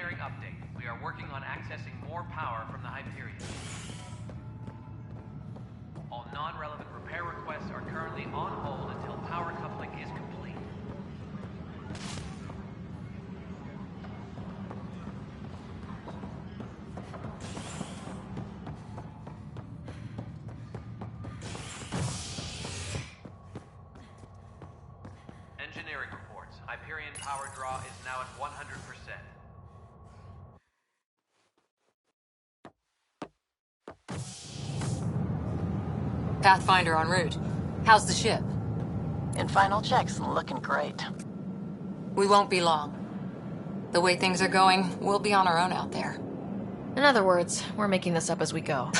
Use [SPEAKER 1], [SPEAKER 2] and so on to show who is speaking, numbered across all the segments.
[SPEAKER 1] Engineering update. We are working on accessing more power from the Hyperion. All non-relevant repair requests are currently on hold until power coupling is complete. Engineering reports. Hyperion power draw is now at 100%.
[SPEAKER 2] Pathfinder en route. How's the ship?
[SPEAKER 3] In final checks, looking great.
[SPEAKER 2] We won't be long. The way things are going, we'll be on our own out there.
[SPEAKER 4] In other words, we're making this up as we go.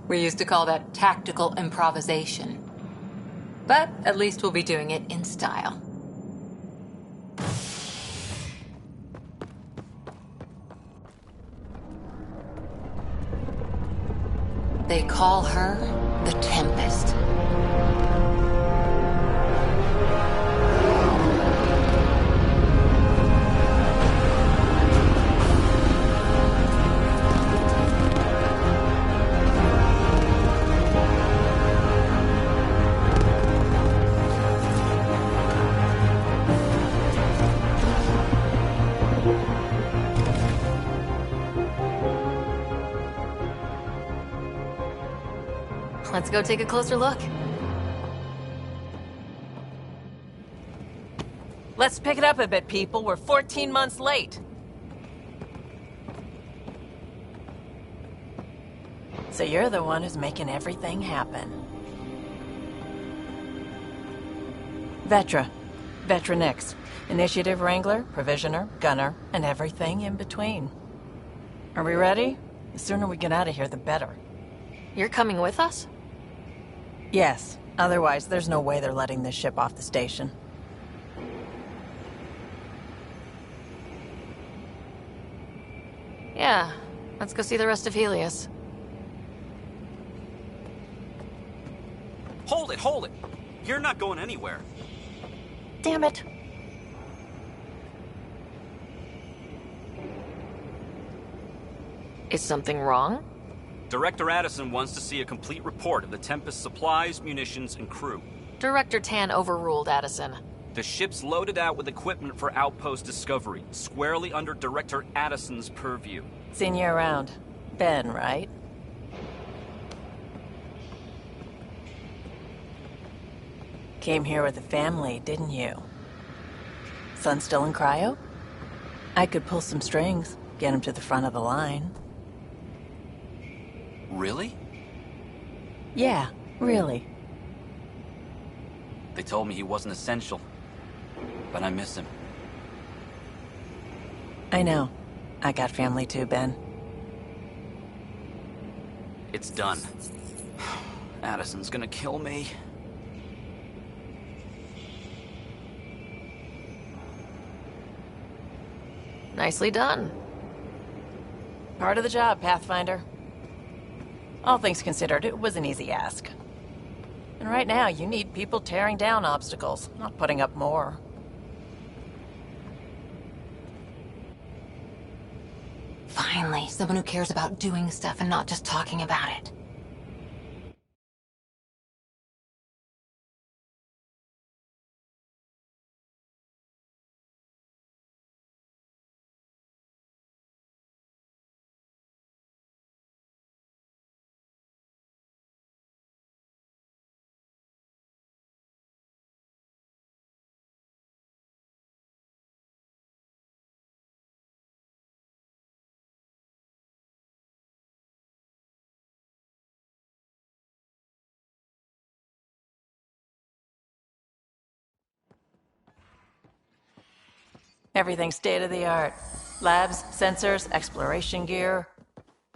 [SPEAKER 2] We used to call that tactical improvisation. But at least we'll be doing it in style. They call her the Tempest.
[SPEAKER 4] Let's go take a closer look.
[SPEAKER 3] Let's pick it up a bit, people. We're 14 months late. So you're the one who's making everything happen. Vetra. Vetra Nix. Initiative Wrangler, Provisioner, Gunner, and everything in between. Are we ready? The sooner we get out of here, the better.
[SPEAKER 4] You're coming with us?
[SPEAKER 3] Yes. Otherwise, there's no way they're letting this ship off the station.
[SPEAKER 4] Yeah. Let's go see the rest of Helios.
[SPEAKER 5] Hold it, hold it! You're not going anywhere.
[SPEAKER 3] Damn it.
[SPEAKER 4] Is something wrong?
[SPEAKER 5] Director Addison wants to see a complete report of the Tempest's supplies, munitions, and crew.
[SPEAKER 4] Director Tan overruled Addison.
[SPEAKER 5] The ship's loaded out with equipment for outpost discovery, squarely under Director Addison's purview.
[SPEAKER 3] Seen you around. Ben, right? Came here with a family, didn't you? Son still in cryo? I could pull some strings, get him to the front of the line.
[SPEAKER 5] Really?
[SPEAKER 3] Yeah, really.
[SPEAKER 5] They told me he wasn't essential, but I miss him.
[SPEAKER 3] I know. I got family too, Ben.
[SPEAKER 5] It's done. Addison's gonna kill me.
[SPEAKER 4] Nicely done.
[SPEAKER 3] Part of the job, Pathfinder. All things considered, it was an easy ask. And right now, you need people tearing down obstacles, not putting up more.
[SPEAKER 2] Finally, someone who cares about doing stuff and not just talking about it.
[SPEAKER 3] Everything's state-of-the-art. Labs, sensors, exploration gear.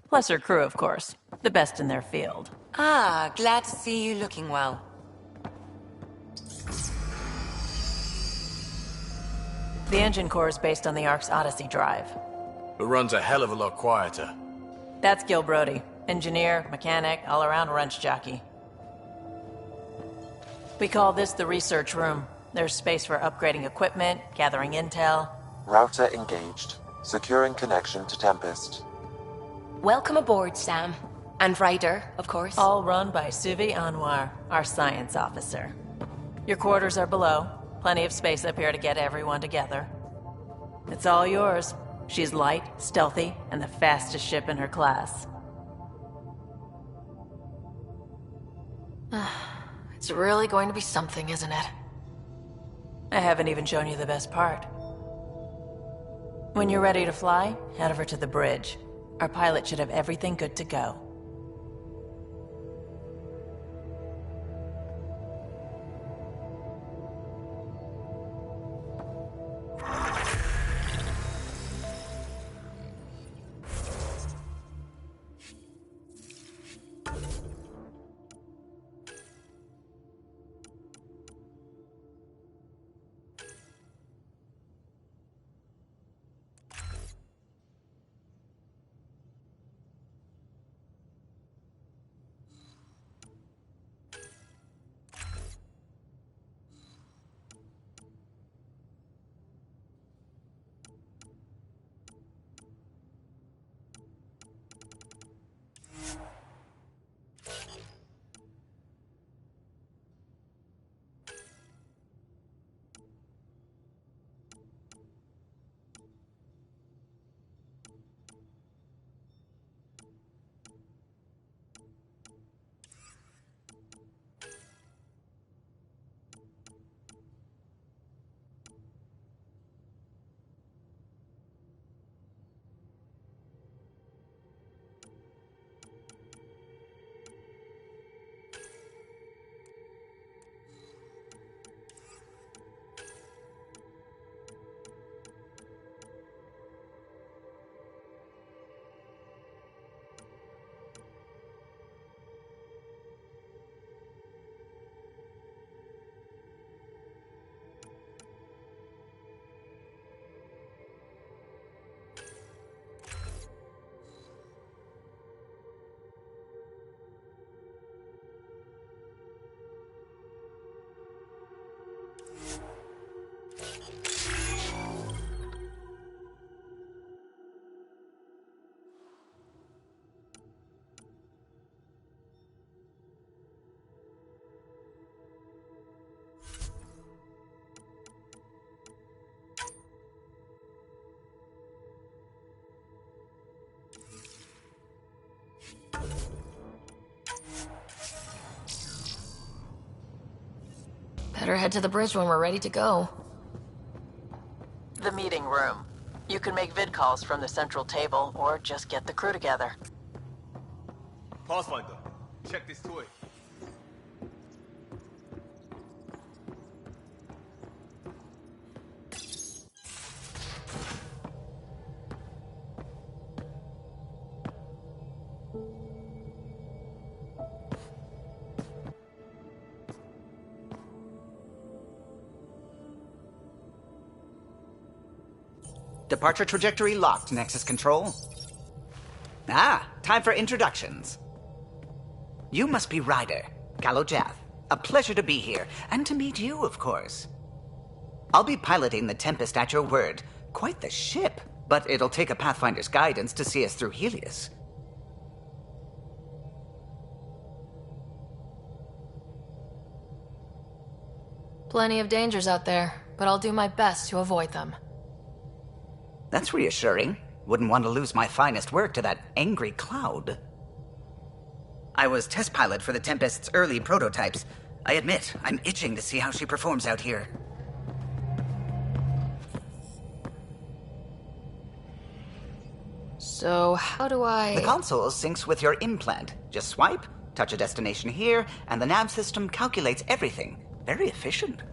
[SPEAKER 3] Plus her crew, of course. The best in their field.
[SPEAKER 2] Ah, glad to see you looking well.
[SPEAKER 3] The engine core is based on the Ark's Odyssey drive.
[SPEAKER 6] It runs a hell of a lot quieter.
[SPEAKER 3] That's Gil Brody. Engineer, mechanic, all-around wrench jockey. We call this the research room. There's space for upgrading equipment, gathering intel.
[SPEAKER 7] Router engaged. Securing connection to Tempest.
[SPEAKER 8] Welcome aboard, Sam. And Ryder, of course.
[SPEAKER 3] All run by Suvi Anwar, our science officer. Your quarters are below. Plenty of space up here to get everyone together. It's all yours. She's light, stealthy, and the fastest ship in her class.
[SPEAKER 4] It's really going to be something, isn't it?
[SPEAKER 3] I haven't even shown you the best part. When you're ready to fly, head over to the bridge. Our pilot should have everything good to go.
[SPEAKER 4] Better head to the bridge when we're ready to go.
[SPEAKER 3] The meeting room. You can make vid calls from the central table, or just get the crew together.
[SPEAKER 9] Pathfinder, check this toy.
[SPEAKER 10] Departure trajectory locked, Nexus Control. Ah, time for introductions. You must be Ryder, Kalojath. A pleasure to be here, and to meet you, of course. I'll be piloting the Tempest at your word. Quite the ship, but it'll take a Pathfinder's guidance to see us through Helios.
[SPEAKER 4] Plenty of dangers out there, but I'll do my best to avoid them.
[SPEAKER 10] That's reassuring. Wouldn't want to lose my finest work to that angry cloud. I was test pilot for the Tempest's early prototypes. I admit, I'm itching to see how she performs out here.
[SPEAKER 4] So, how do I...
[SPEAKER 10] The console syncs with your implant. Just swipe, touch a destination here, and the nav system calculates everything. Very efficient.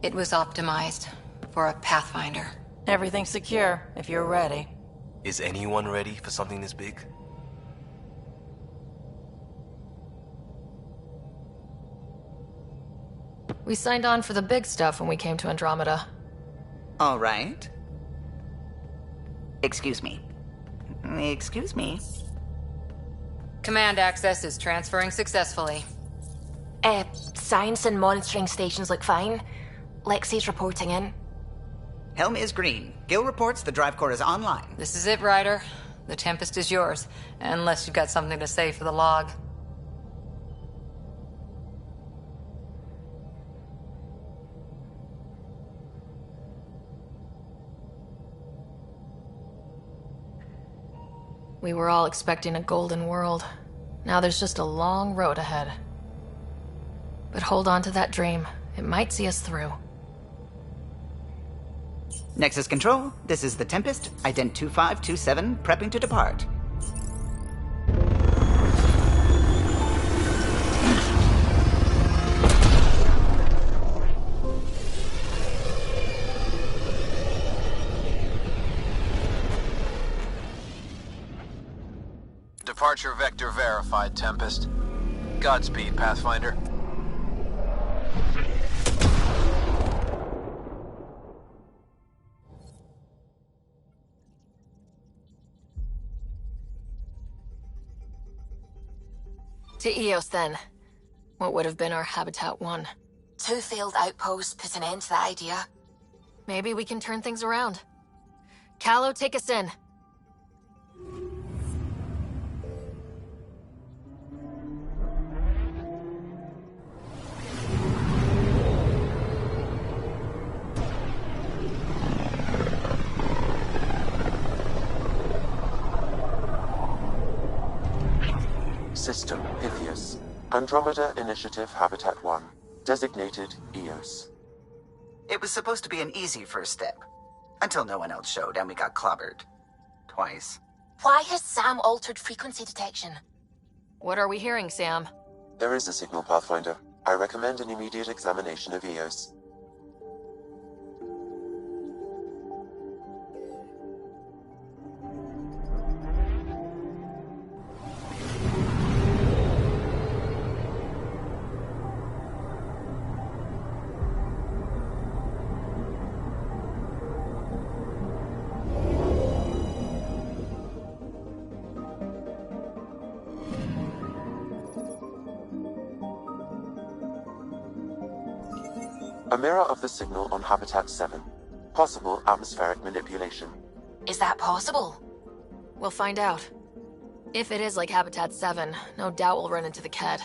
[SPEAKER 2] It was optimized for a Pathfinder.
[SPEAKER 3] Everything's secure, if you're ready.
[SPEAKER 9] Is anyone ready for something this big?
[SPEAKER 4] We signed on for the big stuff when we came to Andromeda.
[SPEAKER 10] All right. Excuse me. Excuse me.
[SPEAKER 2] Command access is transferring successfully.
[SPEAKER 8] Science and monitoring stations look fine. Lexi's reporting in.
[SPEAKER 10] Helm is green. Gil reports the drive core is online.
[SPEAKER 2] This is it, Ryder. The Tempest is yours, unless you've got something to say for the log.
[SPEAKER 4] We were all expecting a golden world. Now there's just a long road ahead. But hold on to that dream. It might see us through.
[SPEAKER 10] Nexus Control, this is the Tempest, Ident 2527, prepping to depart.
[SPEAKER 6] Departure vector verified, Tempest. Godspeed, Pathfinder.
[SPEAKER 4] To Eos, then. What would have been our Habitat 1?
[SPEAKER 8] 2 failed outposts put an end to the idea.
[SPEAKER 4] Maybe we can turn things around. Callow, take us in.
[SPEAKER 7] System Pythias. Andromeda Initiative Habitat 1. Designated Eos.
[SPEAKER 10] It was supposed to be an easy first step. Until no one else showed and we got clobbered. Twice.
[SPEAKER 8] Why has Sam altered frequency detection?
[SPEAKER 4] What are we hearing, Sam?
[SPEAKER 7] There is a signal, Pathfinder. I recommend an immediate examination of Eos. A mirror of the signal on Habitat 7. Possible atmospheric manipulation.
[SPEAKER 8] Is that possible?
[SPEAKER 4] We'll find out. If it is like Habitat 7, no doubt we'll run into the Ked.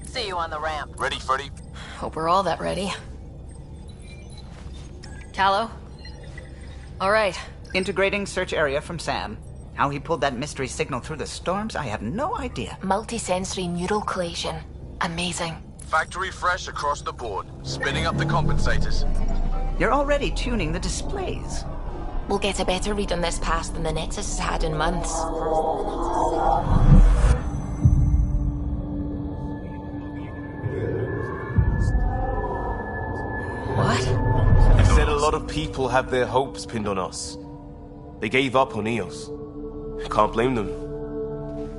[SPEAKER 3] See you on the ramp.
[SPEAKER 6] Ready, Freddy?
[SPEAKER 4] Hope we're all that ready. Callow? All right.
[SPEAKER 10] Integrating search area from Sam. How he pulled that mystery signal through the storms, I have no idea.
[SPEAKER 8] Multisensory neural collation. Amazing.
[SPEAKER 6] Factory fresh across the board. Spinning up the compensators.
[SPEAKER 10] You're already tuning the displays.
[SPEAKER 8] We'll get a better read on this pass than the Nexus has had in months.
[SPEAKER 4] What?
[SPEAKER 9] You said a lot of people have their hopes pinned on us. They gave up on Eos. Can't blame them.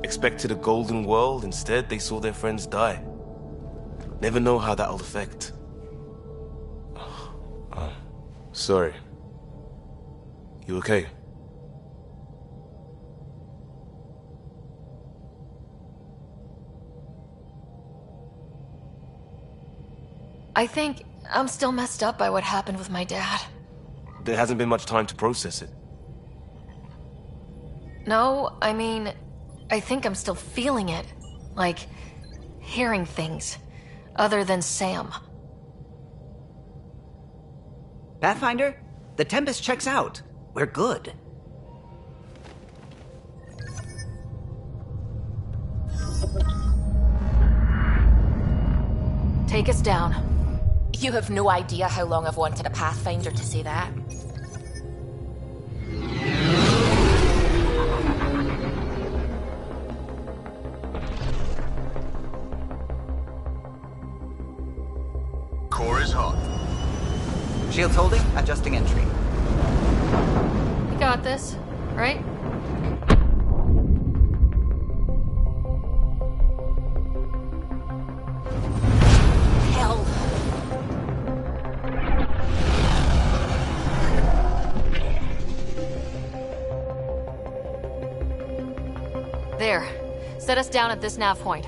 [SPEAKER 9] Expected a golden world, instead they saw their friends die. Never know how that'll affect. Sorry. You okay?
[SPEAKER 4] I think I'm still messed up by what happened with my dad.
[SPEAKER 9] There hasn't been much time to process it.
[SPEAKER 4] No, I mean, I think I'm still feeling it. Like, hearing things. Other than Sam.
[SPEAKER 10] Pathfinder, the Tempest checks out. We're good.
[SPEAKER 4] Take us down.
[SPEAKER 8] You have no idea how long I've wanted a Pathfinder to say that.
[SPEAKER 6] Core is hot.
[SPEAKER 10] Shields holding, adjusting entry.
[SPEAKER 4] You got this, right?
[SPEAKER 8] Hell.
[SPEAKER 4] There. Set us down at this nav point.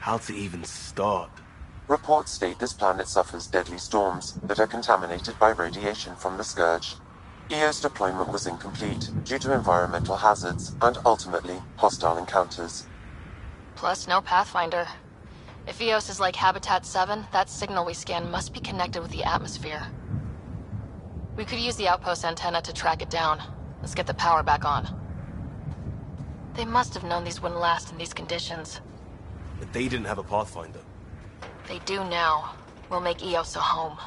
[SPEAKER 9] How to even start?
[SPEAKER 7] Reports state this planet suffers deadly storms that are contaminated by radiation from the Scourge. EO's deployment was incomplete due to environmental hazards and ultimately hostile encounters.
[SPEAKER 4] Plus, no Pathfinder. If EOS is like Habitat 7, that signal we scan must be connected with the atmosphere. We could use the outpost antenna to track it down. Let's get the power back on. They must have known these wouldn't last in these conditions.
[SPEAKER 9] But they didn't have a Pathfinder.
[SPEAKER 4] They do now. We'll make EOS a home.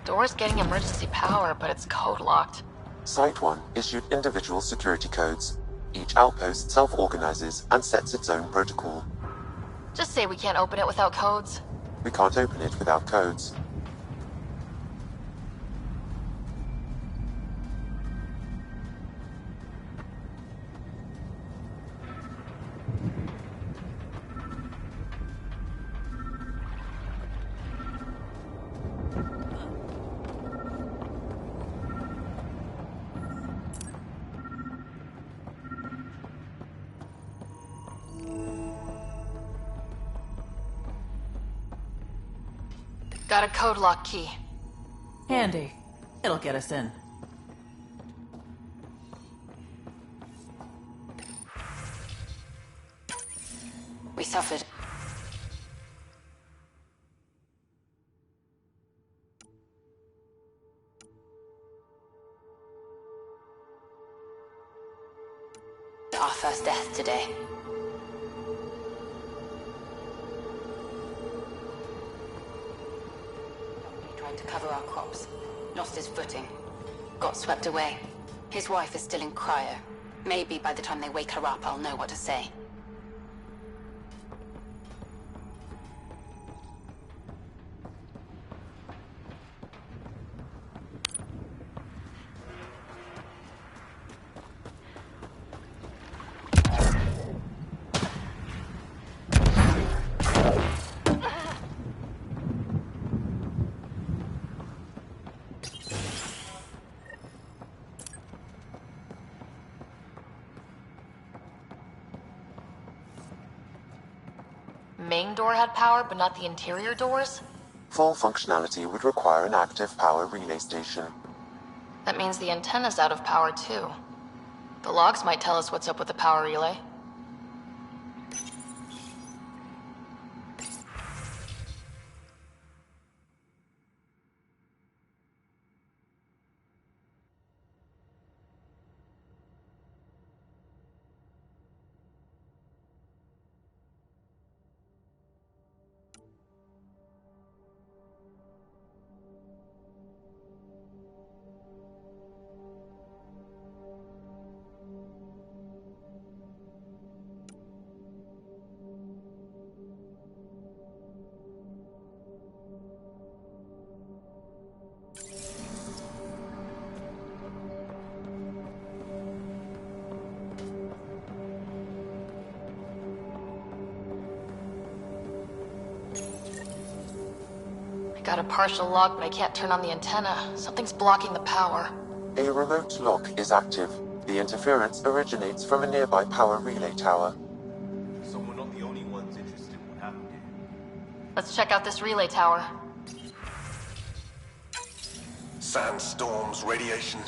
[SPEAKER 4] Door's getting emergency power, but it's code locked.
[SPEAKER 7] Site 1 issued individual security codes. Each outpost self-organizes and sets its own protocol.
[SPEAKER 4] Just say we can't open it without codes.
[SPEAKER 7] We can't open it without codes.
[SPEAKER 4] Got a code lock key.
[SPEAKER 3] Handy. It'll get us in.
[SPEAKER 8] suffered. Our first death today. He tried to cover our crops. Lost his footing. Got swept away. His wife is still in cryo. Maybe by the time they wake her up, I'll know what to say.
[SPEAKER 4] Main door had power, but not the interior doors?
[SPEAKER 7] Full functionality would require an active power relay station.
[SPEAKER 4] That means the antenna's out of power, too. The logs might tell us what's up with the power relay. Got a partial lock, but I can't turn on the antenna. Something's blocking the power.
[SPEAKER 7] A remote lock is active. The interference originates from a nearby power relay tower.
[SPEAKER 9] So we're not the only ones interested in what happened here.
[SPEAKER 4] Let's check out this relay tower.
[SPEAKER 11] Sandstorms, radiation.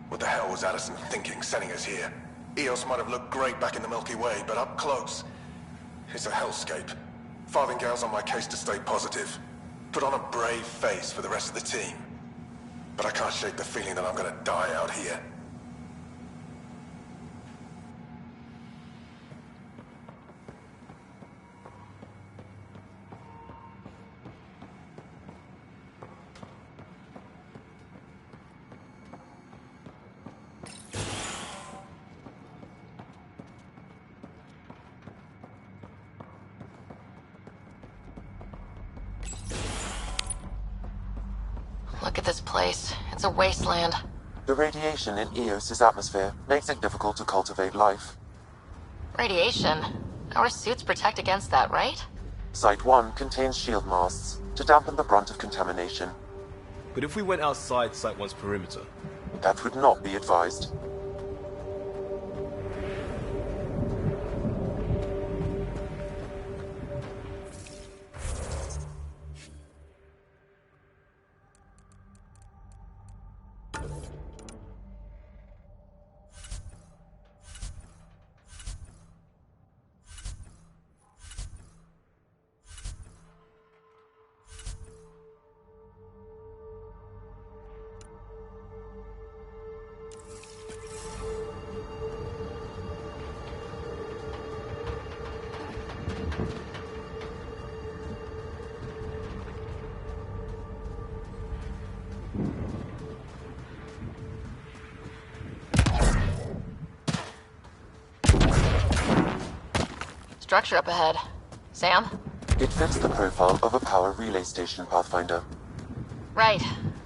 [SPEAKER 11] What the hell was Addison thinking sending us here? Eos might have looked great back in the Milky Way, but up close, it's a hellscape. Farthingale's on my case to stay positive. Put on a brave face for the rest of the team. But I can't shake the feeling that I'm gonna die out here.
[SPEAKER 4] Look at this place. It's a wasteland.
[SPEAKER 7] The radiation in Eos's atmosphere makes it difficult to cultivate life.
[SPEAKER 4] Radiation? Our suits protect against that, right?
[SPEAKER 7] Site 1 contains shield masts to dampen the brunt of contamination.
[SPEAKER 9] But if we went outside Site 1's perimeter?
[SPEAKER 7] That would not be advised.
[SPEAKER 4] Structure up ahead. Sam?
[SPEAKER 7] It fits the profile of a power relay station, Pathfinder.
[SPEAKER 4] Right.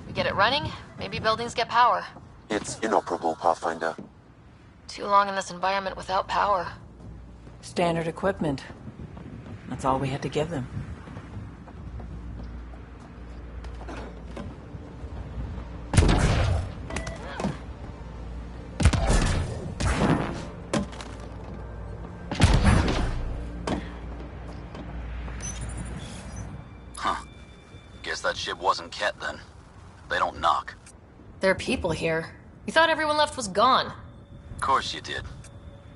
[SPEAKER 4] We get it running, maybe buildings get power.
[SPEAKER 7] It's inoperable, Pathfinder.
[SPEAKER 4] Too long in this environment without power.
[SPEAKER 3] Standard equipment. That's all we had to give them.
[SPEAKER 12] That ship wasn't Ket then. They don't knock.
[SPEAKER 4] There are people here. You thought everyone left was gone.
[SPEAKER 12] Of course you did.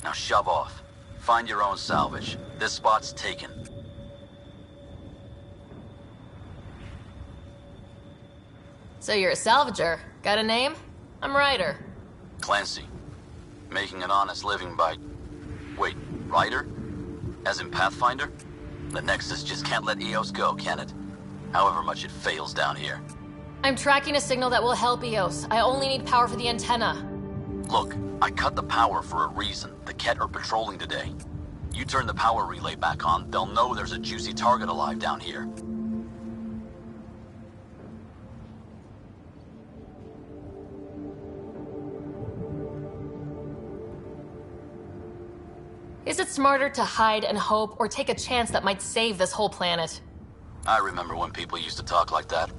[SPEAKER 12] Now shove off. Find your own salvage. This spot's taken.
[SPEAKER 4] So you're a salvager. Got a name? I'm Ryder.
[SPEAKER 12] Clancy. Making an honest living by... Wait, Ryder? As in Pathfinder? The Nexus just can't let EOS go, can it? However much it fails down here.
[SPEAKER 4] I'm tracking a signal that will help EOS. I only need power for the antenna.
[SPEAKER 12] Look, I cut the power for a reason. The Ket are patrolling today. You turn the power relay back on, they'll know there's a juicy target alive down here.
[SPEAKER 4] Is it smarter to hide and hope, or take a chance that might save this whole planet?
[SPEAKER 12] I remember when people used to talk like that.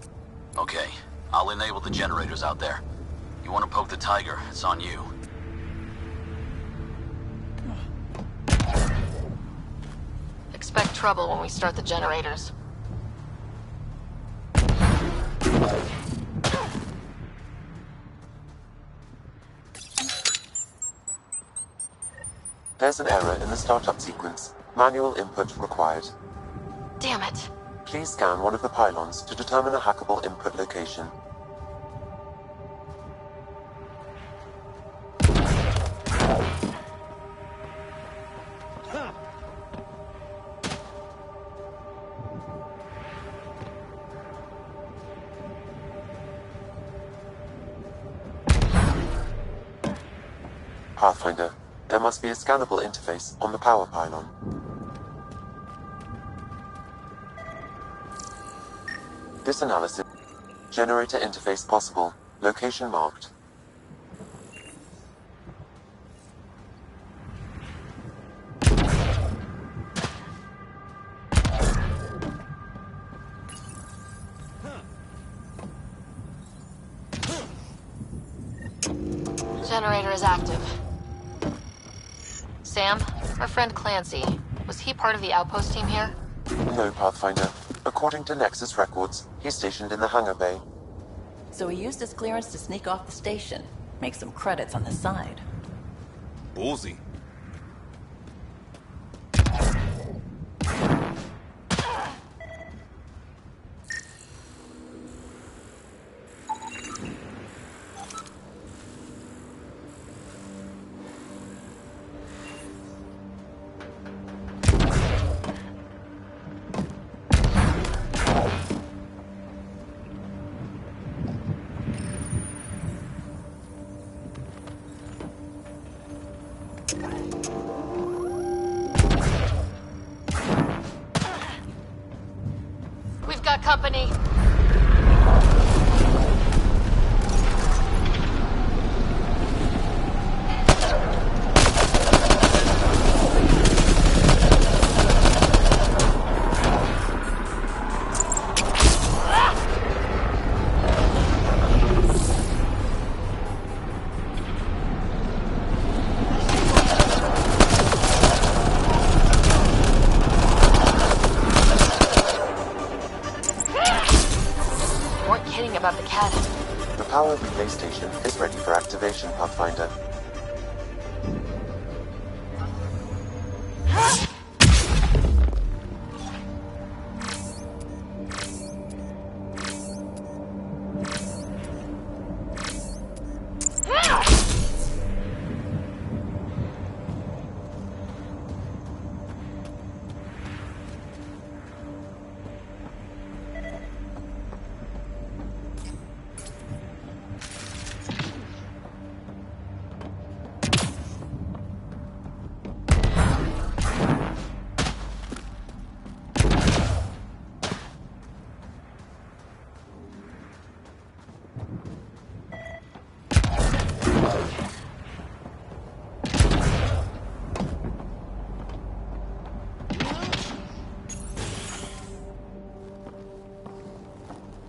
[SPEAKER 12] Okay, I'll enable the generators out there. You want to poke the tiger, it's on you.
[SPEAKER 4] Expect trouble when we start the generators.
[SPEAKER 7] There's an error in the startup sequence. Manual input required.
[SPEAKER 4] Damn it.
[SPEAKER 7] Please scan one of the pylons to determine a hackable input location. Pathfinder, there must be a scannable interface on the power pylon. This analysis... Generator interface possible. Location marked.
[SPEAKER 4] Generator is active. Sam, our friend Clancy, was he part of the outpost team here?
[SPEAKER 7] No, Pathfinder. According to Nexus records, he's stationed in the hangar bay.
[SPEAKER 3] So he used his clearance to sneak off the station. Make some credits on the side.
[SPEAKER 9] Ballsy.
[SPEAKER 4] We've got company. About the cat.
[SPEAKER 7] The power relay station is ready for activation, Pathfinder.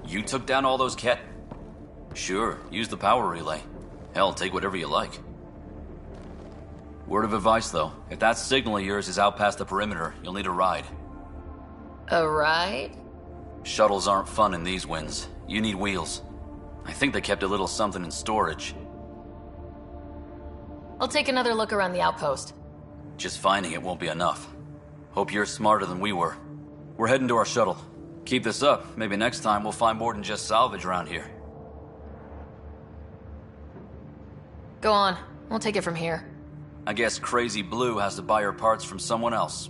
[SPEAKER 5] You took down all those Ket? Sure, use the power relay. Hell, take whatever you like. Word of advice, though. If that signal of yours is out past the perimeter, you'll need a ride.
[SPEAKER 4] A ride?
[SPEAKER 5] Shuttles aren't fun in these winds. You need wheels. I think they kept a little something in storage.
[SPEAKER 4] I'll take another look around the outpost.
[SPEAKER 5] Just finding it won't be enough. Hope you're smarter than we were. We're heading to our shuttle. Keep this up. Maybe next time we'll find more than just salvage around here.
[SPEAKER 4] Go on. We'll take it from here.
[SPEAKER 5] I guess Crazy Blue has to buy her parts from someone else.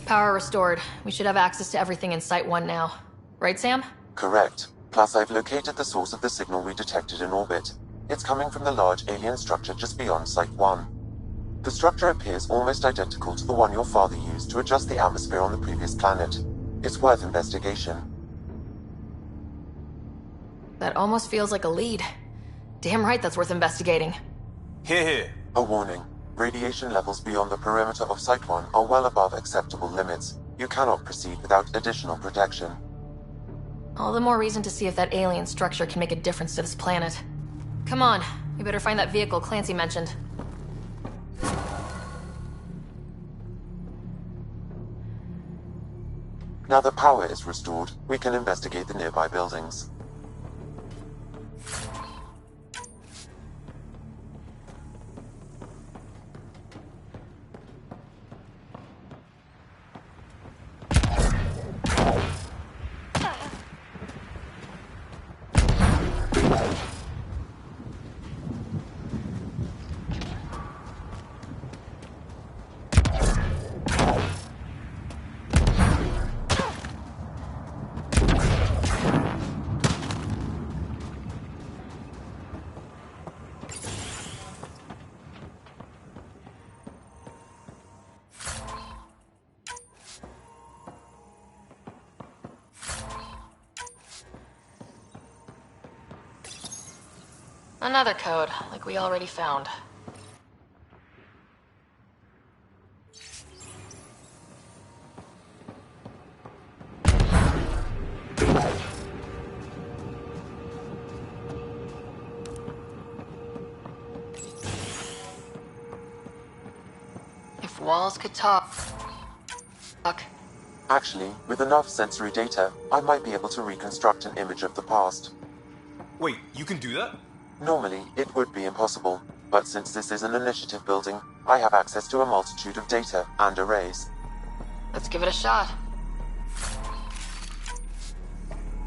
[SPEAKER 4] Power restored. We should have access to everything in Site 1 now. Right, Sam?
[SPEAKER 7] Correct. Plus, I've located the source of the signal we detected in orbit. It's coming from the large alien structure just beyond Site 1. The structure appears almost identical to the one your father used to adjust the atmosphere on the previous planet. It's worth investigation.
[SPEAKER 4] That almost feels like a lead. Damn right that's worth investigating.
[SPEAKER 9] Here.
[SPEAKER 7] A warning. Radiation levels beyond the perimeter of Site 1 are well above acceptable limits. You cannot proceed without additional protection.
[SPEAKER 4] All the more reason to see if that alien structure can make a difference to this planet. Come on, we better find that vehicle Clancy mentioned.
[SPEAKER 7] Now that power is restored, we can investigate the nearby buildings.
[SPEAKER 4] Another code, like we already found. If walls could talk.
[SPEAKER 7] Actually, with enough sensory data, I might be able to reconstruct an image of the past.
[SPEAKER 9] Wait, you can do that?
[SPEAKER 7] Normally, it would be impossible, but since this is an initiative building, I have access to a multitude of data and arrays.
[SPEAKER 4] Let's give it a shot.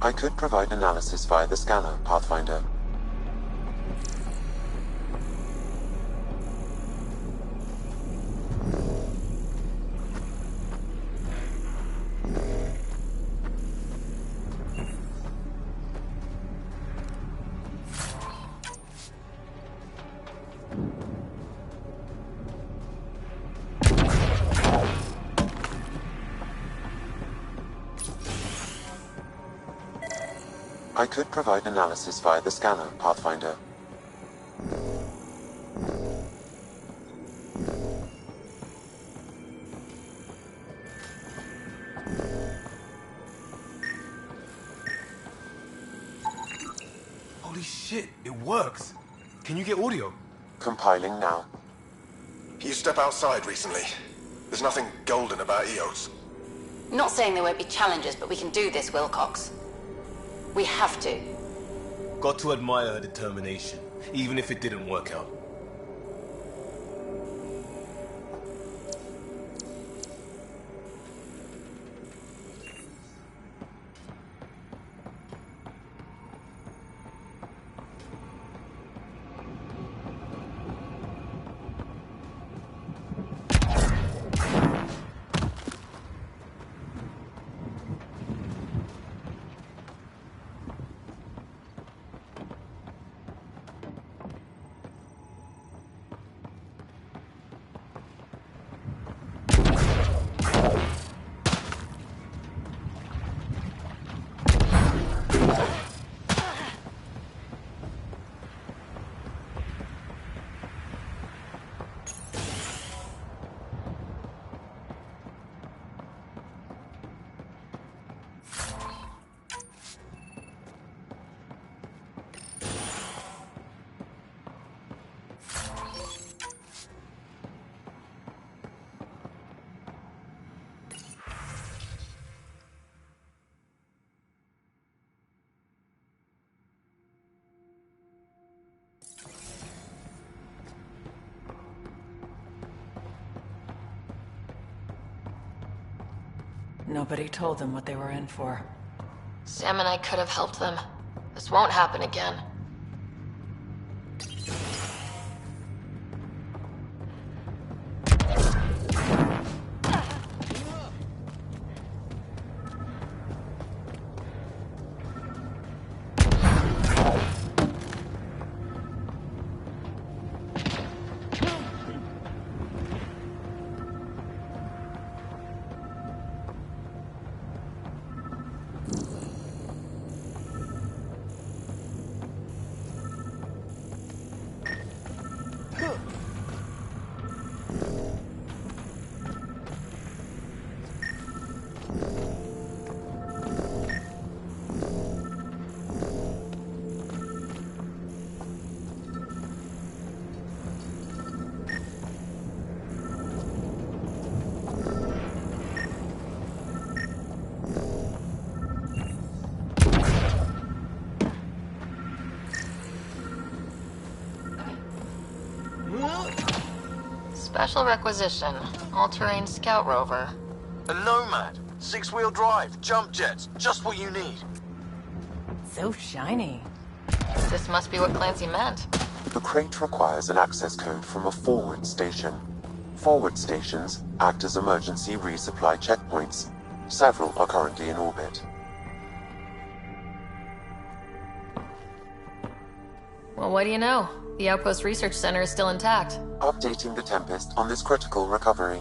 [SPEAKER 7] I could provide analysis via the scanner, Pathfinder. I could provide analysis via the scanner, Pathfinder.
[SPEAKER 9] Holy shit, it works. Can you get audio?
[SPEAKER 7] Compiling now.
[SPEAKER 11] You step outside recently. There's nothing golden about EOS.
[SPEAKER 8] Not saying there won't be challenges, but we can do this, Wilcox. We have to.
[SPEAKER 9] Got to admire her determination, even if it didn't work out.
[SPEAKER 3] Nobody told them what they were in for.
[SPEAKER 4] Sam and I could have helped them. This won't happen again. Special requisition. All-terrain scout rover.
[SPEAKER 6] A Nomad. 6-wheel drive. Jump jets. Just what you need.
[SPEAKER 3] So shiny.
[SPEAKER 4] This must be what Clancy meant.
[SPEAKER 7] The crate requires an access code from a forward station. Forward stations act as emergency resupply checkpoints. Several are currently in orbit.
[SPEAKER 4] Well, what do you know? The Outpost Research Center is still intact.
[SPEAKER 7] Updating the Tempest on this critical recovery.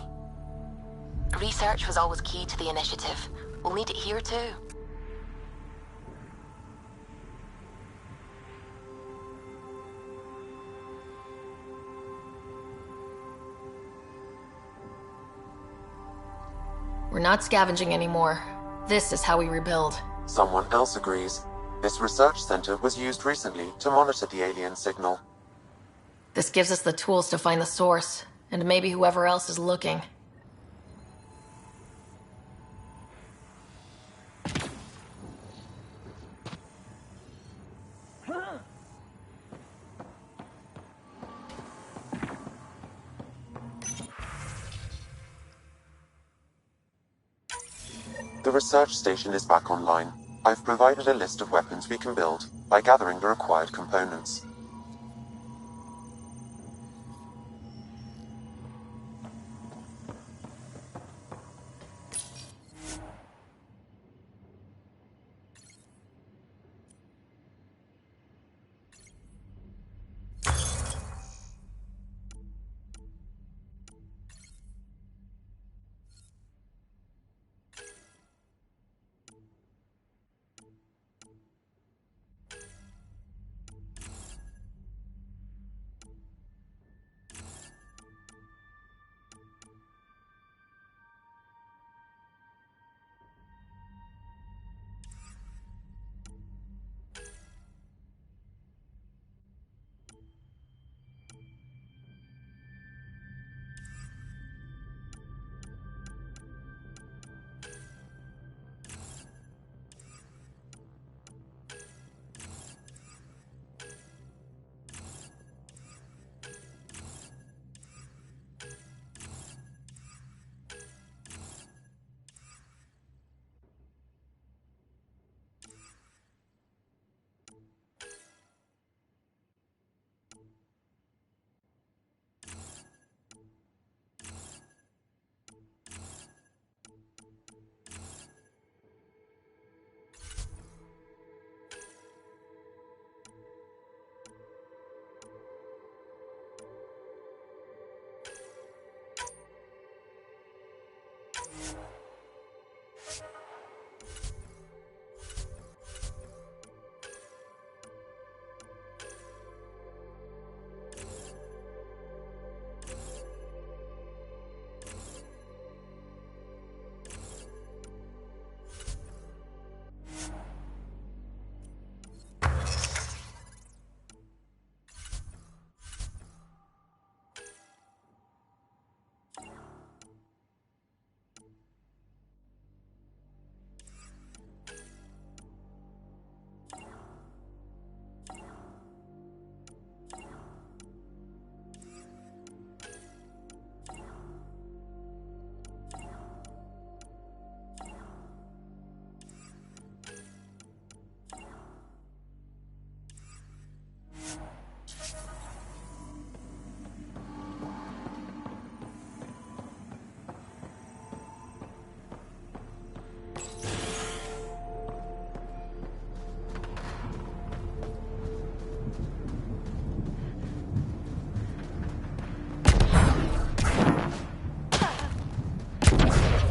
[SPEAKER 8] Research was always key to the initiative. We'll need it here too.
[SPEAKER 4] We're not scavenging anymore. This is how we rebuild.
[SPEAKER 7] Someone else agrees. This research center was used recently to monitor the alien signal.
[SPEAKER 4] This gives us the tools to find the source, and maybe whoever else is looking.
[SPEAKER 7] The research station is back online. I've provided a list of weapons we can build by gathering the required components.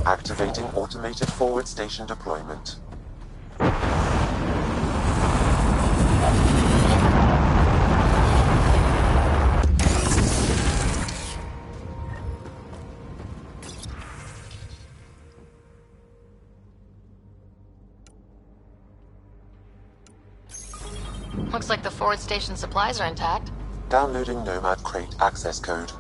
[SPEAKER 7] Activating automated forward station deployment.
[SPEAKER 4] Looks like the forward station supplies are intact.
[SPEAKER 7] Downloading Nomad Crate access code.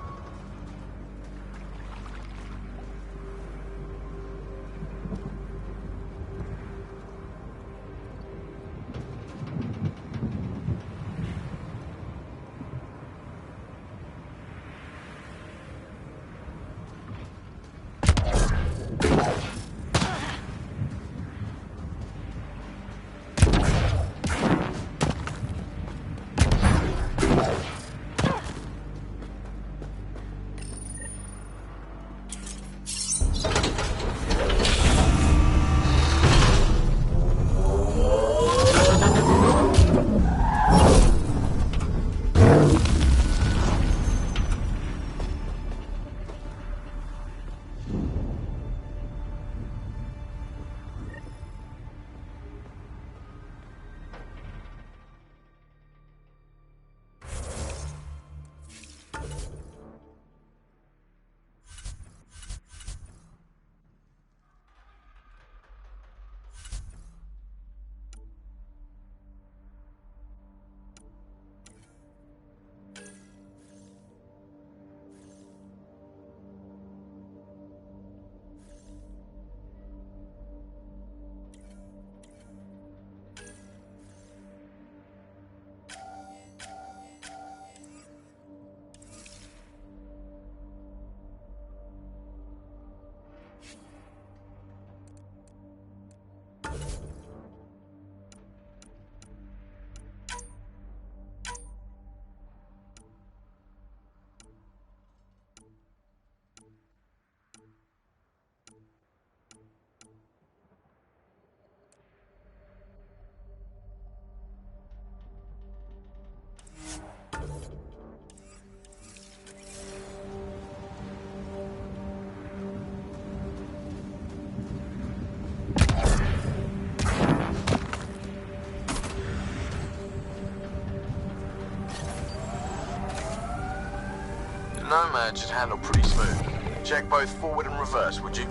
[SPEAKER 6] Nomad should handle pretty smooth. Check both forward and reverse, would you?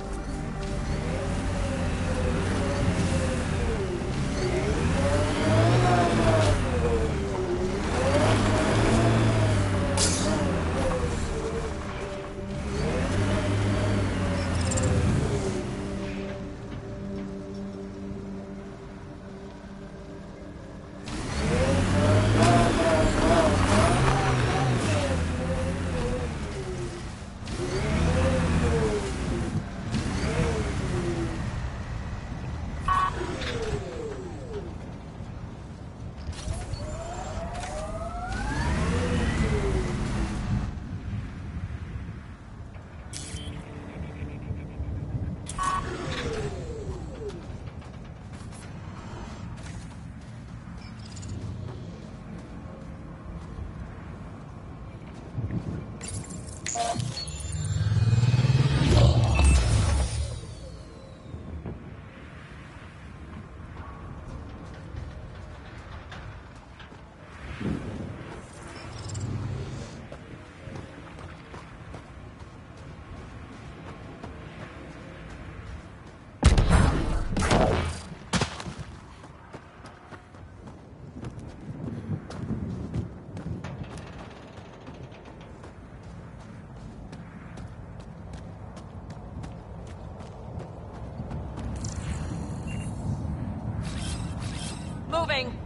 [SPEAKER 3] Moving!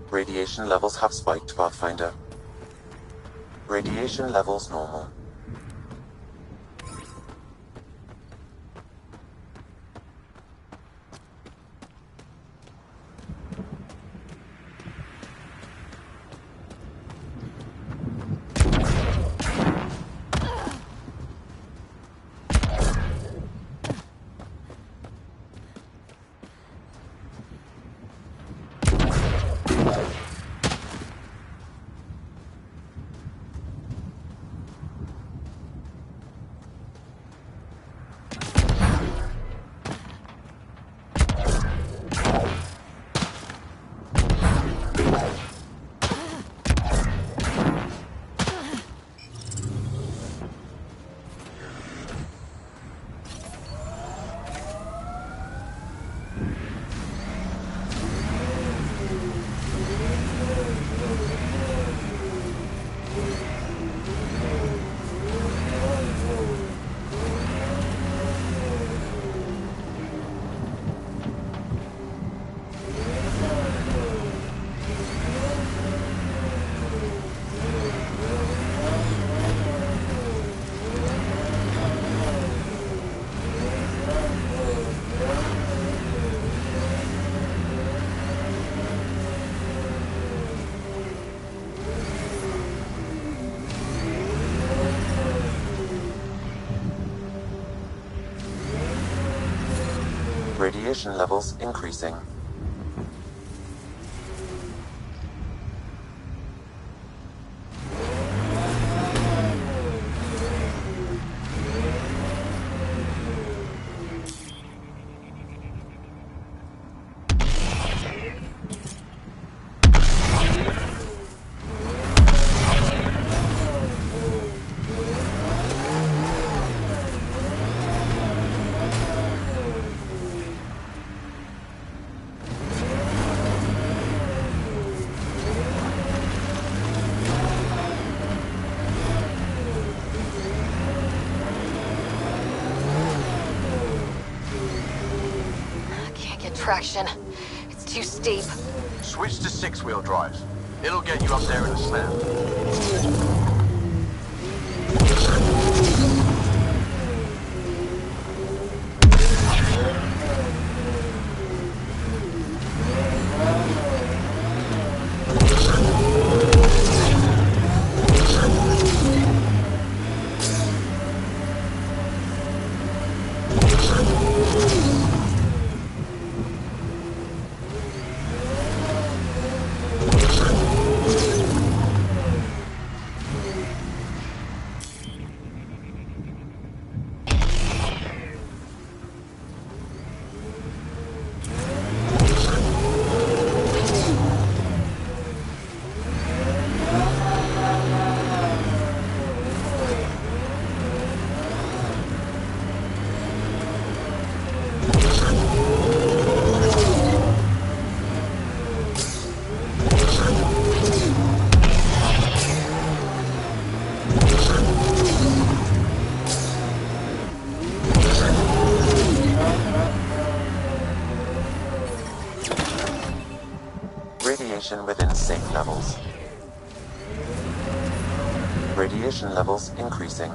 [SPEAKER 7] Radiation levels have spiked, Pathfinder. Radiation levels normal. Radiation levels increasing.
[SPEAKER 4] Traction. It's too steep.
[SPEAKER 6] Switch to six-wheel drive. It'll get you up there in a snap.
[SPEAKER 7] Radiation within safe levels. Radiation levels increasing.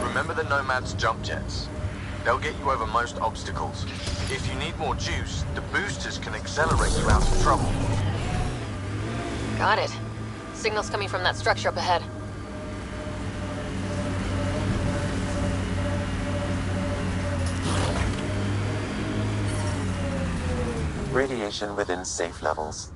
[SPEAKER 6] Remember the Nomad's jump jets. They'll get you over most obstacles. If you need more juice, the boosters can accelerate you out of trouble.
[SPEAKER 4] Got it. Signal's coming from that structure up ahead.
[SPEAKER 7] Radiation within safe levels.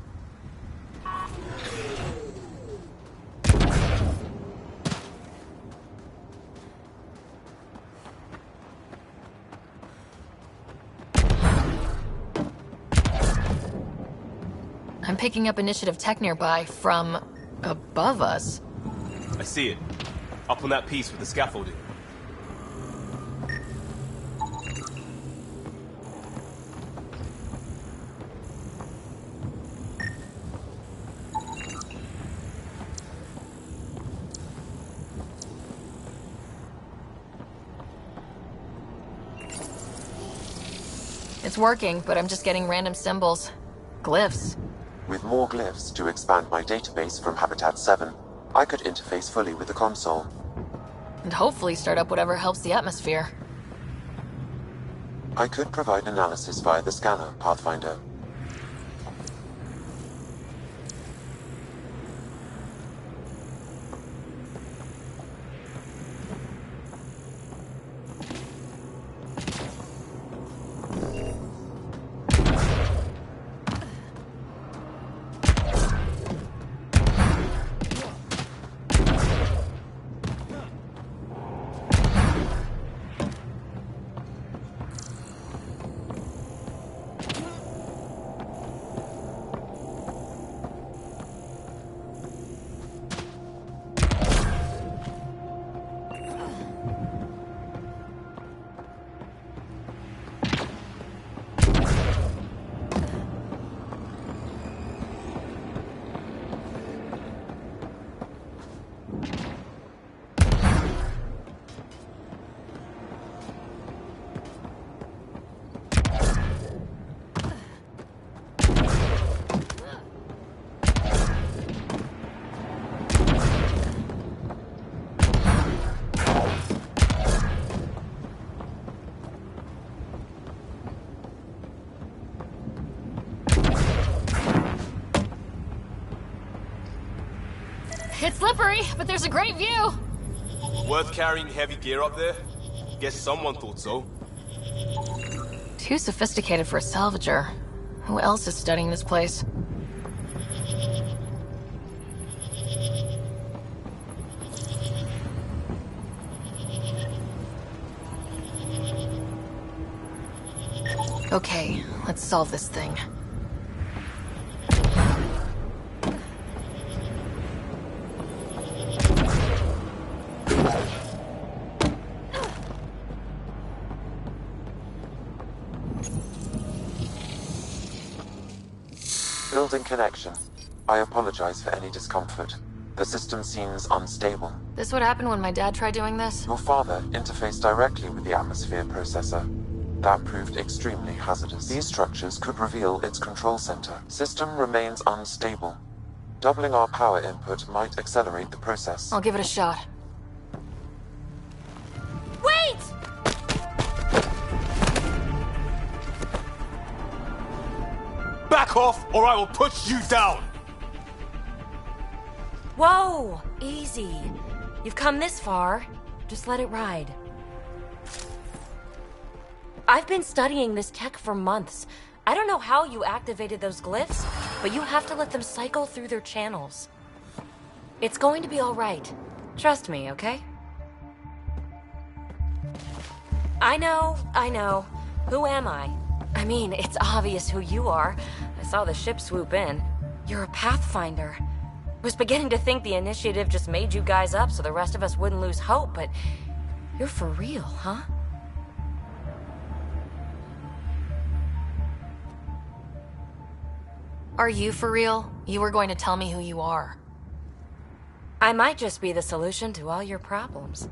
[SPEAKER 4] I'm picking up initiative tech nearby from above us.
[SPEAKER 9] I see it. Up on that piece with the scaffolding.
[SPEAKER 4] It's working, but I'm just getting random symbols. Glyphs.
[SPEAKER 7] With more glyphs to expand my database from Habitat 7, I could interface fully with the console.
[SPEAKER 4] And hopefully start up whatever helps the atmosphere.
[SPEAKER 7] I could provide analysis via the scanner, Pathfinder.
[SPEAKER 4] It's slippery, but there's a great view.
[SPEAKER 9] Worth carrying heavy gear up there? Guess someone thought so.
[SPEAKER 4] Too sophisticated for a salvager. Who else is studying this place? Okay, let's solve this thing.
[SPEAKER 7] Building connection. I apologize for any discomfort. The system seems unstable.
[SPEAKER 4] This would happen when my dad tried doing this?
[SPEAKER 7] Your father interfaced directly with the atmosphere processor. That proved extremely hazardous. These structures could reveal its control center. System remains unstable. Doubling our power input might accelerate the process.
[SPEAKER 4] I'll give it a shot. Wait!
[SPEAKER 9] Back off, or I will put you down!
[SPEAKER 13] Whoa! Easy. You've come this far. Just let it ride. I've been studying this tech for months. I don't know how you activated those glyphs, but you have to let them cycle through their channels. It's going to be all right. Trust me, okay? I know. Who am I? I mean, it's obvious who you are. I saw the ship swoop in. You're a Pathfinder. Was beginning to think the initiative just made you guys up so the rest of us wouldn't lose hope, but you're for real, huh?
[SPEAKER 4] Are you for real? You were going to tell me who you are.
[SPEAKER 13] I might just be the solution to all your problems.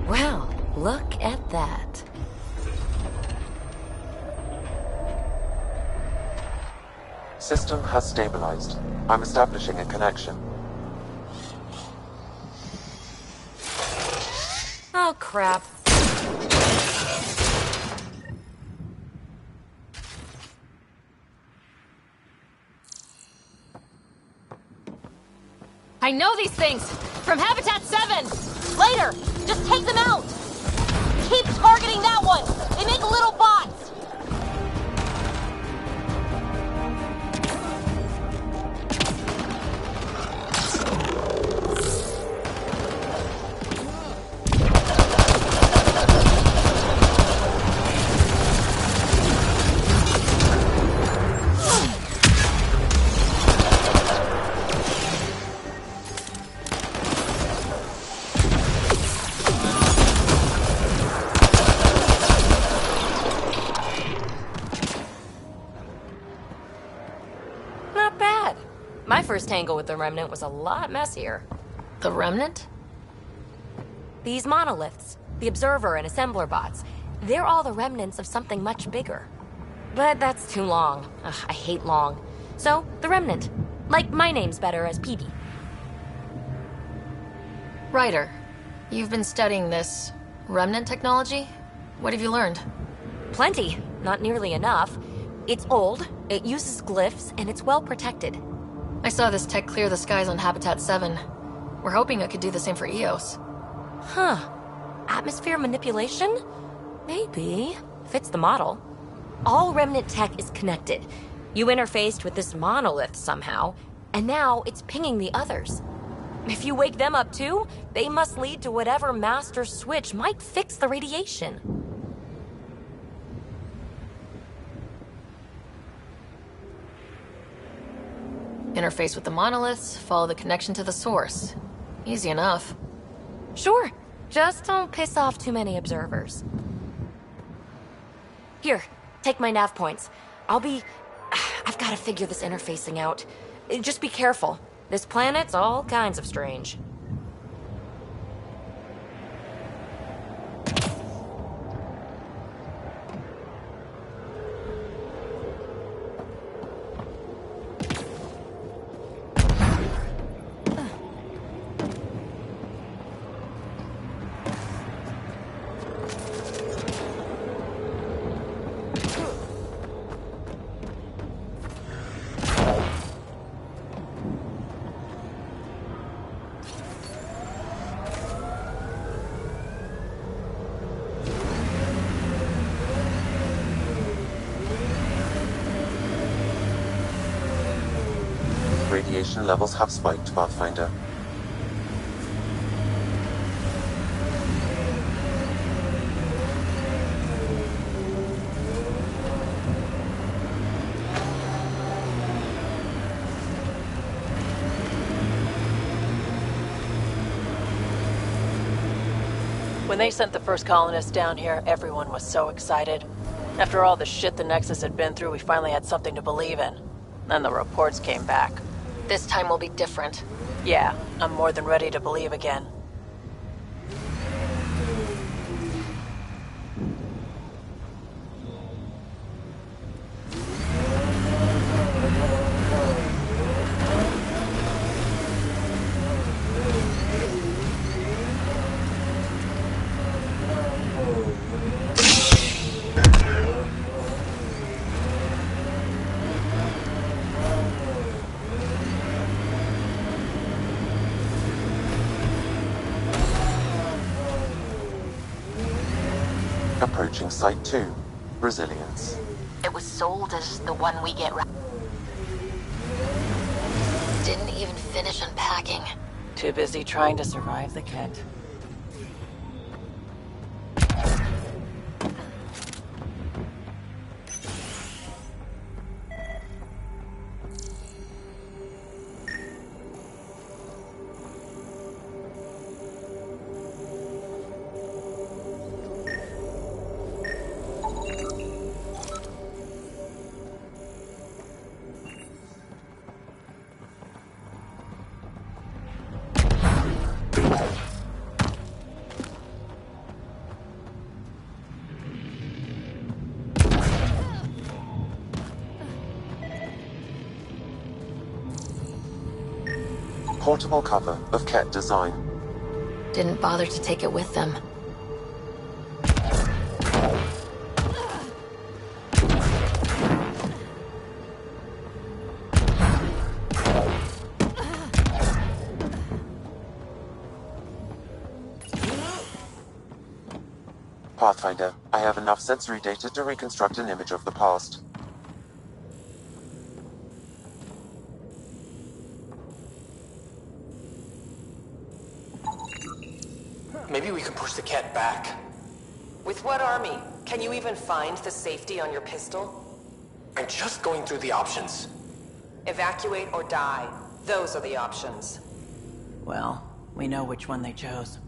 [SPEAKER 13] Well, look at that.
[SPEAKER 7] System has stabilized. I'm establishing a connection.
[SPEAKER 13] Oh, crap.
[SPEAKER 4] I know these things! From Habitat 7! Later! Just take them out! Keep targeting that one! They make little bots!
[SPEAKER 13] First tangle with the Remnant was a lot messier.
[SPEAKER 4] The Remnant?
[SPEAKER 13] These monoliths, the Observer and Assembler bots, they're all the remnants of something much bigger. But that's too long. Ugh, I hate long. So, the Remnant. Like my name's better as PB.
[SPEAKER 4] Ryder, you've been studying this Remnant technology? What have you learned?
[SPEAKER 13] Plenty. Not nearly enough. It's old, it uses glyphs, and it's well protected.
[SPEAKER 4] I saw this tech clear the skies on Habitat 7. We're hoping it could do the same for EOS.
[SPEAKER 13] Huh. Atmosphere manipulation? Maybe. Fits the model. All Remnant tech is connected. You interfaced with this monolith somehow, and now it's pinging the others. If you wake them up too, they must lead to whatever master switch might fix the radiation.
[SPEAKER 4] Interface with the monoliths, follow the connection to the source. Easy enough.
[SPEAKER 13] Sure. Just don't piss off too many observers. Here, take my nav points. I've got to figure this interfacing out. Just be careful. This planet's all kinds of strange.
[SPEAKER 7] radiation levels have spiked, Pathfinder.
[SPEAKER 3] When they sent the first colonists down here, everyone was so excited. After all the shit the Nexus had been through, we finally had something to believe in. Then the reports came back.
[SPEAKER 4] This time will be different.
[SPEAKER 3] Yeah, I'm more than ready to believe again.
[SPEAKER 7] Approaching Site 2. Resilience.
[SPEAKER 4] It was sold as the one we get right. Didn't even finish unpacking.
[SPEAKER 3] Too busy trying to survive the Kett.
[SPEAKER 7] Portable cover of Kett design.
[SPEAKER 4] Didn't bother to take it with them.
[SPEAKER 7] Pathfinder, I have enough sensory data to reconstruct an image of the past.
[SPEAKER 14] Maybe we can push the Kett back.
[SPEAKER 15] With what army? Can you even find the safety on your pistol?
[SPEAKER 14] I'm just going through the options.
[SPEAKER 15] Evacuate or die. Those are the options.
[SPEAKER 3] Well, we know which one they chose.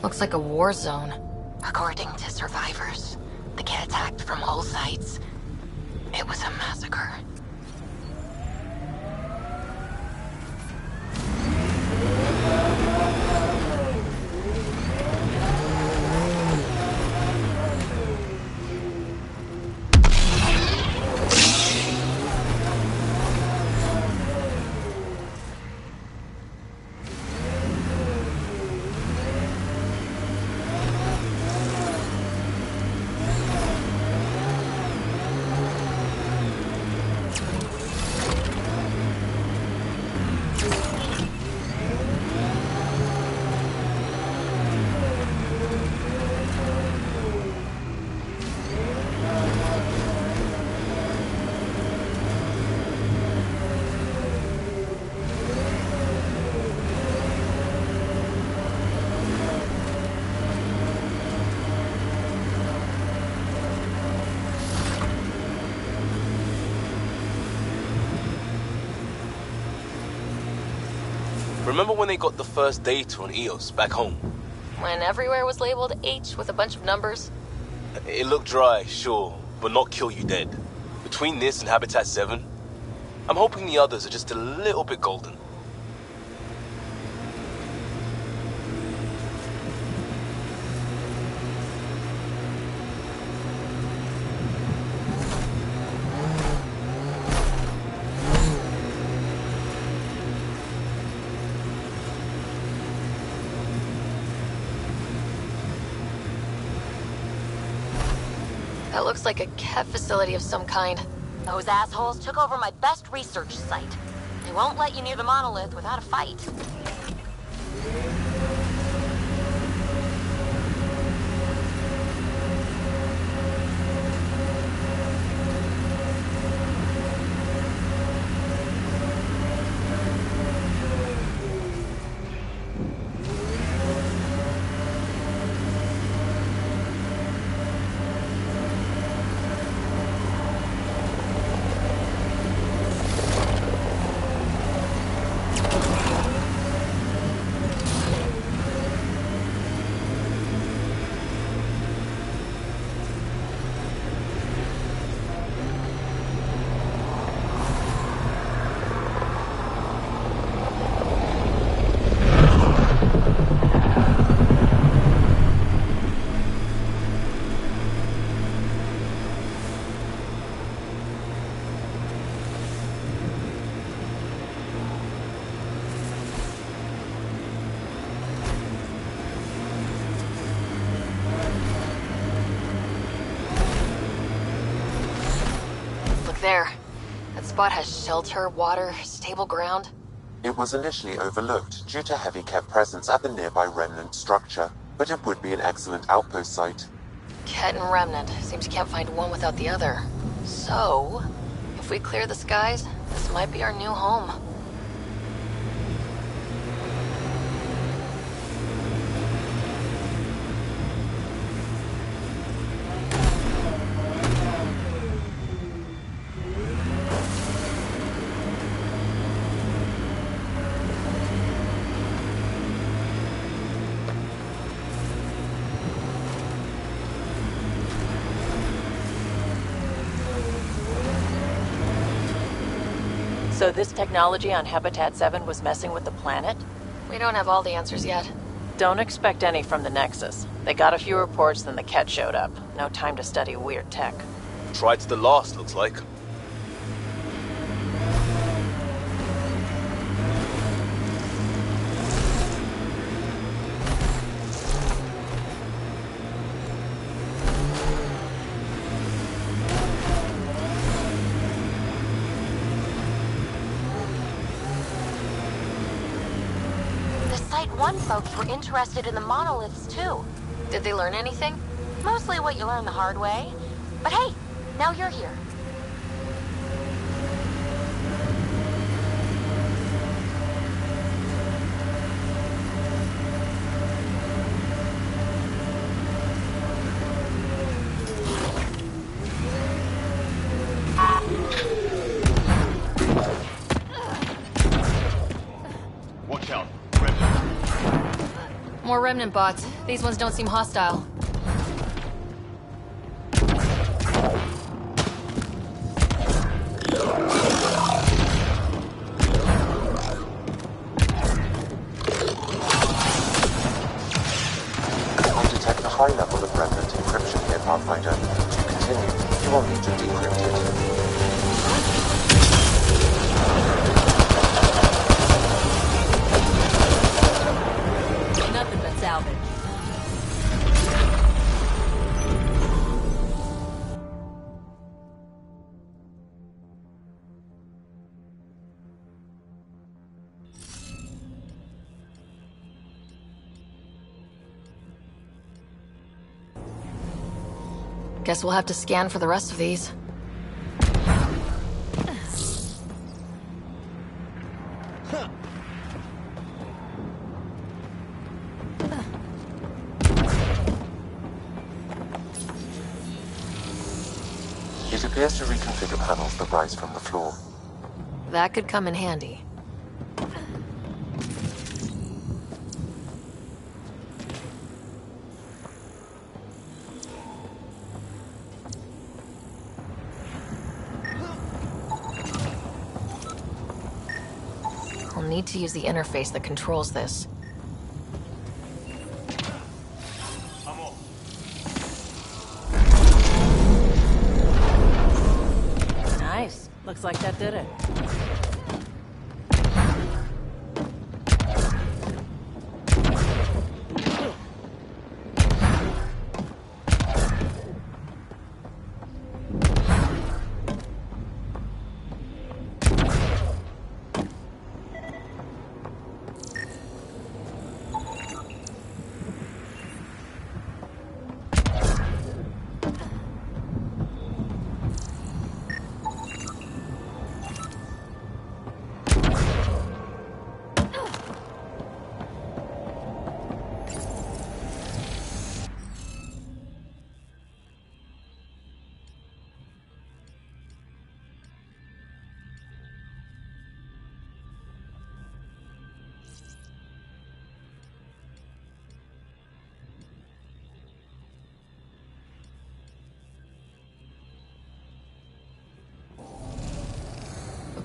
[SPEAKER 4] Looks like a war zone. According to survivors, the Kett attacked from all sides. It was a massacre.
[SPEAKER 9] Remember when they got the first data on EOS back home?
[SPEAKER 4] When everywhere was labeled H with a bunch of numbers?
[SPEAKER 9] It looked dry, sure, but not kill you dead. Between this and Habitat 7, I'm hoping the others are just a little bit golden.
[SPEAKER 4] That looks like a Ket facility of some kind.
[SPEAKER 13] Those assholes took over my best research site. They won't let you near the monolith without a fight.
[SPEAKER 4] There. That spot has shelter, water, stable ground.
[SPEAKER 7] It was initially overlooked due to heavy Ket presence at the nearby remnant structure, but it would be an excellent outpost site.
[SPEAKER 4] Ket and Remnant. Seems you can't find one without the other. So, if we clear the skies, this might be our new home.
[SPEAKER 3] So this technology on Habitat 7 was messing with the planet?
[SPEAKER 4] We don't have all the answers yet.
[SPEAKER 3] Don't expect any from the Nexus. They got a few reports, then the Ket showed up. No time to study weird tech.
[SPEAKER 9] Tried to the last, looks like.
[SPEAKER 13] Site 1 folks were interested in the monoliths, too.
[SPEAKER 4] Did they learn anything?
[SPEAKER 13] Mostly what you learn the hard way. But hey, now you're here.
[SPEAKER 16] Watch out.
[SPEAKER 4] More Remnant bots. These ones don't seem hostile.
[SPEAKER 7] I detect a high level of remnant encryption here, Pathfinder. To continue, you will need to decrypt it.
[SPEAKER 2] Nothing but salvage.
[SPEAKER 4] Guess we'll have to scan for the rest of these.
[SPEAKER 7] It appears to reconfigure panels that rise from the floor.
[SPEAKER 4] That could come in handy. need to use the interface that controls this.
[SPEAKER 3] Nice. Looks like that did it.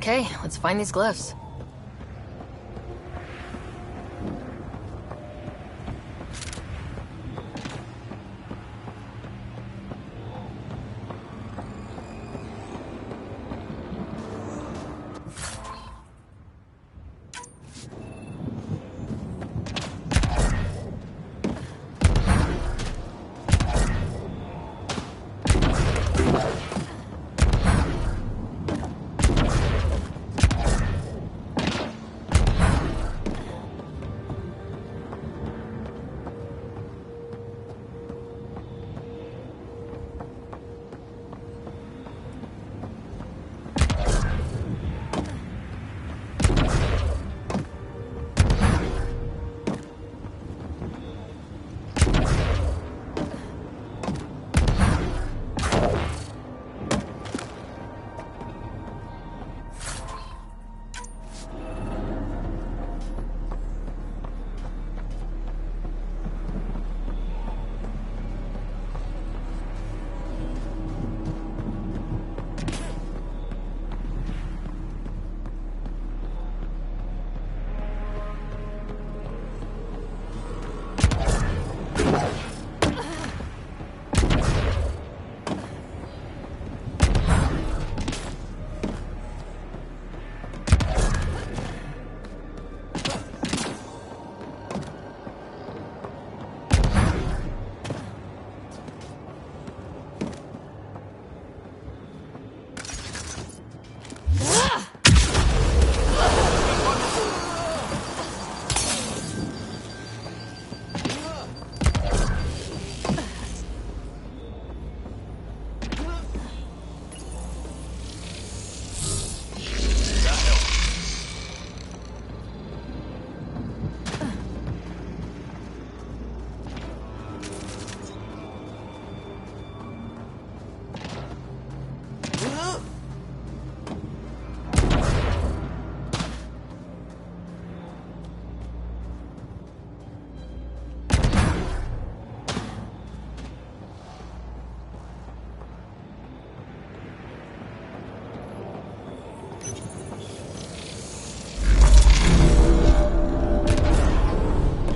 [SPEAKER 4] Okay, let's find these glyphs.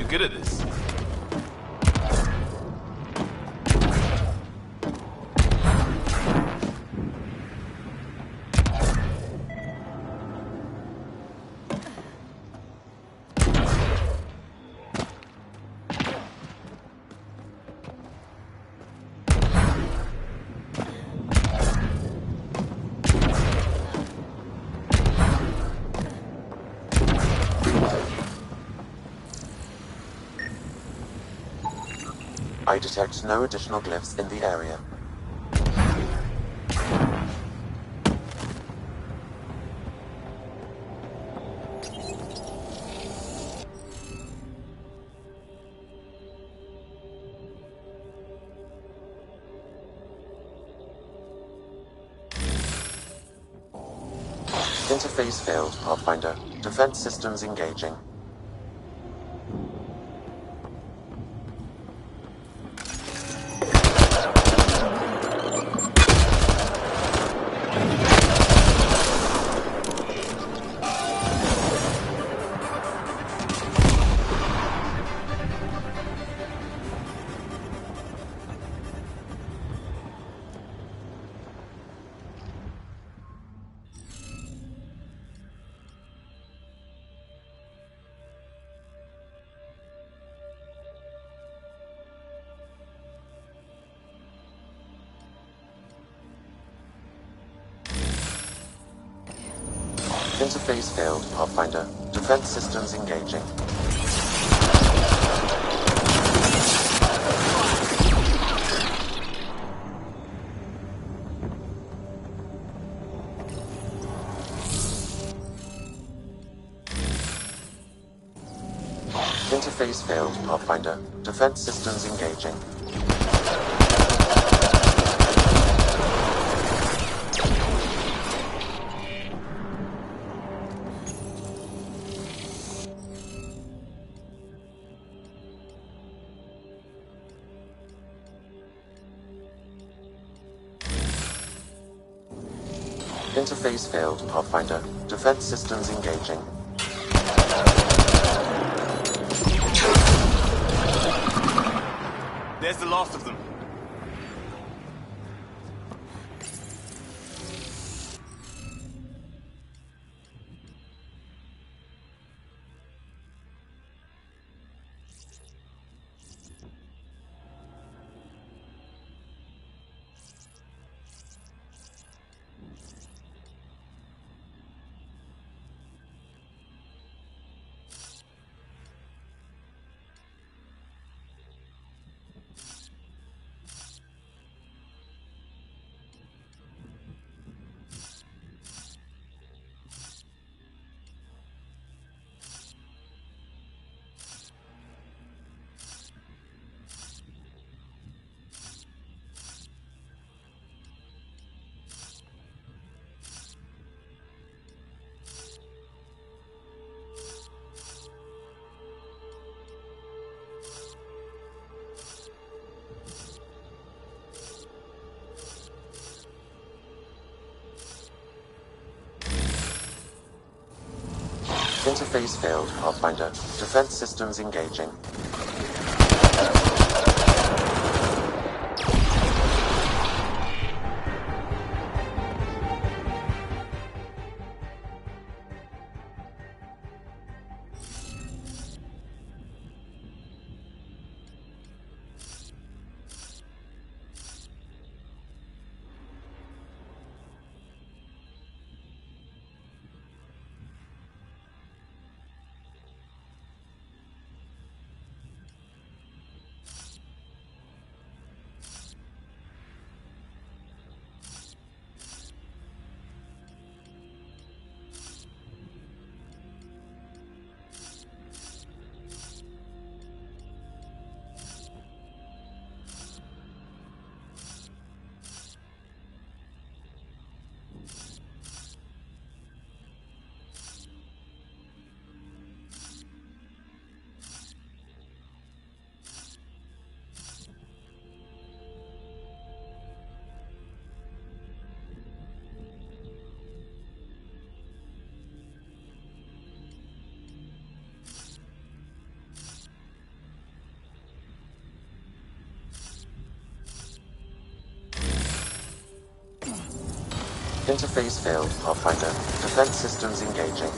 [SPEAKER 9] Good at this.
[SPEAKER 7] I detect no additional glyphs in the area. Interface failed, Pathfinder. Defense systems engaging. Interface failed, Pathfinder. Defense systems engaging. Interface failed, Pathfinder. Defense systems engaging. Interface failed, Pathfinder. Defense systems engaging.
[SPEAKER 9] There's the last of them.
[SPEAKER 7] Interface failed, Pathfinder. Defense systems engaging. Interface failed, Pathfinder. Defense systems engaging.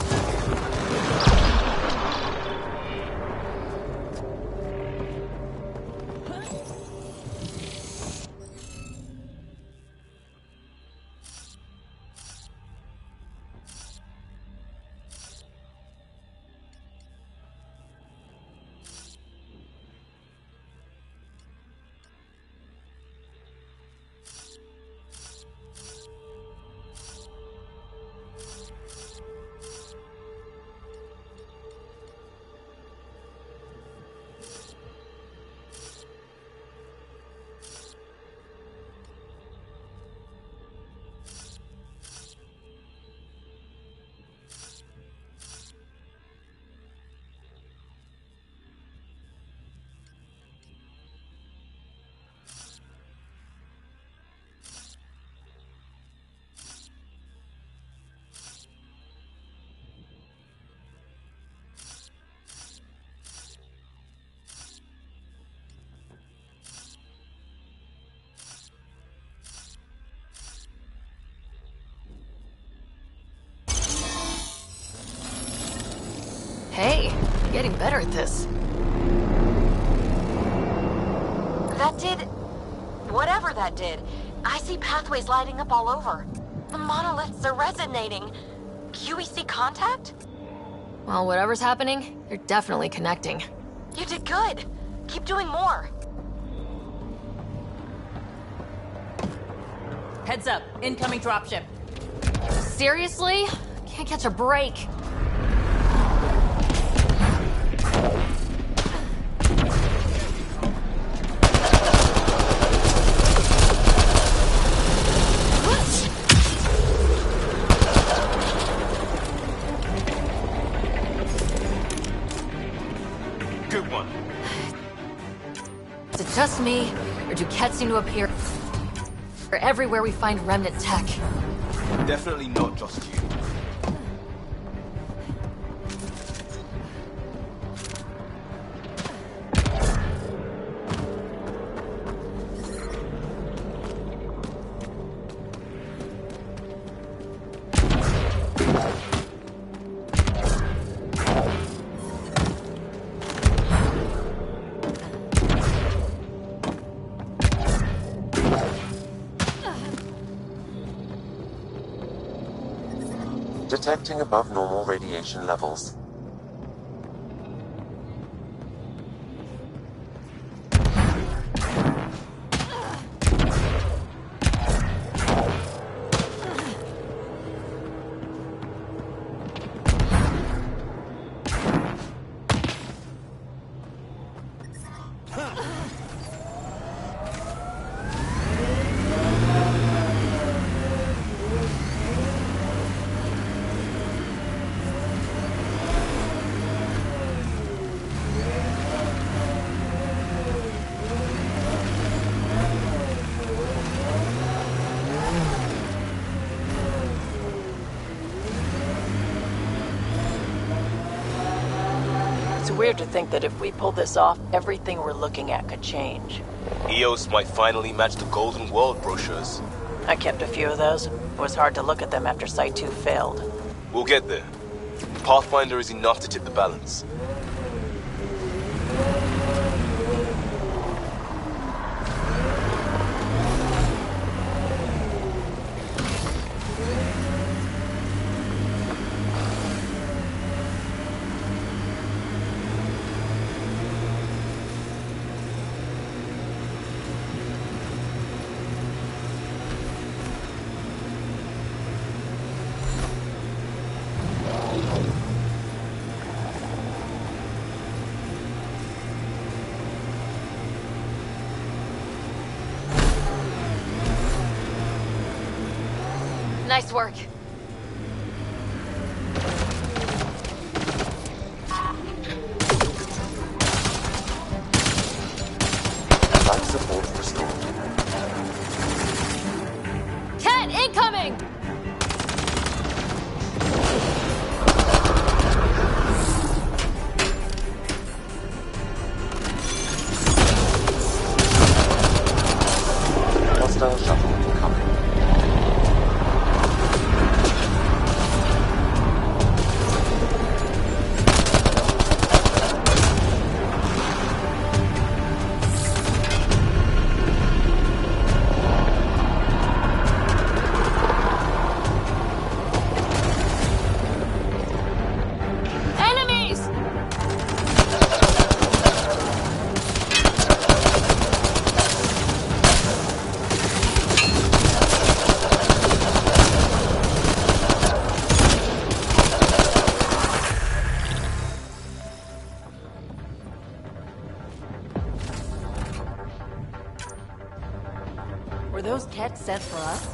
[SPEAKER 4] Hey, you're getting better at this.
[SPEAKER 13] That did... whatever that did. I see pathways lighting up all over. The monoliths are resonating. QEC contact?
[SPEAKER 4] Well, whatever's happening, you're definitely connecting.
[SPEAKER 13] You did good. Keep doing more.
[SPEAKER 3] Heads up, incoming dropship.
[SPEAKER 4] Seriously? Can't catch a break.
[SPEAKER 9] Good one.
[SPEAKER 4] Is it just me, or do Kett seem to appear everywhere we find remnant tech?
[SPEAKER 9] Definitely not just you.
[SPEAKER 7] Detecting above normal radiation levels.
[SPEAKER 3] It's weird to think that if we pull this off, everything we're looking at could change.
[SPEAKER 9] EOS might finally match the Golden World brochures.
[SPEAKER 3] I kept a few of those. It was hard to look at them after Site 2 failed.
[SPEAKER 9] We'll get there. Pathfinder is enough to tip the balance.
[SPEAKER 4] Nice work.
[SPEAKER 7] Life support restored.
[SPEAKER 4] Kett, incoming!
[SPEAKER 7] Hostile shuttle incoming.
[SPEAKER 4] Enemies!
[SPEAKER 3] Were those Kett sent for us?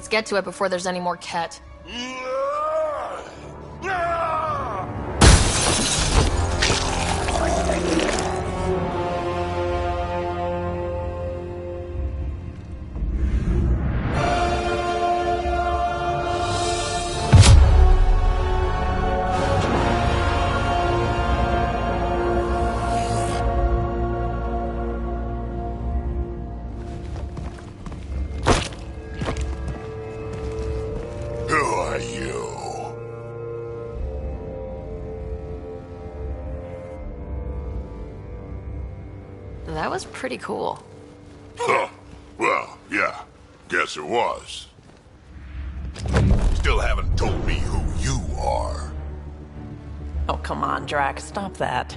[SPEAKER 4] Let's get to it before there's any more Ket.
[SPEAKER 16] Who are you?
[SPEAKER 4] That was pretty cool.
[SPEAKER 16] Huh. Well, yeah. Guess it was. Still haven't told me who you are.
[SPEAKER 3] Oh, come on, Drac. Stop that.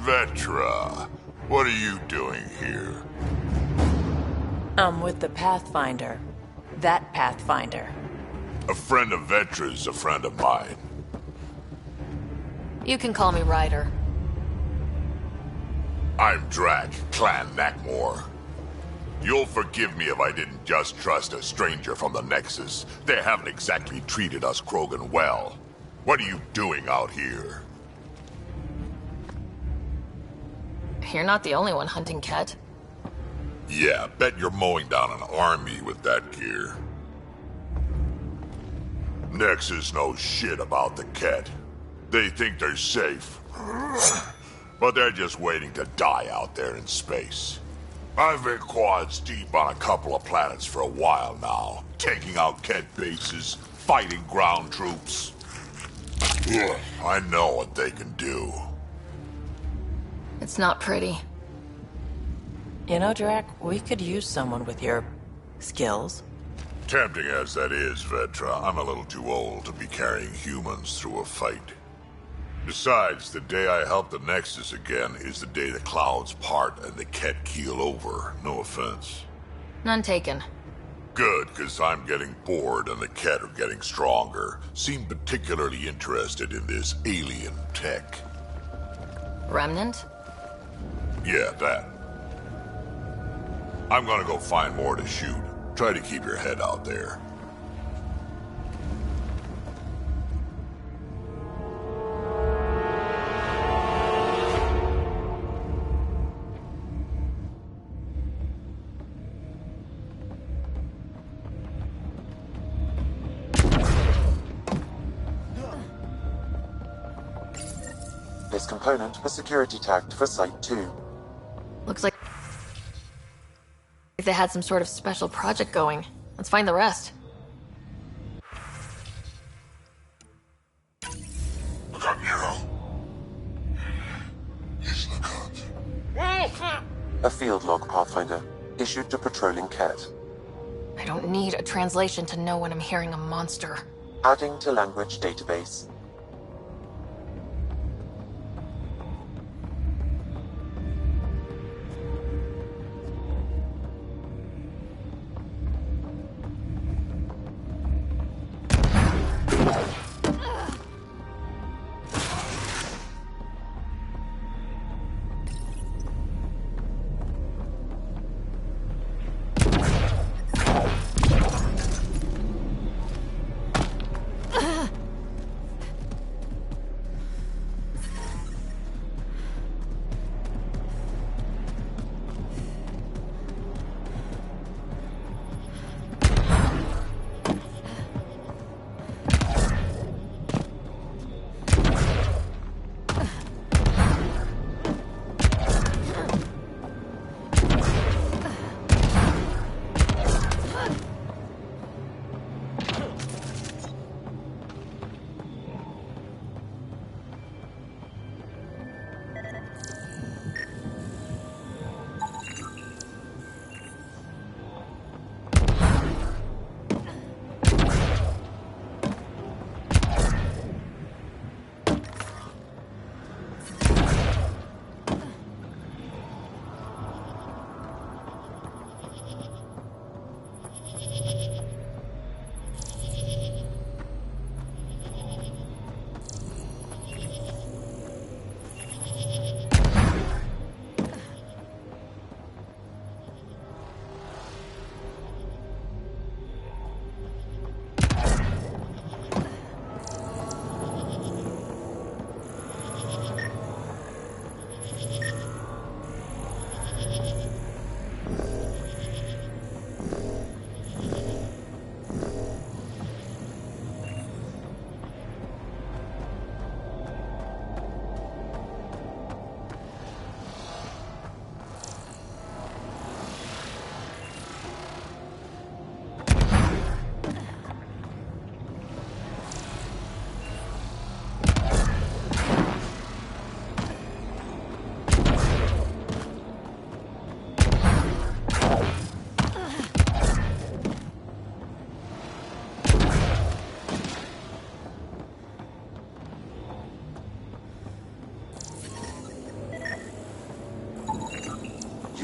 [SPEAKER 16] Vetra, what are you doing here?
[SPEAKER 3] I'm with the Pathfinder. That Pathfinder.
[SPEAKER 16] A friend of Vetra's a friend of mine.
[SPEAKER 4] You can call me Ryder.
[SPEAKER 16] I'm Drac, Clan Nakmor. You'll forgive me if I didn't just trust a stranger from the Nexus. They haven't exactly treated us Krogan well. What are you doing out here?
[SPEAKER 4] You're not the only one hunting Ket.
[SPEAKER 16] Yeah, bet you're mowing down an army with that gear. Nexus knows shit about the Ket. They think they're safe. But they're just waiting to die out there in space. I've been quads deep on a couple of planets for a while now, taking out Ket bases, fighting ground troops. I know what they can do.
[SPEAKER 4] It's not pretty.
[SPEAKER 3] You know, Drac, we could use someone with your skills.
[SPEAKER 16] Tempting as that is, Vetra, I'm a little too old to be carrying humans through a fight. Besides, the day I help the Nexus again is the day the clouds part and the Ket keel over. No offense.
[SPEAKER 4] None taken.
[SPEAKER 16] Good, because I'm getting bored and the Ket are getting stronger. Seem particularly interested in this alien tech.
[SPEAKER 4] Remnant?
[SPEAKER 16] Yeah, that. I'm gonna go find more to shoot. Try to keep your head out there.
[SPEAKER 7] This component was security tagged for Site 2.
[SPEAKER 4] Looks like they had some sort of special project going. Let's find the rest.
[SPEAKER 16] Look out, Nero. Yes, look out.
[SPEAKER 7] A field log, Pathfinder, issued to patrolling Ket.
[SPEAKER 4] I don't need a translation to know when I'm hearing a monster.
[SPEAKER 7] Adding to language database.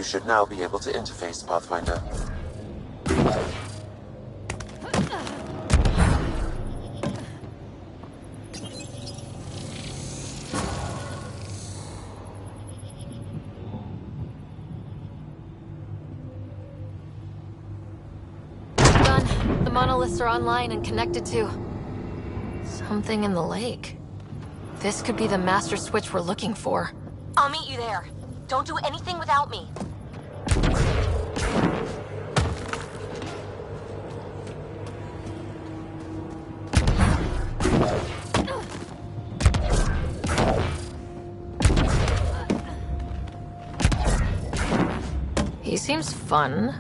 [SPEAKER 7] should now be able to interface, Pathfinder.
[SPEAKER 4] Done. The monoliths are online and connected to something in the lake. This could be the master switch we're looking for.
[SPEAKER 13] I'll meet you there. Don't do anything without me.
[SPEAKER 4] He seems fun.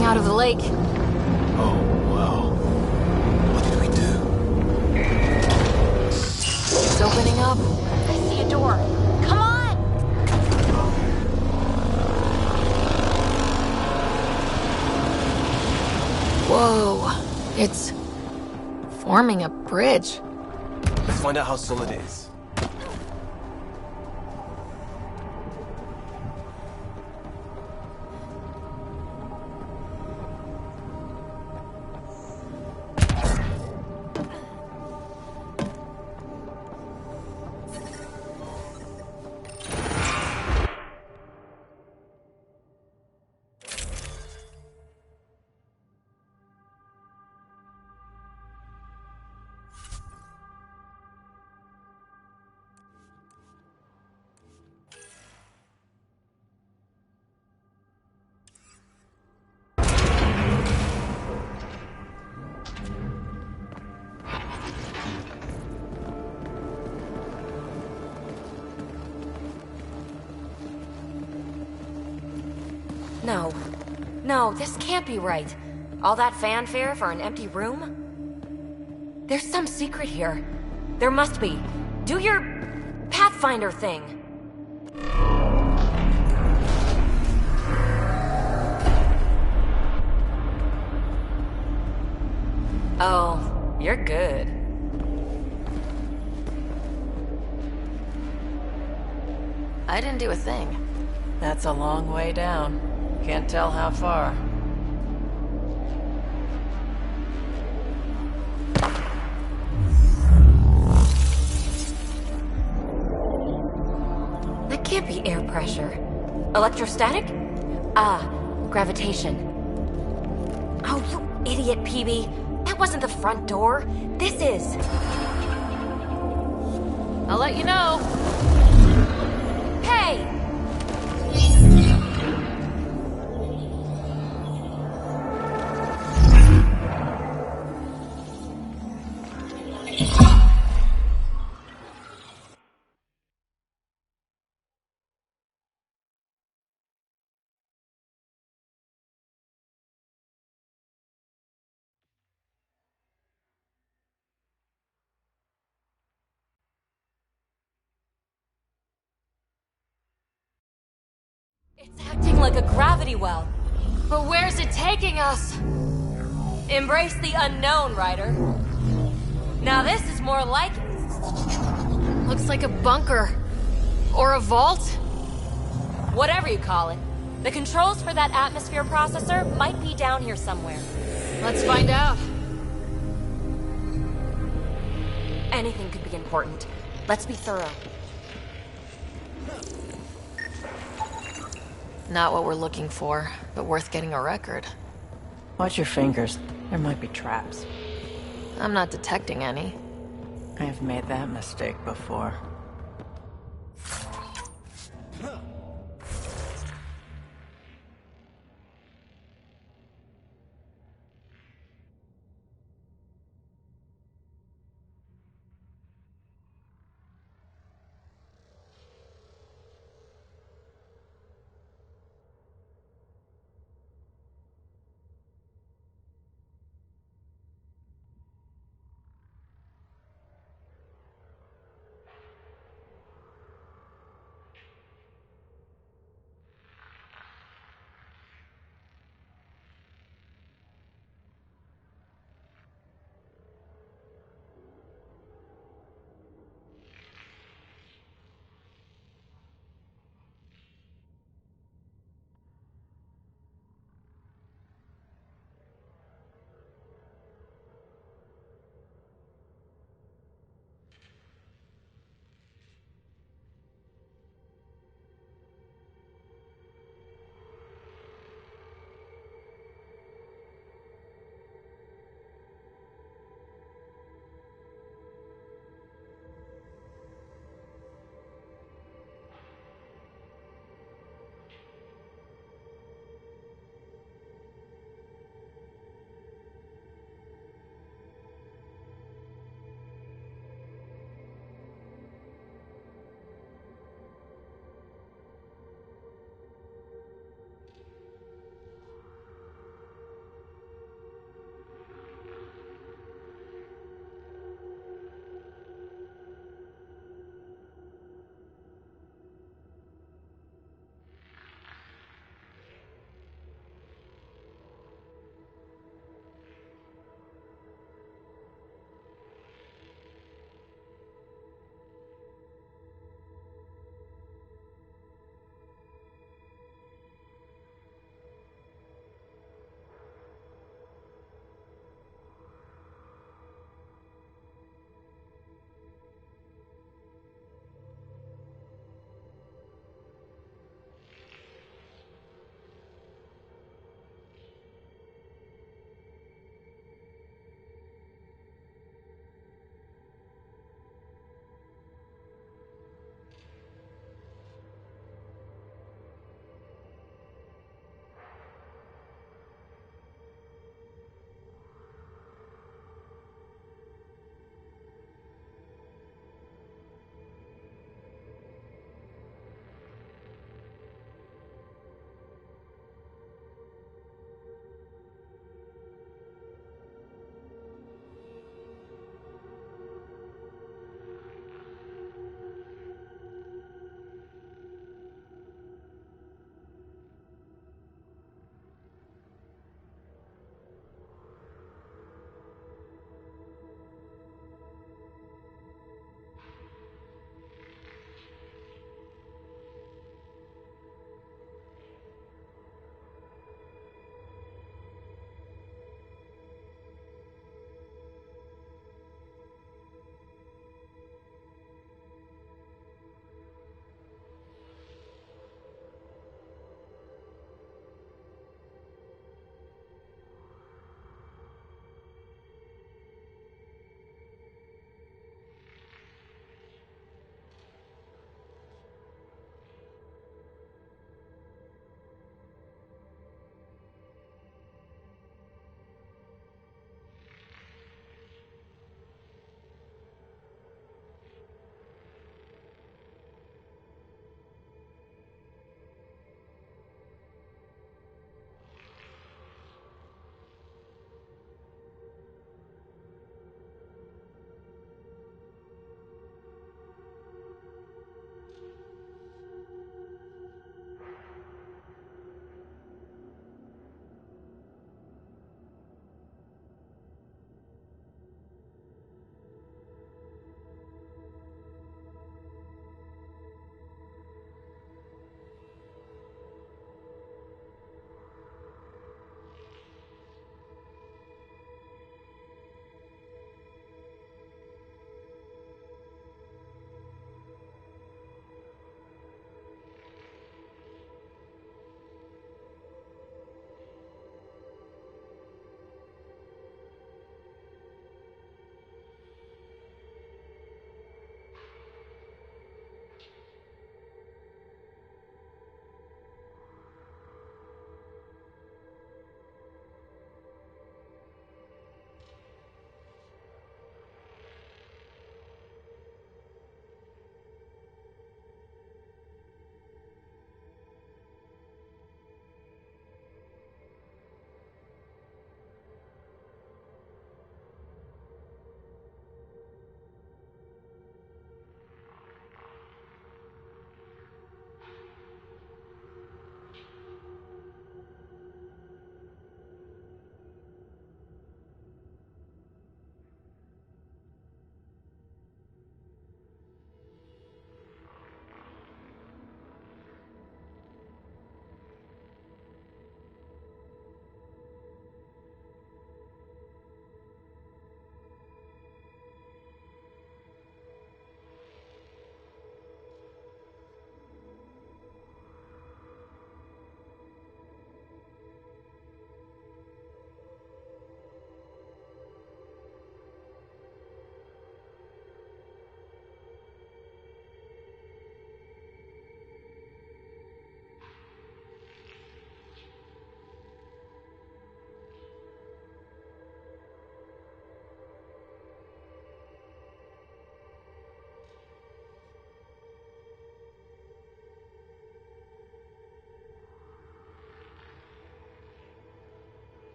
[SPEAKER 4] Out of the lake.
[SPEAKER 9] Oh, wow. What did we do?
[SPEAKER 4] It's opening up.
[SPEAKER 13] I see a door. Come on!
[SPEAKER 4] Whoa. It's forming a bridge.
[SPEAKER 9] Let's find out how solid it is.
[SPEAKER 13] No. No, this can't be right. All that fanfare for an empty room? There's some secret here. There must be. Do your Pathfinder thing. Oh, you're good.
[SPEAKER 4] I didn't do a thing.
[SPEAKER 3] That's a long way down. Can't tell how far.
[SPEAKER 13] That can't be air pressure. Electrostatic? Ah, gravitation. Oh, you idiot, PB. That wasn't the front door. This is.
[SPEAKER 4] I'll let you know.
[SPEAKER 13] Hey! Acting like a gravity well. But where's it taking us? Embrace the unknown, Ryder. Now this is more like it.
[SPEAKER 4] Looks like a bunker. Or a vault?
[SPEAKER 13] Whatever you call it. The controls for that atmosphere processor might be down here somewhere.
[SPEAKER 4] Let's find out.
[SPEAKER 13] Anything could be important. Let's be thorough.
[SPEAKER 4] Not what we're looking for, but worth getting a record.
[SPEAKER 3] Watch your fingers. There might be traps.
[SPEAKER 4] I'm not detecting any.
[SPEAKER 3] I've made that mistake before.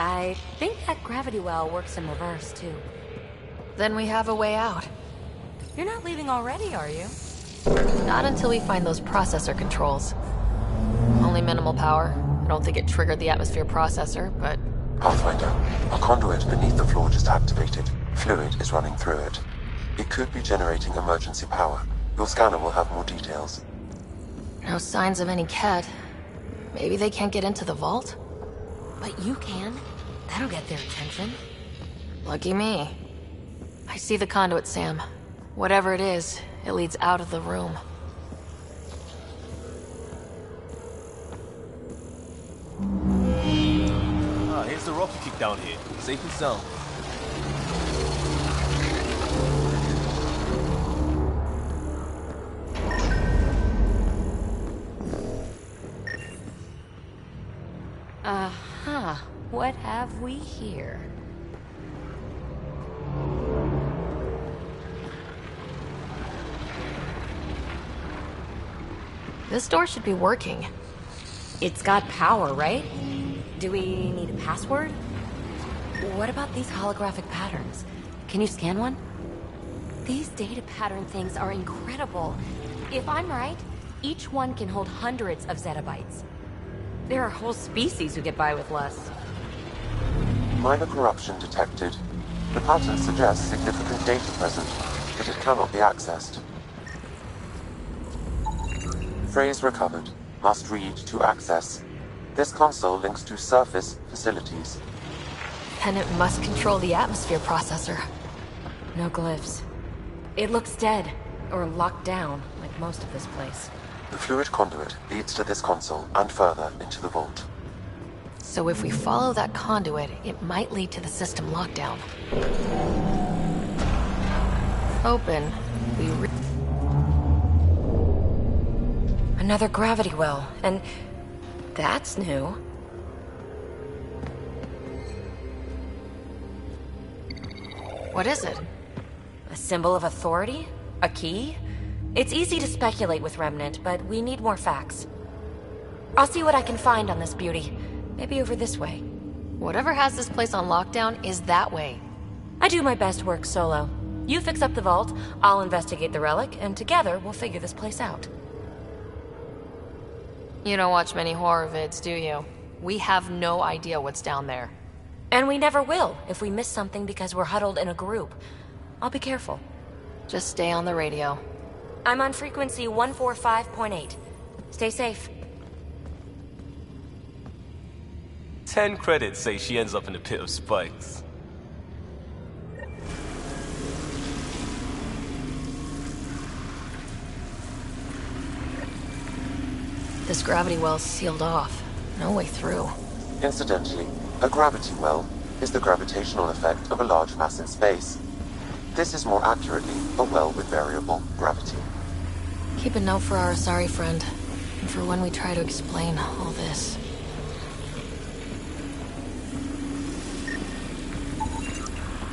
[SPEAKER 13] I think that gravity well works in reverse, too.
[SPEAKER 4] Then we have a way out.
[SPEAKER 13] You're not leaving already, are you?
[SPEAKER 4] Not until we find those processor controls. Only minimal power. I don't think it triggered the atmosphere processor, but...
[SPEAKER 7] Pathfinder, a conduit beneath the floor just activated. Fluid is running through it. It could be generating emergency power. Your scanner will have more details.
[SPEAKER 4] No signs of any Ket. Maybe they can't get into the vault?
[SPEAKER 13] But you can. That'll get their attention.
[SPEAKER 4] Lucky me. I see the conduit, Sam. Whatever it is, it leads out of the room.
[SPEAKER 9] Here's the rocket kick down here. Safe and sound.
[SPEAKER 13] Uh-huh. What have we here?
[SPEAKER 4] This door should be working.
[SPEAKER 13] It's got power, right? Do we need a password? What about these holographic patterns? Can you scan one? These data pattern things are incredible. If I'm right, each one can hold hundreds of zettabytes. There are whole species who get by with less.
[SPEAKER 7] Minor corruption detected. The pattern suggests significant data present, but it cannot be accessed. Phrase recovered. Must read to access. This console links to surface facilities.
[SPEAKER 4] Then it must control the atmosphere processor.
[SPEAKER 13] No glyphs. It looks dead, or locked down, like most of this place.
[SPEAKER 7] The fluid conduit leads to this console and further into the vault.
[SPEAKER 4] So if we follow that conduit, it might lead to the system lockdown. Open.
[SPEAKER 13] Another gravity well, and that's new.
[SPEAKER 4] What is it?
[SPEAKER 13] A symbol of authority? A key? It's easy to speculate with Remnant, but we need more facts. I'll see what I can find on this beauty. Maybe over this way.
[SPEAKER 4] Whatever has this place on lockdown is that way.
[SPEAKER 13] I do my best work solo. You fix up the vault, I'll investigate the relic, and together we'll figure this place out.
[SPEAKER 4] You don't watch many horror vids, do you? We have no idea what's down there.
[SPEAKER 13] And we never will if we miss something because we're huddled in a group. I'll be careful.
[SPEAKER 4] Just stay on the radio.
[SPEAKER 13] I'm on frequency 145.8. Stay safe.
[SPEAKER 9] 10 credits say she ends up in a pit of spikes.
[SPEAKER 4] This gravity well's sealed off. No way through.
[SPEAKER 7] Incidentally, a gravity well is the gravitational effect of a large mass in space. This is more accurately a well with variable gravity.
[SPEAKER 4] Keep a note for our Asari friend, and for when we try to explain all this.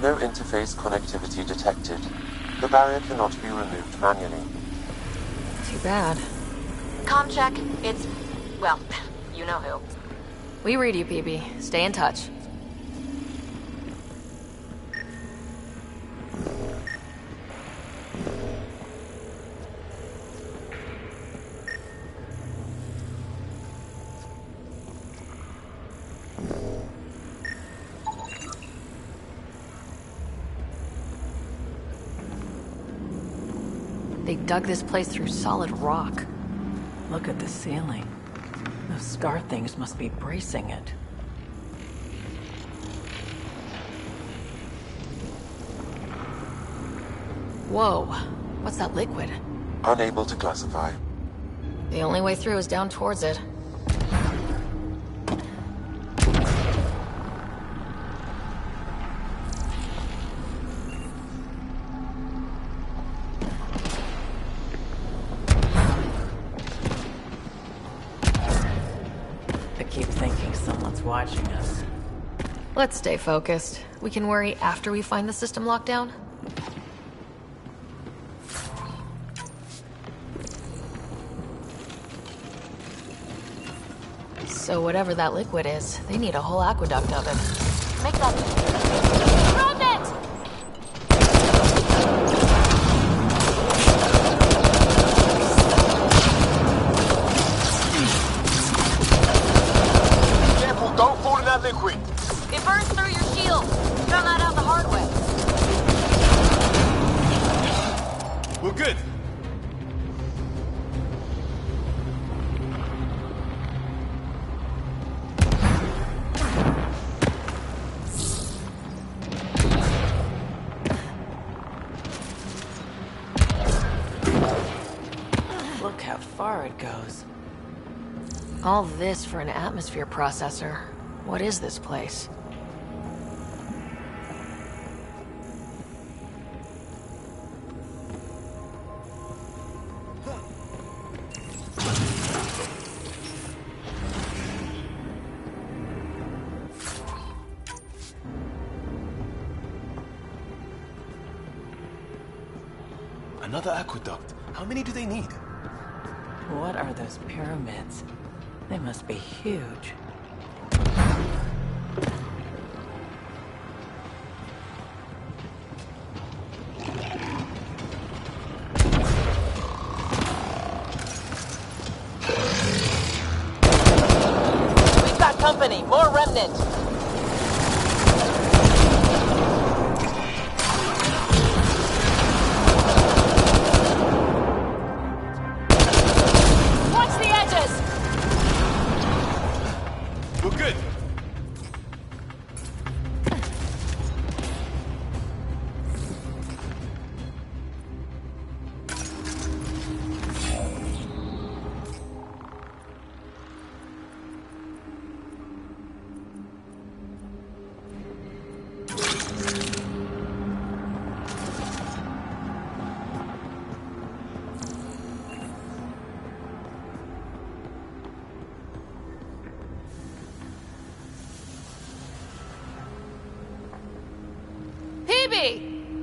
[SPEAKER 7] No interface connectivity detected. The barrier cannot be removed manually.
[SPEAKER 4] Too bad.
[SPEAKER 13] Comm check. It's... well, you know who.
[SPEAKER 4] We read you, PB. Stay in touch. They dug this place through solid rock.
[SPEAKER 3] Look at the ceiling. Those scar things must be bracing it.
[SPEAKER 4] Whoa. What's that liquid?
[SPEAKER 7] Unable to classify.
[SPEAKER 4] The only way through is down towards it.
[SPEAKER 3] I keep thinking someone's watching us.
[SPEAKER 4] Let's stay focused. We can worry after we find the system lockdown. So whatever that liquid is, they need a whole aqueduct of it.
[SPEAKER 13] Make that. Remnant!
[SPEAKER 9] Careful, don't fall in that liquid.
[SPEAKER 13] It burns through your shield. Found that out the hard way.
[SPEAKER 9] We're good.
[SPEAKER 3] Look how far it goes.
[SPEAKER 4] All this for an atmosphere processor. What is this place?
[SPEAKER 9] Another aqueduct. How many do they need?
[SPEAKER 3] What are those pyramids? They must be huge.
[SPEAKER 15] We've got company. More remnant.
[SPEAKER 13] Watch the edges!
[SPEAKER 9] We're good.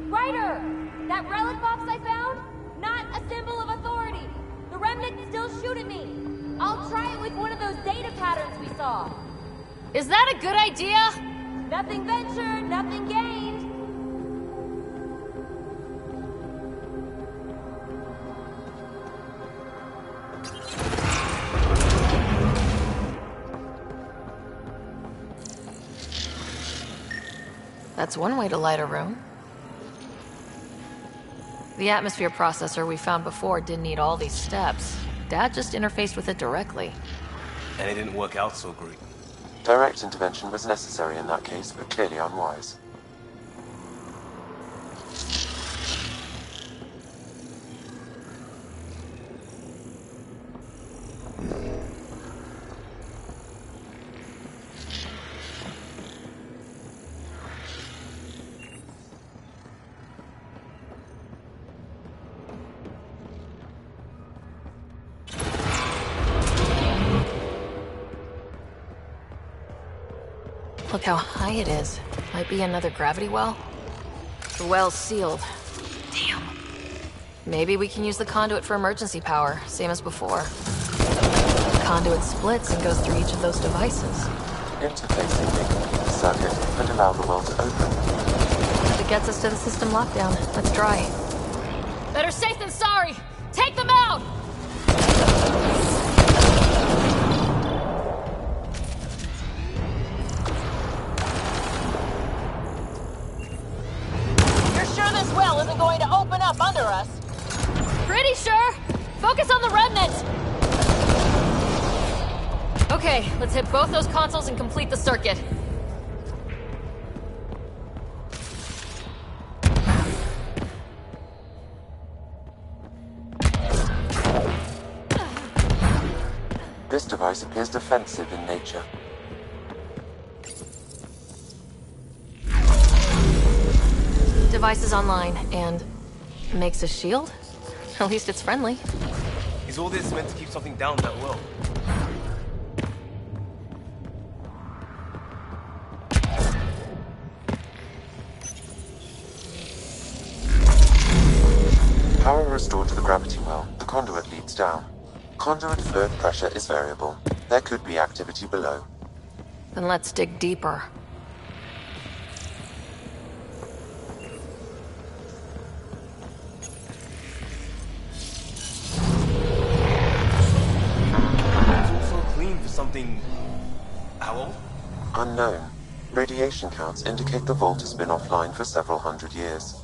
[SPEAKER 13] Ryder! That relic box I found? Not a symbol of authority. The remnants still shoot at me. I'll try it with one of those data patterns we saw.
[SPEAKER 4] Is that a good idea?
[SPEAKER 13] Nothing ventured, nothing gained.
[SPEAKER 4] That's one way to light a room. The atmosphere processor we found before didn't need all these steps. Dad just interfaced with it directly.
[SPEAKER 9] And it didn't work out so great.
[SPEAKER 7] Direct intervention was necessary in that case, but clearly unwise.
[SPEAKER 4] Look how high it is. Might be another gravity well. The well's sealed. Damn. Maybe we can use the conduit for emergency power, same as before. The conduit splits and goes through each of those devices.
[SPEAKER 7] Interfacing may complete the circuit and allow the well to open.
[SPEAKER 4] If it gets us to the system lockdown, let's try.
[SPEAKER 13] Better safe than sorry. Take them out!
[SPEAKER 15] You're sure this well isn't going to open up under us?
[SPEAKER 13] Pretty sure. Focus on the remnants.
[SPEAKER 4] Okay, let's hit both those consoles and complete the circuit.
[SPEAKER 7] This device appears defensive in nature.
[SPEAKER 4] Device is online and makes a shield? At least it's friendly.
[SPEAKER 9] Is all this meant to keep something down that well?
[SPEAKER 7] Power restored to the gravity well. The conduit leads down. Conduit fluid pressure is variable. There could be activity below.
[SPEAKER 4] Then let's dig deeper.
[SPEAKER 7] unknown. Radiation counts indicate the vault has been offline for several hundred years.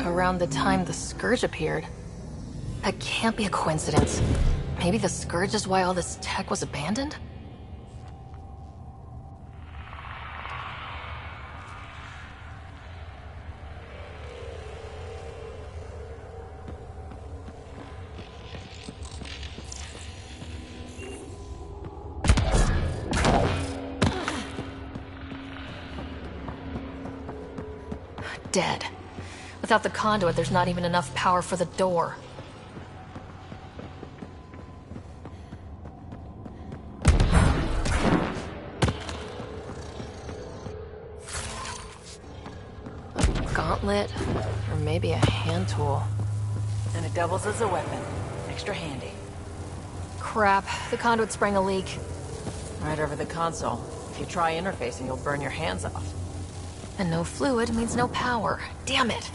[SPEAKER 4] Around the time the Scourge appeared. That can't be a coincidence. Maybe the Scourge is why all this tech was abandoned? Dead. Without the conduit, there's not even enough power for the door. A gauntlet, or maybe a hand tool.
[SPEAKER 3] And it doubles as a weapon. Extra handy.
[SPEAKER 4] Crap, the conduit sprang a leak.
[SPEAKER 3] Right over the console. If you try interfacing, you'll burn your hands off.
[SPEAKER 4] And no fluid means no power. Damn it.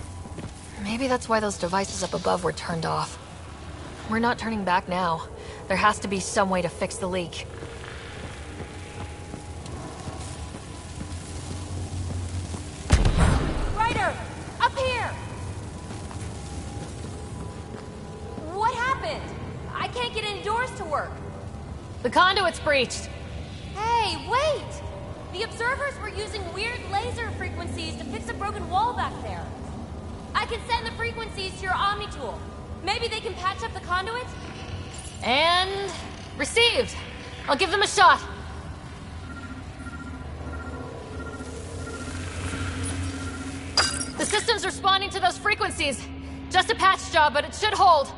[SPEAKER 4] Maybe that's why those devices up above were turned off. We're not turning back now. There has to be some way to fix the leak.
[SPEAKER 13] Ryder! Up here! What happened? I can't get any doors to work.
[SPEAKER 4] The conduit's breached.
[SPEAKER 13] Hey, wait! The observers were using weird laser frequencies to fix a broken wall back there. I can send the frequencies to your Omni tool. Maybe they can patch up the conduit?
[SPEAKER 4] And... received. I'll give them a shot. The system's responding to those frequencies. Just a patch job, but it should hold.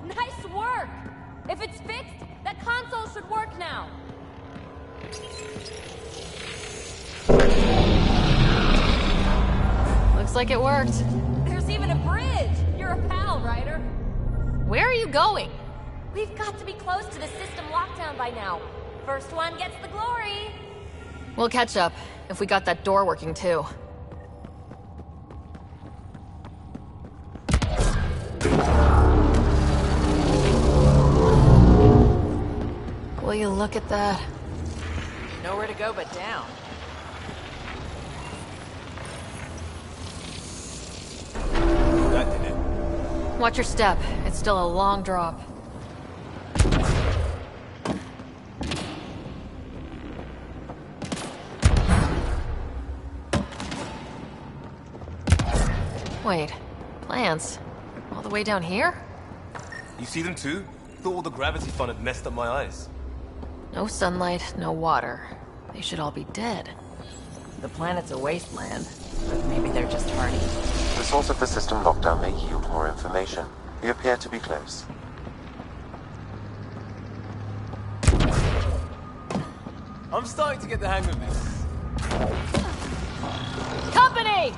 [SPEAKER 13] Nice work! If it's fixed, that console should work now.
[SPEAKER 4] Looks like it worked.
[SPEAKER 13] There's even a bridge! You're a pal, Ryder.
[SPEAKER 4] Where are you going?
[SPEAKER 13] We've got to be close to the system lockdown by now. First one gets the glory.
[SPEAKER 4] We'll catch up, if we got that door working too. Will you look at that?
[SPEAKER 3] Nowhere to go but down.
[SPEAKER 9] That did it.
[SPEAKER 4] Watch your step. It's still a long drop. Wait, plants? All the way down here?
[SPEAKER 9] You see them too? Thought all the gravity fun had messed up my eyes.
[SPEAKER 4] No sunlight, no water. They should all be dead.
[SPEAKER 3] The planet's a wasteland, but maybe they're just hardy.
[SPEAKER 7] The source of the system lockdown may yield more information. We appear to be close.
[SPEAKER 9] I'm starting to get the hang of this.
[SPEAKER 4] Company!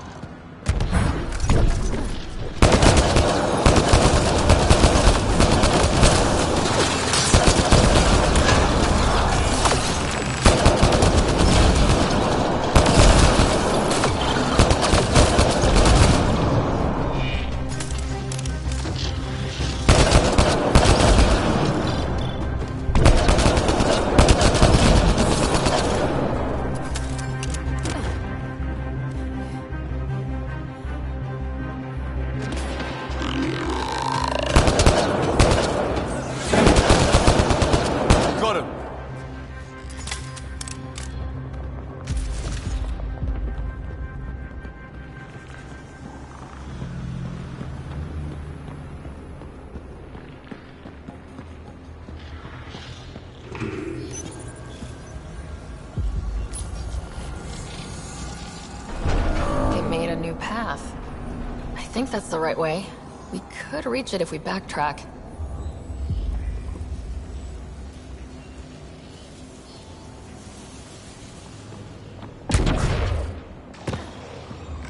[SPEAKER 4] I think that's the right way. We could reach it if we backtrack.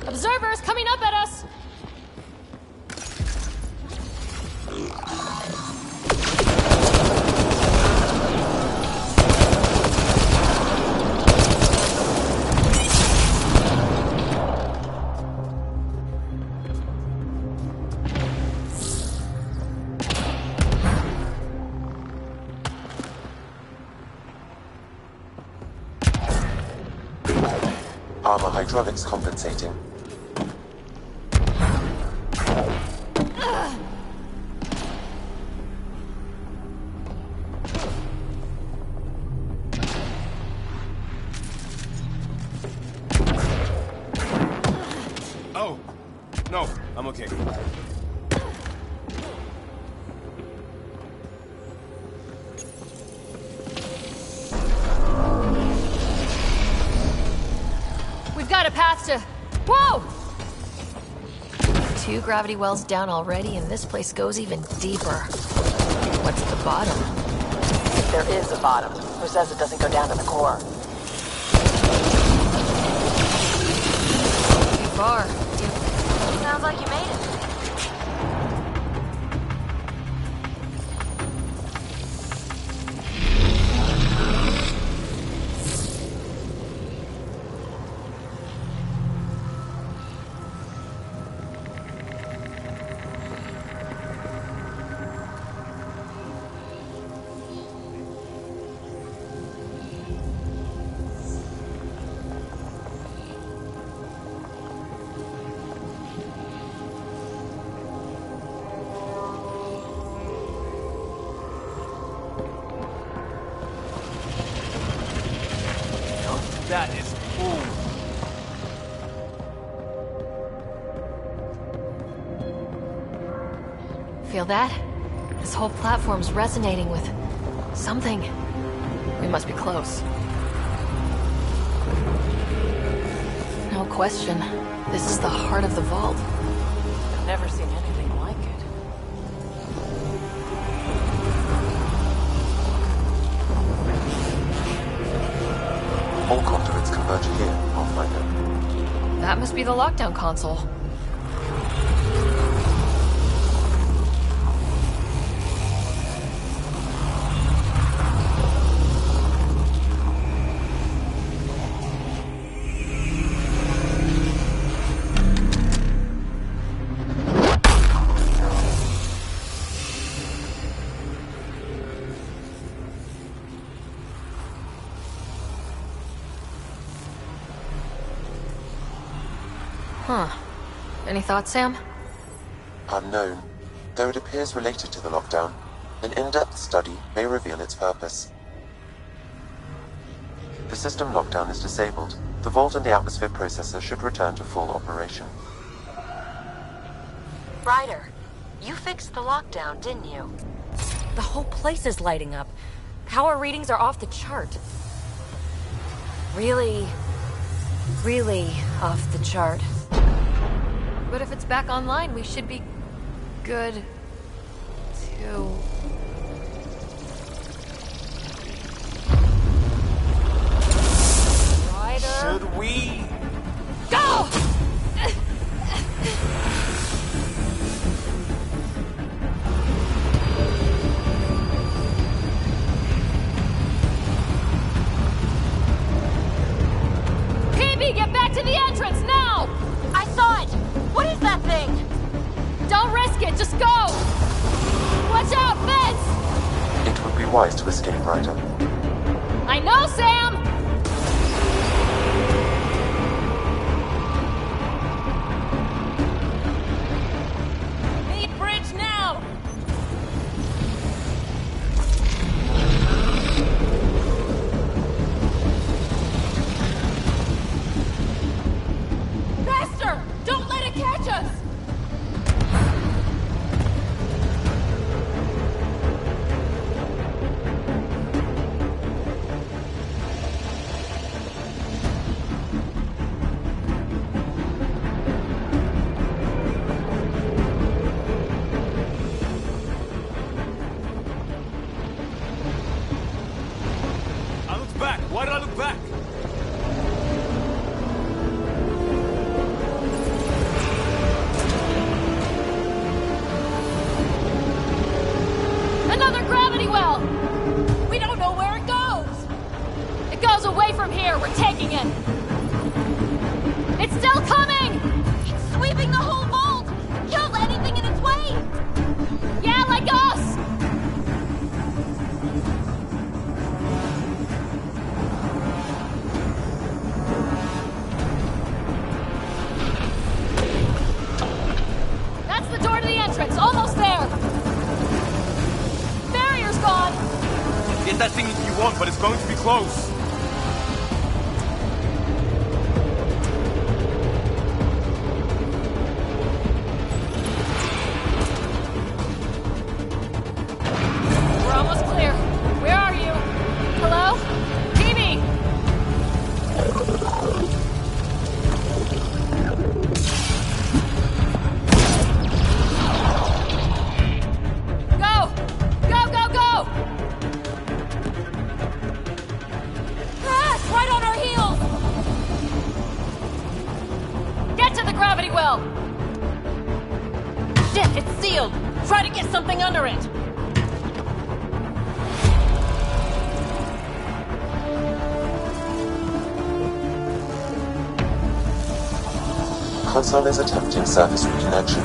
[SPEAKER 4] Observers coming up at us!
[SPEAKER 7] hydraulics compensating.
[SPEAKER 9] Oh, no, I'm okay.
[SPEAKER 4] We've got a path to... Whoa! 2 gravity wells down already, and this place goes even deeper. What's at the bottom?
[SPEAKER 15] If there is a bottom, who says it doesn't go down to the core?
[SPEAKER 4] Too far.
[SPEAKER 13] Sounds like you made it.
[SPEAKER 9] That is cool.
[SPEAKER 4] Feel that? This whole platform's resonating with... something. We must be close. No question. This is the heart of the vault.
[SPEAKER 15] I've never seen anything like it.
[SPEAKER 7] All conduits converge here, Pathfinder.
[SPEAKER 4] That must be the lockdown console. Huh. Any thoughts, Sam?
[SPEAKER 7] Unknown. Though it appears related to the lockdown, an in-depth study may reveal its purpose. The system lockdown is disabled. The vault and the atmosphere processor should return to full operation.
[SPEAKER 13] Ryder, you fixed the lockdown, didn't you? The whole place is lighting up. Power readings are off the chart. Really off the chart.
[SPEAKER 4] But if it's back online, we should be... good... too.
[SPEAKER 13] Ryder?
[SPEAKER 9] Should we...
[SPEAKER 4] Go! PB, get back to the entrance, now!
[SPEAKER 13] I saw it! What is that thing?
[SPEAKER 4] Don't risk it, just go! Watch out, Vince!
[SPEAKER 7] It would be wise to escape, Ryder.
[SPEAKER 4] I know, Sam!
[SPEAKER 15] Need bridge now!
[SPEAKER 4] Faster! Don't let it catch us!
[SPEAKER 9] I looked back. Why did I look back?
[SPEAKER 4] Another gravity well! We don't know where it goes! It goes away from here, we're taking it! It's still coming!
[SPEAKER 13] It's sweeping the whole vault! Kills anything in its way!
[SPEAKER 4] Yeah, like us!
[SPEAKER 9] get that thing if you want, but it's going to be close.
[SPEAKER 4] We're almost clear. Where are you? Hello? Teamy! Go! Go, go, go! Ah, it's right on our heels! Get to the gravity well!
[SPEAKER 3] Shit, it's sealed! Try to get something under it!
[SPEAKER 7] Console is attempting surface reconnection.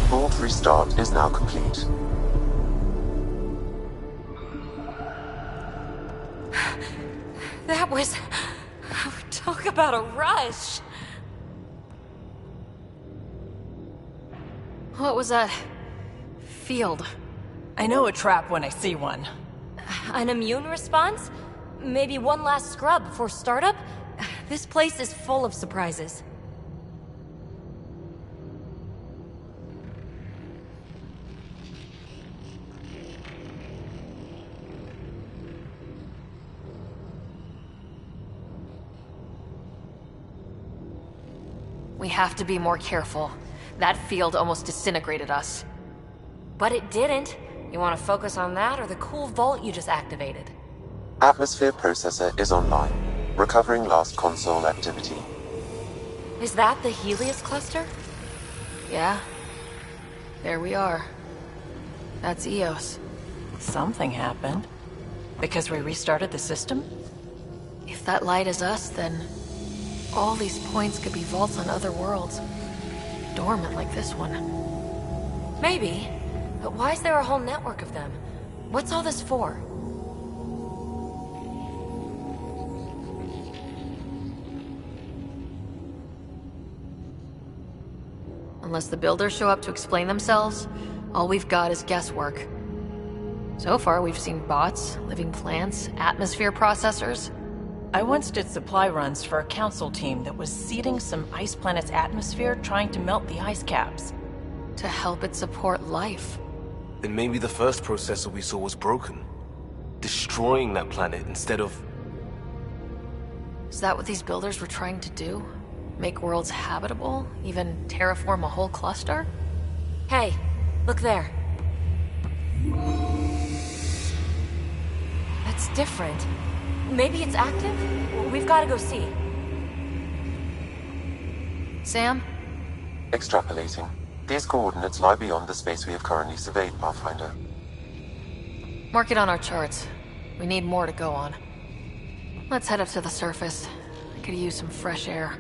[SPEAKER 7] Vault restart is now complete.
[SPEAKER 13] That was... Talk about a rush.
[SPEAKER 4] What was that? Field.
[SPEAKER 3] I know a trap when I see one.
[SPEAKER 13] An immune response? Maybe one last scrub before startup? This place is full of surprises.
[SPEAKER 4] We have to be more careful. That field almost disintegrated us.
[SPEAKER 13] But it didn't. You want to focus on that or the cool vault you just activated?
[SPEAKER 7] Atmosphere processor is online, recovering last console activity.
[SPEAKER 13] Is that the Helios cluster?
[SPEAKER 4] Yeah. There we are. That's Eos.
[SPEAKER 3] Something happened. Because we restarted the system?
[SPEAKER 4] If that light is us, then all these points could be vaults on other worlds. Dormant like this one.
[SPEAKER 13] Maybe. But why is there a whole network of them? What's all this for?
[SPEAKER 4] Unless the builders show up to explain themselves, all we've got is guesswork. So far, we've seen bots, living plants, atmosphere processors.
[SPEAKER 3] I once did supply runs for a council team that was seeding some ice planet's atmosphere, trying to melt the ice caps.
[SPEAKER 4] To help it support life.
[SPEAKER 9] Then maybe the first processor we saw was broken. Destroying that planet instead of...
[SPEAKER 4] Is that what these builders were trying to do? Make worlds habitable? Even terraform a whole cluster?
[SPEAKER 13] Hey, look there. That's different. Maybe it's active? We've got to go see.
[SPEAKER 4] Sam?
[SPEAKER 7] Extrapolating. These coordinates lie beyond the space we have currently surveyed, Pathfinder.
[SPEAKER 4] Mark it on our charts. We need more to go on. Let's head up to the surface. I could use some fresh air.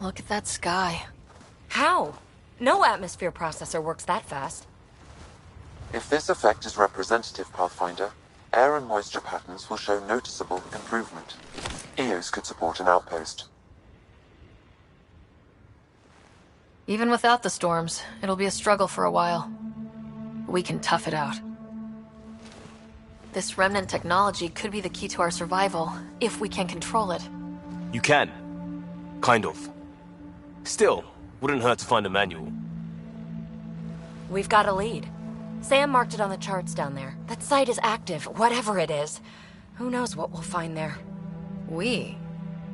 [SPEAKER 4] Look at that sky.
[SPEAKER 13] How? No atmosphere processor works that fast.
[SPEAKER 7] If this effect is representative, Pathfinder, air and moisture patterns will show noticeable improvement. Eos could support an outpost.
[SPEAKER 4] Even without the storms, it'll be a struggle for a while. We can tough it out. This remnant technology could be the key to our survival, if we can control it.
[SPEAKER 9] You can. Kind of. Still, wouldn't hurt to find a manual.
[SPEAKER 13] We've got a lead. Sam marked it on the charts down there. That site is active, whatever it is. Who knows what we'll find there.
[SPEAKER 4] We?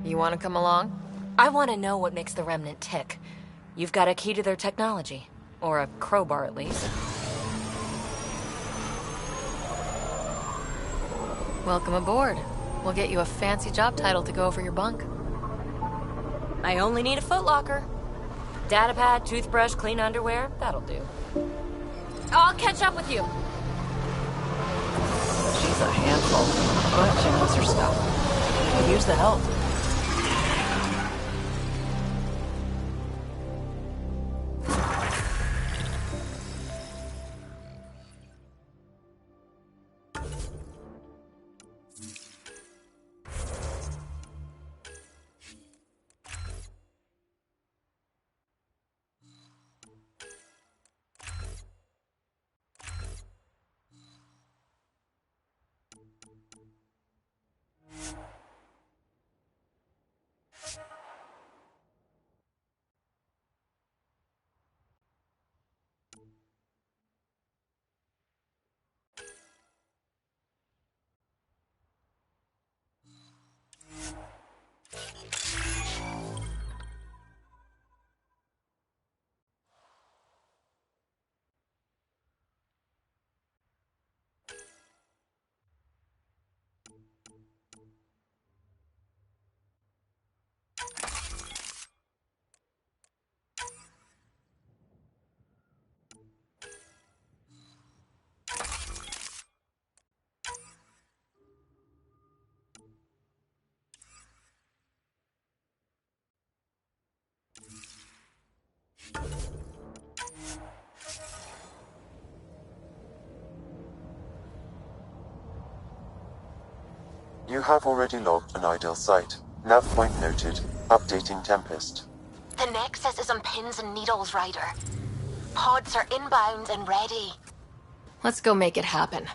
[SPEAKER 4] You want to come along?
[SPEAKER 13] I want to know what makes the Remnant tick. You've got a key to their technology. Or a crowbar, at least.
[SPEAKER 4] Welcome aboard. We'll get you a fancy job title to go over your bunk.
[SPEAKER 13] I only need a footlocker. Datapad, toothbrush, clean underwear, that'll do. I'll catch up with you.
[SPEAKER 3] She's a handful, but she knows her stuff. Could use the help.
[SPEAKER 7] You have already logged an ideal site. Nav point noted. Updating Tempest.
[SPEAKER 17] The Nexus is on pins and needles, Ryder. Pods are inbound and ready.
[SPEAKER 4] Let's go make it happen.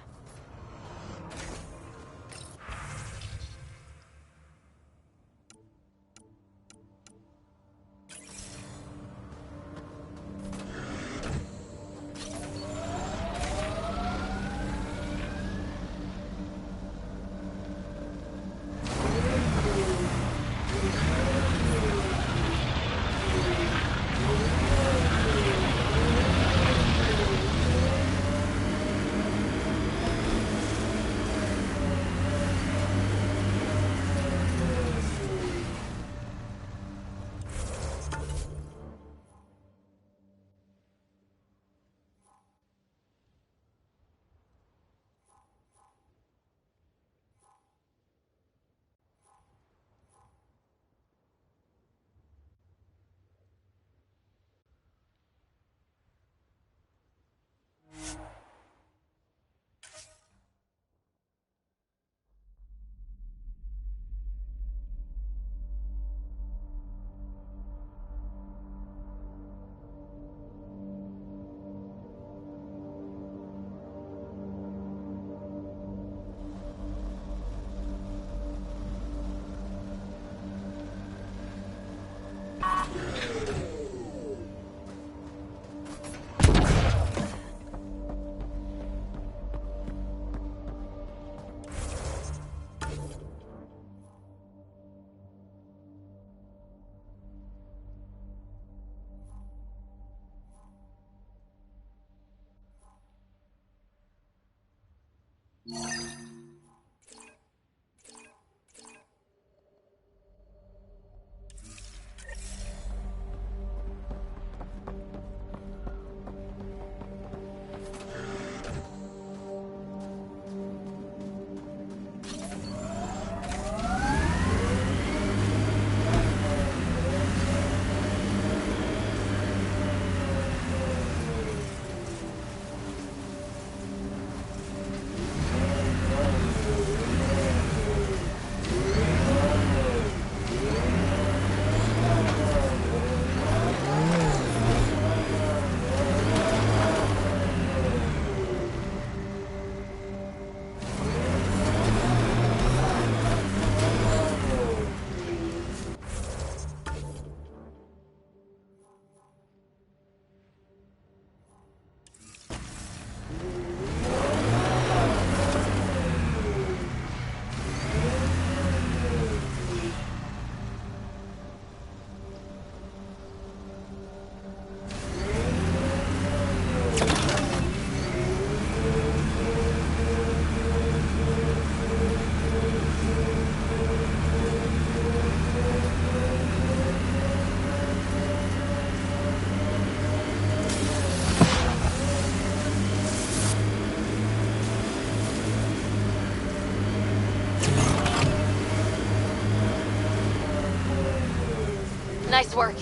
[SPEAKER 4] Nice work.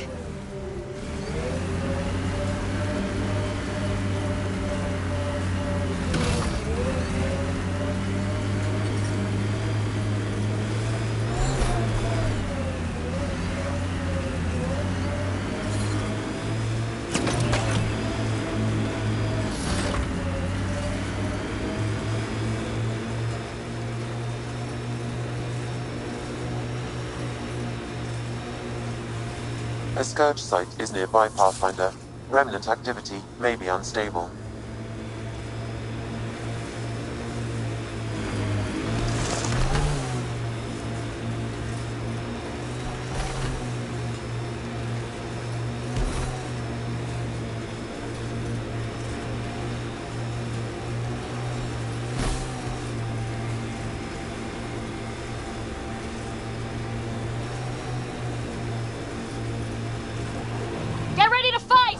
[SPEAKER 7] A Scourge site is nearby, Pathfinder. Remnant activity may be unstable.
[SPEAKER 4] Get ready to fight!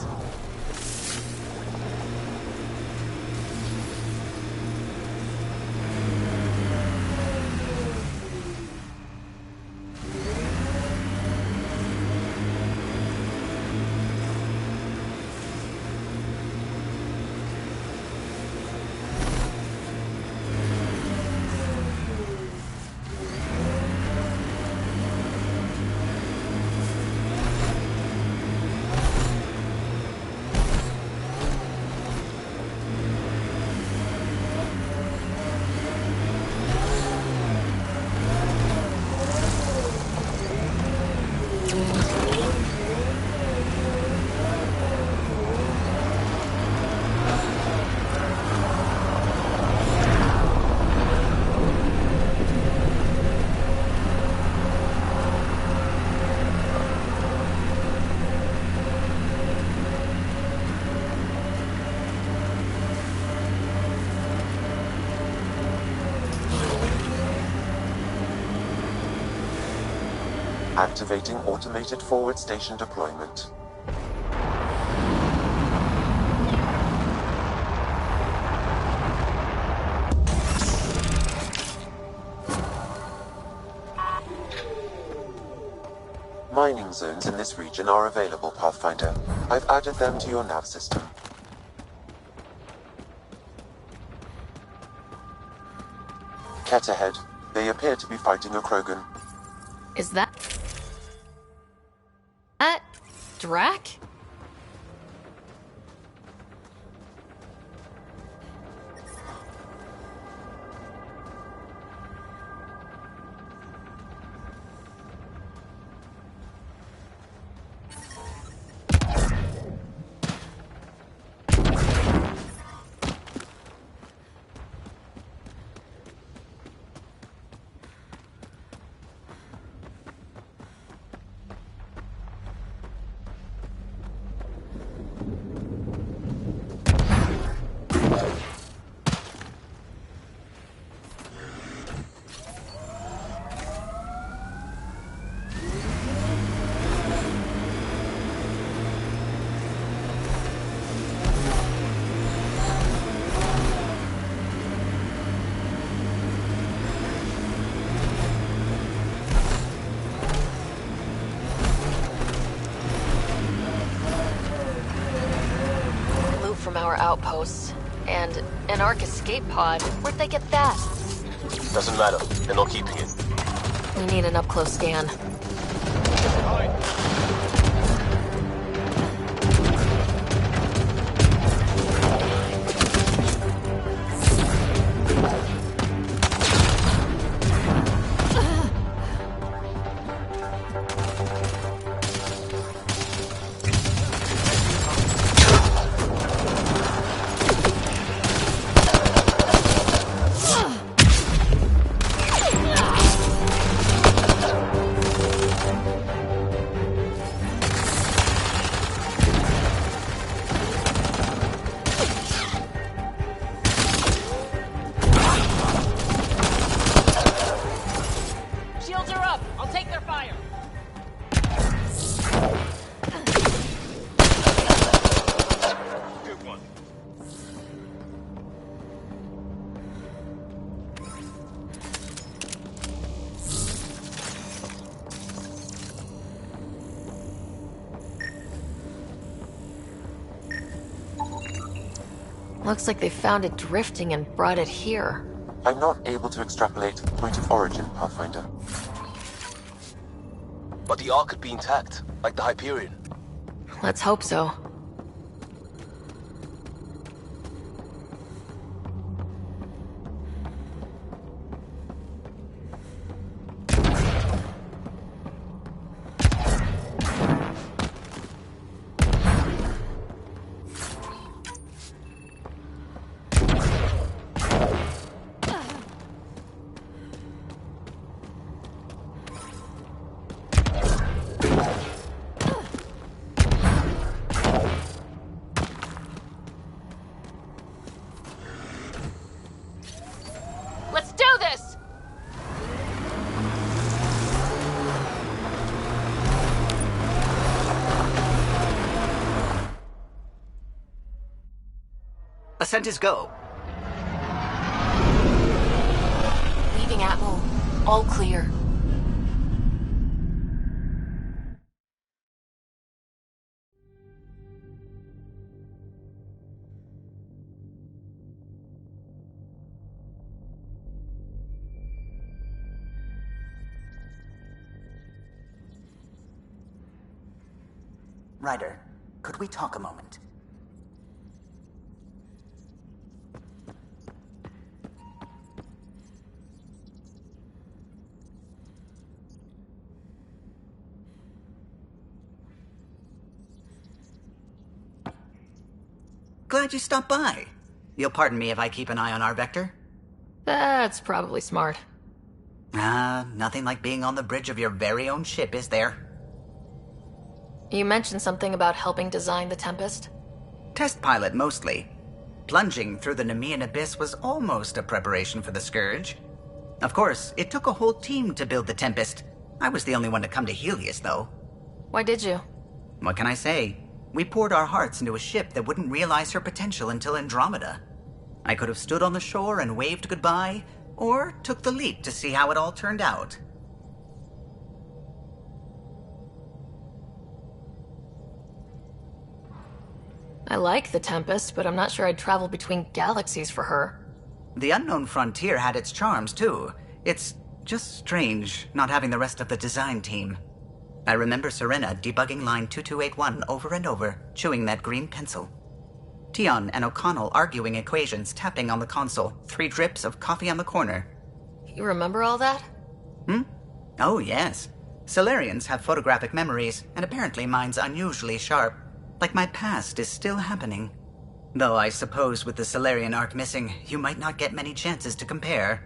[SPEAKER 7] Activating automated forward station deployment. Mining zones in this region are available, Pathfinder. I've added them to your nav system. Ket ahead. They appear to be fighting a Krogan.
[SPEAKER 4] Is that... Drac? From our outposts. And an Ark escape pod. Where'd they get that?
[SPEAKER 9] Doesn't matter. They're not keeping it.
[SPEAKER 4] We need an up-close scan. Looks like they found it drifting and brought it here.
[SPEAKER 7] I'm not able to extrapolate the point of origin, Pathfinder.
[SPEAKER 9] But the Ark could be intact, like the Hyperion.
[SPEAKER 4] Let's hope so. Let's do this!
[SPEAKER 10] Ascent is go.
[SPEAKER 4] Leaving Atmo. All clear.
[SPEAKER 10] Ryder, could we talk a moment? Glad you stopped by. You'll pardon me if I keep an eye on our vector?
[SPEAKER 4] That's probably smart.
[SPEAKER 10] Nothing like being on the bridge of your very own ship, is there?
[SPEAKER 4] You mentioned something about helping design the Tempest?
[SPEAKER 10] Test pilot, mostly. Plunging through the Nemean abyss was almost a preparation for the Scourge. Of course, it took a whole team to build the Tempest. I was the only one to come to Helios, though.
[SPEAKER 4] Why did you?
[SPEAKER 10] What can I say? We poured our hearts into a ship that wouldn't realize her potential until Andromeda. I could have stood on the shore and waved goodbye, or took the leap to see how it all turned out.
[SPEAKER 4] I like the Tempest, but I'm not sure I'd travel between galaxies for her.
[SPEAKER 10] The unknown frontier had its charms, too. It's just strange not having the rest of the design team. I remember Serena debugging line 2281 over and over, chewing that green pencil. Tion and O'Connell arguing equations, tapping on the console, 3 drips of coffee on the corner.
[SPEAKER 4] You remember all that?
[SPEAKER 10] Oh, yes. Solarians have photographic memories, and apparently mine's unusually sharp. Like my past is still happening. Though I suppose with the Solarian arc missing, you might not get many chances to compare.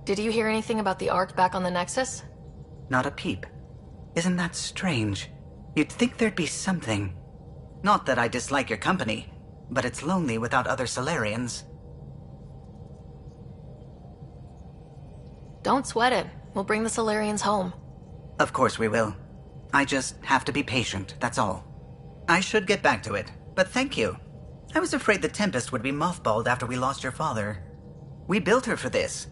[SPEAKER 4] Did you hear anything about the Ark back on the Nexus?
[SPEAKER 10] Not a peep. Isn't that strange? You'd think there'd be something. Not that I dislike your company, but it's lonely without other Solarians.
[SPEAKER 4] Don't sweat it. We'll bring the Solarians home.
[SPEAKER 10] Of course we will. I just have to be patient, that's all. I should get back to it, but thank you. I was afraid the Tempest would be mothballed after we lost your father. We built her for this.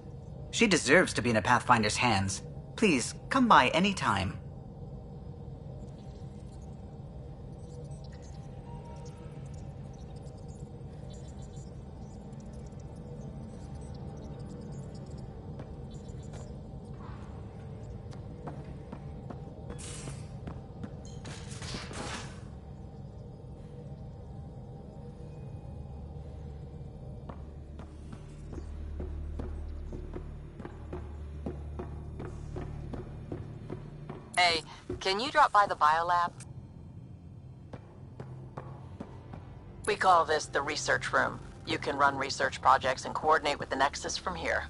[SPEAKER 10] She deserves to be in a Pathfinder's hands. Please, come by any time.
[SPEAKER 18] Hey, can you drop by the biolab?
[SPEAKER 3] We call this the research room. You can run research projects and coordinate with the Nexus from here.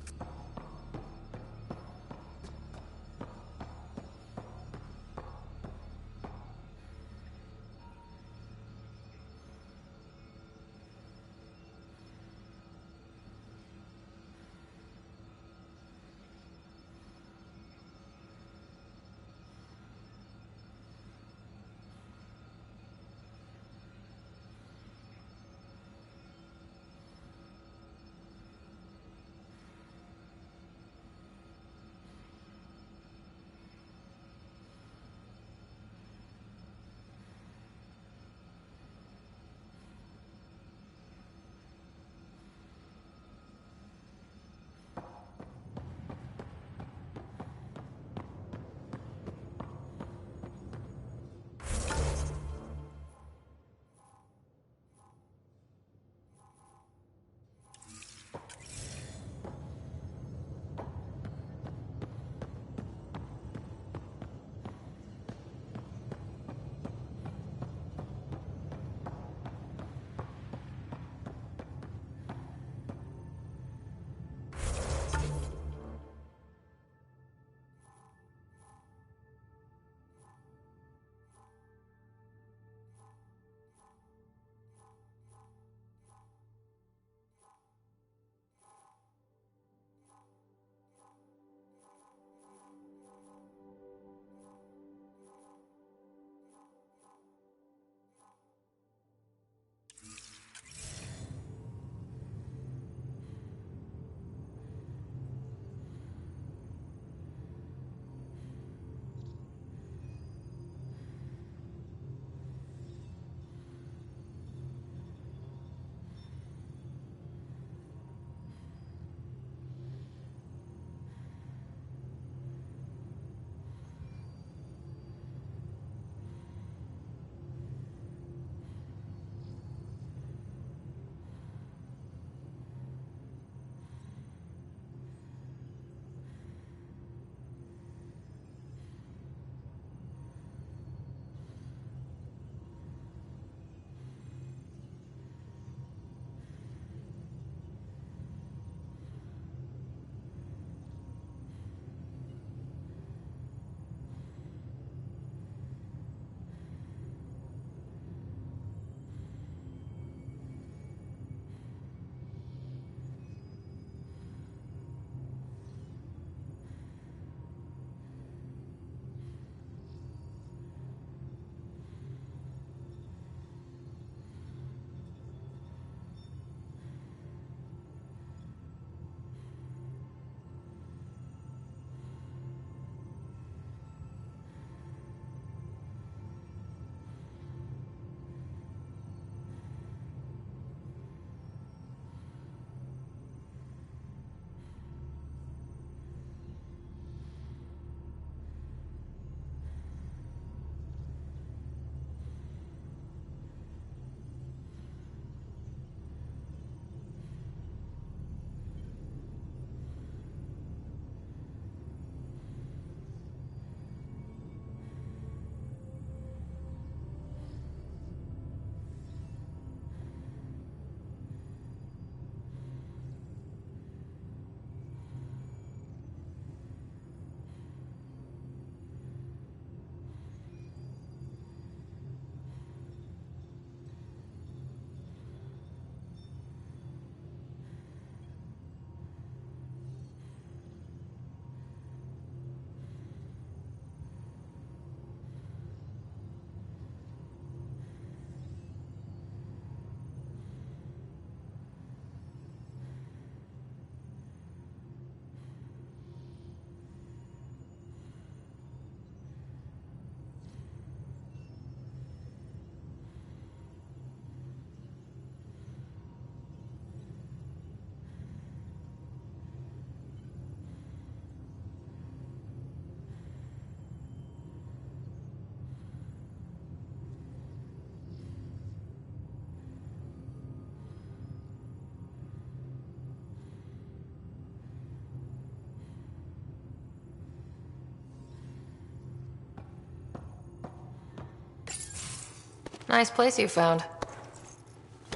[SPEAKER 4] Nice place you found.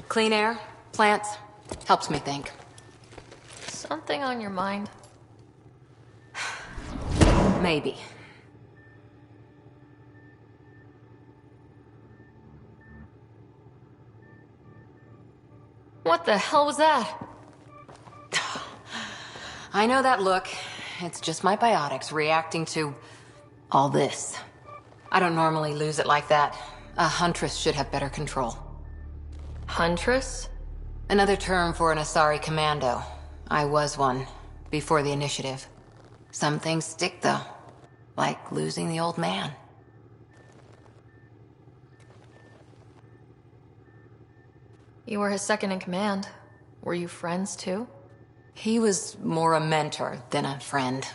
[SPEAKER 2] Clean air, plants, helps me think.
[SPEAKER 4] Something on your mind?
[SPEAKER 2] Maybe.
[SPEAKER 4] What the hell was that?
[SPEAKER 2] I know that look. It's just my biotics reacting to all this. I don't normally lose it like that. A huntress should have better control.
[SPEAKER 4] Huntress?
[SPEAKER 2] Another term for an Asari commando. I was one, before the initiative. Some things stick, though. Like losing the old man.
[SPEAKER 4] You were his second in command. Were you friends, too?
[SPEAKER 2] He was more a mentor than a friend.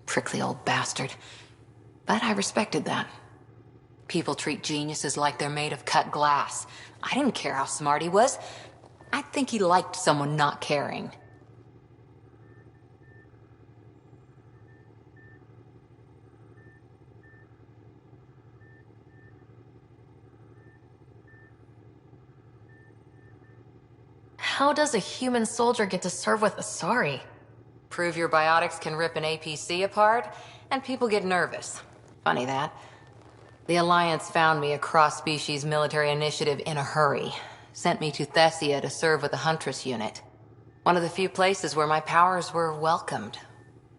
[SPEAKER 2] Prickly old bastard. But I respected that. People treat geniuses like they're made of cut glass. I didn't care how smart he was. I think he liked someone not caring.
[SPEAKER 4] How does a human soldier get to serve with Asari?
[SPEAKER 2] Prove your biotics can rip an APC apart, and people get nervous. Funny that. The Alliance found me a cross-species military initiative in a hurry. Sent me to Thessia to serve with the Huntress unit. One of the few places where my powers were welcomed.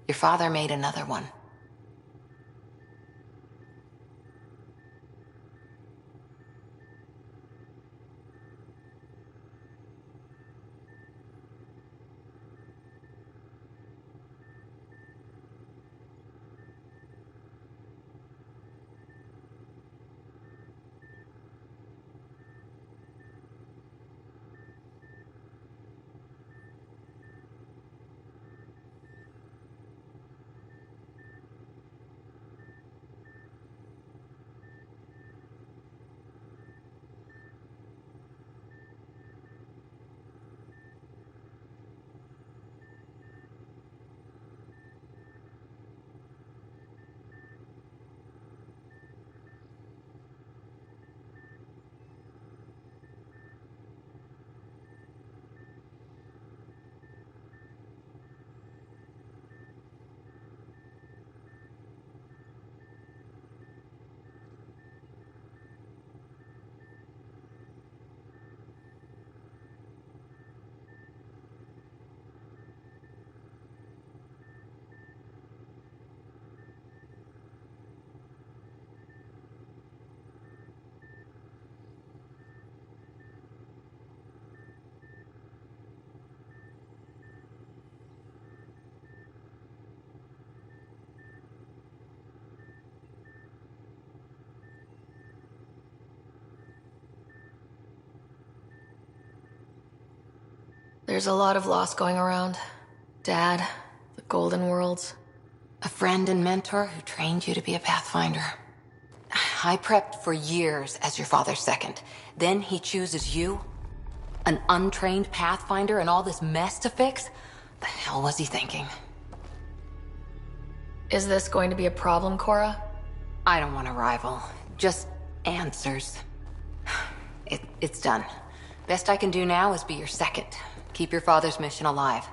[SPEAKER 2] Your father made another one.
[SPEAKER 4] There's a lot of loss going around. Dad, the Golden Worlds.
[SPEAKER 2] A friend and mentor who trained you to be a Pathfinder. I prepped for years as your father's second. Then he chooses you? An untrained Pathfinder and all this mess to fix? The hell was he thinking?
[SPEAKER 4] Is this going to be a problem, Cora?
[SPEAKER 2] I don't want a rival. Just answers. It's done. Best I can do now is be your second. Keep your father's mission alive.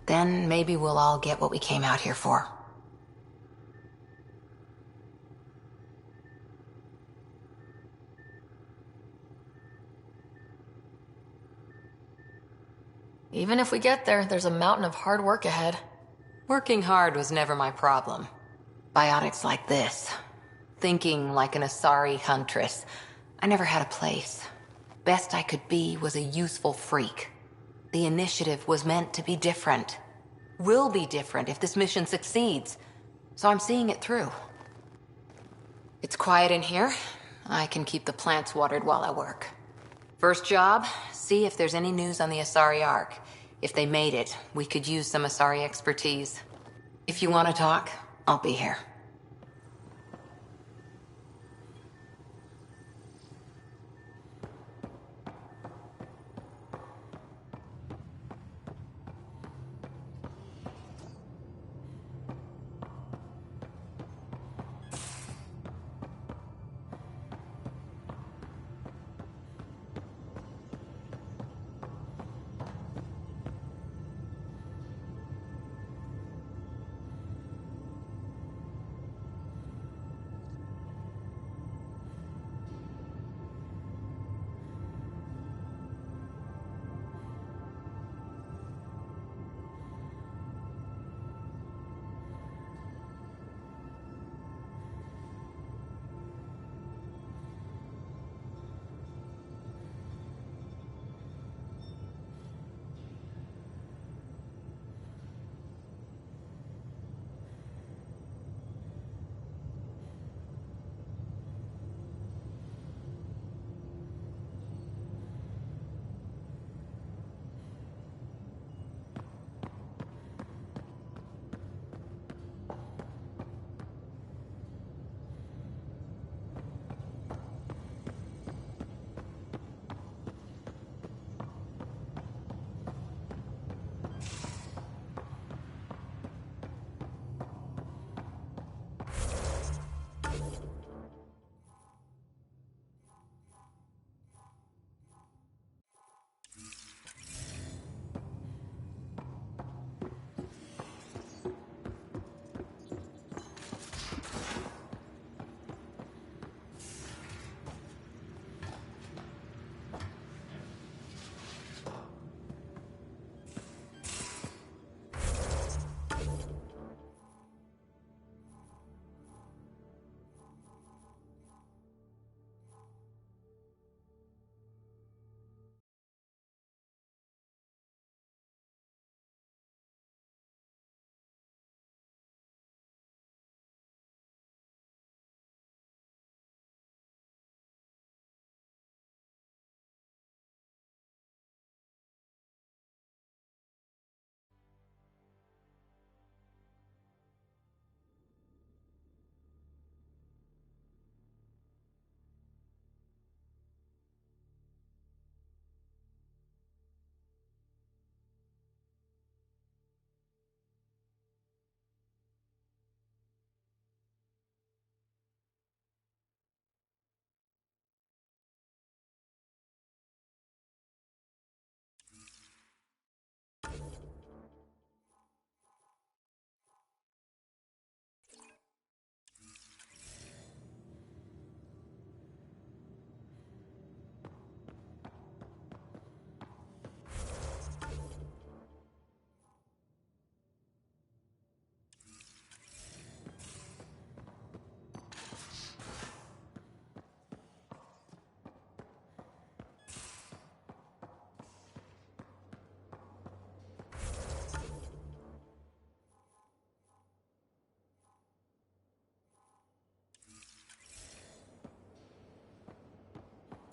[SPEAKER 2] Then maybe we'll all get what we came out here for.
[SPEAKER 4] Even if we get there, there's a mountain of hard work ahead.
[SPEAKER 2] Working hard was never my problem. Biotics like this. Thinking like an Asari huntress. I never had a place. Best I could be was a useful freak. The initiative was meant to be different. Will be different if this mission succeeds. So I'm seeing it through. It's quiet in here. I can keep the plants watered while I work. First job, see if there's any news on the Asari Ark. If they made it, we could use some Asari expertise. If you want to talk, I'll be here.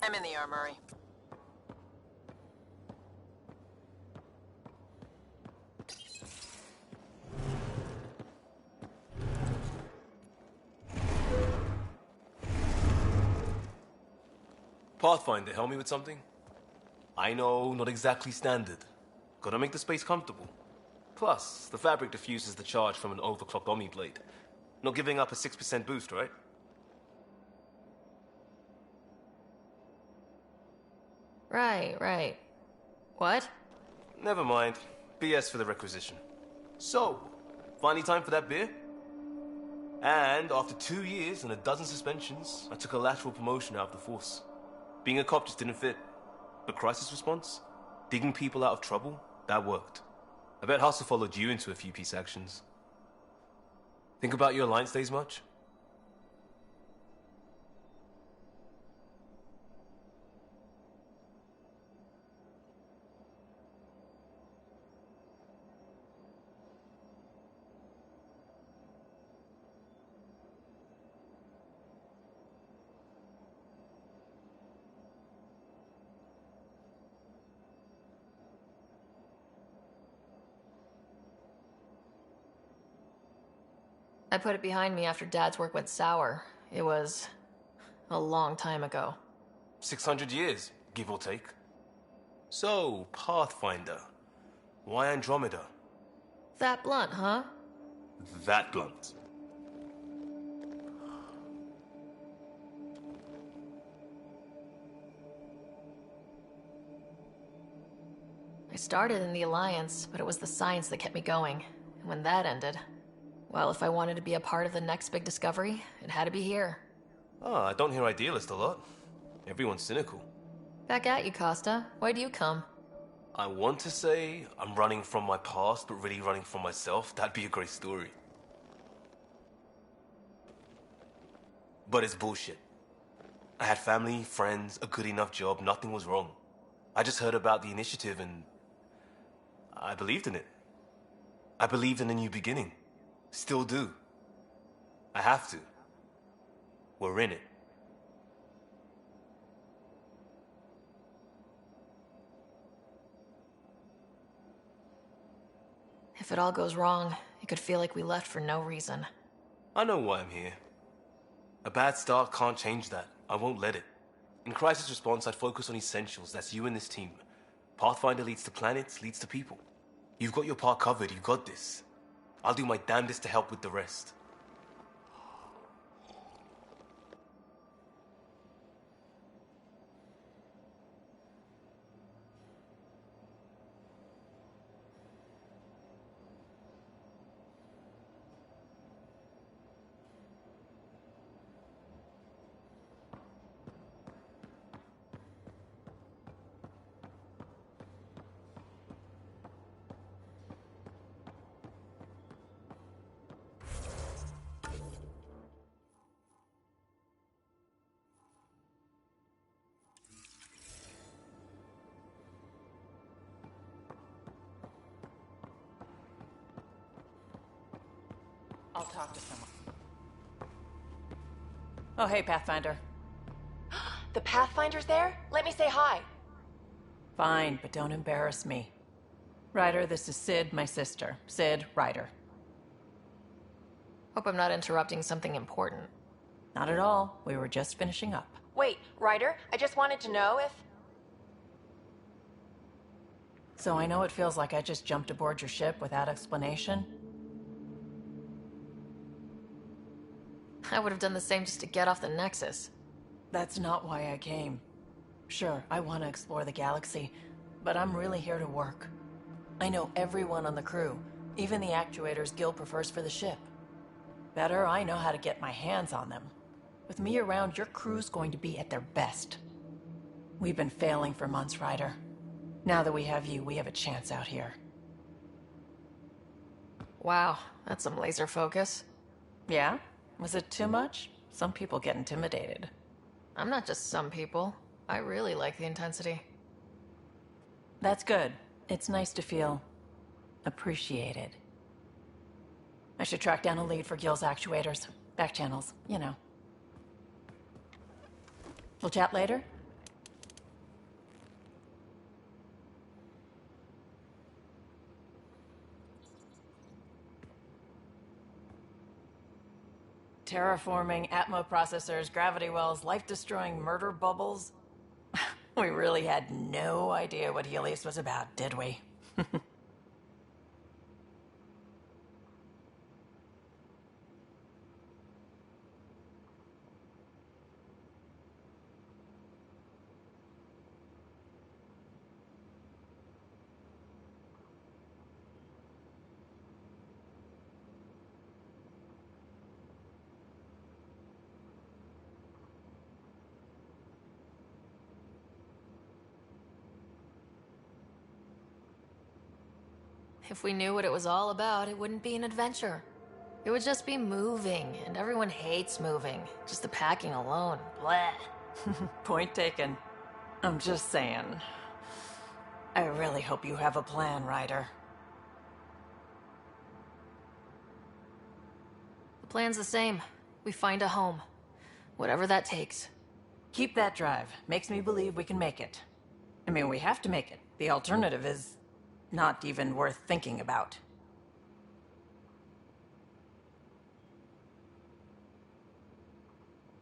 [SPEAKER 15] I'm in the armory.
[SPEAKER 9] Pathfinder, help me with something? I know, not exactly standard. Gotta make the space comfortable. Plus, the fabric diffuses the charge from an overclocked Omni blade. Not giving up a 6% boost, right?
[SPEAKER 3] Right. What?
[SPEAKER 9] Never mind. BS for the requisition. So, finally time for that beer? And after 2 years and a dozen suspensions, I took a lateral promotion out of the force. Being a cop just didn't fit. But crisis response? Digging people out of trouble? That worked. I bet Hustle followed you into a few peace actions. Think about your Alliance days much?
[SPEAKER 3] I put it behind me after Dad's work went sour. It was a long time ago.
[SPEAKER 9] 600 years, give or take. So, Pathfinder. Why Andromeda?
[SPEAKER 3] That blunt, huh?
[SPEAKER 9] That blunt.
[SPEAKER 3] I started in the Alliance, but it was the science that kept me going. And when that ended, well, if I wanted to be a part of the next big discovery, it had to be here.
[SPEAKER 9] I don't hear idealist a lot. Everyone's cynical.
[SPEAKER 3] Back at you, Costa. Why'd you come?
[SPEAKER 9] I want to say I'm running from my past, but really running from myself. That'd be a great story. But it's bullshit. I had family, friends, a good enough job, nothing was wrong. I just heard about the initiative and I believed in it. I believed in a new beginning. Still do. I have to. We're in it.
[SPEAKER 3] If it all goes wrong, it could feel like we left for no reason.
[SPEAKER 9] I know why I'm here. A bad start can't change that. I won't let it. In crisis response, I'd focus on essentials. That's you and this team. Pathfinder leads to planets, leads to people. You've got your part covered. You got this. I'll do my damnedest to help with the rest.
[SPEAKER 15] I'll talk to someone.
[SPEAKER 3] Oh, hey, Pathfinder.
[SPEAKER 15] The Pathfinder's there? Let me say hi.
[SPEAKER 3] Fine, but don't embarrass me. Ryder, this is Sid, my sister. Sid, Ryder. Hope I'm not interrupting something important. Not at all. We were just finishing up.
[SPEAKER 15] Wait, Ryder, I just wanted to know if...
[SPEAKER 3] So I know it feels like I just jumped aboard your ship without explanation. I would have done the same just to get off the Nexus. That's not why I came. Sure, I want to explore the galaxy, but I'm really here to work. I know everyone on the crew, even the actuators Gil prefers for the ship. Better, I know how to get my hands on them. With me around, your crew's going to be at their best. We've been failing for months, Ryder. Now that we have you, we have a chance out here. Wow, that's some laser focus. Yeah? Was it too much? Some people get intimidated. I'm not just some people. I really like the intensity. That's good. It's nice to feel appreciated. I should track down a lead for Gil's actuators. Back channels, you know. We'll chat later? terraforming, Atmo processors, gravity wells, life-destroying murder bubbles. We really had no idea what Helios was about, did we?
[SPEAKER 4] If we knew what it was all about, it wouldn't be an adventure. It would just be moving, and everyone hates moving. Just the packing alone. Bleh.
[SPEAKER 3] Point taken. I'm just saying. I really hope you have a plan, Ryder.
[SPEAKER 4] The plan's the same. We find a home. Whatever that takes.
[SPEAKER 3] Keep that drive. Makes me believe we can make it. I mean, we have to make it. The alternative is not even worth thinking about.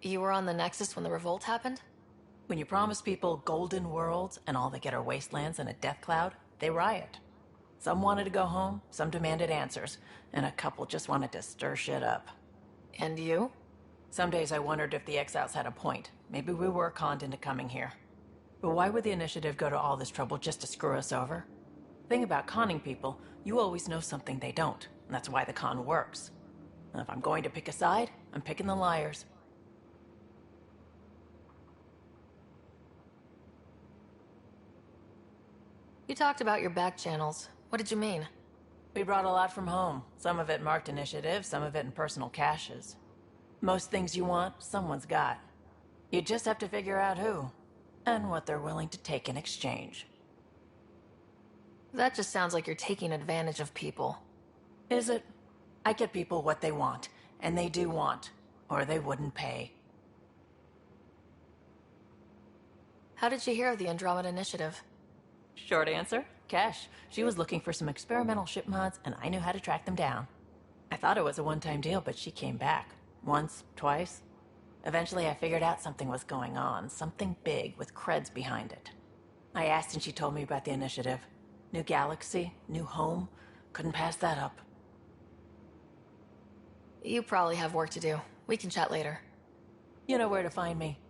[SPEAKER 4] You were on the Nexus when the revolt happened?
[SPEAKER 3] When you promise people golden worlds and all they get are wastelands and a death cloud, they riot. Some wanted to go home, some demanded answers, and a couple just wanted to stir shit up.
[SPEAKER 4] And you?
[SPEAKER 3] Some days I wondered if the exiles had a point. Maybe we were conned into coming here. But why would the Initiative go to all this trouble just to screw us over? Thing about conning people, you always know something they don't, and that's why the con works. And if I'm going to pick a side, I'm picking the liars.
[SPEAKER 4] You talked about your back channels. What did you mean?
[SPEAKER 3] We brought a lot from home. Some of it marked initiative, some of it in personal caches. Most things you want, someone's got. You just have to figure out who, and what they're willing to take in exchange.
[SPEAKER 4] That just sounds like you're taking advantage of people.
[SPEAKER 3] Is it? I get people what they want, and they do want, or they wouldn't pay.
[SPEAKER 4] How did you hear of the Andromeda Initiative?
[SPEAKER 3] Short answer, Cash. She was looking for some experimental ship mods, and I knew how to track them down. I thought it was a one-time deal, but she came back. Once, twice. Eventually I figured out something was going on, something big with creds behind it. I asked and she told me about the initiative. New galaxy, new home. Couldn't pass that up.
[SPEAKER 4] You probably have work to do. We can chat later.
[SPEAKER 3] You know where to find me.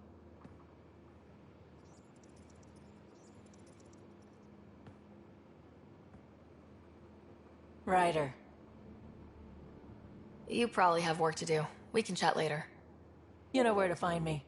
[SPEAKER 3] Ryder.
[SPEAKER 4] You probably have work to do. We can chat later.
[SPEAKER 3] You know where to find me.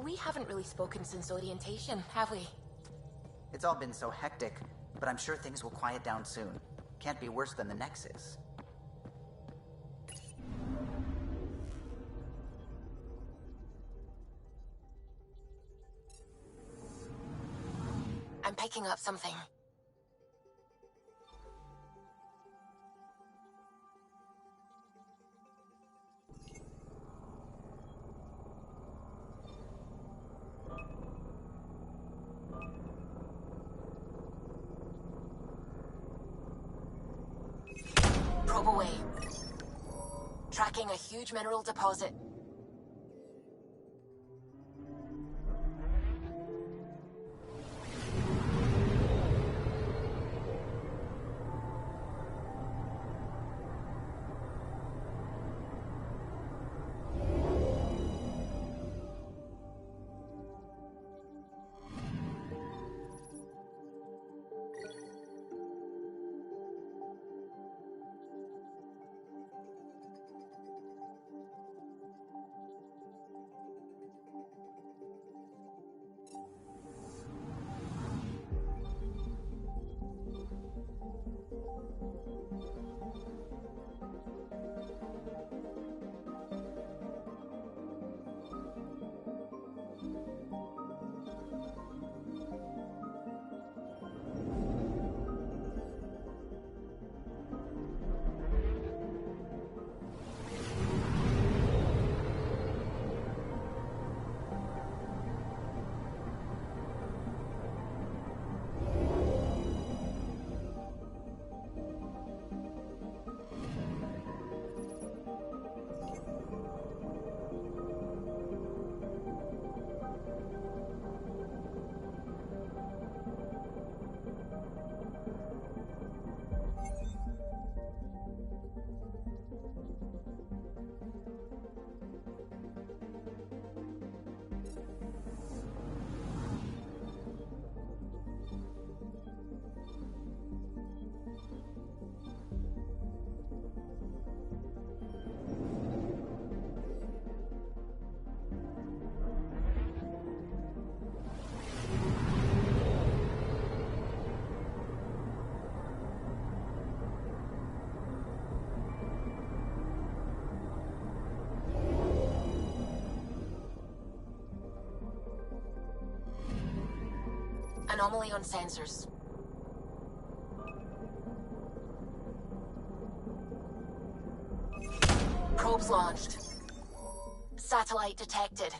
[SPEAKER 17] We haven't really spoken since orientation, have we?
[SPEAKER 10] It's all been so hectic, but I'm sure things will quiet down soon. Can't be worse than the Nexus.
[SPEAKER 17] I'm picking up something. Probe away. Tracking a huge mineral deposit.
[SPEAKER 4] Anomaly on sensors. Probes launched. Satellite detected.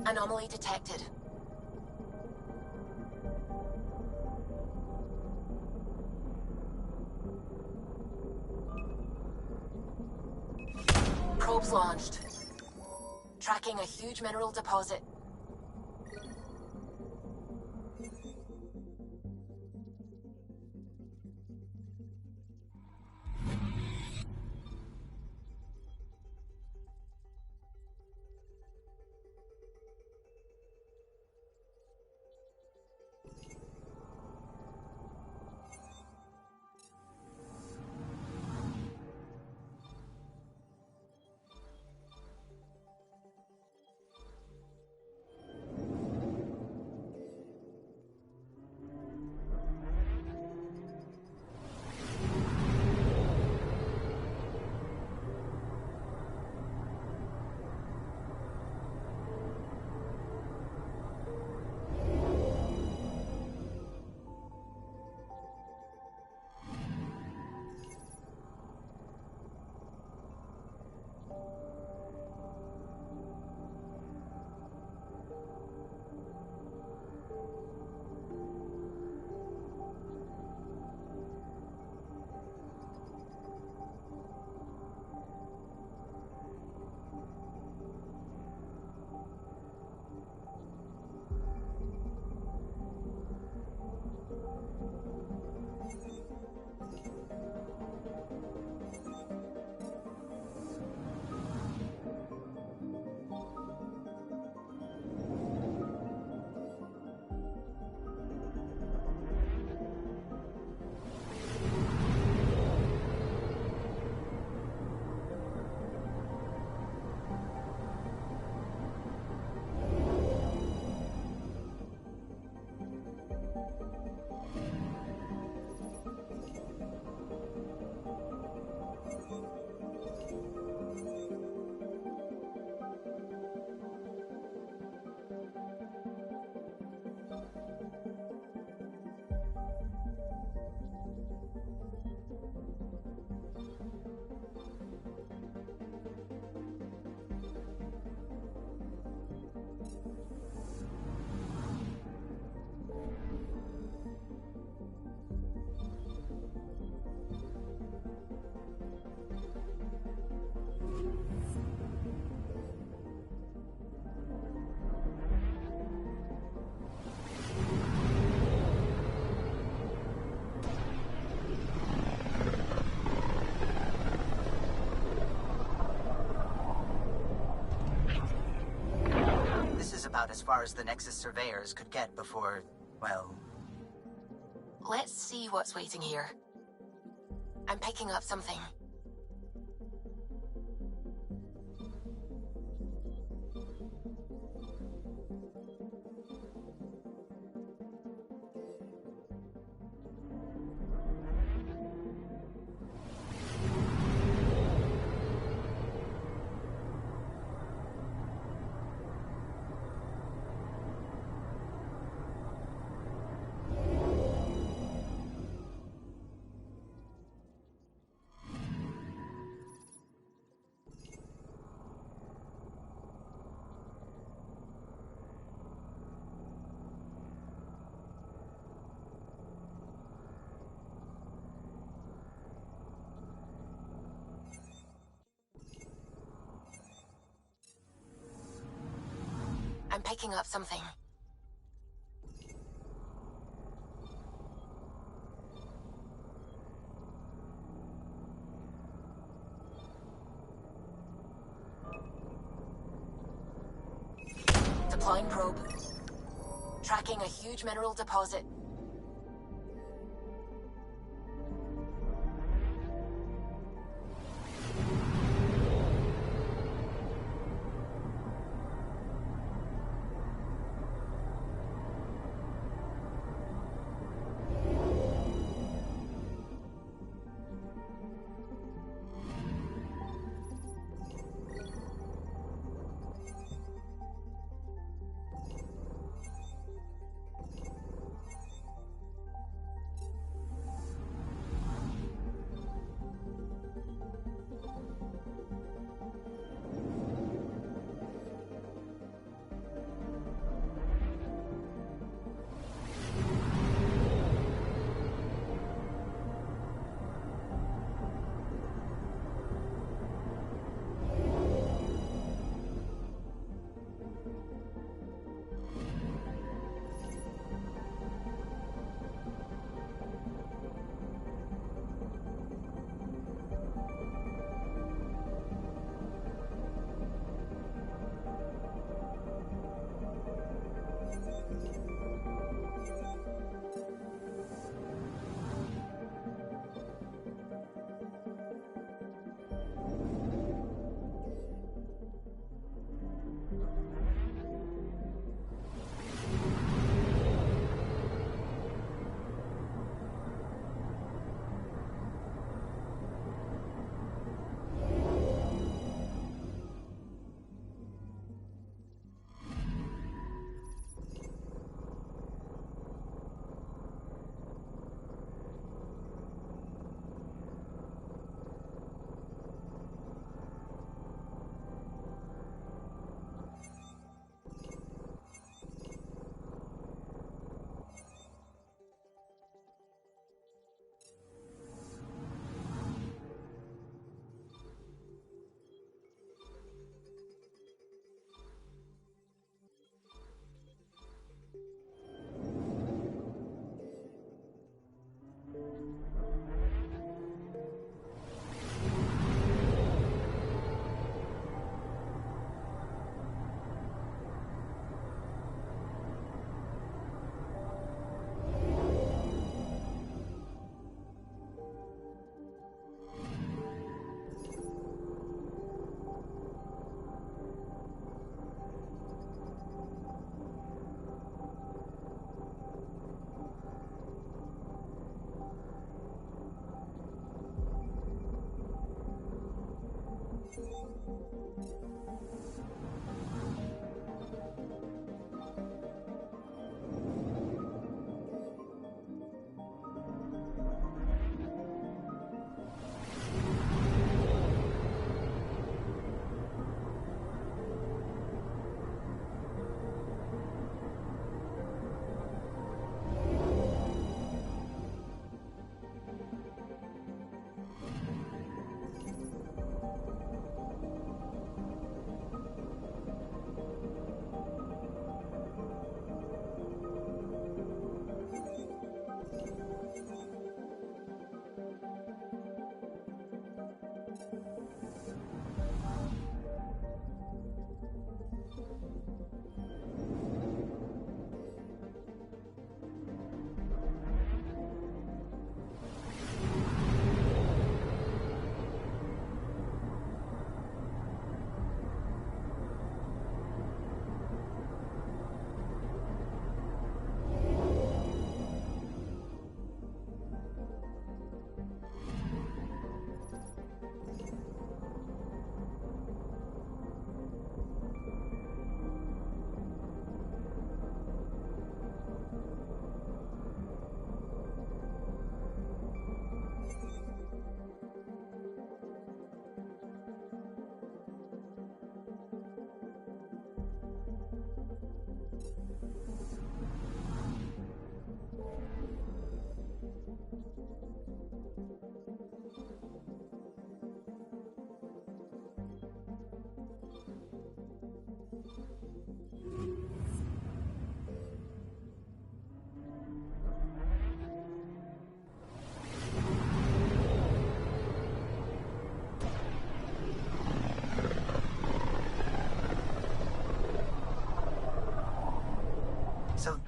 [SPEAKER 4] Anomaly detected. Probes launched. Tracking a huge mineral deposit.
[SPEAKER 10] as far as the Nexus surveyors could get before, well...
[SPEAKER 4] Let's see what's waiting here. I'm picking up something. I'm picking up something. Deploying probe. Tracking a huge mineral deposit.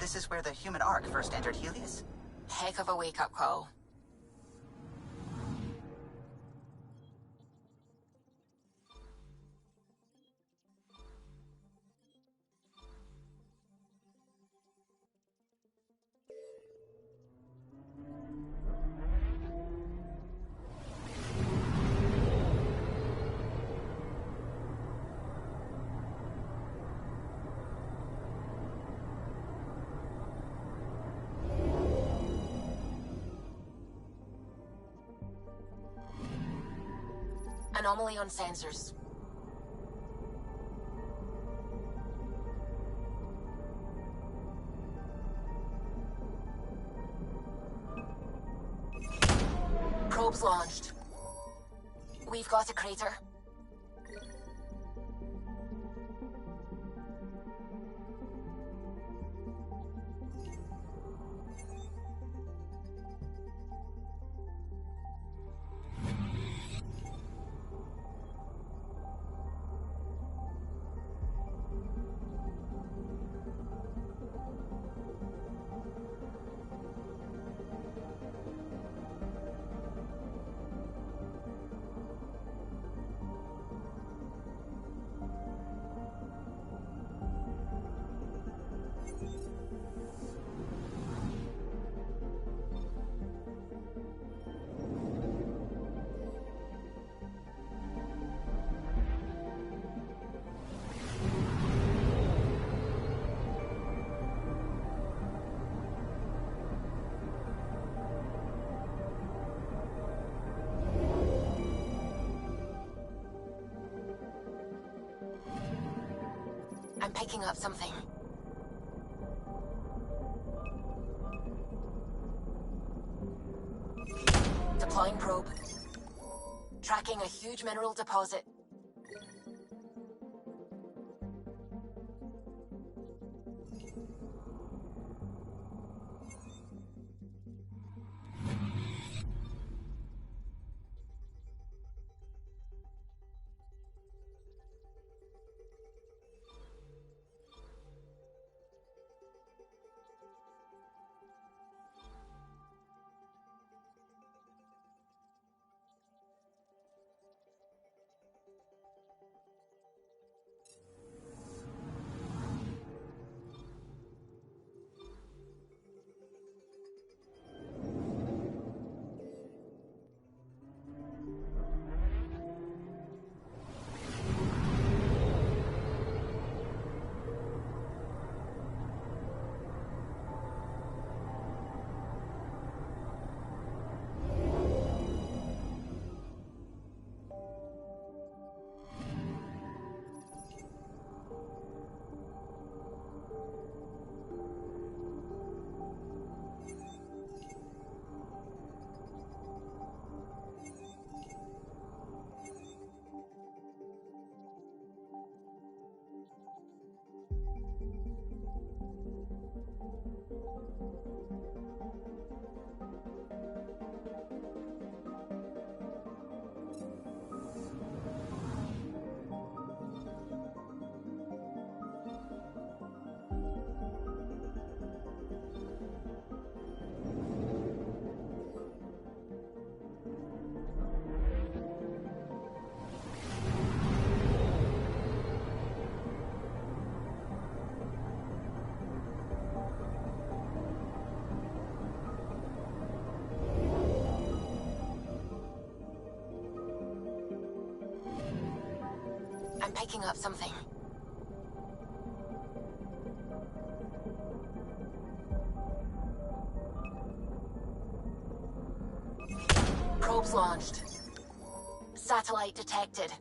[SPEAKER 10] this is where the human ark first entered Helios?
[SPEAKER 8] Heck of a wake-up call. Anomaly on sensors. Probes launched. We've got a crater. I'm picking up something. Deploying probe. Tracking a huge mineral deposit. I'm picking up something. Probes launched. Satellite detected.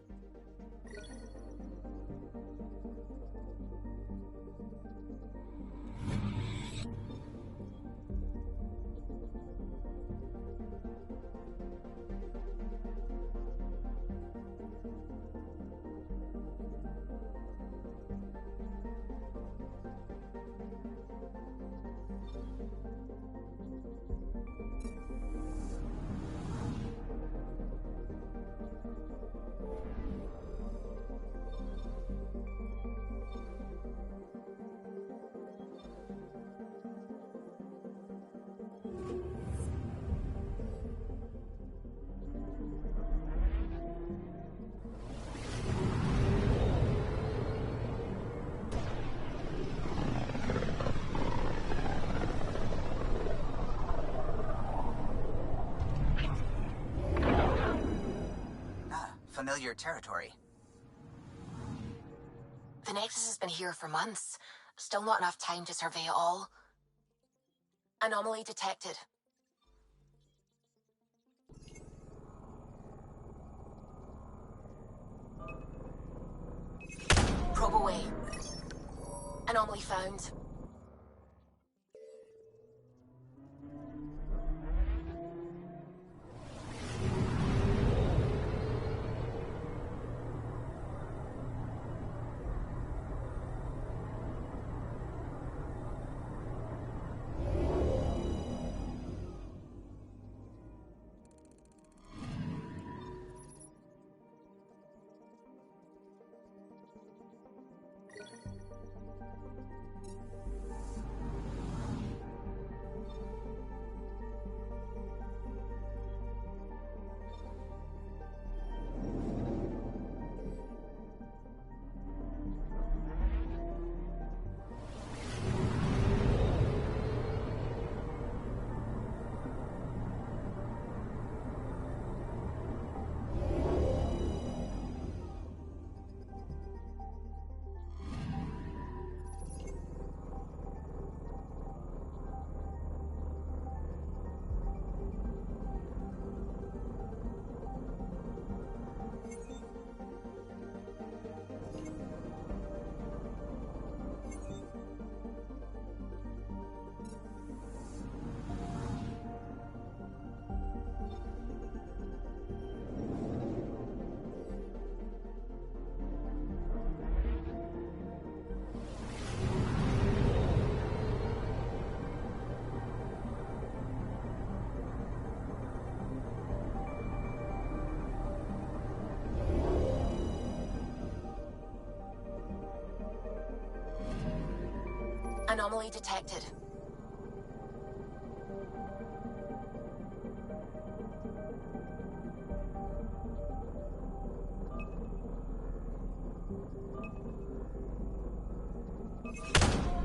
[SPEAKER 10] familiar territory.
[SPEAKER 17] The Nexus has been here for months. Still not enough time to survey it all. Anomaly detected. Probe away. Anomaly found. Anomaly detected.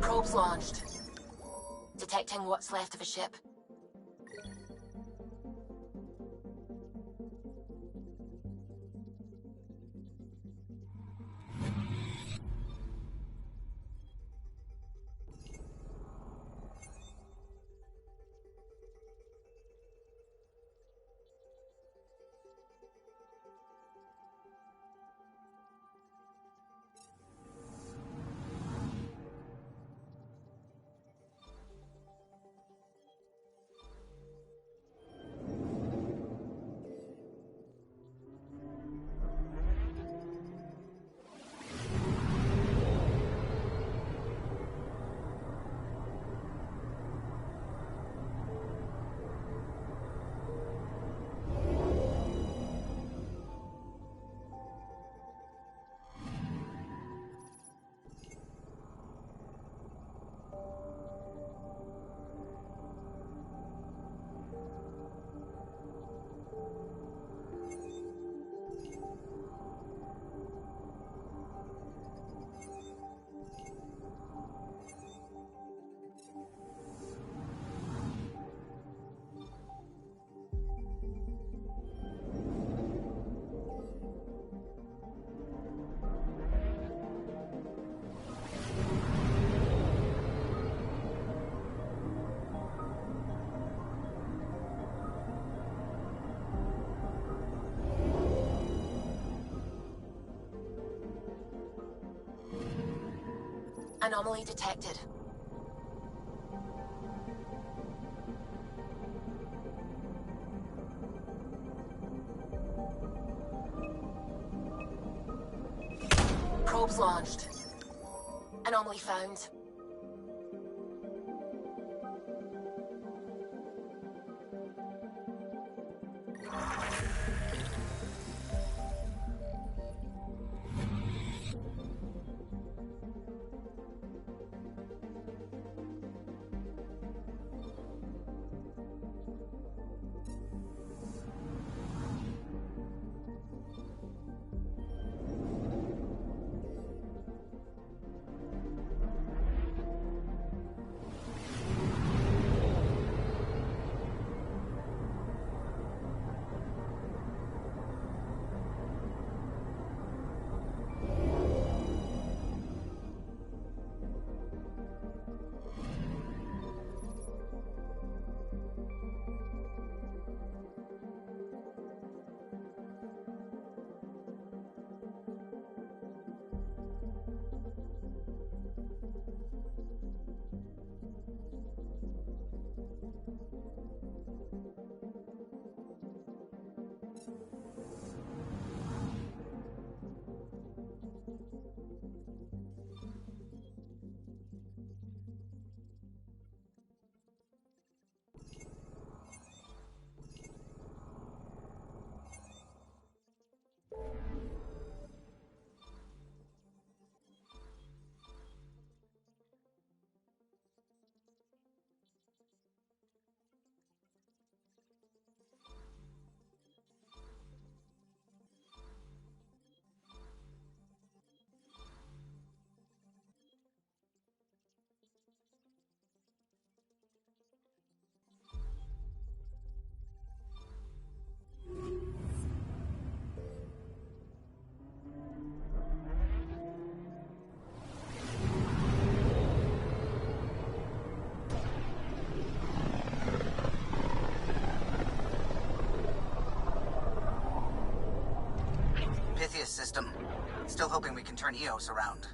[SPEAKER 17] Probes launched. Detecting what's left of a ship. Anomaly detected. Probes launched. Anomaly found.
[SPEAKER 10] this system. Still hoping we can turn EOS around.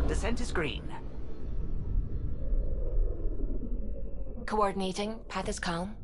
[SPEAKER 10] Descent is green.
[SPEAKER 17] Coordinating. Path is calm.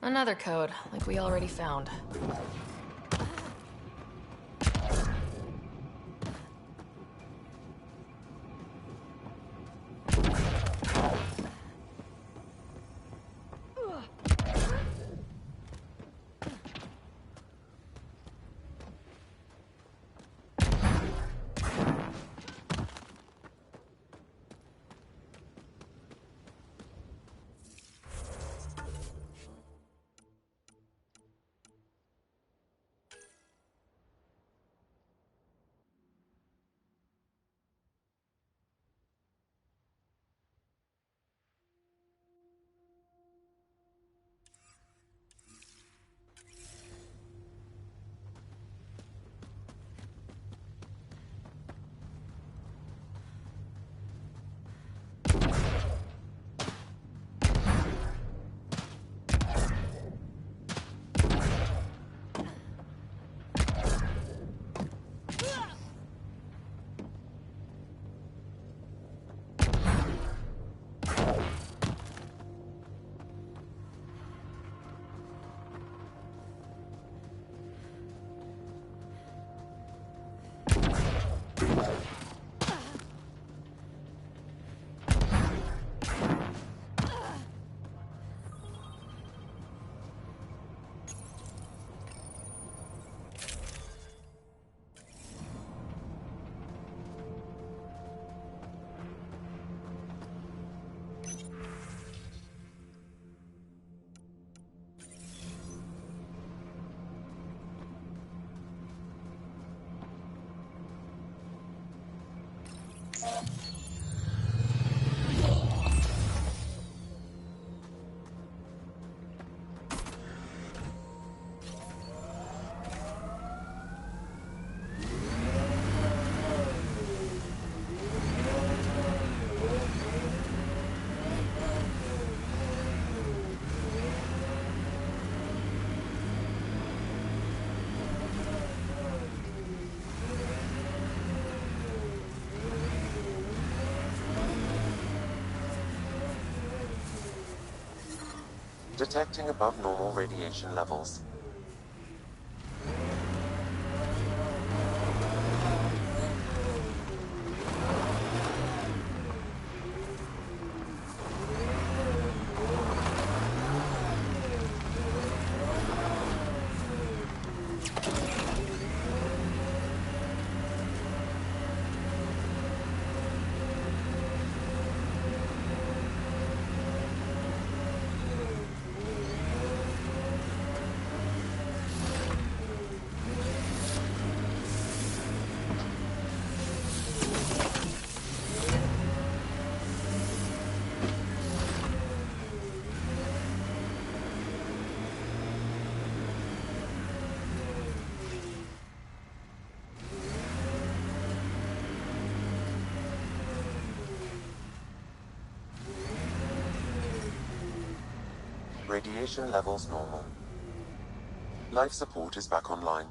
[SPEAKER 17] Another code, like we already found.
[SPEAKER 7] Detecting above normal radiation levels. Radiation levels normal. Life support is back online.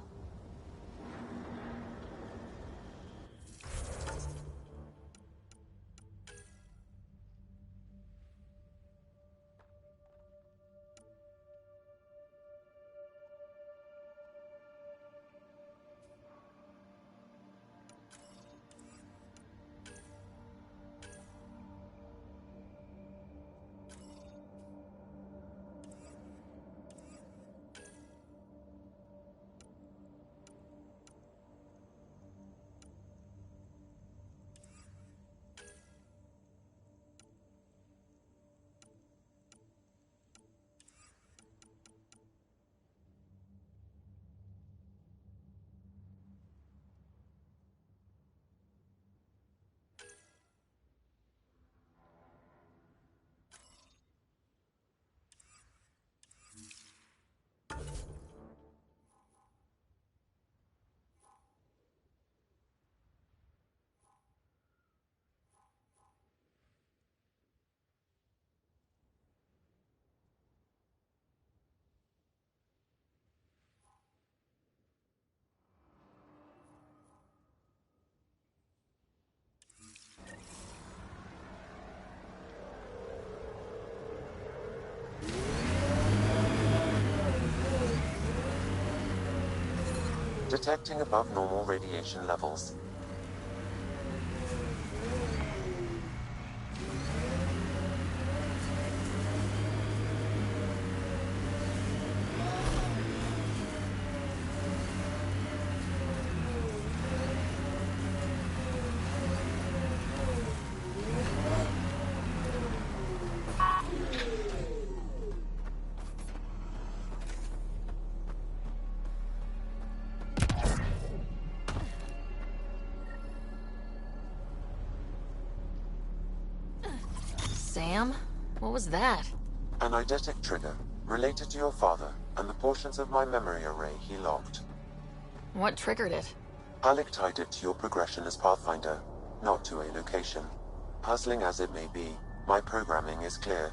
[SPEAKER 7] Detecting above normal radiation levels.
[SPEAKER 4] Sam? What was that?
[SPEAKER 7] An eidetic trigger, related to your father, and the portions of my memory array he locked.
[SPEAKER 4] What triggered it?
[SPEAKER 7] Alec tied it to your progression as Pathfinder, not to a location. Puzzling as it may be, my programming is clear.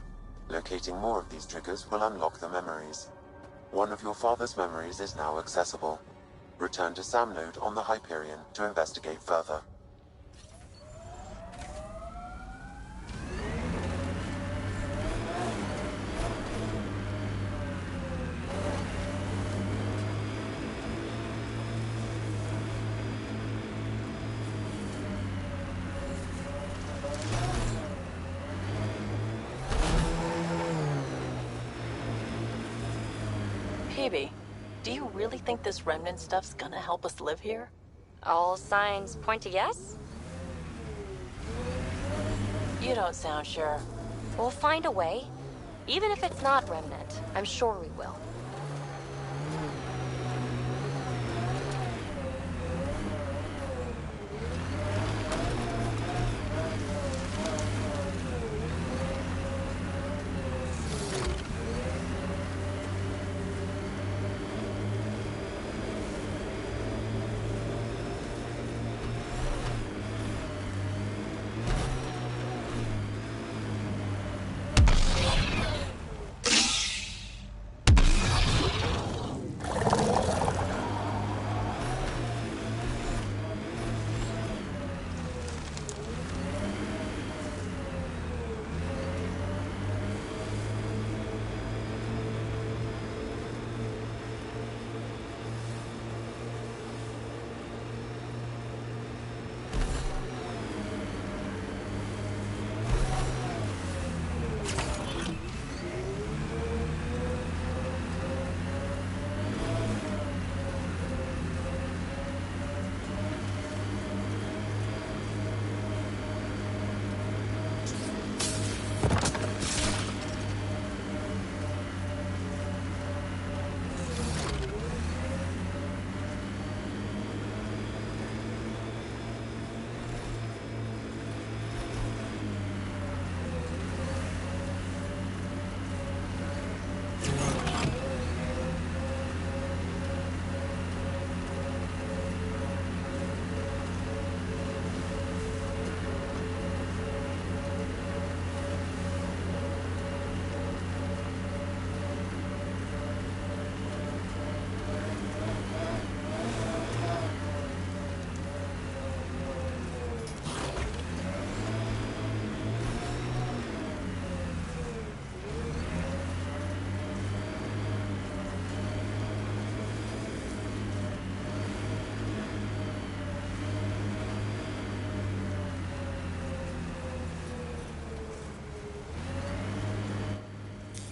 [SPEAKER 7] Locating more of these triggers will unlock the memories. One of your father's memories is now accessible. Return to Sam Node on the Hyperion to investigate further.
[SPEAKER 3] Peavy, do you really think this remnant stuff's gonna help us live here?
[SPEAKER 13] All signs point to yes?
[SPEAKER 3] You don't sound sure.
[SPEAKER 13] We'll find a way. Even if it's not remnant, I'm sure we will.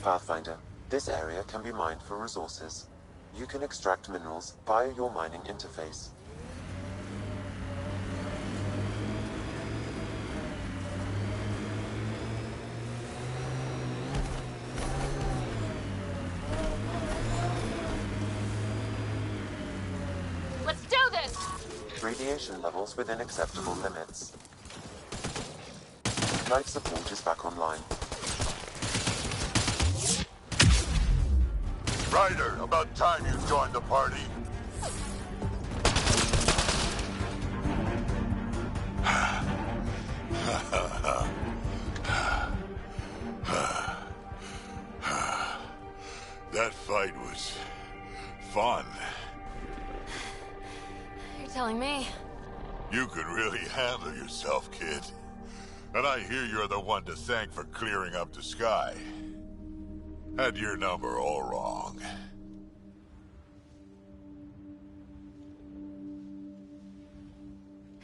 [SPEAKER 7] Pathfinder, this area can be mined for resources. You can extract minerals via your mining interface.
[SPEAKER 4] Let's do this!
[SPEAKER 7] Radiation levels within acceptable limits. Life support is back online.
[SPEAKER 16] Ryder, about time you joined the party. That fight was fun.
[SPEAKER 4] You're telling me?
[SPEAKER 16] You could really handle yourself, kid. And I hear you're the one to thank for clearing up the sky. Had your number all wrong.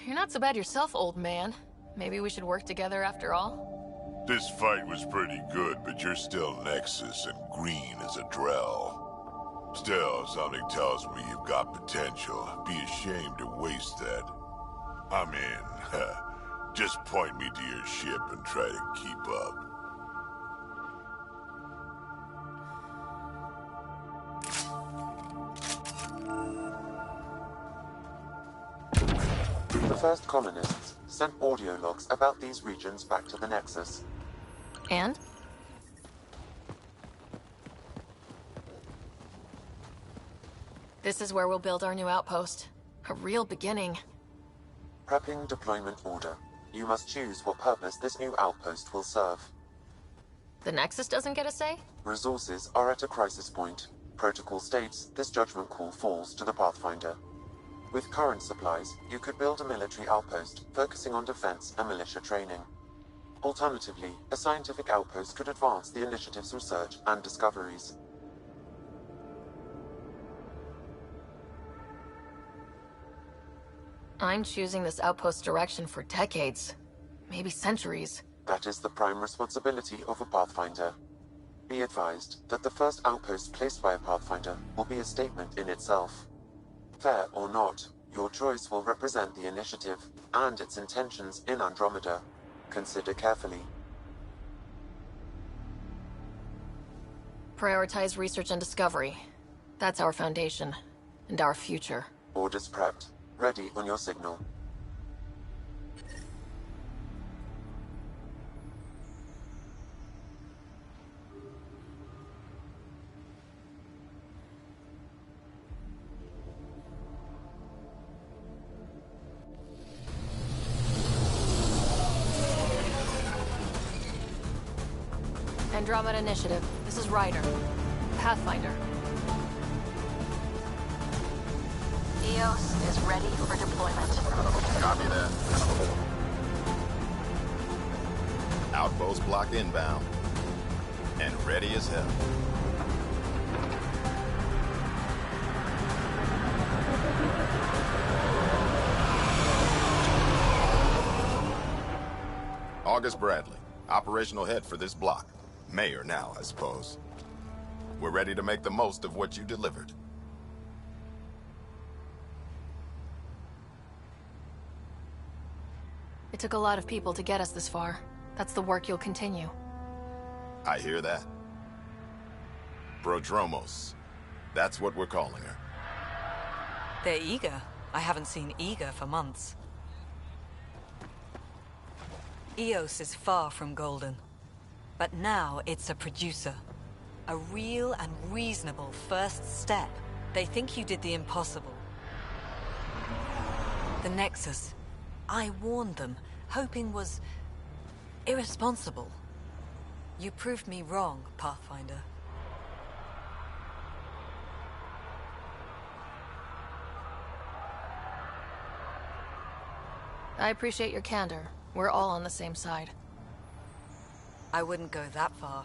[SPEAKER 4] You're not so bad yourself, old man. Maybe we should work together after all?
[SPEAKER 16] This fight was pretty good, but you're still Nexus and green as a Drell. Still, something tells me you've got potential. Be ashamed to waste that. I mean, just point me to your ship and try to keep up.
[SPEAKER 7] The first colonists sent audio logs about these regions back to the Nexus.
[SPEAKER 4] And? This is where we'll build our new outpost. A real beginning.
[SPEAKER 7] Prepping deployment order. You must choose what purpose this new outpost will serve.
[SPEAKER 4] The Nexus doesn't get a say?
[SPEAKER 7] Resources are at a crisis point. Protocol states this judgment call falls to the Pathfinder. With current supplies, you could build a military outpost focusing on defense and militia training. Alternatively, a scientific outpost could advance the initiative's research and discoveries.
[SPEAKER 4] I'm choosing this outpost direction for decades. Maybe centuries.
[SPEAKER 7] That is the prime responsibility of a Pathfinder. Be advised that the first outpost placed by a Pathfinder will be a statement in itself. Fair or not, your choice will represent the initiative and its intentions in Andromeda. Consider carefully.
[SPEAKER 4] Prioritize research and discovery. That's our foundation. And our future.
[SPEAKER 7] Orders prepped. Ready on your signal.
[SPEAKER 4] Andromeda Initiative. This is Ryder. Pathfinder.
[SPEAKER 18] EOS is ready for deployment.
[SPEAKER 19] Copy that. Outpost block inbound. And ready as hell. August Bradley, operational head for this block. Mayor now, I suppose. We're ready to make the most of what you delivered.
[SPEAKER 4] It took a lot of people to get us this far. That's the work you'll continue.
[SPEAKER 19] I hear that. Prodromos. That's what we're calling her.
[SPEAKER 20] They're eager. I haven't seen eager for months. EOS is far from golden. But now it's a producer. A real and reasonable first step. They think you did the impossible. The Nexus. I warned them, hoping was irresponsible. You proved me wrong, Pathfinder.
[SPEAKER 4] I appreciate your candor. We're all on the same side.
[SPEAKER 20] I wouldn't go that far.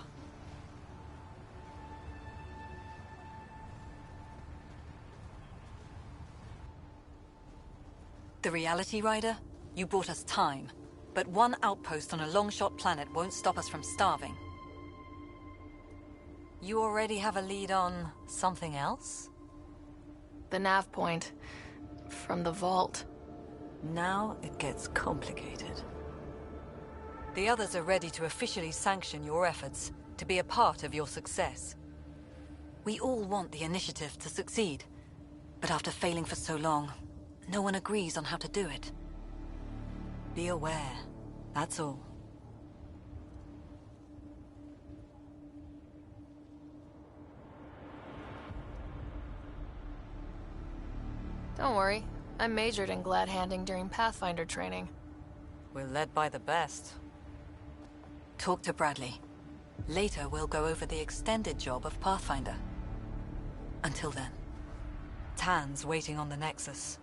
[SPEAKER 20] The reality, Rider? You bought us time. But one outpost on a long-shot planet won't stop us from starving. You already have a lead on something else?
[SPEAKER 4] The nav point. From the vault.
[SPEAKER 20] Now it gets complicated. The others are ready to officially sanction your efforts, to be a part of your success. We all want the initiative to succeed, but after failing for so long, no one agrees on how to do it. Be aware, that's all.
[SPEAKER 4] Don't worry. I majored in glad handing during Pathfinder training.
[SPEAKER 20] We're led by the best. Talk to Bradley. Later, we'll go over the extended job of Pathfinder. Until then, Tan's waiting on the Nexus.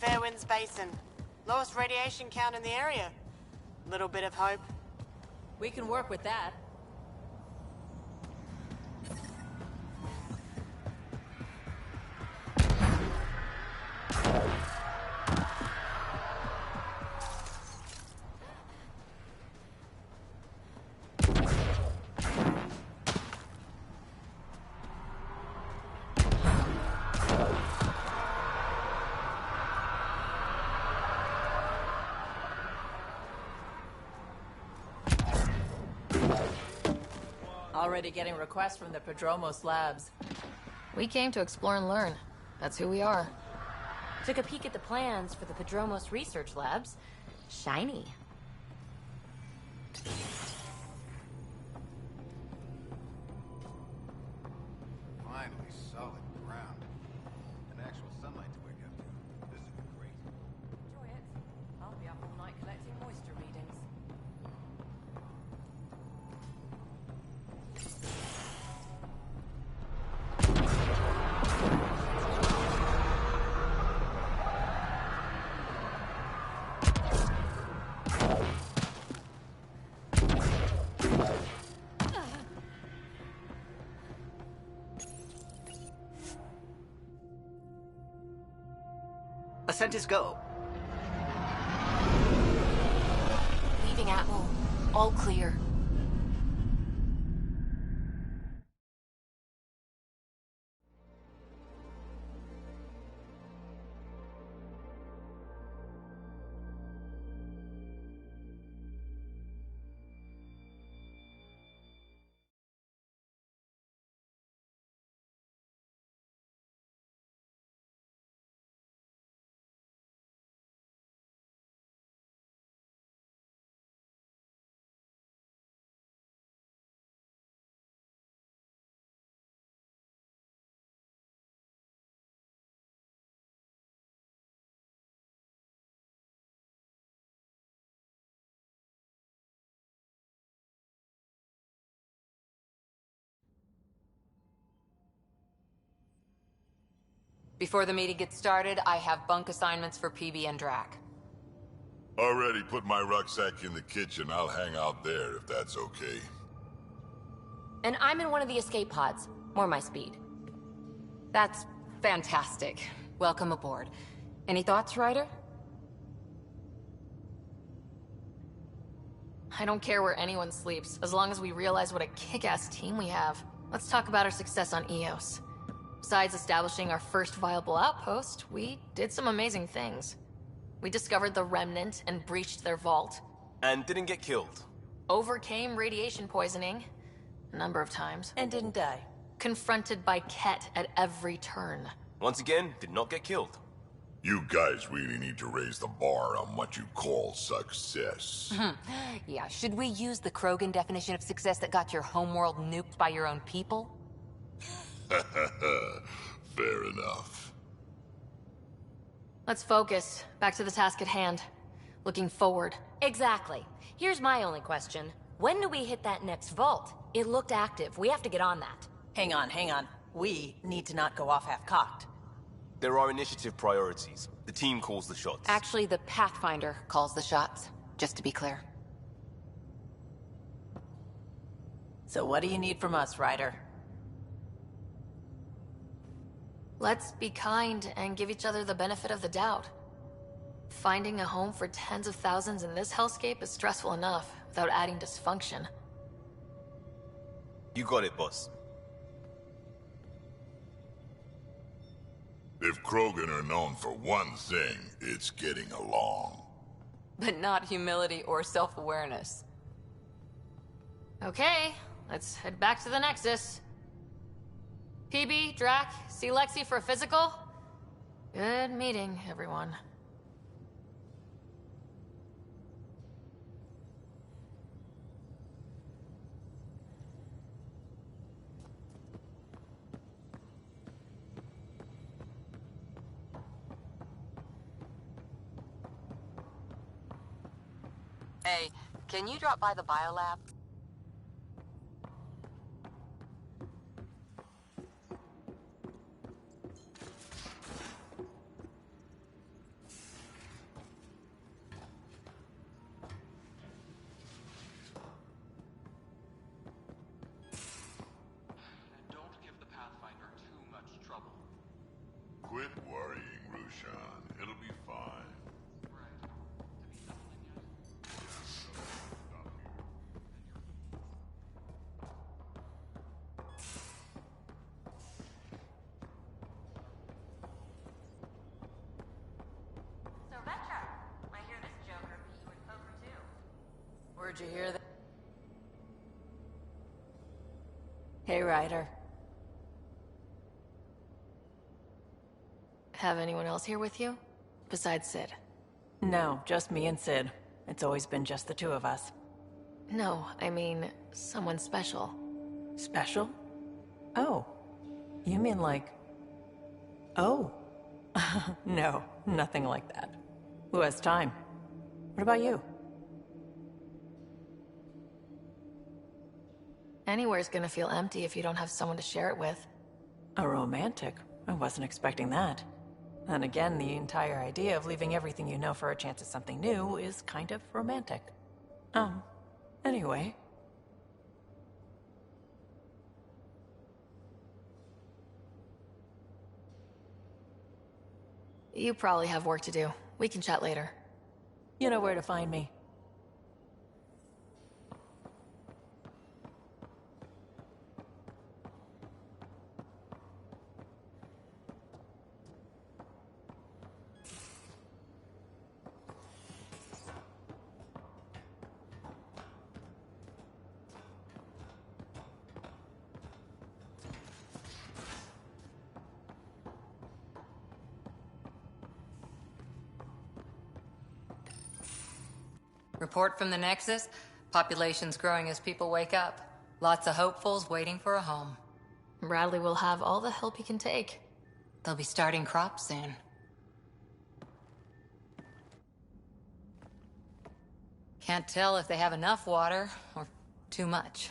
[SPEAKER 21] Fairwinds Basin. Lowest radiation count in the area. Little bit of hope.
[SPEAKER 3] We can work with that. Already getting requests from the Prodromos labs.
[SPEAKER 4] We came to explore and learn. That's who we are.
[SPEAKER 13] Took a peek at the plans for the Prodromos research labs. Shiny.
[SPEAKER 19] Finally, solid ground. And actual sunlight to wake up to. This is great.
[SPEAKER 3] Enjoy it. I'll be up all night collecting moisture readings.
[SPEAKER 10] Ascent is go.
[SPEAKER 4] Leaving Atmo. All clear.
[SPEAKER 2] Before the meeting gets started, I have bunk assignments for PB and Drac.
[SPEAKER 16] Already put my rucksack in the kitchen. I'll hang out there if that's okay.
[SPEAKER 13] And I'm in one of the escape pods. More my speed.
[SPEAKER 2] That's fantastic. Welcome aboard. Any thoughts, Ryder?
[SPEAKER 4] I don't care where anyone sleeps, as long as we realize what a kick-ass team we have. Let's talk about our success on Eos. Besides establishing our first viable outpost, we did some amazing things. We discovered the Remnant and breached their vault.
[SPEAKER 9] And didn't get killed.
[SPEAKER 4] Overcame radiation poisoning. A number of times.
[SPEAKER 3] And didn't die.
[SPEAKER 4] Confronted by Ket at every turn.
[SPEAKER 9] Once again, did not get killed.
[SPEAKER 16] You guys really need to raise the bar on what you call success.
[SPEAKER 2] Yeah, should we use the Krogan definition of success that got your homeworld nuked by your own people?
[SPEAKER 16] Fair enough.
[SPEAKER 4] Let's focus. Back to the task at hand. Looking forward.
[SPEAKER 13] Exactly. Here's my only question. When do we hit that next vault? It looked active. We have to get on that.
[SPEAKER 3] Hang on, hang on. We need to not go off half-cocked.
[SPEAKER 9] There are initiative priorities. The team calls the shots.
[SPEAKER 2] Actually, the Pathfinder calls the shots, just to be clear.
[SPEAKER 3] So what do you need from us, Ryder?
[SPEAKER 4] Let's be kind and give each other the benefit of the doubt. Finding a home for tens of thousands in this hellscape is stressful enough, without adding dysfunction.
[SPEAKER 9] You got it, boss.
[SPEAKER 16] If Krogan are known for one thing, it's getting along.
[SPEAKER 2] But not humility or self-awareness.
[SPEAKER 4] Okay, let's head back to the Nexus. PB, Drac, see Lexi for a physical? Good meeting, everyone.
[SPEAKER 18] Hey, can you drop by the biolab?
[SPEAKER 16] Quit worrying, Rushan. It'll be fine.
[SPEAKER 18] So, Vetra, I hear this Joker beat you in poker too.
[SPEAKER 3] Where'd you hear that? Hey, Ryder.
[SPEAKER 4] Have anyone else here with you? Besides Sid?
[SPEAKER 3] No, just me and Sid. It's always been just the two of us.
[SPEAKER 4] No, I mean, someone special.
[SPEAKER 3] Special? Oh. You mean like... Oh. No, nothing like that. Who has time? What about you?
[SPEAKER 4] Anywhere's gonna feel empty if you don't have someone to share it with.
[SPEAKER 3] A romantic? I wasn't expecting that. And again, the entire idea of leaving everything you know for a chance at something new is kind of romantic. Anyway.
[SPEAKER 4] You probably have work to do. We can chat later.
[SPEAKER 3] You know where to find me.
[SPEAKER 2] Report from the Nexus. Population's growing as people wake up. Lots of hopefuls waiting for a home.
[SPEAKER 4] Bradley will have all the help he can take.
[SPEAKER 2] They'll be starting crops soon. Can't tell if they have enough water or too much.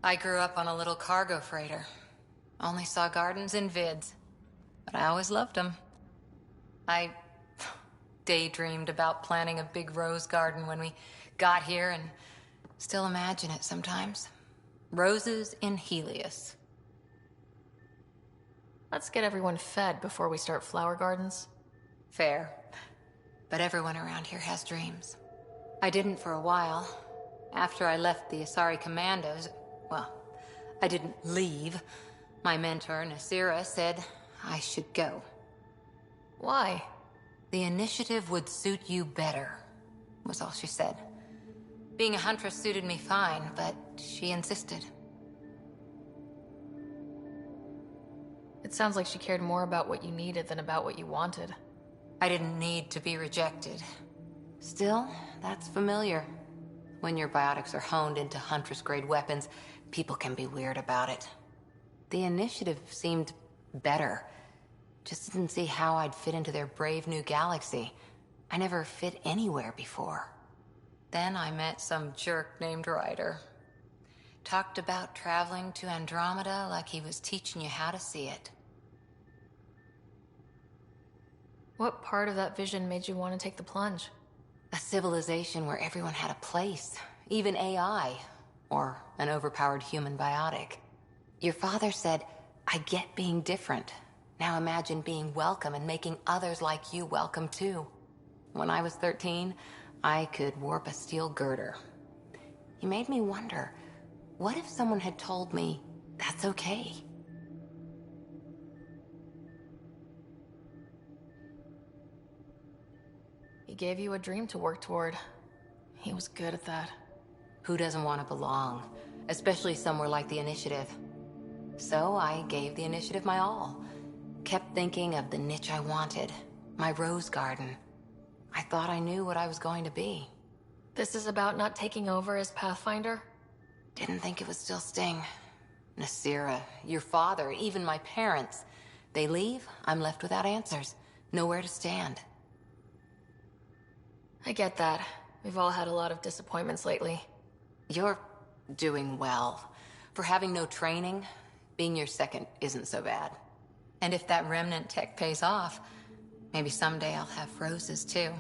[SPEAKER 2] I grew up on a little cargo freighter. Only saw gardens in vids, but I always loved them. I daydreamed about planting a big rose garden when we got here and still imagine it sometimes. Roses in Helios.
[SPEAKER 4] Let's get everyone fed before we start flower gardens.
[SPEAKER 2] Fair. But everyone around here has dreams. I didn't for a while. After I left the Asari Commandos, well, I didn't leave. My mentor, Nasira, said I should go.
[SPEAKER 4] Why?
[SPEAKER 2] The initiative would suit you better, was all she said. Being a huntress suited me fine, but she insisted.
[SPEAKER 4] It sounds like she cared more about what you needed than about what you wanted.
[SPEAKER 2] I didn't need to be rejected. Still, that's familiar. When your biotics are honed into Huntress-grade weapons, people can be weird about it. The initiative seemed better. Just didn't see how I'd fit into their brave new galaxy. I never fit anywhere before. Then I met some jerk named Ryder. Talked about traveling to Andromeda like he was teaching you how to see it.
[SPEAKER 4] What part of that vision made you want to take the plunge?
[SPEAKER 2] A civilization where everyone had a place, even AI, or an overpowered human biotic. Your father said, I get being different. Now imagine being welcome and making others like you welcome too. When I was 13, I could warp a steel girder. He made me wonder, what if someone had told me, that's okay?
[SPEAKER 4] He gave you a dream to work toward. He was good at that.
[SPEAKER 2] Who doesn't want to belong? Especially somewhere like the Initiative. So I gave the Initiative my all. Kept thinking of the niche I wanted. My rose garden. I thought I knew what I was going to be.
[SPEAKER 4] This is about not taking over as Pathfinder?
[SPEAKER 2] Didn't think it would still sting. Nasira, your father, even my parents. They leave, I'm left without answers. Nowhere to stand.
[SPEAKER 4] I get that. We've all had a lot of disappointments lately.
[SPEAKER 2] You're doing well. For having no training, being your second isn't so bad. And if that remnant tech pays off, maybe someday I'll have roses too.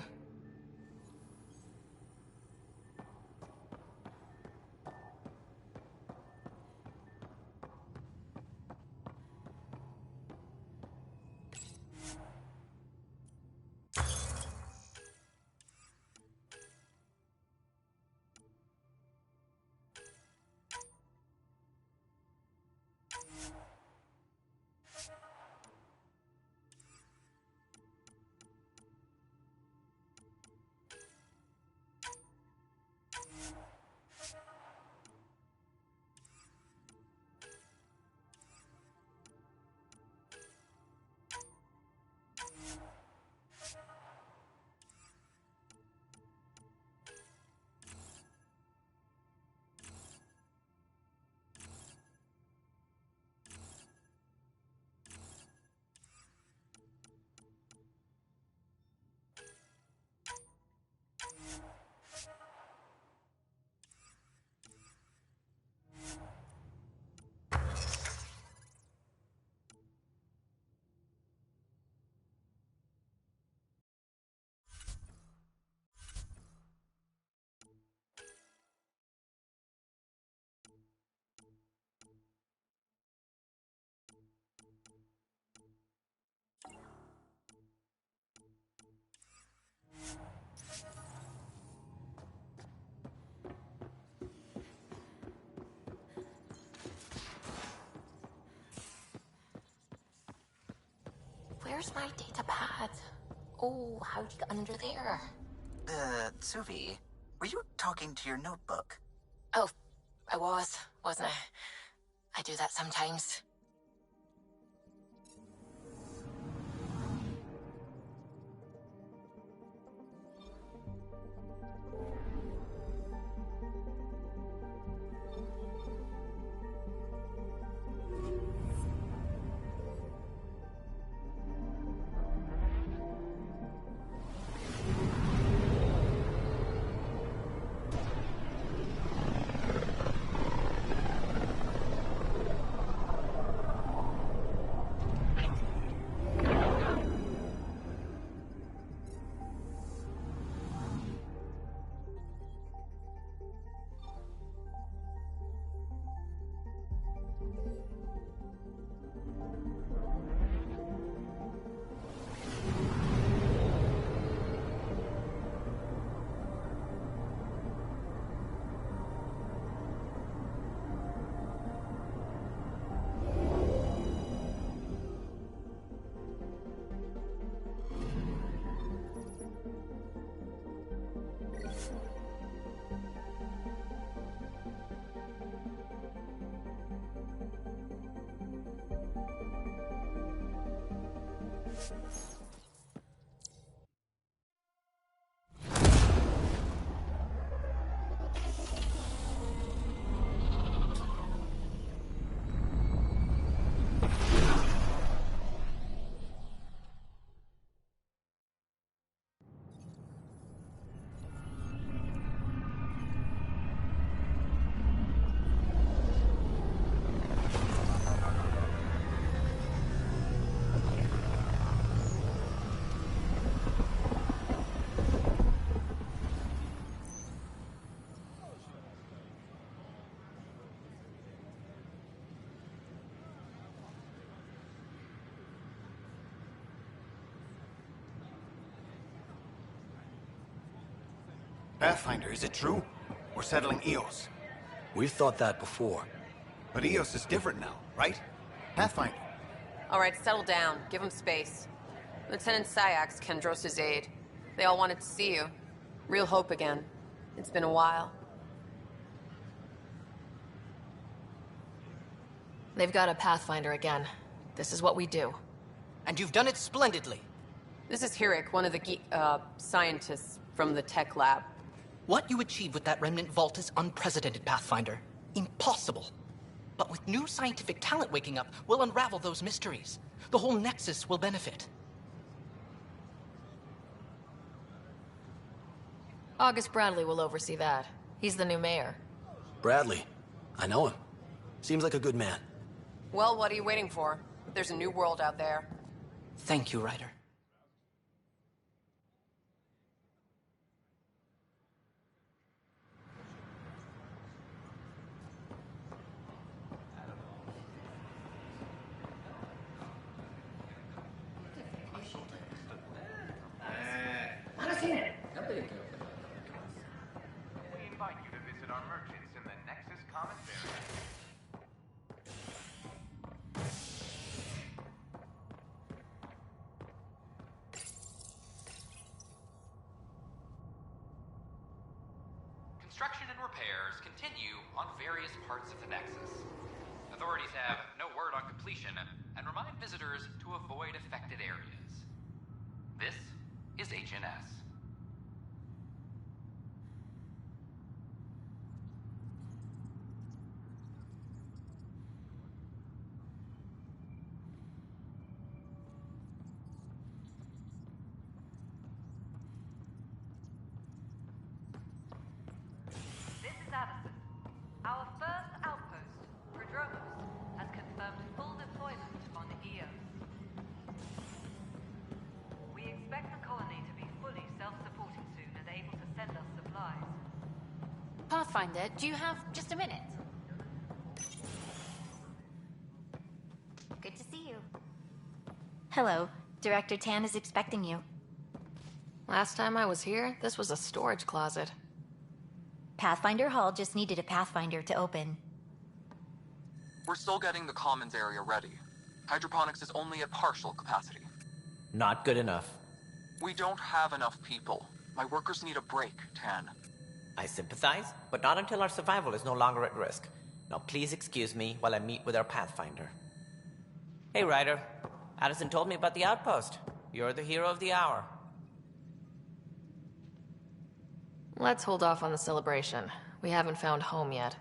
[SPEAKER 17] Where's my data pad? Oh, how'd you get under there?
[SPEAKER 10] Suvi, were you talking to your notebook?
[SPEAKER 17] Oh, I was, wasn't I? I do that sometimes.
[SPEAKER 1] Pathfinder, is it true? We're settling Eos.
[SPEAKER 14] We've thought that before.
[SPEAKER 1] But Eos is different now, right? Pathfinder.
[SPEAKER 15] All right, settle down. Give him space. Lieutenant Syax, Kendros' aide. They all wanted to see you. Real hope again. It's been a while.
[SPEAKER 4] They've got a Pathfinder again. This is what we do.
[SPEAKER 14] And you've done it splendidly.
[SPEAKER 15] This is Hirik, one of the scientists from the tech lab.
[SPEAKER 14] What you achieved with that remnant vault is unprecedented, Pathfinder. Impossible. But with new scientific talent waking up, we'll unravel those mysteries. The whole Nexus will benefit.
[SPEAKER 4] August Bradley will oversee that. He's the new mayor.
[SPEAKER 14] Bradley. I know him. Seems like a good man.
[SPEAKER 15] Well, what are you waiting for? There's a new world out there.
[SPEAKER 14] Thank you, Ryder.
[SPEAKER 22] We invite you to visit our merchants in the Nexus Commons area.
[SPEAKER 23] Construction and repairs continue on various parts of the Nexus. Authorities have no word on completion and remind visitors to avoid affected areas. This is HNS.
[SPEAKER 18] This is Addison. Our first outpost, Andromeda, has confirmed full deployment on Eos. We expect the colony to be fully self-supporting soon and able to send us supplies.
[SPEAKER 8] Pathfinder, do you have just a minute?
[SPEAKER 24] Good to see you. Hello. Director Tan is expecting you.
[SPEAKER 4] Last time I was here, this was a storage closet.
[SPEAKER 24] Pathfinder Hall just needed a Pathfinder to open.
[SPEAKER 25] We're still getting the commons area ready. Hydroponics is only at partial capacity.
[SPEAKER 26] Not good enough.
[SPEAKER 25] We don't have enough people. My workers need a break, Tan.
[SPEAKER 26] I sympathize, but not until our survival is no longer at risk. Now please excuse me while I meet with our Pathfinder. Hey, Ryder. Addison told me about the outpost. You're the hero of the hour.
[SPEAKER 4] Let's hold off on the celebration. We haven't found home yet.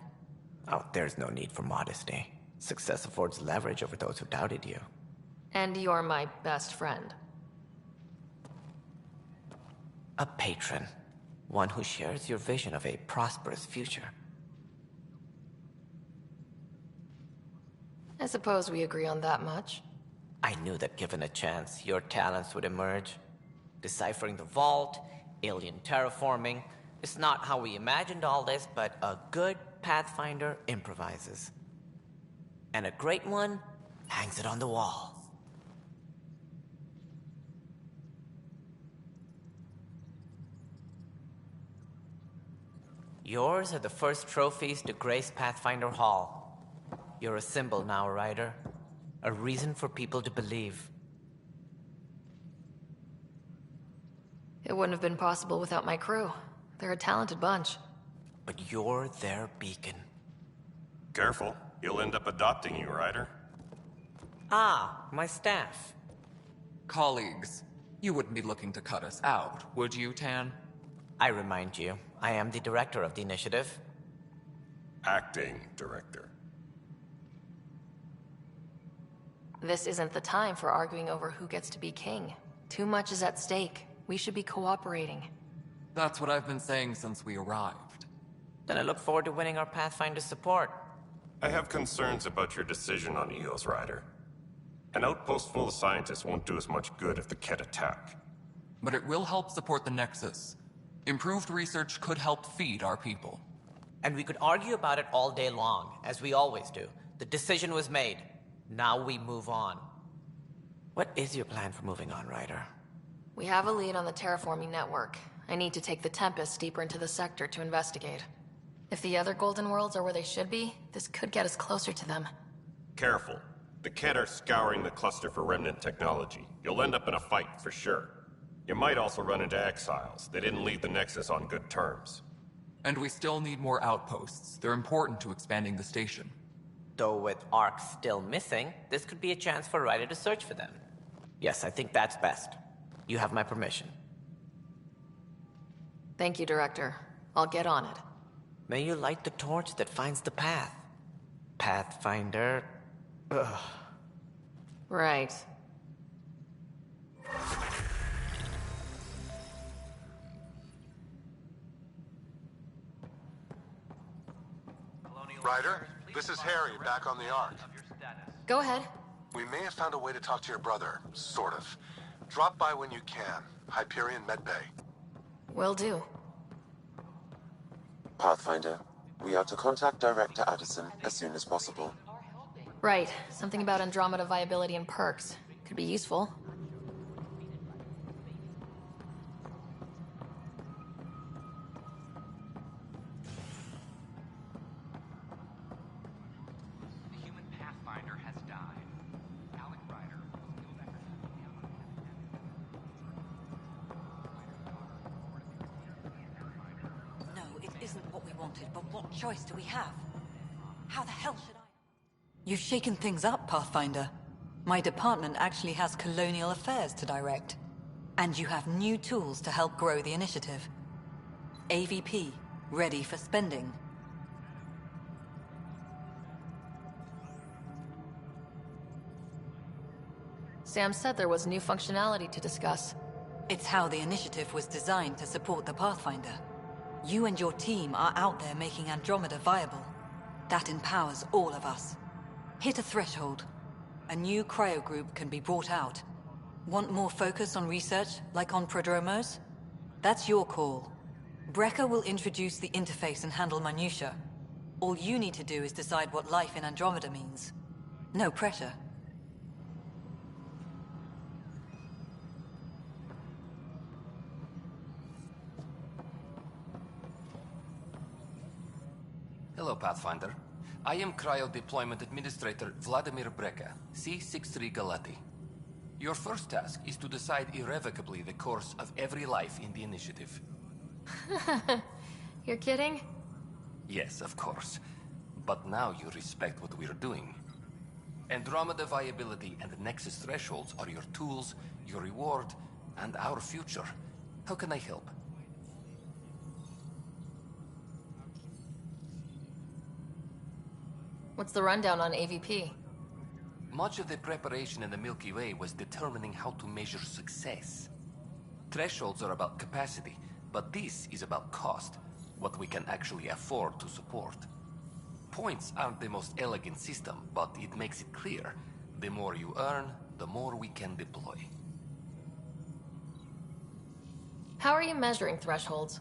[SPEAKER 26] Oh, there's no need for modesty. Success affords leverage over those who doubted you.
[SPEAKER 4] And you're my best friend.
[SPEAKER 26] A patron. One who shares your vision of a prosperous future.
[SPEAKER 4] I suppose we agree on that much.
[SPEAKER 26] I knew that given a chance, your talents would emerge. Deciphering the vault, alien terraforming. It's not how we imagined all this, but a good Pathfinder improvises. And a great one hangs it on the wall. Yours are the first trophies to grace Pathfinder Hall. You're a symbol now, Ryder. A reason for people to believe.
[SPEAKER 4] It wouldn't have been possible without my crew. They're a talented bunch.
[SPEAKER 26] But you're their beacon.
[SPEAKER 27] Careful. He'll end up adopting you, Ryder.
[SPEAKER 26] Ah, my staff.
[SPEAKER 25] Colleagues, you wouldn't be looking to cut us out, would you, Tan?
[SPEAKER 26] I remind you, I am the director of the initiative.
[SPEAKER 5] Acting director.
[SPEAKER 4] This isn't the time for arguing over who gets to be king. Too much is at stake. We should be cooperating.
[SPEAKER 25] That's what I've been saying since we arrived.
[SPEAKER 26] Then I look forward to winning our Pathfinder support.
[SPEAKER 5] I have concerns about your decision on Eos Rider. An outpost full of scientists won't do us much good if the Ket attack.
[SPEAKER 25] But it will help support the Nexus. Improved research could help feed our people.
[SPEAKER 26] And we could argue about it all day long, as we always do. The decision was made. Now we move on. What is your plan for moving on, Ryder?
[SPEAKER 4] We have a lead on the terraforming network. I need to take the Tempest deeper into the sector to investigate. If the other Golden Worlds are where they should be, this could get us closer to them.
[SPEAKER 5] Careful. The Ket are scouring the cluster for remnant technology. You'll end up in a fight, for sure. You might also run into exiles. They didn't leave the Nexus on good terms.
[SPEAKER 25] And we still need more outposts. They're important to expanding the station.
[SPEAKER 26] Though with Ark still missing, this could be a chance for Ryder to search for them. Yes, I think that's best. You have my permission.
[SPEAKER 4] Thank you, Director. I'll get on it.
[SPEAKER 26] May you light the torch that finds the path. Pathfinder... Ugh.
[SPEAKER 4] Right.
[SPEAKER 6] Ryder, this is Harry, back on the Ark.
[SPEAKER 4] Go ahead.
[SPEAKER 6] We may have found a way to talk to your brother, sort of. Drop by when you can. Hyperion Medbay.
[SPEAKER 4] Will do.
[SPEAKER 7] Pathfinder, we are to contact Director Addison as soon as possible.
[SPEAKER 4] Right. Something about Andromeda viability and perks. Could be useful.
[SPEAKER 23] The human Pathfinder has died. Alec Ryder was killed after
[SPEAKER 11] No, it isn't what we wanted, but what choice do we have? How the hell should I...
[SPEAKER 12] You've shaken things up, Pathfinder. My department actually has colonial affairs to direct. And you have new tools to help grow the initiative. AVP, ready for spending.
[SPEAKER 4] Sam said there was new functionality to discuss.
[SPEAKER 12] It's how the initiative was designed to support the Pathfinder. You and your team are out there making Andromeda viable. That empowers all of us. Hit a threshold. A new cryo group can be brought out. Want more focus on research, like on Prodromos? That's your call. Brecker will introduce the interface and handle minutiae. All you need to do is decide what life in Andromeda means. No pressure.
[SPEAKER 20] Hello, Pathfinder. I am Cryo Deployment Administrator Vladimir Breka, C-63 Galati. Your first task is to decide irrevocably the course of every life in the initiative.
[SPEAKER 4] You're kidding?
[SPEAKER 20] Yes, of course. But now you respect what we're doing. Andromeda viability and the Nexus thresholds are your tools, your reward, and our future. How can I help?
[SPEAKER 4] What's the rundown on AVP?
[SPEAKER 20] Much of the preparation in the Milky Way was determining how to measure success. Thresholds are about capacity, but this is about cost, what we can actually afford to support. Points aren't the most elegant system, but it makes it clear. The more you earn, the more we can deploy.
[SPEAKER 4] How are you measuring thresholds?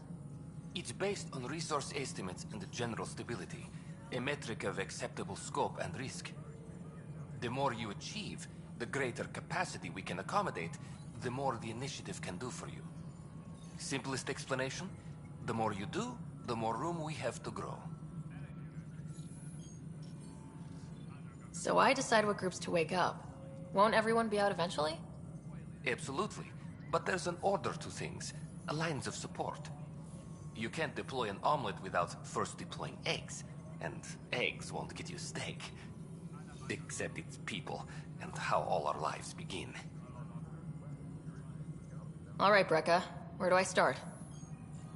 [SPEAKER 20] It's based on resource estimates and general stability, a metric of acceptable scope and risk. The more you achieve, the greater capacity we can accommodate, the more the initiative can do for you. Simplest explanation, the more you do, the more room we have to grow.
[SPEAKER 4] So I decide what groups to wake up. Won't everyone be out eventually?
[SPEAKER 20] Absolutely. But there's an order to things, lines of support. You can't deploy an omelet without first deploying eggs. And eggs won't get you steak. Except it's people, and how all our lives begin.
[SPEAKER 4] All right, Brekka. Where do I start?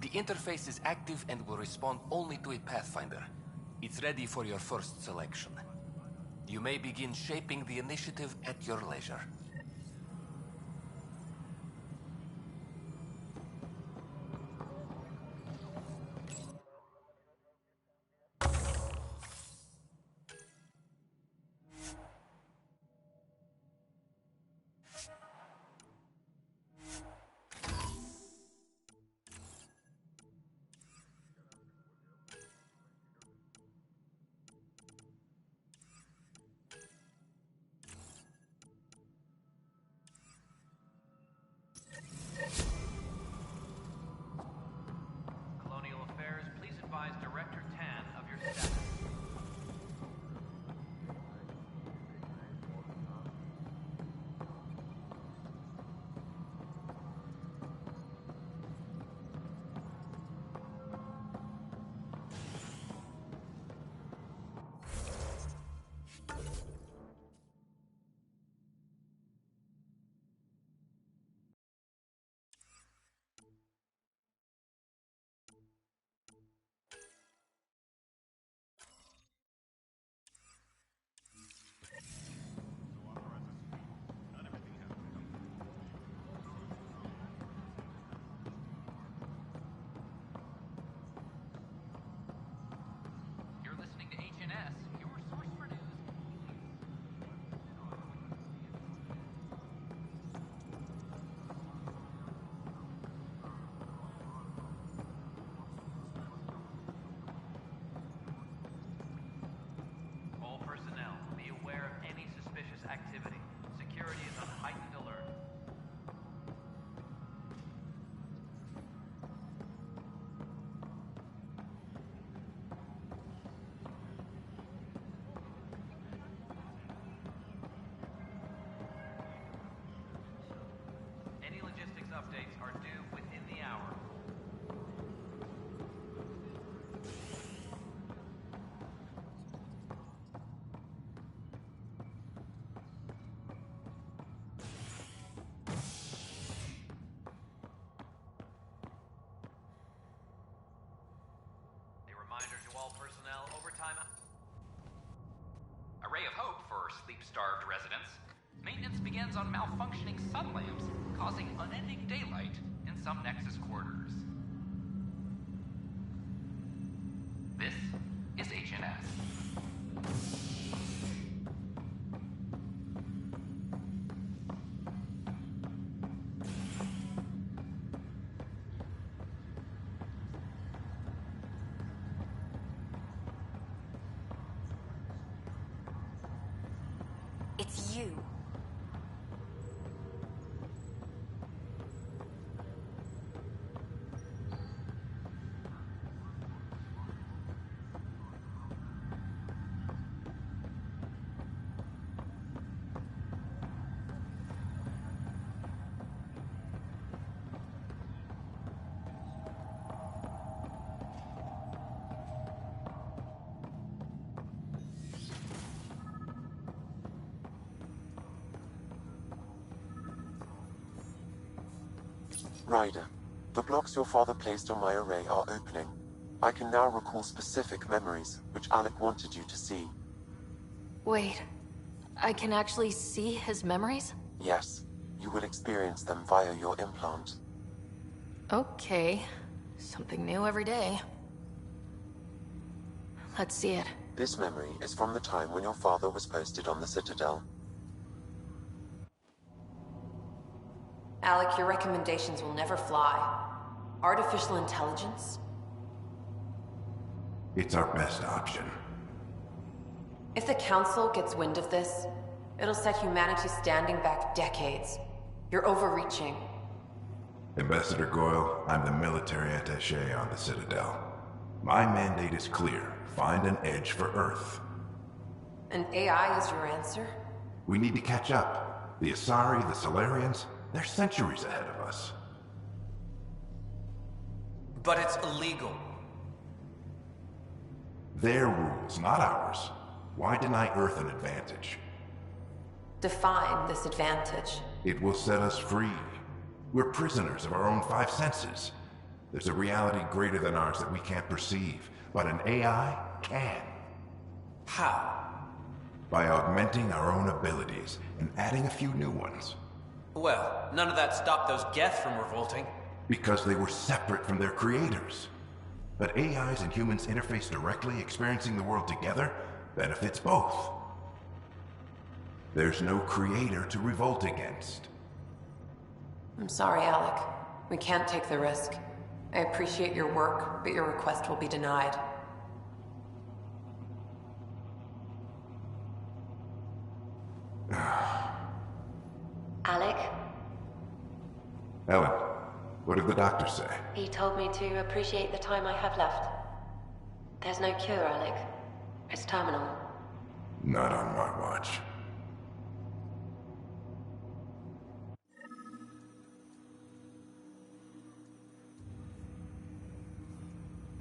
[SPEAKER 20] The interface is active and will respond only to a Pathfinder. It's ready for your first selection. You may begin shaping the initiative at your leisure.
[SPEAKER 22] Colonial Affairs, please advise Director Tan of your status. You're listening to HNS, your source for news. All personnel, be aware of any suspicious activity. Security is on heightened alert. Any logistics updates are due within the hour. A reminder to all personnel, overtime.
[SPEAKER 23] A ray of hope for sleep-starved residents. Maintenance begins on malfunctioning sun lamps, causing unending daylight in some Nexus quarters. This is HNS.
[SPEAKER 24] It's you.
[SPEAKER 7] Ryder, the blocks your father placed on my array are opening. I can now recall specific memories, which Alec wanted you to see.
[SPEAKER 4] Wait, I can actually see his memories?
[SPEAKER 7] Yes, you will experience them via your implant.
[SPEAKER 4] Okay. Something new every day. Let's see it.
[SPEAKER 7] This memory is from the time when your father was posted on the Citadel.
[SPEAKER 15] Alec, your recommendations will never fly. Artificial intelligence?
[SPEAKER 3] It's our best option.
[SPEAKER 15] If the Council gets wind of this, it'll set humanity standing back decades. You're overreaching.
[SPEAKER 3] Ambassador Goyle, I'm the military attaché on the Citadel. My mandate is clear. Find an edge for Earth.
[SPEAKER 15] And AI is your answer?
[SPEAKER 3] We need to catch up. The Asari, the Solarians, they're centuries ahead of us.
[SPEAKER 14] But it's illegal.
[SPEAKER 3] Their rules, not ours. Why deny Earth an advantage?
[SPEAKER 15] Define this advantage.
[SPEAKER 3] It will set us free. We're prisoners of our own five senses. There's a reality greater than ours that we can't perceive, but an AI can.
[SPEAKER 2] How?
[SPEAKER 3] By augmenting our own abilities and adding a few new ones.
[SPEAKER 2] Well, none of that stopped those Geth from revolting.
[SPEAKER 3] Because they were separate from their creators. But AIs and humans interface directly, experiencing the world together, benefits both. There's no creator to revolt against.
[SPEAKER 15] I'm sorry, Alec. We can't take the risk. I appreciate your work, but your request will be denied.
[SPEAKER 9] Alec?
[SPEAKER 3] Ellen, what did the doctor say?
[SPEAKER 9] He told me to appreciate the time I have left. There's no cure, Alec. It's terminal.
[SPEAKER 3] Not on my watch.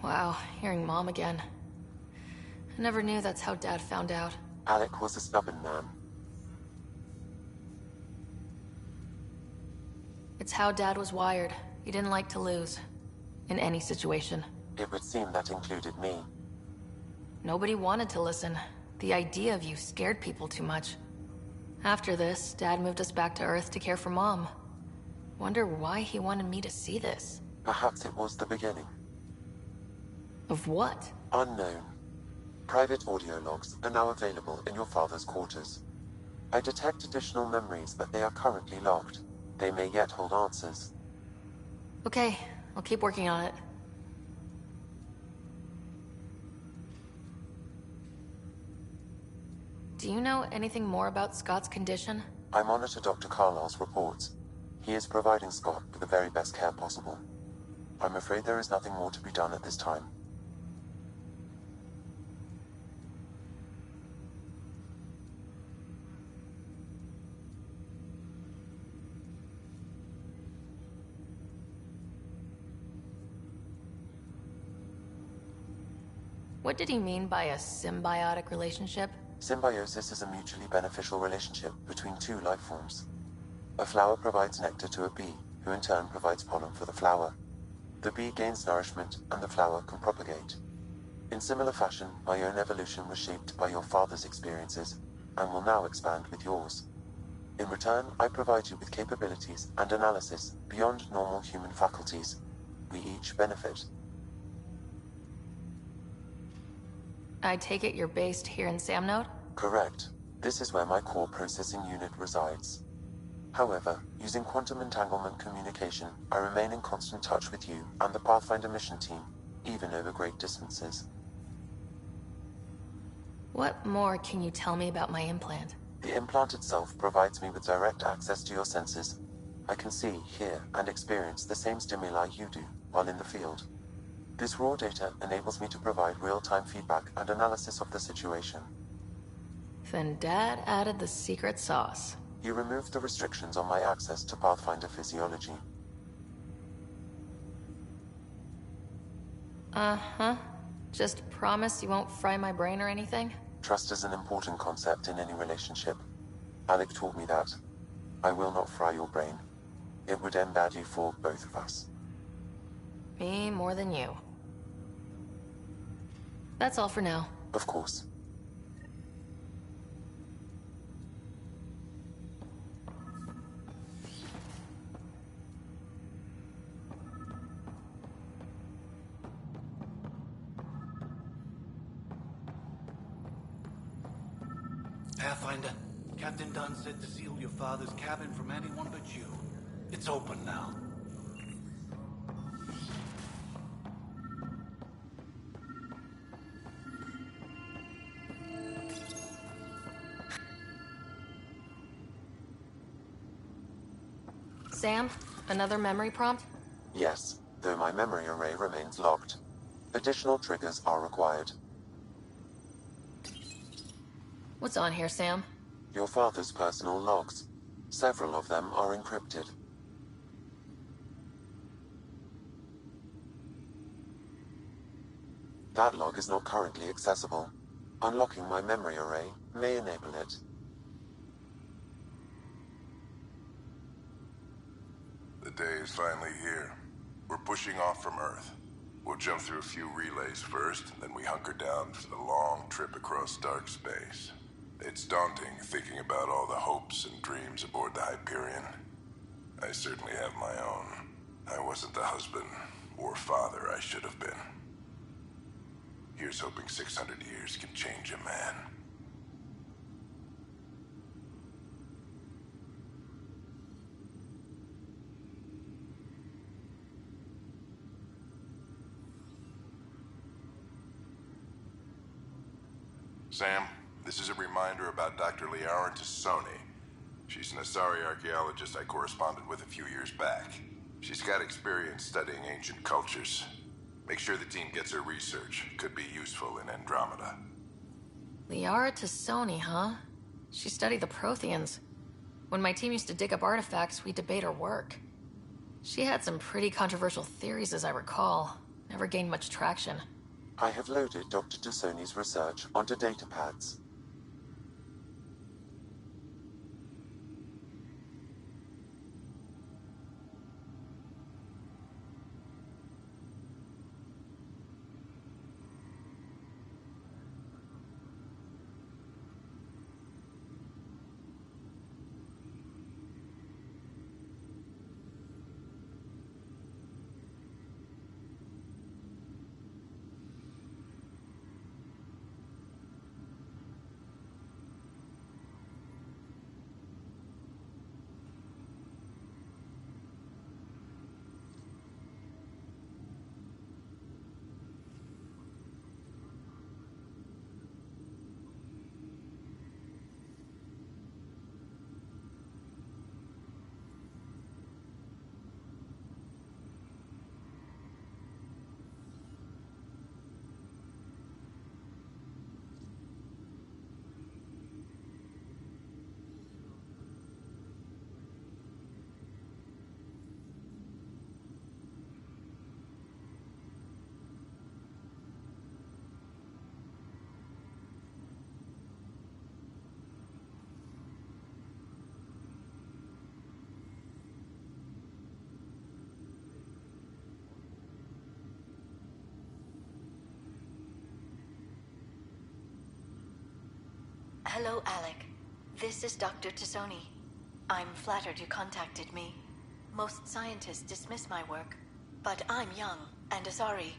[SPEAKER 4] Wow, hearing Mom again. I never knew that's how Dad found out.
[SPEAKER 7] Alec was a stubborn man.
[SPEAKER 4] It's how Dad was wired. He didn't like to lose. In any situation.
[SPEAKER 7] It would seem that included me.
[SPEAKER 4] Nobody wanted to listen. The idea of you scared people too much. After this, Dad moved us back to Earth to care for Mom. Wonder why he wanted me to see this.
[SPEAKER 7] Perhaps it was the beginning.
[SPEAKER 4] Of what?
[SPEAKER 7] Unknown. Private audio logs are now available in your father's quarters. I detect additional memories, but they are currently logged. They may yet hold answers.
[SPEAKER 4] Okay, I'll keep working on it. Do you know anything more about Scott's condition?
[SPEAKER 7] I monitor Dr. Carlisle's reports. He is providing Scott with the very best care possible. I'm afraid there is nothing more to be done at this time.
[SPEAKER 4] What did he mean by a symbiotic relationship?
[SPEAKER 7] Symbiosis is a mutually beneficial relationship between two life forms. A flower provides nectar to a bee, who in turn provides pollen for the flower. The bee gains nourishment, and the flower can propagate. In similar fashion, my own evolution was shaped by your father's experiences, and will now expand with yours. In return, I provide you with capabilities and analysis beyond normal human faculties. We each benefit.
[SPEAKER 4] I take it you're based here in Samnode?
[SPEAKER 7] Correct. This is where my core processing unit resides. However, using quantum entanglement communication, I remain in constant touch with you and the Pathfinder mission team, even over great distances.
[SPEAKER 4] What more can you tell me about my implant?
[SPEAKER 7] The implant itself provides me with direct access to your senses. I can see, hear, and experience the same stimuli you do while in the field. This raw data enables me to provide real-time feedback and analysis of the situation.
[SPEAKER 4] Then Dad added the secret sauce.
[SPEAKER 7] He removed the restrictions on my access to Pathfinder physiology.
[SPEAKER 4] Uh-huh. Just promise you won't fry my brain or anything?
[SPEAKER 7] Trust is an important concept in any relationship. Alec taught me that. I will not fry your brain. It would end badly for both of us.
[SPEAKER 4] Me more than you. That's all for now.
[SPEAKER 7] Of course.
[SPEAKER 2] Pathfinder, Captain Dunn said to seal your father's cabin from anyone but you. It's open now.
[SPEAKER 4] Sam, another memory prompt?
[SPEAKER 7] Yes, though my memory array remains locked. Additional triggers are required.
[SPEAKER 4] What's on here, Sam?
[SPEAKER 7] Your father's personal logs. Several of them are encrypted. That log is not currently accessible. Unlocking my memory array may enable it.
[SPEAKER 3] The day is finally here. We're pushing off from Earth. We'll jump through a few relays first, then we hunker down for the long trip across dark space. It's daunting thinking about all the hopes and dreams aboard the Hyperion. I certainly have my own. I wasn't the husband or father I should have been. Here's hoping 600 years can change a man. Sam, this is a reminder about Dr. Liara Tassoni. She's an Asari archaeologist I corresponded with a few years back. She's got experience studying ancient cultures. Make sure the team gets her research. Could be useful in Andromeda.
[SPEAKER 4] Liara Tassoni, huh? She studied the Protheans. When my team used to dig up artifacts, we'd debate her work. She had some pretty controversial theories, as I recall. Never gained much traction.
[SPEAKER 7] I have loaded Dr. Tassoni's research onto datapads.
[SPEAKER 24] Hello, Alec. This is Dr. Tassoni. I'm flattered you contacted me. Most scientists dismiss my work, but I'm young and Asari,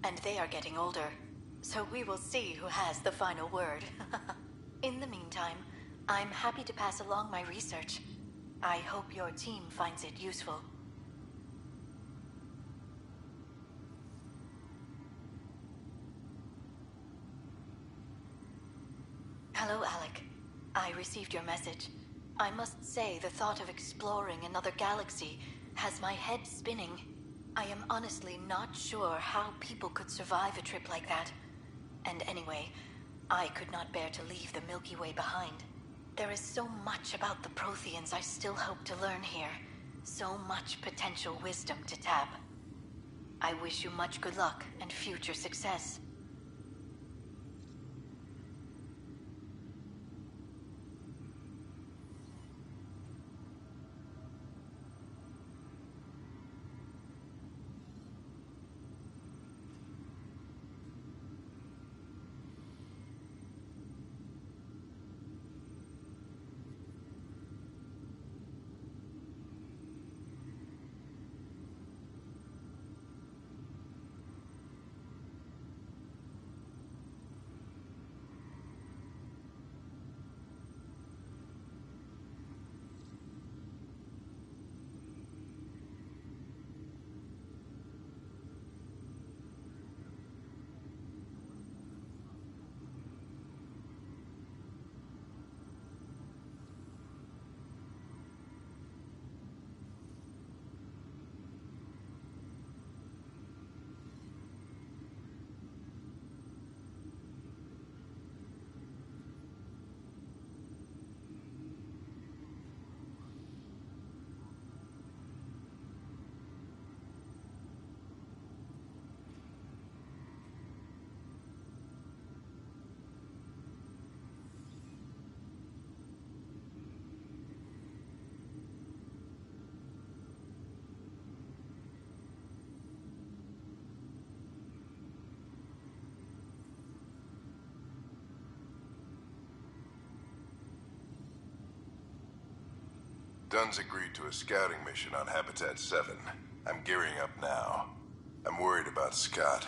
[SPEAKER 24] and they are getting older. So we will see who has the final word. In the meantime, I'm happy to pass along my research. I hope your team finds it useful. Hello, Alec. I received your message. I must say the thought of exploring another galaxy has my head spinning. I am honestly not sure how people could survive a trip like that. And anyway, I could not bear to leave the Milky Way behind. There is so much about the Protheans I still hope to learn here. So much potential wisdom to tap. I wish you much good luck and future success.
[SPEAKER 3] Dunn's agreed to a scouting mission on Habitat 7. I'm gearing up now. I'm worried about Scott.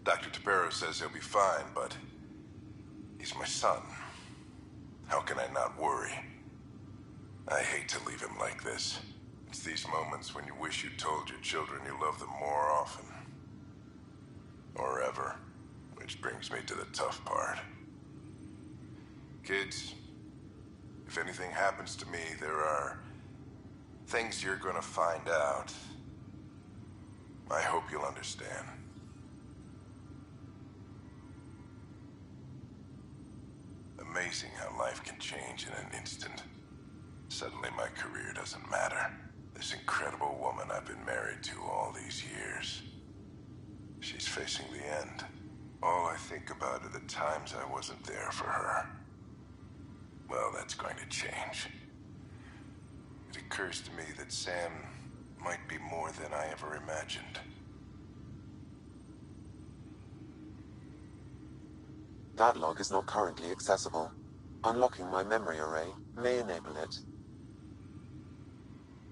[SPEAKER 3] Dr. Tapero says he'll be fine, but he's my son. How can I not worry? I hate to leave him like this. It's these moments when you wish you told your children you love them more often. Or ever. Which brings me to the tough part. Kids, if anything happens to me, there are things you're gonna find out. I hope you'll understand. Amazing how life can change in an instant. Suddenly my career doesn't matter. This incredible woman I've been married to all these years. She's facing the end. All I think about are the times I wasn't there for her. Well, that's going to change. It occurs to me that Sam might be more than I ever imagined.
[SPEAKER 7] That log is not currently accessible. Unlocking my memory array may enable it.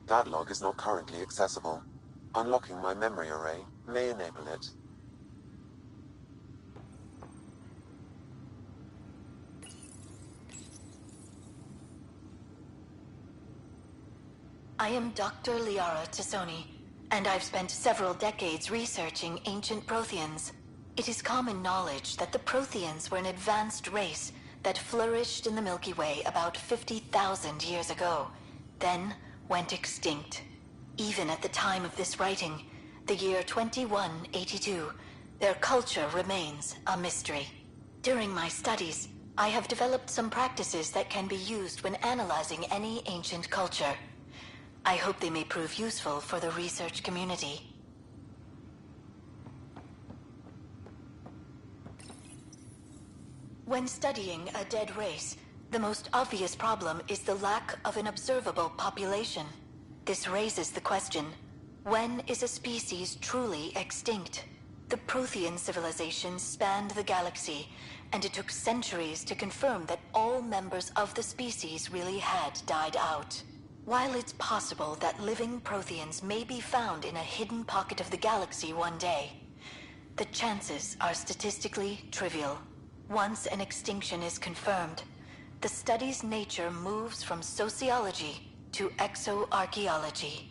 [SPEAKER 7] That log is not currently accessible. Unlocking my memory array may enable it.
[SPEAKER 24] I am Dr. Liara Tassoni, and I've spent several decades researching ancient Protheans. It is common knowledge that the Protheans were an advanced race that flourished in the Milky Way about 50,000 years ago, then went extinct. Even at the time of this writing, the year 2182, their culture remains a mystery. During my studies, I have developed some practices that can be used when analyzing any ancient culture. I hope they may prove useful for the research community. When studying a dead race, the most obvious problem is the lack of an observable population. This raises the question, when is a species truly extinct? The Prothean civilization spanned the galaxy, and it took centuries to confirm that all members of the species really had died out. While it's possible that living Protheans may be found in a hidden pocket of the galaxy one day, the chances are statistically trivial. Once an extinction is confirmed, the study's nature moves from sociology to exoarchaeology.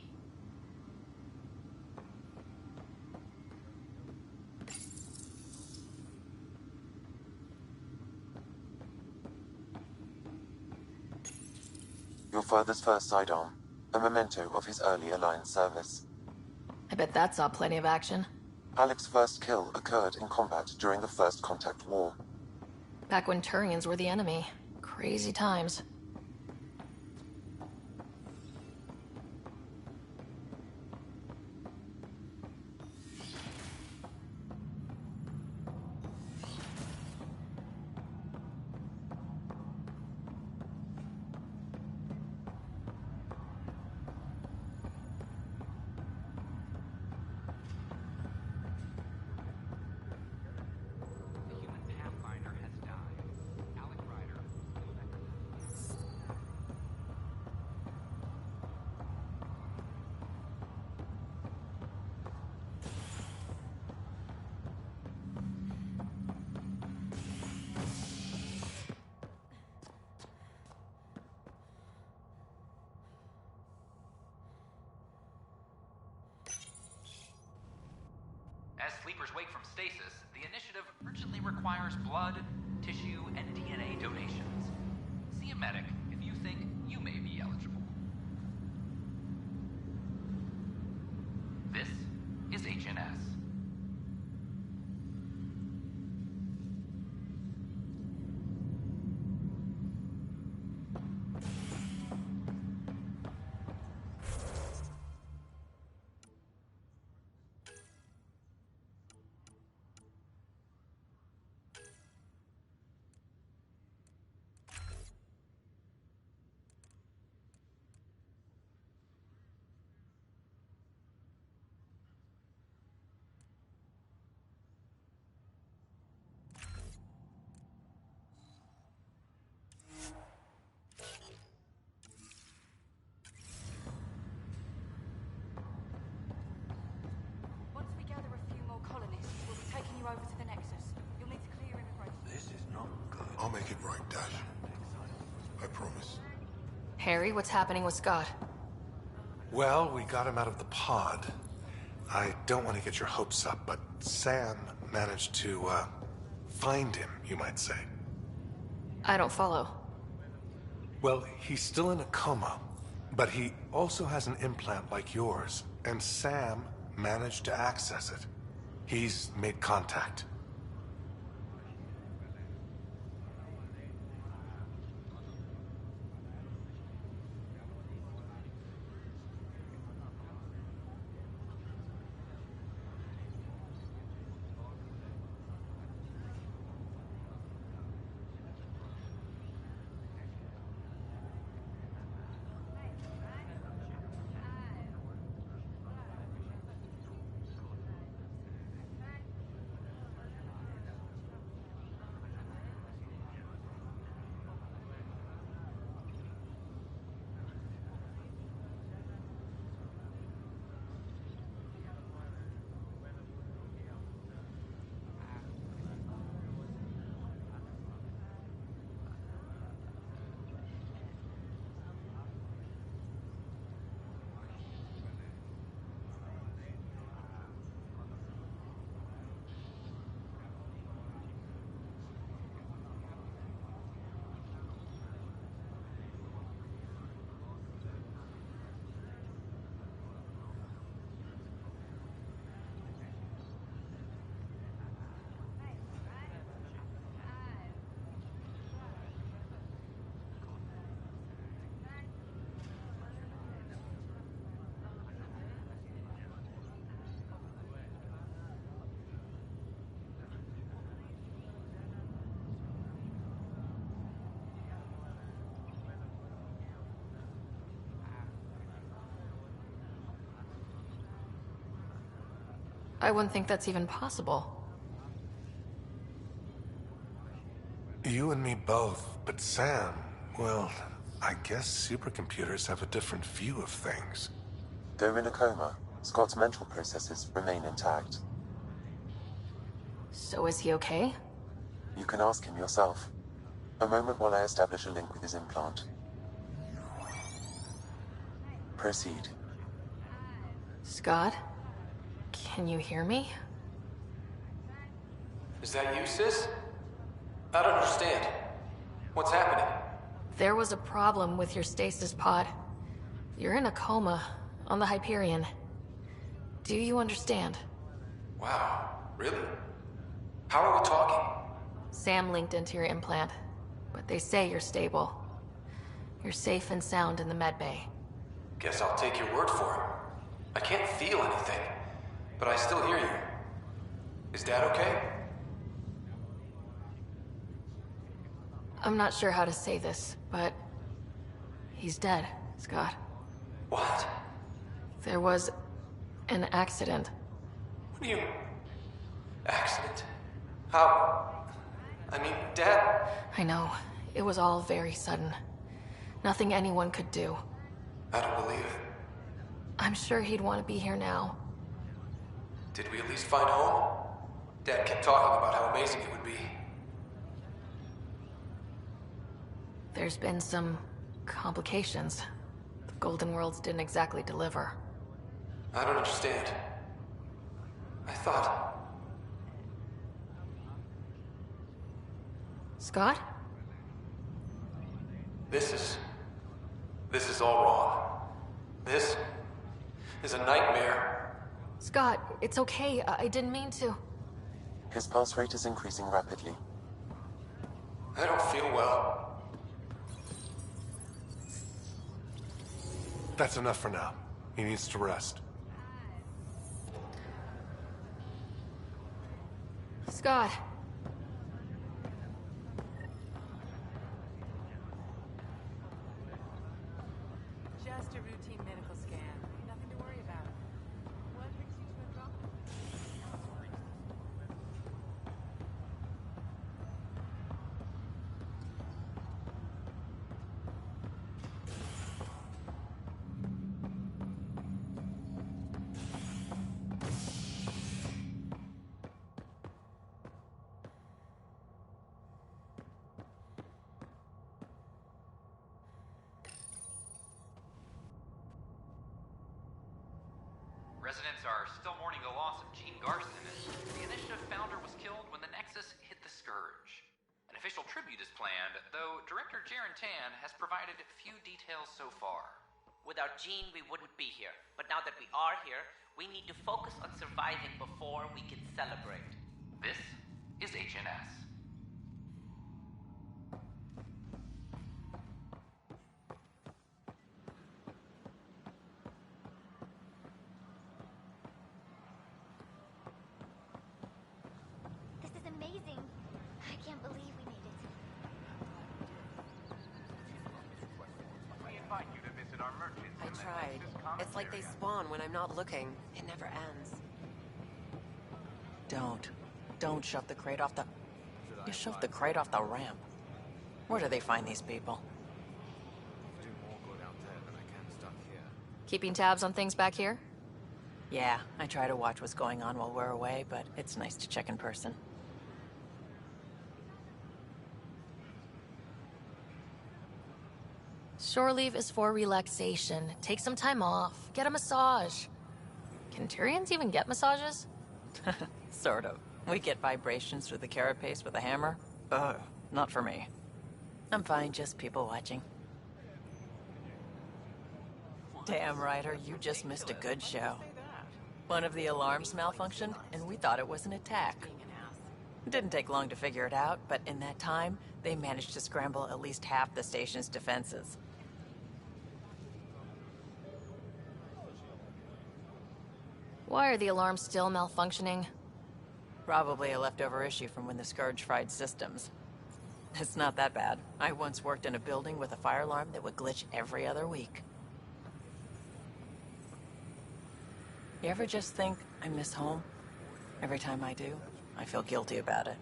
[SPEAKER 7] Your father's first sidearm, a memento of his early Alliance service.
[SPEAKER 4] I bet that saw plenty of action.
[SPEAKER 7] Alec's first kill occurred in combat during the First Contact War.
[SPEAKER 4] Back when Turians were the enemy. Crazy times.
[SPEAKER 23] As sleepers wake from stasis, the initiative urgently requires blood, tissue, and DNA donations. See a medic if you think you may be eligible. This is HNS.
[SPEAKER 4] Harry, what's happening with Scott?
[SPEAKER 6] Well, we got him out of the pod. I don't want to get your hopes up, but Sam managed to, find him, you might say.
[SPEAKER 4] I don't follow.
[SPEAKER 6] Well, he's still in a coma, but he also has an implant like yours, and Sam managed to access it. He's made contact.
[SPEAKER 4] I wouldn't think that's even possible.
[SPEAKER 6] You and me both, but Sam, well, I guess supercomputers have a different view of things.
[SPEAKER 7] Though in a coma, Scott's mental processes remain intact.
[SPEAKER 4] So is he okay?
[SPEAKER 7] You can ask him yourself. A moment while I establish a link with his implant. Proceed.
[SPEAKER 4] Scott? Can you hear me?
[SPEAKER 10] Is that you, sis? I don't understand. What's happening?
[SPEAKER 4] There was a problem with your stasis pod. You're in a coma on the Hyperion. Do you understand?
[SPEAKER 10] Wow, really? How are we talking?
[SPEAKER 4] Sam linked into your implant, but they say you're stable. You're safe and sound in the medbay.
[SPEAKER 10] Guess I'll take your word for it. I can't feel anything, but I still hear you. Is Dad okay?
[SPEAKER 4] I'm not sure how to say this, but he's dead, Scott.
[SPEAKER 10] What?
[SPEAKER 4] There was an accident.
[SPEAKER 10] What do you... Accident? How... I mean, Dad...
[SPEAKER 4] I know. It was all very sudden. Nothing anyone could do.
[SPEAKER 10] I don't believe it.
[SPEAKER 4] I'm sure he'd want to be here now.
[SPEAKER 10] Did we at least find home? Dad kept talking about how amazing it would be.
[SPEAKER 4] There's been some complications. The Golden Worlds didn't exactly deliver.
[SPEAKER 10] I don't understand. I thought...
[SPEAKER 4] Scott?
[SPEAKER 10] This is all wrong. This is a nightmare.
[SPEAKER 4] Scott, it's okay. I didn't mean to.
[SPEAKER 7] His pulse rate is increasing rapidly.
[SPEAKER 10] I don't feel well.
[SPEAKER 6] That's enough for now. He needs to rest.
[SPEAKER 4] Scott.
[SPEAKER 13] Just a routine medical scan. Nothing to worry about. What brings you to Andromeda?
[SPEAKER 23] Residents are still mourning the loss of Gene Garson. The initiative founder was killed when the Nexus hit the Scourge. An official tribute is planned, though Director Jaren Tan has provided few details so far.
[SPEAKER 26] Without Gene, we wouldn't be here. But now that we are here, we need to focus on surviving before we can celebrate.
[SPEAKER 23] This is HNS.
[SPEAKER 1] This is amazing. I can't believe we made it.
[SPEAKER 22] We invite you to visit our merchants.
[SPEAKER 15] I tried. It's like they spawn when I'm not looking. It never ends.
[SPEAKER 16] Don't shove the crate off the... You shoved the crate off the ramp. Where do they find these people?
[SPEAKER 4] Keeping tabs on things back here?
[SPEAKER 16] Yeah, I try to watch what's going on while we're away, but it's nice to check in person.
[SPEAKER 4] Shore leave is for relaxation. Take some time off. Get a massage. Can Tyrians even get massages?
[SPEAKER 16] Sort of. We get vibrations through the carapace with a hammer. Ugh, not for me. I'm fine, just people watching. Damn, Ryder, you just missed a good show. One of the alarms malfunctioned, and we thought it was an attack. It didn't take long to figure it out, but in that time, they managed to scramble at least half the station's defenses.
[SPEAKER 4] Why are the alarms still malfunctioning?
[SPEAKER 16] Probably a leftover issue from when the Scourge fried systems. It's not that bad. I once worked in a building with a fire alarm that would glitch every other week. You ever just think, I miss home? Every time I do, I feel guilty about it.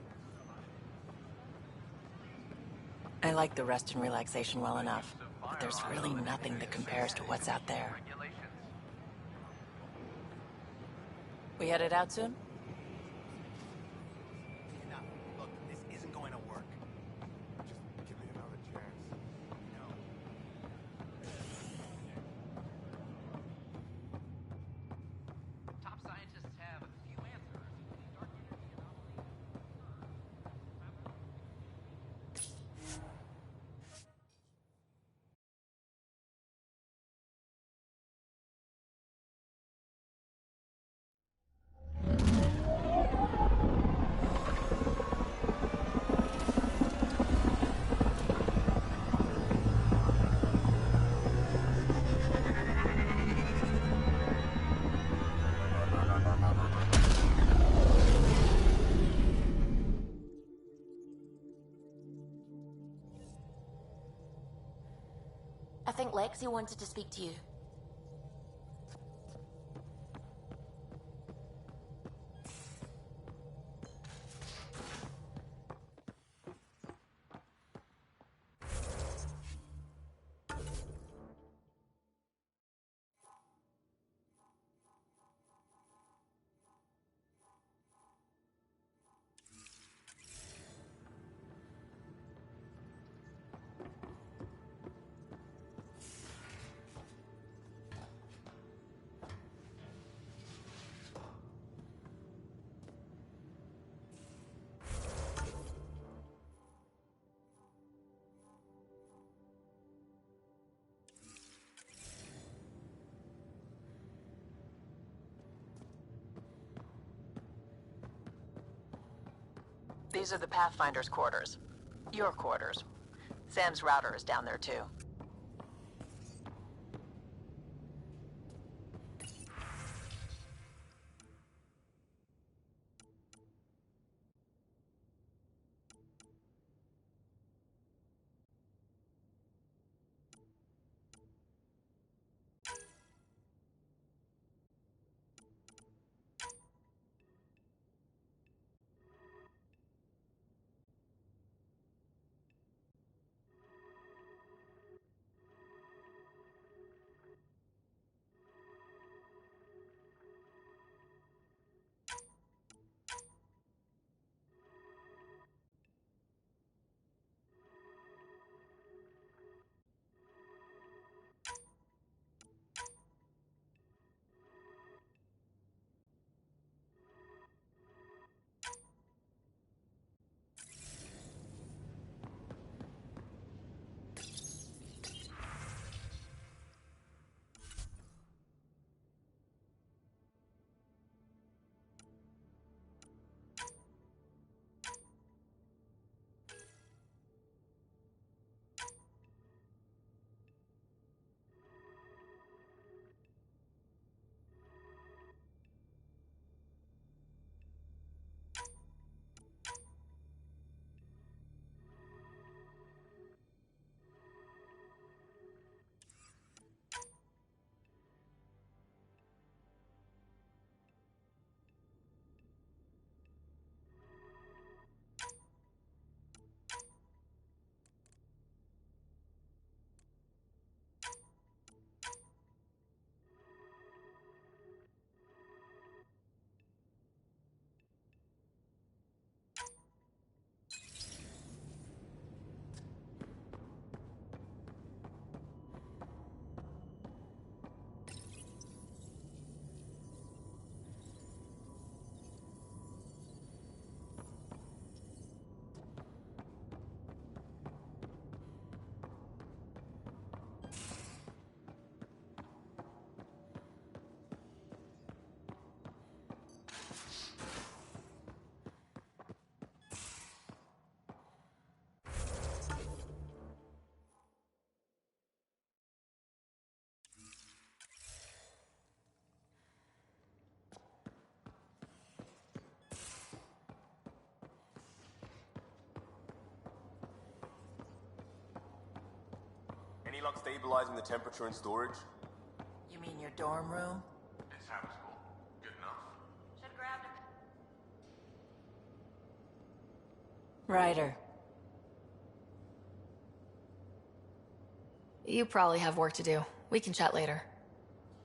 [SPEAKER 16] I like the rest and relaxation well enough, but there's really nothing that compares to what's out there. We headed out soon?
[SPEAKER 2] Look, this isn't going to work. Just give me another chance.
[SPEAKER 23] Top scientists have few answers. Dark energy anomaly.
[SPEAKER 24] I think Lexi wanted to speak to you.
[SPEAKER 16] These are the Pathfinder's quarters. Your quarters. Sam's router is down there too.
[SPEAKER 5] Any luck stabilizing the temperature in storage?
[SPEAKER 16] You mean your dorm room?
[SPEAKER 6] It's habitable. Good enough.
[SPEAKER 11] Should grab it.
[SPEAKER 16] Ryder.
[SPEAKER 4] You probably have work to do. We can chat later.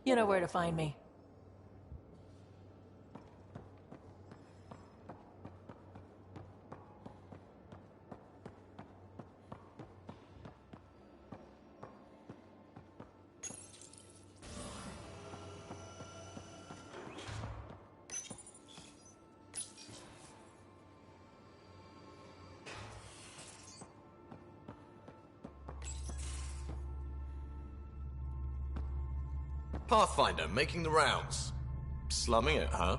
[SPEAKER 16] You know where to find me.
[SPEAKER 8] Pathfinder, making the rounds. Slumming it, huh?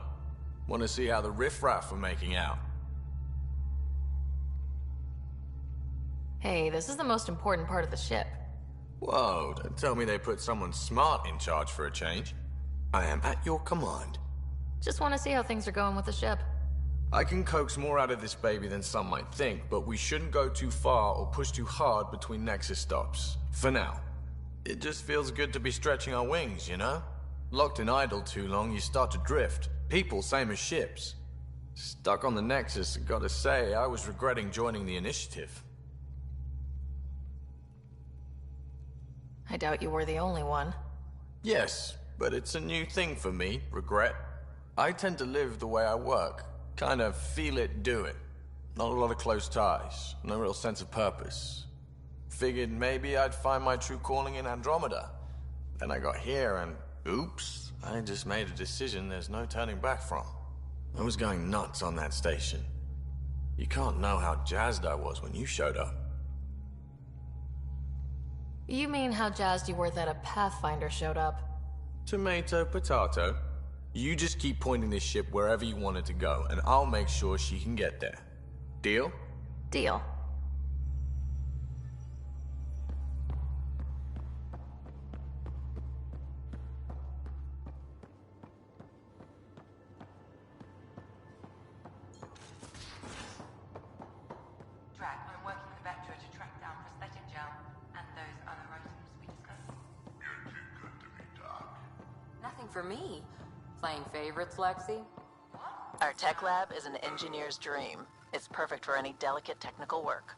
[SPEAKER 8] Want to see how the riffraff are making out?
[SPEAKER 4] Hey, this is the most important part of the ship.
[SPEAKER 8] Whoa, don't tell me they put someone smart in charge for a change. I am at your command.
[SPEAKER 4] Just want to see how things are going with the ship.
[SPEAKER 8] I can coax more out of this baby than some might think, but we shouldn't go too far or push too hard between Nexus stops. For now. It just feels good to be stretching our wings, you know? Locked in idle too long, you start to drift. People, same as ships. Stuck on the Nexus, gotta say, I was regretting joining the Initiative.
[SPEAKER 4] I doubt you were the only one.
[SPEAKER 8] Yes, but it's a new thing for me, regret. I tend to live the way I work. Kind of feel it, do it. Not a lot of close ties, no real sense of purpose. Figured maybe I'd find my true calling in Andromeda. Then I got here and, oops, I just made a decision there's no turning back from. I was going nuts on that station. You can't know how jazzed I was when you showed up.
[SPEAKER 4] You mean how jazzed you were that a Pathfinder showed up?
[SPEAKER 8] Tomato, potato. You just keep pointing this ship wherever you want it to go, and I'll make sure she can get there. Deal?
[SPEAKER 4] Deal.
[SPEAKER 11] Drag, I'm working with Vectra to track down prosthetic gel and those other items we discussed.
[SPEAKER 3] You're too good to be Doc.
[SPEAKER 15] Nothing for me. Playing favorites, Lexi?
[SPEAKER 16] Our tech lab is an engineer's dream. It's perfect for any delicate technical work.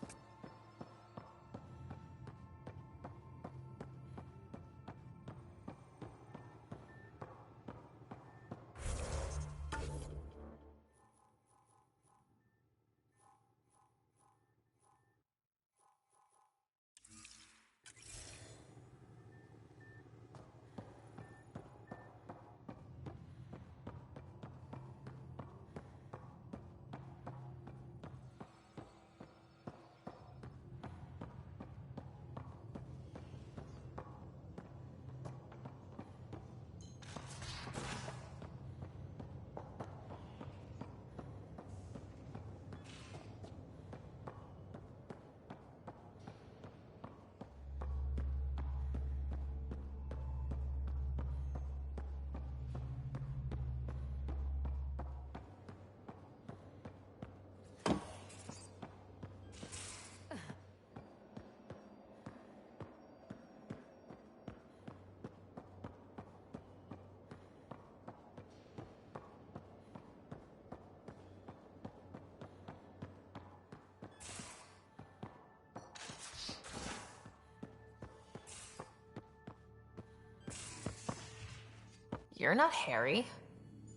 [SPEAKER 4] You're not Harry.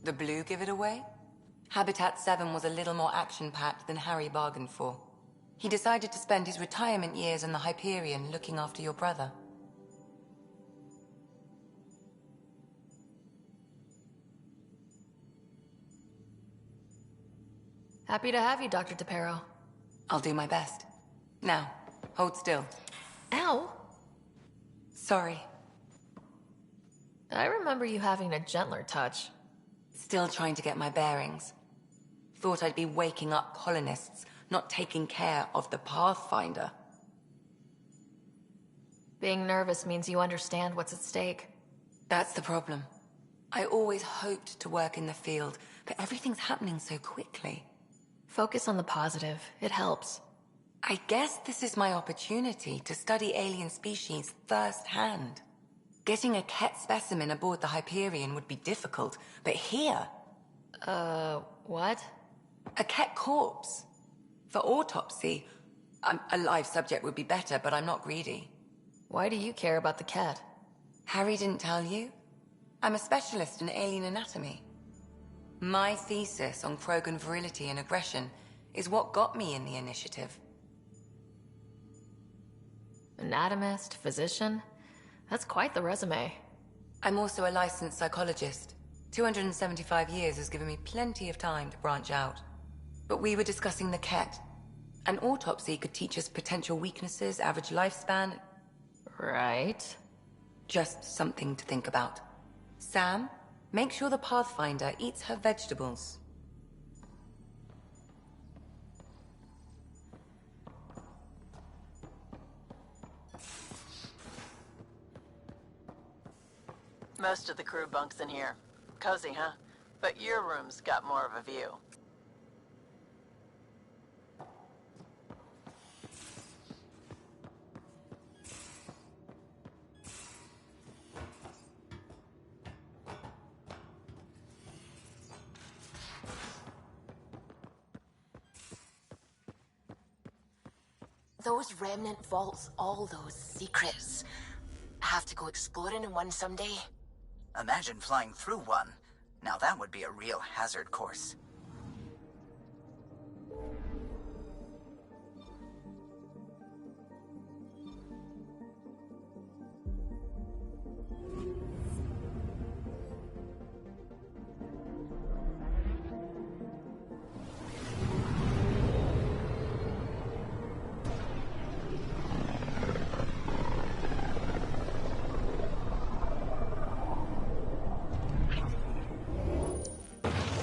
[SPEAKER 11] The blue give it away? Habitat 7 was a little more action-packed than Harry bargained for. He decided to spend his retirement years in the Hyperion looking after your brother.
[SPEAKER 4] Happy to have you, Dr. DePero.
[SPEAKER 11] I'll do my best. Now, hold still.
[SPEAKER 4] Ow!
[SPEAKER 11] Sorry.
[SPEAKER 4] I remember you having a gentler touch.
[SPEAKER 11] Still trying to get my bearings. Thought I'd be waking up colonists, not taking care of the Pathfinder.
[SPEAKER 4] Being nervous means you understand what's at stake.
[SPEAKER 11] That's the problem. I always hoped to work in the field, but everything's happening so quickly.
[SPEAKER 4] Focus on the positive. It helps.
[SPEAKER 11] I guess this is my opportunity to study alien species firsthand. Getting a Ket specimen aboard the Hyperion would be difficult, but here...
[SPEAKER 4] what?
[SPEAKER 11] A Ket corpse. For autopsy, a live subject would be better, but I'm not greedy.
[SPEAKER 4] Why do you care about the Ket?
[SPEAKER 11] Harry didn't tell you? I'm a specialist in alien anatomy. My thesis on Krogan virility and aggression is what got me in the initiative.
[SPEAKER 4] Anatomist, physician? That's quite the resume.
[SPEAKER 11] I'm also a licensed psychologist. 275 years has given me plenty of time to branch out. But we were discussing the Ket. An autopsy could teach us potential weaknesses, average lifespan...
[SPEAKER 4] Right.
[SPEAKER 11] Just something to think about. Sam, make sure the Pathfinder eats her vegetables.
[SPEAKER 16] Most of the crew bunks in here. Cozy, huh? But your room's got more of a view.
[SPEAKER 12] Those remnant vaults, all those secrets. Have to go exploring in one someday.
[SPEAKER 17] Imagine flying through one. Now that would be a real hazard course.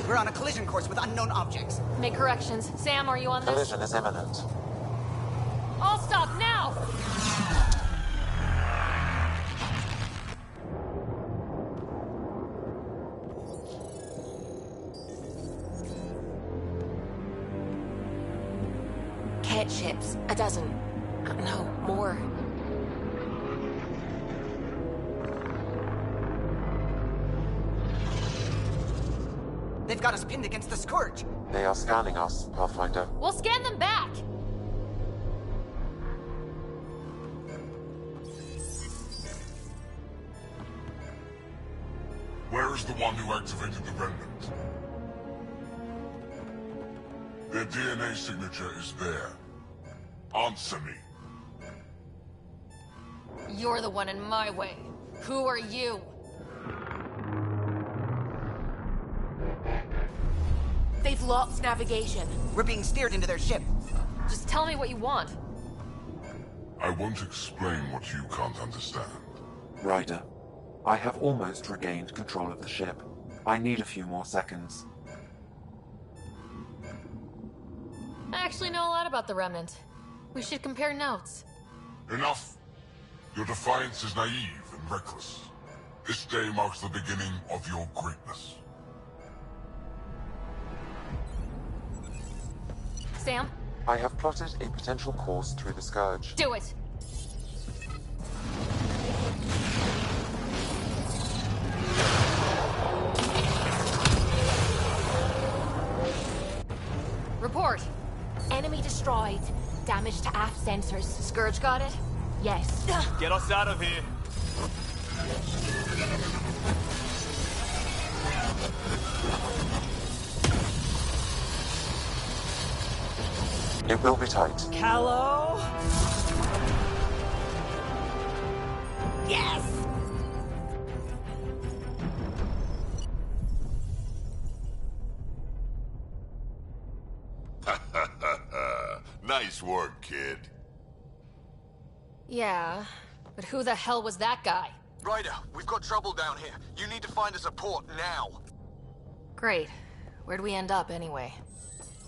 [SPEAKER 17] We're on a collision course with unknown objects.
[SPEAKER 4] Make corrections. Sam, are you on this?
[SPEAKER 7] Collision is imminent.
[SPEAKER 4] All stop now!
[SPEAKER 12] Ket ships. A dozen. No, more.
[SPEAKER 17] They've got us pinned against the Scourge.
[SPEAKER 7] They are scanning us, Pathfinder.
[SPEAKER 4] We'll scan them back!
[SPEAKER 18] Where is the one who activated the remnant? Their DNA signature is there. Answer me.
[SPEAKER 4] You're the one in my way. Who are you?
[SPEAKER 12] They've lost navigation.
[SPEAKER 17] We're being steered into their ship.
[SPEAKER 4] Just tell me what you want.
[SPEAKER 18] I won't explain what you can't understand.
[SPEAKER 7] Ryder, I have almost regained control of the ship. I need a few more seconds.
[SPEAKER 4] I actually know a lot about the Remnant. We should compare notes.
[SPEAKER 18] Enough! Your defiance is naive and reckless. This day marks the beginning of your greatness.
[SPEAKER 4] Sam?
[SPEAKER 7] I have plotted a potential course through the Scourge.
[SPEAKER 4] Do it! Report.
[SPEAKER 12] Enemy destroyed. Damage to aft sensors.
[SPEAKER 4] Scourge got it?
[SPEAKER 12] Yes.
[SPEAKER 10] Get us out of here.
[SPEAKER 7] It will be tight.
[SPEAKER 16] Callow? Yes!
[SPEAKER 18] Nice work, kid.
[SPEAKER 4] Yeah, but who the hell was that guy?
[SPEAKER 19] Ryder, we've got trouble down here. You need to find us a port now.
[SPEAKER 4] Great. Where'd we end up, anyway?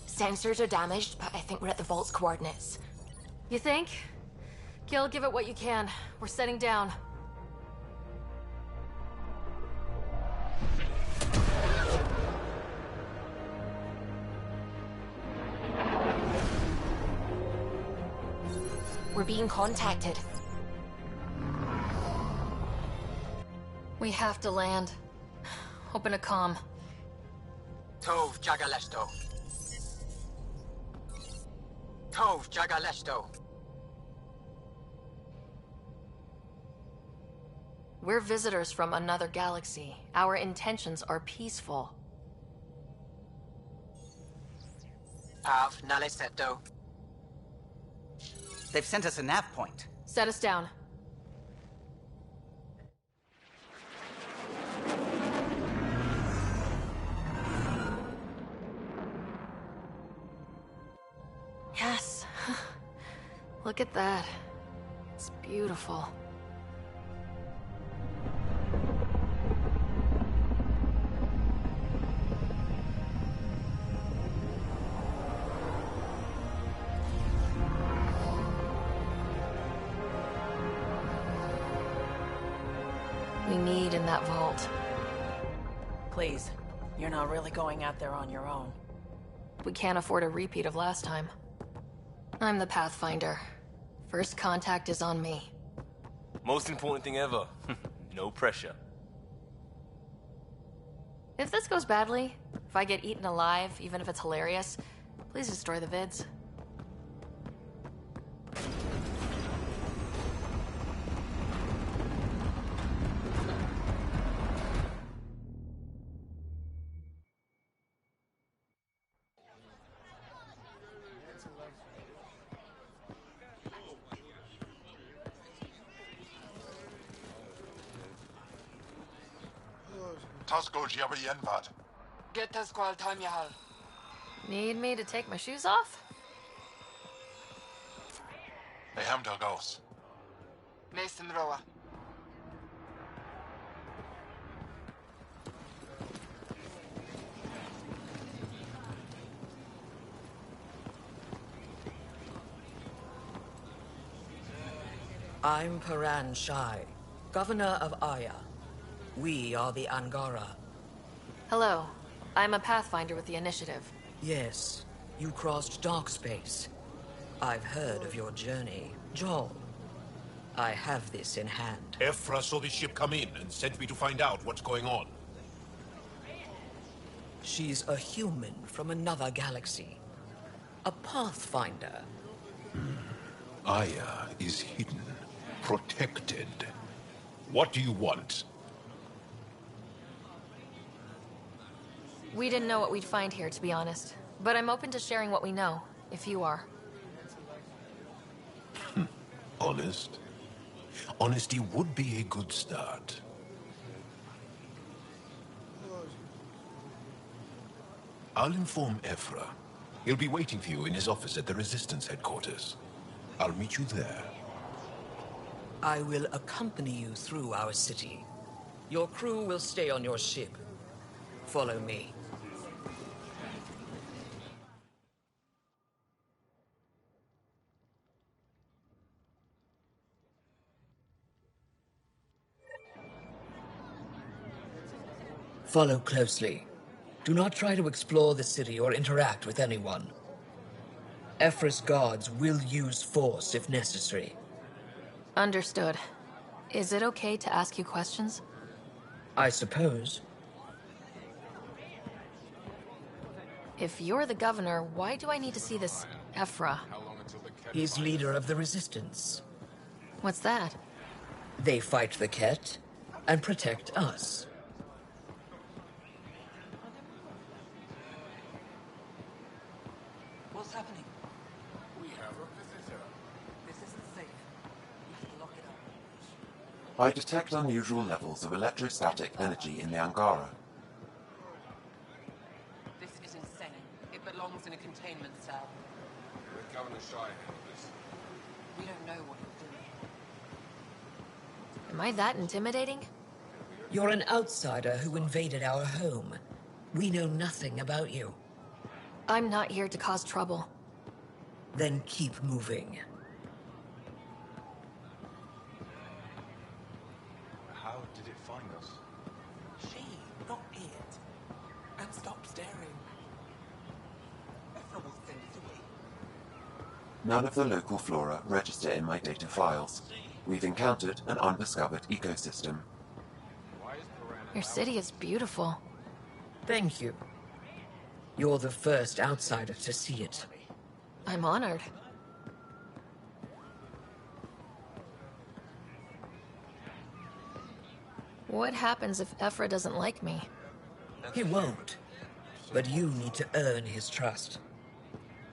[SPEAKER 12] Sensors are damaged, but I think we're at the vault's coordinates.
[SPEAKER 4] You think? Gil, give it what you can. We're setting down.
[SPEAKER 12] We're being contacted.
[SPEAKER 4] We have to land. Open a comm.
[SPEAKER 17] Tov Jagalesto. Tov Jagalesto.
[SPEAKER 4] We're visitors from another galaxy. Our intentions are peaceful.
[SPEAKER 17] Av Naleseto. They've sent us a nav point.
[SPEAKER 4] Set us down. Yes. Look at that. It's beautiful. We need in that vault.
[SPEAKER 16] Please, you're not really going out there on your own.
[SPEAKER 4] We can't afford a repeat of last time. I'm the Pathfinder. First contact is on me.
[SPEAKER 5] Most important thing ever. No pressure.
[SPEAKER 4] If this goes badly, if I get eaten alive, even if it's hilarious, please destroy the vids.
[SPEAKER 18] Tasko Jiabayenvad.
[SPEAKER 17] Get us qual Tamyahal.
[SPEAKER 4] Need me to take my shoes off?
[SPEAKER 18] They ham Dalgos.
[SPEAKER 17] Mason Roa.
[SPEAKER 9] I'm Paran Shai, Governor of Aya. We are the Angara.
[SPEAKER 4] Hello. I'm a Pathfinder with the Initiative.
[SPEAKER 9] Yes, you crossed dark space. I've heard of your journey, Joel. I have this in hand.
[SPEAKER 13] Ephra saw the ship come in and sent me to find out what's going on.
[SPEAKER 9] She's a human from another galaxy. A Pathfinder.
[SPEAKER 13] Aya is hidden, protected. What do you want?
[SPEAKER 4] We didn't know what we'd find here, to be honest. But I'm open to sharing what we know, if you are.
[SPEAKER 13] Honest? Honesty would be a good start. I'll inform Ephra. He'll be waiting for you in his office at the Resistance headquarters. I'll meet you there.
[SPEAKER 9] I will accompany you through our city. Your crew will stay on your ship. Follow me. Follow closely. Do not try to explore the city or interact with anyone. Ephra's guards will use force if necessary.
[SPEAKER 4] Understood. Is it okay to ask you questions?
[SPEAKER 9] I suppose.
[SPEAKER 4] If you're the governor, why do I need to see this Ephra?
[SPEAKER 9] He's leader of the Resistance.
[SPEAKER 4] What's that?
[SPEAKER 9] They fight the Ket and protect us.
[SPEAKER 17] What's happening?
[SPEAKER 18] We have a visitor.
[SPEAKER 17] This isn't safe. We should lock it up.
[SPEAKER 7] I detect unusual levels of electrostatic energy in the Angara.
[SPEAKER 15] This is insane. It belongs in a containment cell.
[SPEAKER 18] Let Governor Shai handle this.
[SPEAKER 15] We don't know what he'll do.
[SPEAKER 4] Am I that intimidating?
[SPEAKER 9] You're an outsider who invaded our home. We know nothing about you.
[SPEAKER 4] I'm not here to cause trouble.
[SPEAKER 9] Then keep moving.
[SPEAKER 10] How did it find us?
[SPEAKER 17] She, not it. And stop staring. Ephra will send through it.
[SPEAKER 7] None of the local flora register in my data files. We've encountered an undiscovered ecosystem.
[SPEAKER 4] Your city is beautiful.
[SPEAKER 9] Thank you. You're the first outsider to see it.
[SPEAKER 4] I'm honored. What happens if Ephra doesn't like me?
[SPEAKER 9] He won't. But you need to earn his trust.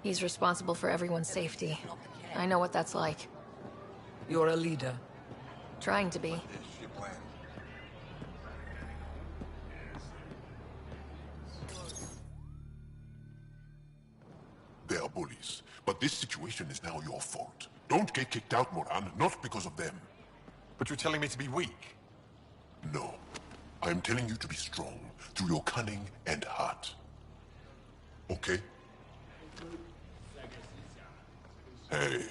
[SPEAKER 4] He's responsible for everyone's safety. I know what that's like.
[SPEAKER 9] You're a leader.
[SPEAKER 4] Trying to be.
[SPEAKER 13] They are bullies, but this situation is now your fault. Don't get kicked out, Moran, not because of them.
[SPEAKER 6] But you're telling me to be weak?
[SPEAKER 13] No. I'm telling you to be strong, through your cunning and heart. Okay? Hey.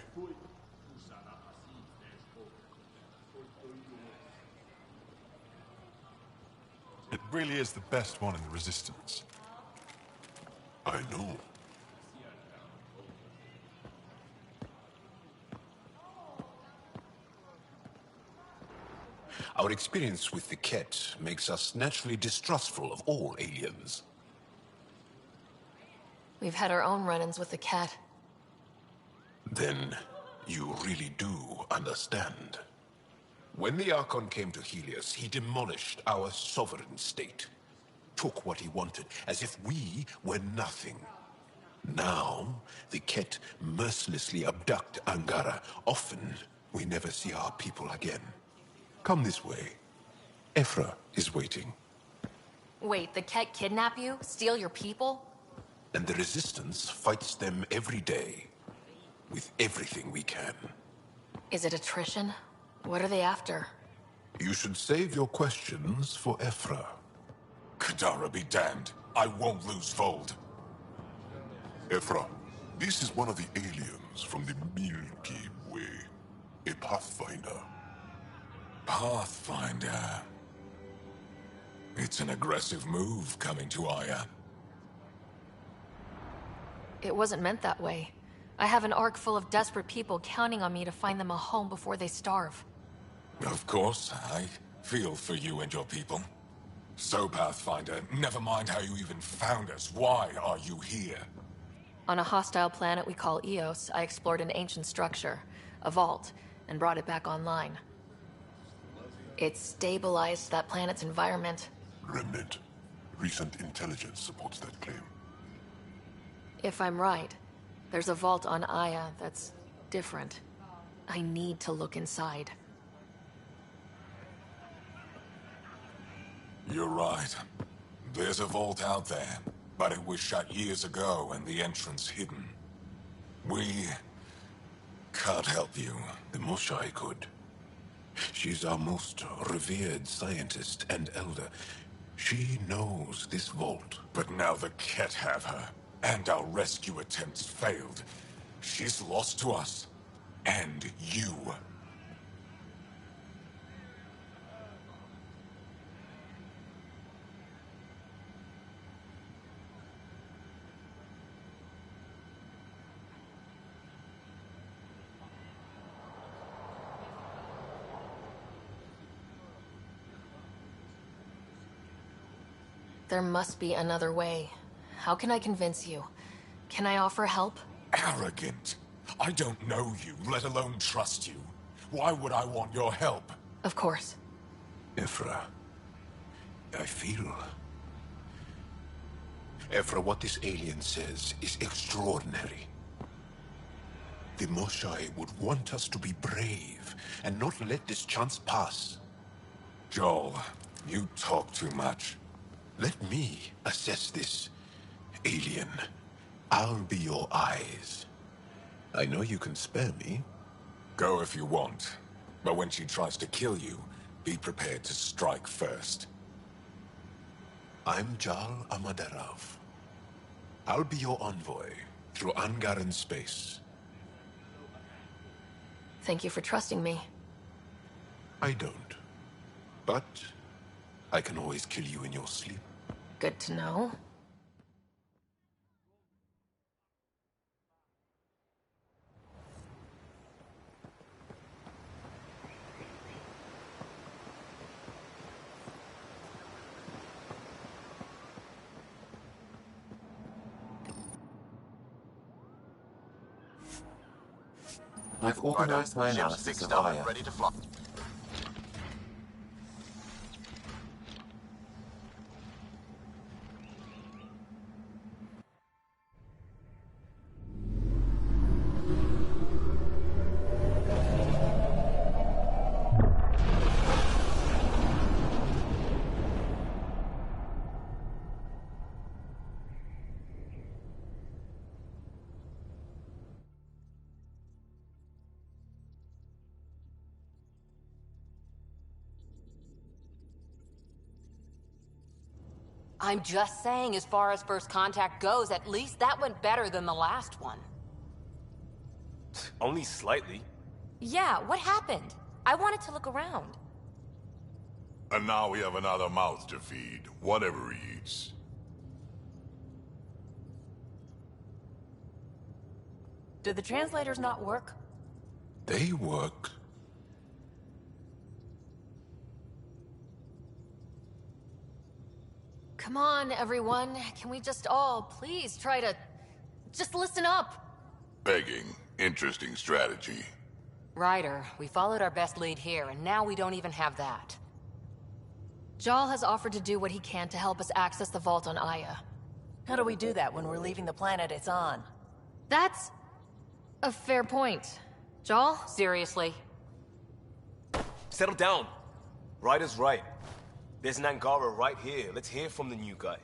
[SPEAKER 6] It really is the best one in the Resistance.
[SPEAKER 13] I know. Our experience with the Ket makes us naturally distrustful of all aliens.
[SPEAKER 4] We've had our own run-ins with the cat.
[SPEAKER 13] Then you really do understand. When the Archon came to Helios, he demolished our sovereign state. Took what he wanted, as if we were nothing. Now, the Ket mercilessly abduct Angara. Often, we never see our people again. Come this way. Ephra is waiting.
[SPEAKER 4] Wait, the Ket kidnap you? Steal your people?
[SPEAKER 13] And the Resistance fights them every day. With everything we can.
[SPEAKER 4] Is it attrition? What are they after?
[SPEAKER 13] You should save your questions for Ephra.
[SPEAKER 18] Kadara be damned. I won't lose Vold.
[SPEAKER 13] Ephra, this is one of the aliens from the Milky Way. A Pathfinder.
[SPEAKER 18] Pathfinder. It's an aggressive move coming to Aya.
[SPEAKER 4] It wasn't meant that way. I have an ark full of desperate people counting on me to find them a home before they starve.
[SPEAKER 18] Of course, I feel for you and your people. So, Pathfinder, never mind how you even found us. Why are you here?
[SPEAKER 4] On a hostile planet we call Eos, I explored an ancient structure, a vault, and brought it back online. It stabilized that planet's environment.
[SPEAKER 13] Remnant. Recent intelligence supports that claim.
[SPEAKER 4] If I'm right, there's a vault on Aya that's different. I need to look inside.
[SPEAKER 18] You're right. There's a vault out there, but it was shut years ago and the entrance hidden. We can't help you.
[SPEAKER 13] The Moshai could. She's our most revered scientist and elder. She knows this vault.
[SPEAKER 18] But now the Ket have her, and our rescue attempts failed. She's lost to us. And you.
[SPEAKER 4] There must be another way. How can I convince you? Can I offer help?
[SPEAKER 18] Arrogant. I don't know you, let alone trust you. Why would I want your help?
[SPEAKER 4] Of course.
[SPEAKER 13] Ephra, I feel... Ephra, what this alien says is extraordinary. The Moshai would want us to be brave and not let this chance pass.
[SPEAKER 18] Joel, you talk too much.
[SPEAKER 13] Let me assess this, alien. I'll be your eyes. I know you can spare me.
[SPEAKER 18] Go if you want. But when she tries to kill you, be prepared to strike first.
[SPEAKER 13] I'm Jal Amaderov. I'll be your envoy through Angaran space.
[SPEAKER 4] Thank you for trusting me.
[SPEAKER 13] I don't. But I can always kill you in your sleep.
[SPEAKER 4] Good to know.
[SPEAKER 7] I've organized my
[SPEAKER 19] Ship's
[SPEAKER 7] analysis
[SPEAKER 19] fixed
[SPEAKER 7] of
[SPEAKER 19] up
[SPEAKER 7] Aya.
[SPEAKER 19] and ready to fly.
[SPEAKER 15] I'm just saying, as far as first contact goes, at least that went better than the last one.
[SPEAKER 5] Only slightly.
[SPEAKER 15] Yeah, what happened? I wanted to look around.
[SPEAKER 18] And now we have another mouth to feed, whatever he eats.
[SPEAKER 16] Do the translators not work?
[SPEAKER 18] They work.
[SPEAKER 4] Come on, everyone. Can we just all please try to just listen up?
[SPEAKER 18] Begging. Interesting strategy.
[SPEAKER 15] Ryder, we followed our best lead here, and now we don't even have that.
[SPEAKER 4] Jal has offered to do what he can to help us access the vault on Aya.
[SPEAKER 16] How do we do that when we're leaving the planet it's on?
[SPEAKER 4] That's a fair point. Jal?
[SPEAKER 15] Seriously?
[SPEAKER 5] Settle down. Ryder's right. There's an Angara right here. Let's hear from the new guy.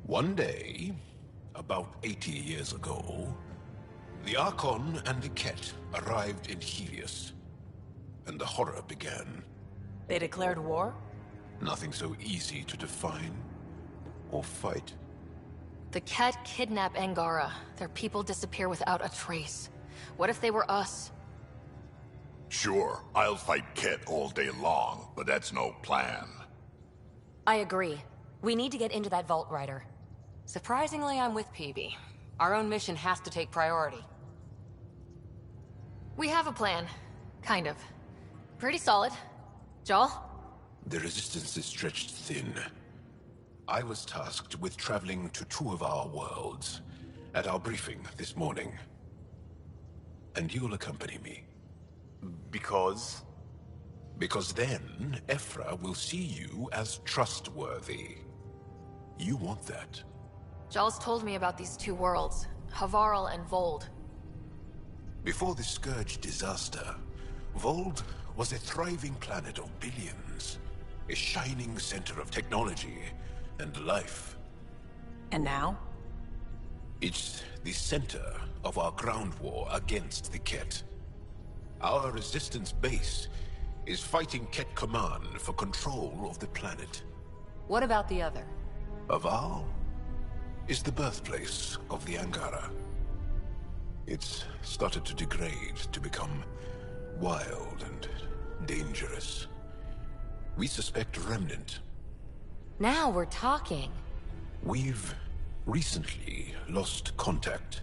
[SPEAKER 13] One day, about 80 years ago, the Archon and the Ket arrived in Helios, and the horror began.
[SPEAKER 16] They declared war?
[SPEAKER 13] Nothing so easy to define or fight.
[SPEAKER 4] The Ket kidnap Angara. Their people disappear without a trace. What if they were us?
[SPEAKER 18] Sure, I'll fight Ket all day long, but that's no plan.
[SPEAKER 15] I agree. We need to get into that vault, Ryder. Surprisingly, I'm with PB. Our own mission has to take priority.
[SPEAKER 4] We have a plan. Kind of. Pretty solid. Jal?
[SPEAKER 13] The resistance is stretched thin. I was tasked with traveling to two of our worlds at our briefing this morning. And you'll accompany me.
[SPEAKER 5] Because?
[SPEAKER 13] Because then, Ephra will see you as trustworthy. You want that.
[SPEAKER 4] Jal's told me about these two worlds, Havarl and Vold.
[SPEAKER 13] Before the Scourge disaster, Vold was a thriving planet of billions. A shining center of technology and life.
[SPEAKER 16] And now?
[SPEAKER 13] It's the center of our ground war against the Ket. Our resistance base is fighting Ket Command for control of the planet.
[SPEAKER 15] What about the other?
[SPEAKER 13] Aval is the birthplace of the Angara. It's started to degrade, to become wild and dangerous. We suspect Remnant.
[SPEAKER 15] Now we're talking.
[SPEAKER 13] We've recently lost contact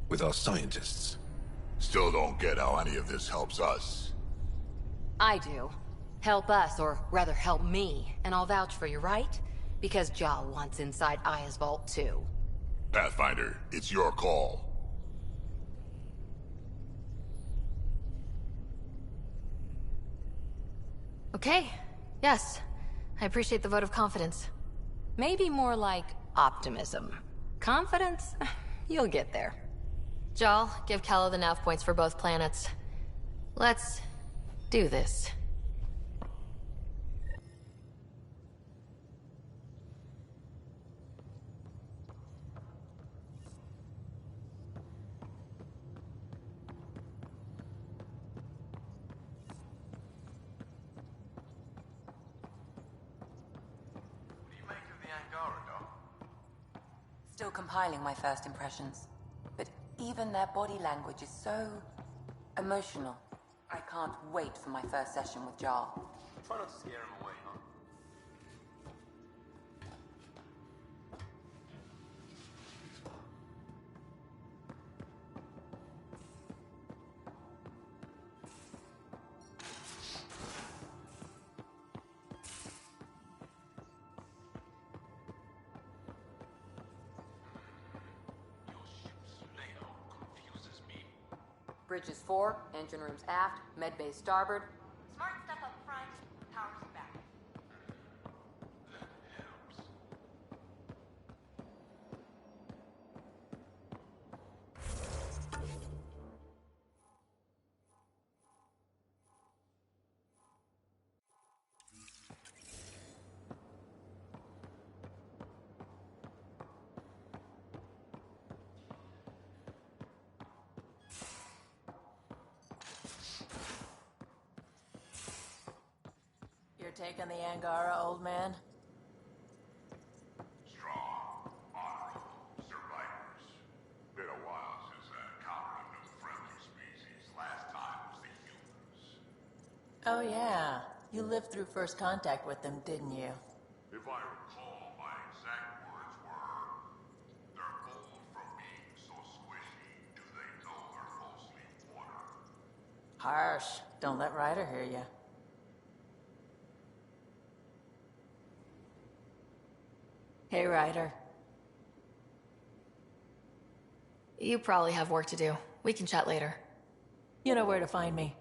[SPEAKER 13] with our scientists.
[SPEAKER 18] Still don't get how any of this helps us.
[SPEAKER 15] I do. Help us, or rather help me, and I'll vouch for you, right? Because Jal wants inside Aya's vault too.
[SPEAKER 18] Pathfinder, it's your call.
[SPEAKER 4] Okay. Yes. I appreciate the vote of confidence.
[SPEAKER 15] Maybe more like optimism. Confidence? You'll get there.
[SPEAKER 4] Jal, give Calo the nav points for both planets. Let's do this.
[SPEAKER 11] Still compiling my first impressions. But even their body language is so emotional. I can't wait for my first session with Jarl.
[SPEAKER 10] Try not to scare him away, huh?
[SPEAKER 15] Bridges 4, engine rooms aft, med bay starboard.
[SPEAKER 12] Smart stuff up front, powers back.
[SPEAKER 16] You're taking the Angara, old man?
[SPEAKER 18] Strong, honorable, survivors. Been a while since I encountered a new friendly species. Last time was the humans.
[SPEAKER 16] Oh yeah, you lived through first contact with them, didn't you?
[SPEAKER 18] If I recall, my exact words were, they're bold from being so squishy. Do they know they're mostly water?
[SPEAKER 16] Harsh. Don't let Ryder hear you. Hey, Ryder.
[SPEAKER 4] You probably have work to do. We can chat later.
[SPEAKER 16] You know where to find me.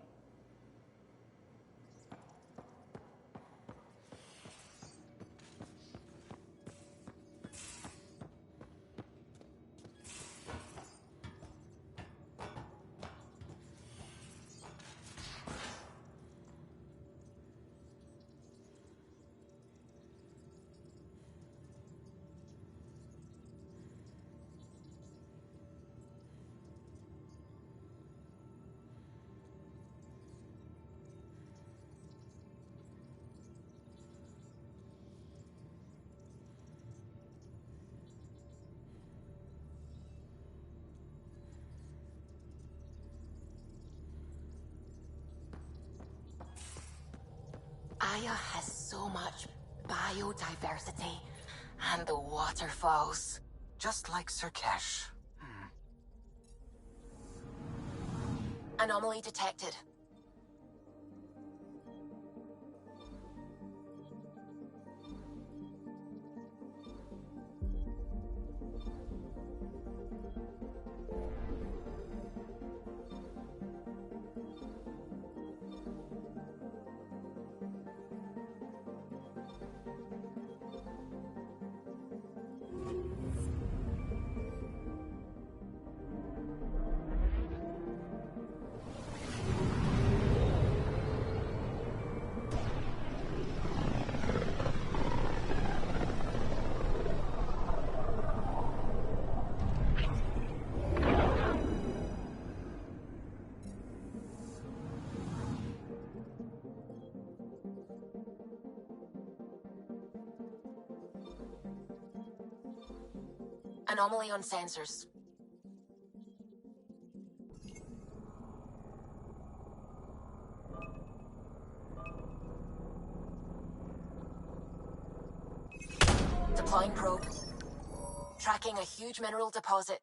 [SPEAKER 12] Aya has so much biodiversity. And the waterfalls.
[SPEAKER 17] Just like Sirkesh.
[SPEAKER 12] Anomaly detected. Anomaly on sensors. Deploying probe. Tracking a huge mineral deposit.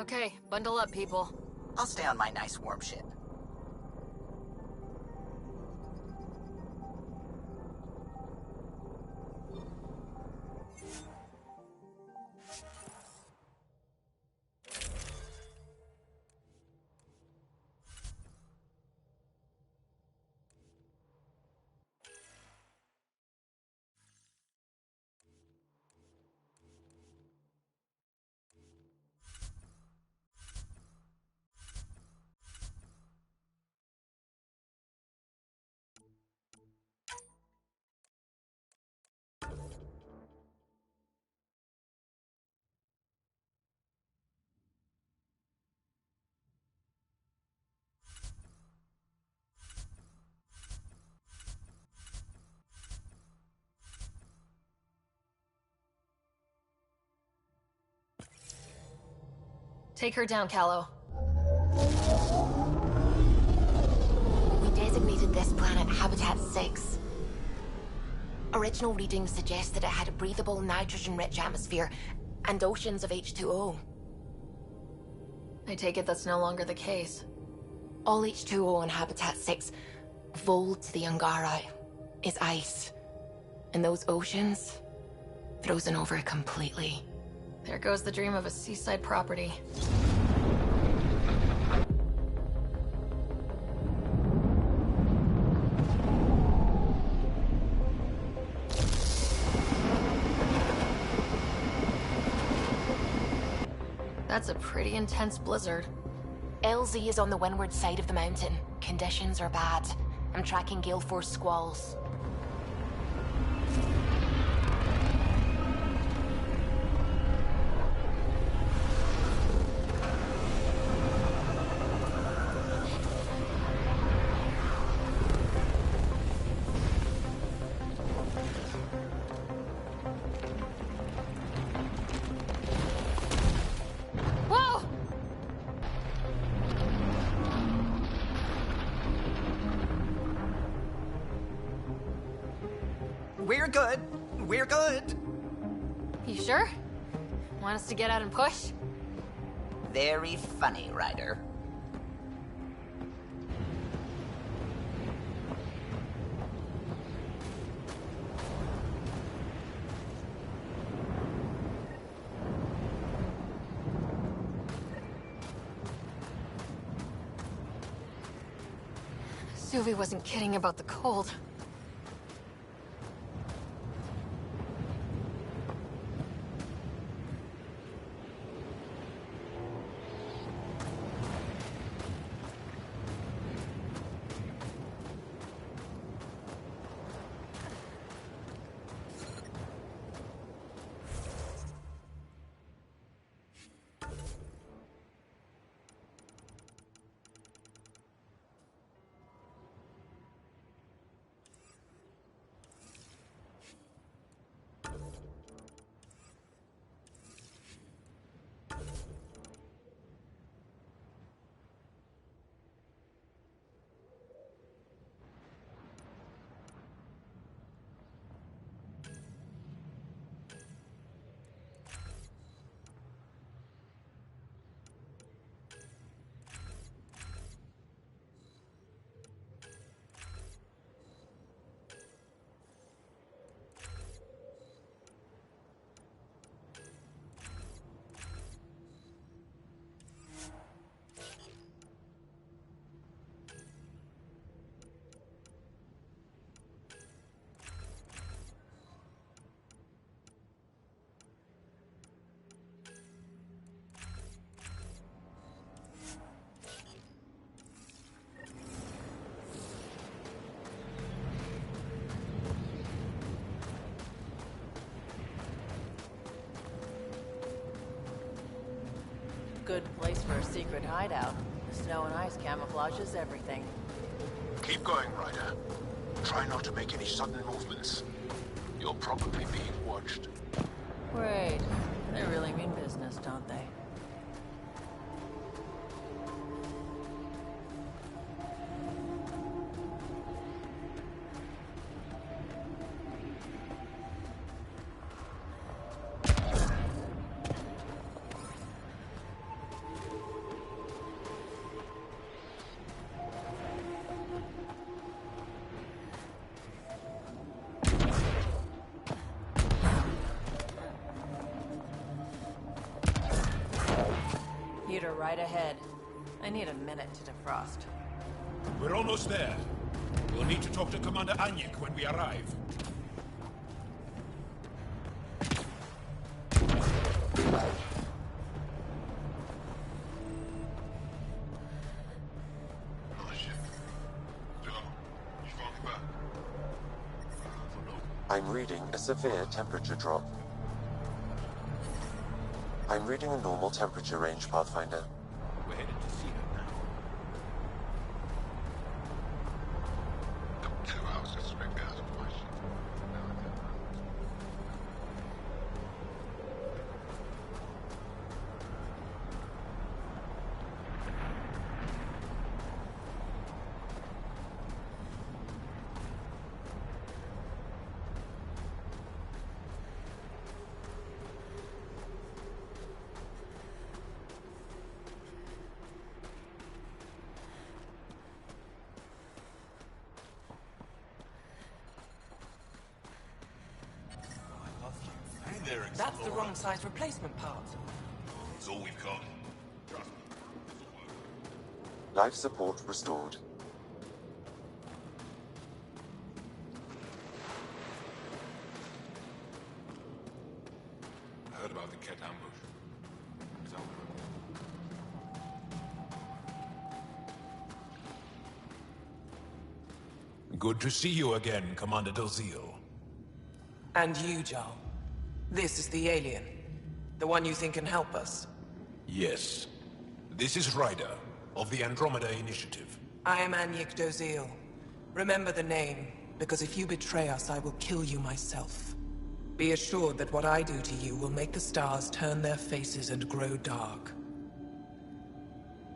[SPEAKER 4] Okay, bundle up, people.
[SPEAKER 17] I'll stay on my nice warm ship.
[SPEAKER 4] Take her down, Callow.
[SPEAKER 12] We designated this planet Habitat 6. Original readings suggest that it had a breathable, nitrogen-rich atmosphere and oceans of H2O.
[SPEAKER 4] I take it that's no longer the case.
[SPEAKER 12] All H2O on Habitat 6, vold to the Angara, is ice. And those oceans, frozen over completely.
[SPEAKER 4] There goes the dream of a seaside property. That's a pretty intense blizzard.
[SPEAKER 12] LZ is on the windward side of the mountain. Conditions are bad. I'm tracking gale force squalls.
[SPEAKER 17] We're good. We're good.
[SPEAKER 4] You sure? Want us to get out and push?
[SPEAKER 17] Very funny, Ryder.
[SPEAKER 4] Suvi wasn't kidding about the cold.
[SPEAKER 16] Good place for a secret hideout. The snow and ice camouflages everything.
[SPEAKER 13] Keep going, Ryder. Try not to make any sudden movements. You're probably being watched.
[SPEAKER 16] Wait, they really mean business, don't they? Heater right ahead. I need a minute to defrost.
[SPEAKER 13] We're almost there. We'll need to talk to Commander Anyik when we arrive.
[SPEAKER 7] I'm reading a severe temperature drop. I'm reading a normal temperature range, Pathfinder.
[SPEAKER 13] We're headed to see her now. 2 hours to spring out of my ship.
[SPEAKER 1] there, Explorer?
[SPEAKER 14] That's the wrong size replacement part.
[SPEAKER 1] It's all we've got. Trust me.
[SPEAKER 7] Life support restored.
[SPEAKER 13] I heard about the Ket ambush. Is that Good to see you again, Commander Dozil.
[SPEAKER 14] And you, Jarl. This is the alien. The one you think can help us.
[SPEAKER 13] Yes. This is Ryder, of the Andromeda Initiative.
[SPEAKER 14] I am Anyek Dozil. Remember the name, because if you betray us, I will kill you myself. Be assured that what I do to you will make the stars turn their faces and grow dark.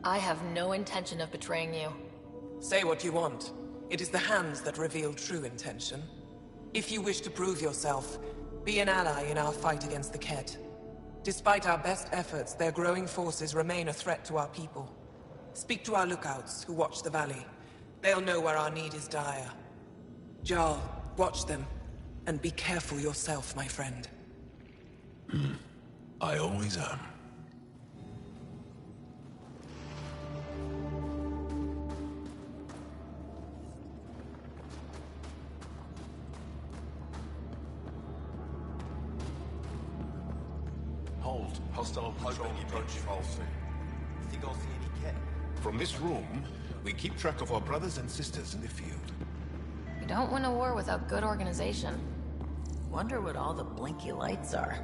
[SPEAKER 4] I have no intention of betraying you.
[SPEAKER 14] Say what you want. It is the hands that reveal true intention. If you wish to prove yourself, be an ally in our fight against the Ket. Despite our best efforts, their growing forces remain a threat to our people. Speak to our lookouts, who watch the valley. They'll know where our need is dire. Jarl, watch them. And be careful yourself, my friend.
[SPEAKER 13] I always am.
[SPEAKER 1] Hold. Hostile patrol approaching.
[SPEAKER 5] Think I'll see any Ket?
[SPEAKER 13] From this room, we keep track of our brothers and sisters in the field.
[SPEAKER 4] You don't win a war without good organization.
[SPEAKER 16] Wonder what all the blinky lights are.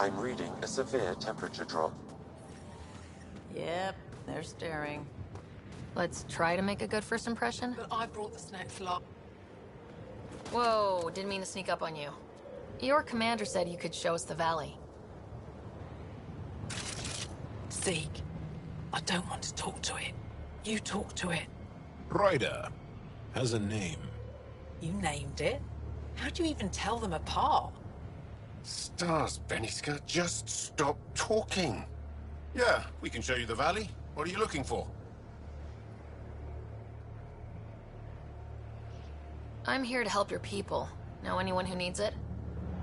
[SPEAKER 7] I'm reading a severe temperature drop.
[SPEAKER 16] Yep, they're staring.
[SPEAKER 4] Let's try to make a good first impression.
[SPEAKER 14] But I brought the snacks lot.
[SPEAKER 4] Whoa, didn't mean to sneak up on you. Your commander said you could show us the valley.
[SPEAKER 14] Zeke, I don't want to talk to it. You talk to it.
[SPEAKER 13] Ryder has a name.
[SPEAKER 14] You named it? How'd you even tell them apart?
[SPEAKER 20] Stars, Beniska, just stop talking. Yeah, we can show you the valley. What are you looking for?
[SPEAKER 4] I'm here to help your people. Know anyone who needs it?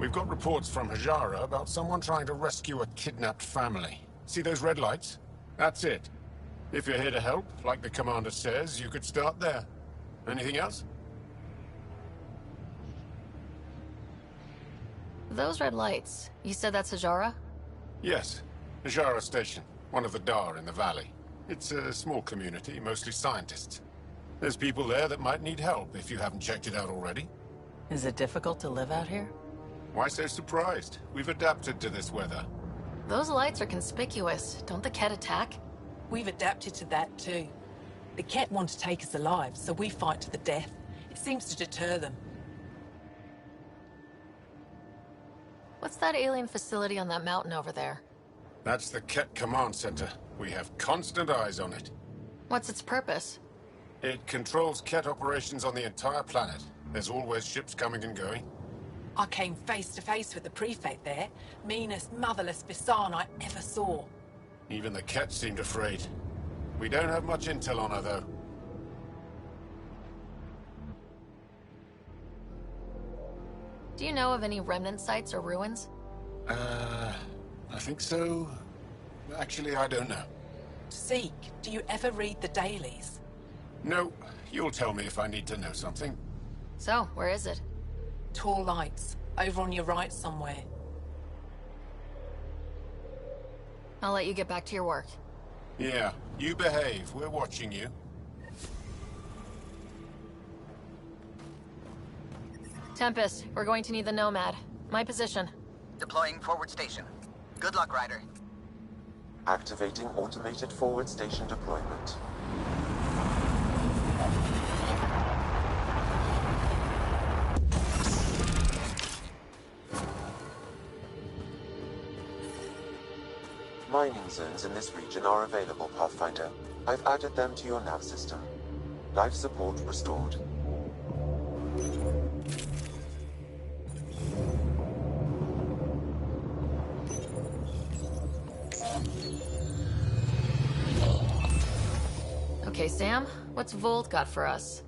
[SPEAKER 20] We've got reports from Hajara about someone trying to rescue a kidnapped family. See those red lights? That's it. If you're here to help, like the commander says, you could start there. Anything else?
[SPEAKER 4] Those red lights, you said that's Hajara?
[SPEAKER 20] Yes. Hajara Station, one of the Dar in the valley. It's a small community, mostly scientists. There's people there that might need help if you haven't checked it out already.
[SPEAKER 16] Is it difficult to live out here?
[SPEAKER 20] Why so surprised? We've adapted to this weather.
[SPEAKER 4] Those lights are conspicuous. Don't the Ket attack?
[SPEAKER 14] We've adapted to that too. The Ket want to take us alive, so we fight to the death. It seems to deter them.
[SPEAKER 4] What's that alien facility on that mountain over there?
[SPEAKER 20] That's the Ket Command Center. We have constant eyes on it.
[SPEAKER 4] What's its purpose?
[SPEAKER 20] It controls Ket operations on the entire planet. There's always ships coming and going.
[SPEAKER 14] I came face to face with the prefect there. Meanest, motherless Bisan I ever saw.
[SPEAKER 20] Even the Ket seemed afraid. We don't have much intel on her, though.
[SPEAKER 4] Do you know of any remnant sites or ruins?
[SPEAKER 20] I think so. Actually, I don't know.
[SPEAKER 14] Zeke, do you ever read the dailies?
[SPEAKER 20] No, you'll tell me if I need to know something.
[SPEAKER 4] So, where is it?
[SPEAKER 14] Tall lights, over on your right somewhere.
[SPEAKER 4] I'll let you get back to your work.
[SPEAKER 20] Yeah, you behave. We're watching you.
[SPEAKER 4] Tempest, we're going to need the Nomad. My position.
[SPEAKER 17] Deploying forward station. Good luck, Ryder.
[SPEAKER 7] Activating automated forward station deployment. mining zones in this region are available, Pathfinder. I've added them to your nav system. Life support restored.
[SPEAKER 4] Okay, Sam, what's Volt got for us?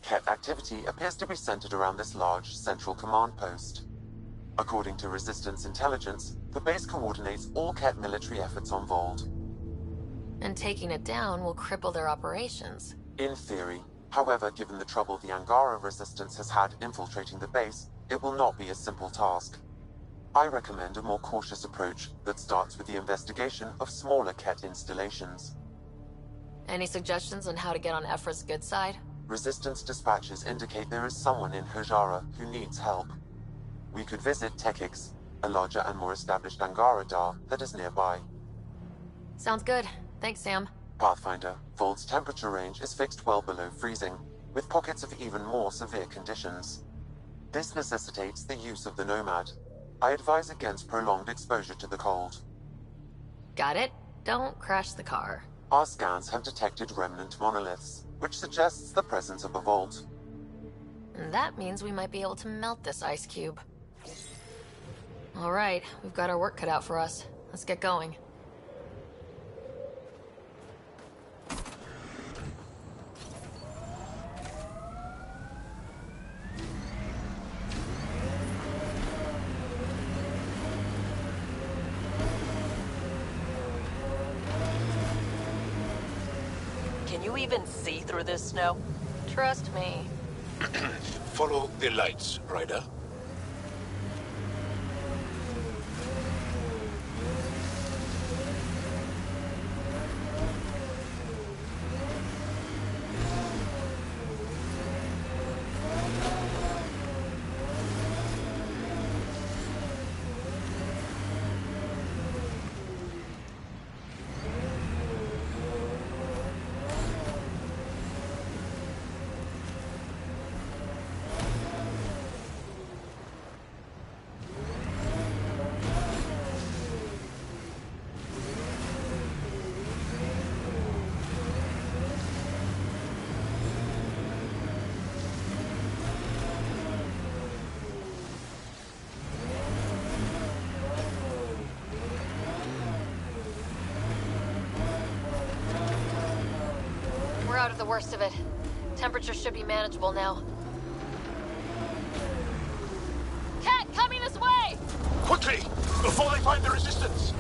[SPEAKER 7] Ket activity appears to be centered around this large central command post. According to Resistance intelligence, the base coordinates all Ket military efforts on Vold.
[SPEAKER 4] And taking it down will cripple their operations.
[SPEAKER 7] In theory. However, given the trouble the Angara Resistance has had infiltrating the base, it will not be a simple task. I recommend a more cautious approach that starts with the investigation of smaller Ket installations.
[SPEAKER 4] Any suggestions on how to get on Ephra's good side?
[SPEAKER 7] Resistance dispatches indicate there is someone in Hajara who needs help. We could visit Tekix, a larger and more established Angara Dar that is nearby.
[SPEAKER 4] Sounds good. Thanks, Sam.
[SPEAKER 7] Pathfinder, Vold's temperature range is fixed well below freezing, with pockets of even more severe conditions. This necessitates the use of the Nomad. I advise against prolonged exposure to the cold.
[SPEAKER 4] Got it. Don't crash the car.
[SPEAKER 7] Our scans have detected remnant monoliths, which suggests the presence of a vault.
[SPEAKER 4] And that means we might be able to melt this ice cube. All right, we've got our work cut out for us. Let's get going.
[SPEAKER 16] Can you even see through this snow?
[SPEAKER 4] Trust me.
[SPEAKER 13] Follow the lights, Ryder.
[SPEAKER 4] We're out of the worst of it. Temperature should be manageable now. Cat, coming this way!
[SPEAKER 13] Quickly! Before they find the resistance!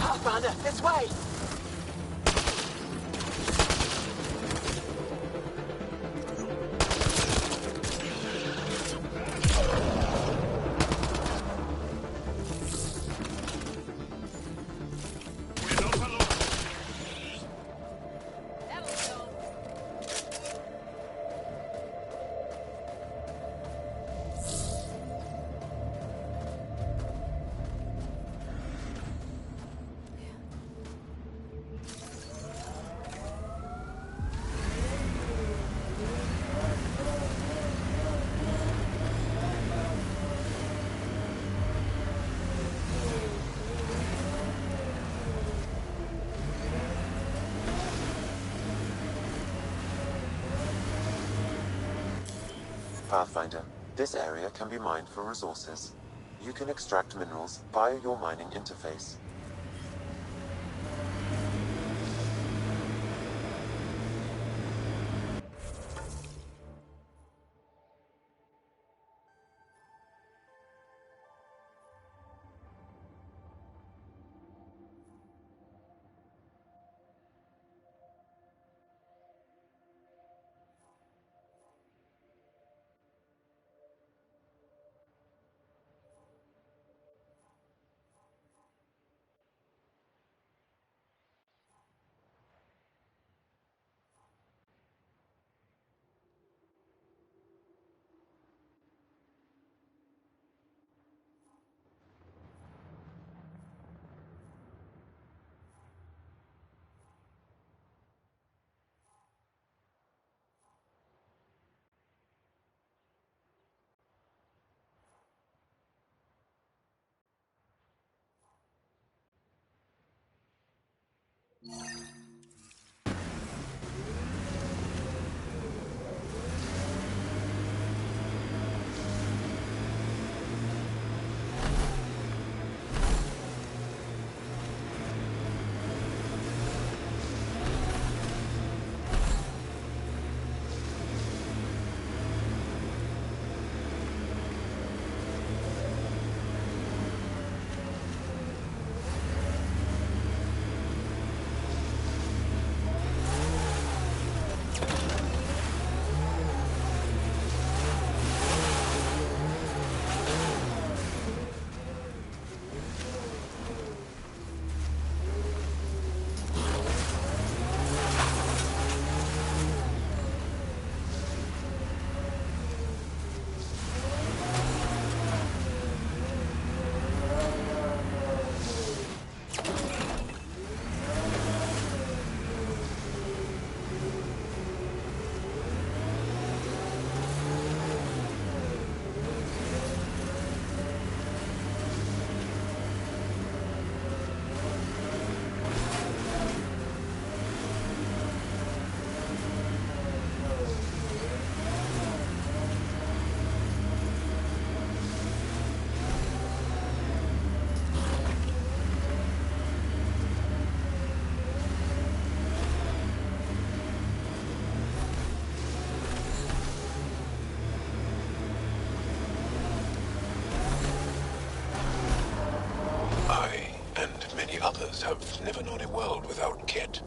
[SPEAKER 14] Pathfinder, this way!
[SPEAKER 7] Pathfinder, this area can be mined for resources. You can extract minerals via your mining interface.
[SPEAKER 13] Others have never known a world without Ket.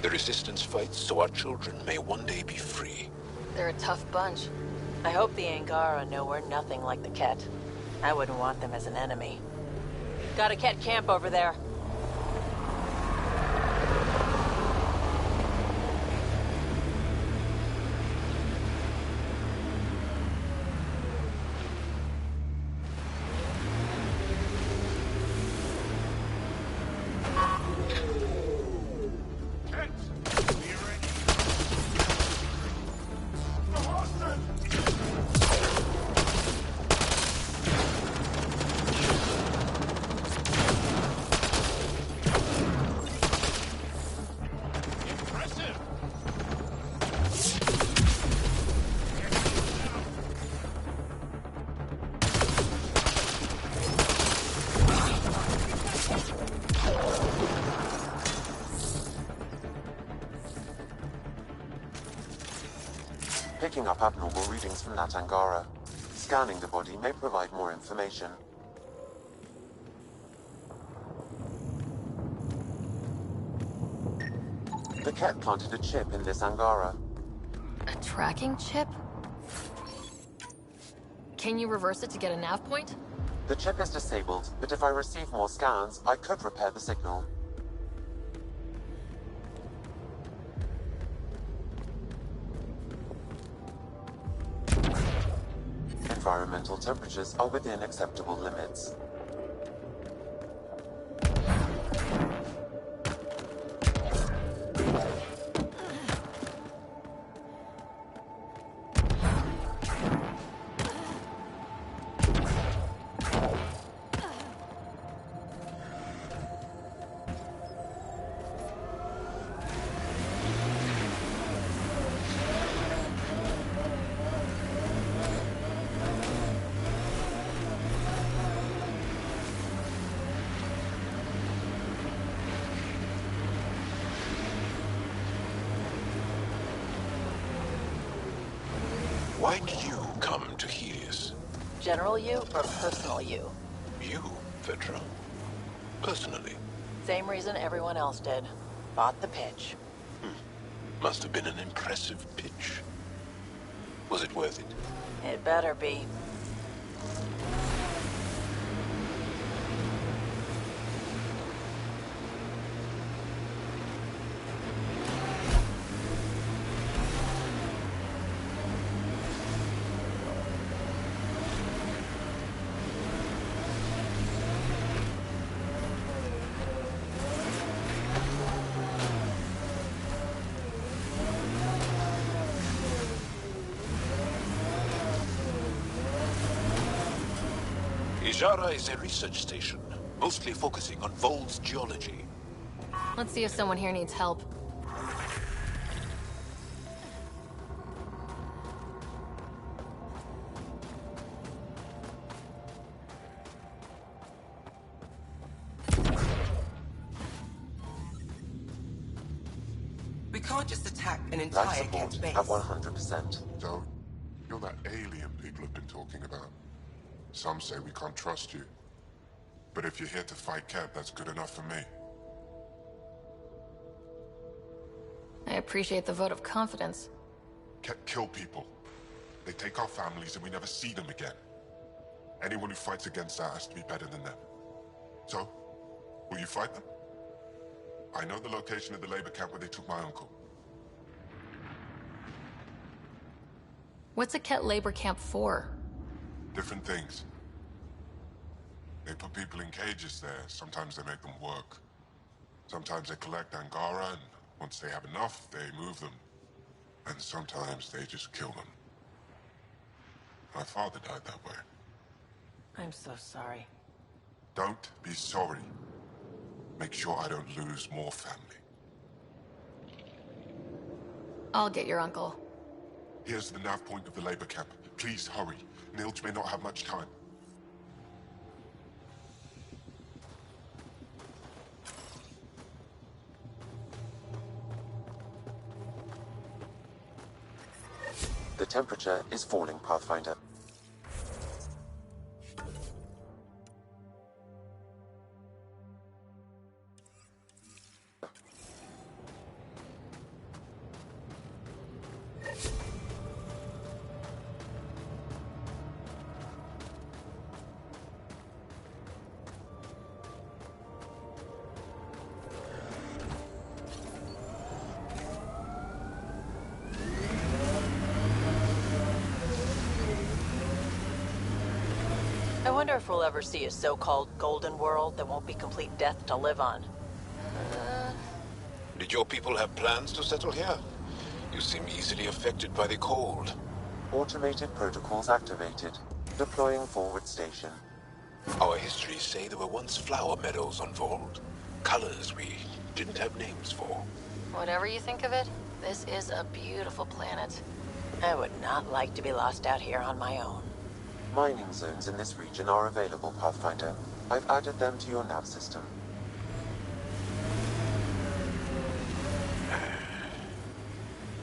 [SPEAKER 13] The Resistance fights so our children may one day be free.
[SPEAKER 4] They're a tough bunch.
[SPEAKER 16] I hope the Angara know we're nothing like the Ket. I wouldn't want them as an enemy. Got a Ket camp over there.
[SPEAKER 7] Picking up abnormal readings from that Angara. Scanning the body may provide more information. The Ket planted a chip in this Angara.
[SPEAKER 4] A tracking chip? Can you reverse it to get a nav point?
[SPEAKER 7] The chip is disabled, but if I receive more scans, I could repair the signal. Environmental temperatures are within acceptable limits.
[SPEAKER 13] Why did you come to Helios?
[SPEAKER 16] General you or personal you?
[SPEAKER 13] You, Vetra. Personally.
[SPEAKER 16] Same reason everyone else did. Bought the pitch.
[SPEAKER 13] Must have been an impressive pitch. Was it worth it?
[SPEAKER 16] It better be.
[SPEAKER 13] Ijara is a research station, mostly focusing on Vol's geology.
[SPEAKER 4] Let's see if someone here needs help.
[SPEAKER 14] We can't just attack an
[SPEAKER 7] Life
[SPEAKER 14] entire
[SPEAKER 7] support
[SPEAKER 14] Kett base.
[SPEAKER 7] at 100%.
[SPEAKER 13] So, you're that alien people have been talking about. Some say we can't trust you. But if you're here to fight Kett, that's good enough for me.
[SPEAKER 4] I appreciate the vote of confidence.
[SPEAKER 13] Kett kill people. They take our families and we never see them again. Anyone who fights against that has to be better than them. So, will you fight them? I know the location of the labor camp where they took my uncle.
[SPEAKER 4] What's a Kett labor camp for?
[SPEAKER 13] Different things. They put people in cages there. Sometimes they make them work. Sometimes they collect Angara, and once they have enough, they move them. And sometimes they just kill them. My father died that way.
[SPEAKER 16] I'm so sorry.
[SPEAKER 13] Don't be sorry. Make sure I don't lose more family.
[SPEAKER 4] I'll get your uncle.
[SPEAKER 13] Here's the nav point of the labor camp. Please hurry. Nilj may not have much time.
[SPEAKER 7] The temperature is falling, Pathfinder.
[SPEAKER 16] I wonder if we'll ever see a so-called golden world that won't be complete death to live on.
[SPEAKER 18] Did your people have plans to settle here? You seem easily affected by the cold.
[SPEAKER 7] Automated protocols activated. Deploying forward station.
[SPEAKER 18] Our histories say there were once flower meadows on Vold. Colors we didn't have names for.
[SPEAKER 4] Whatever you think of it, this is a beautiful planet.
[SPEAKER 16] I would not like to be lost out here on my own.
[SPEAKER 7] Mining zones in this region are available, Pathfinder. I've added them to your nav system.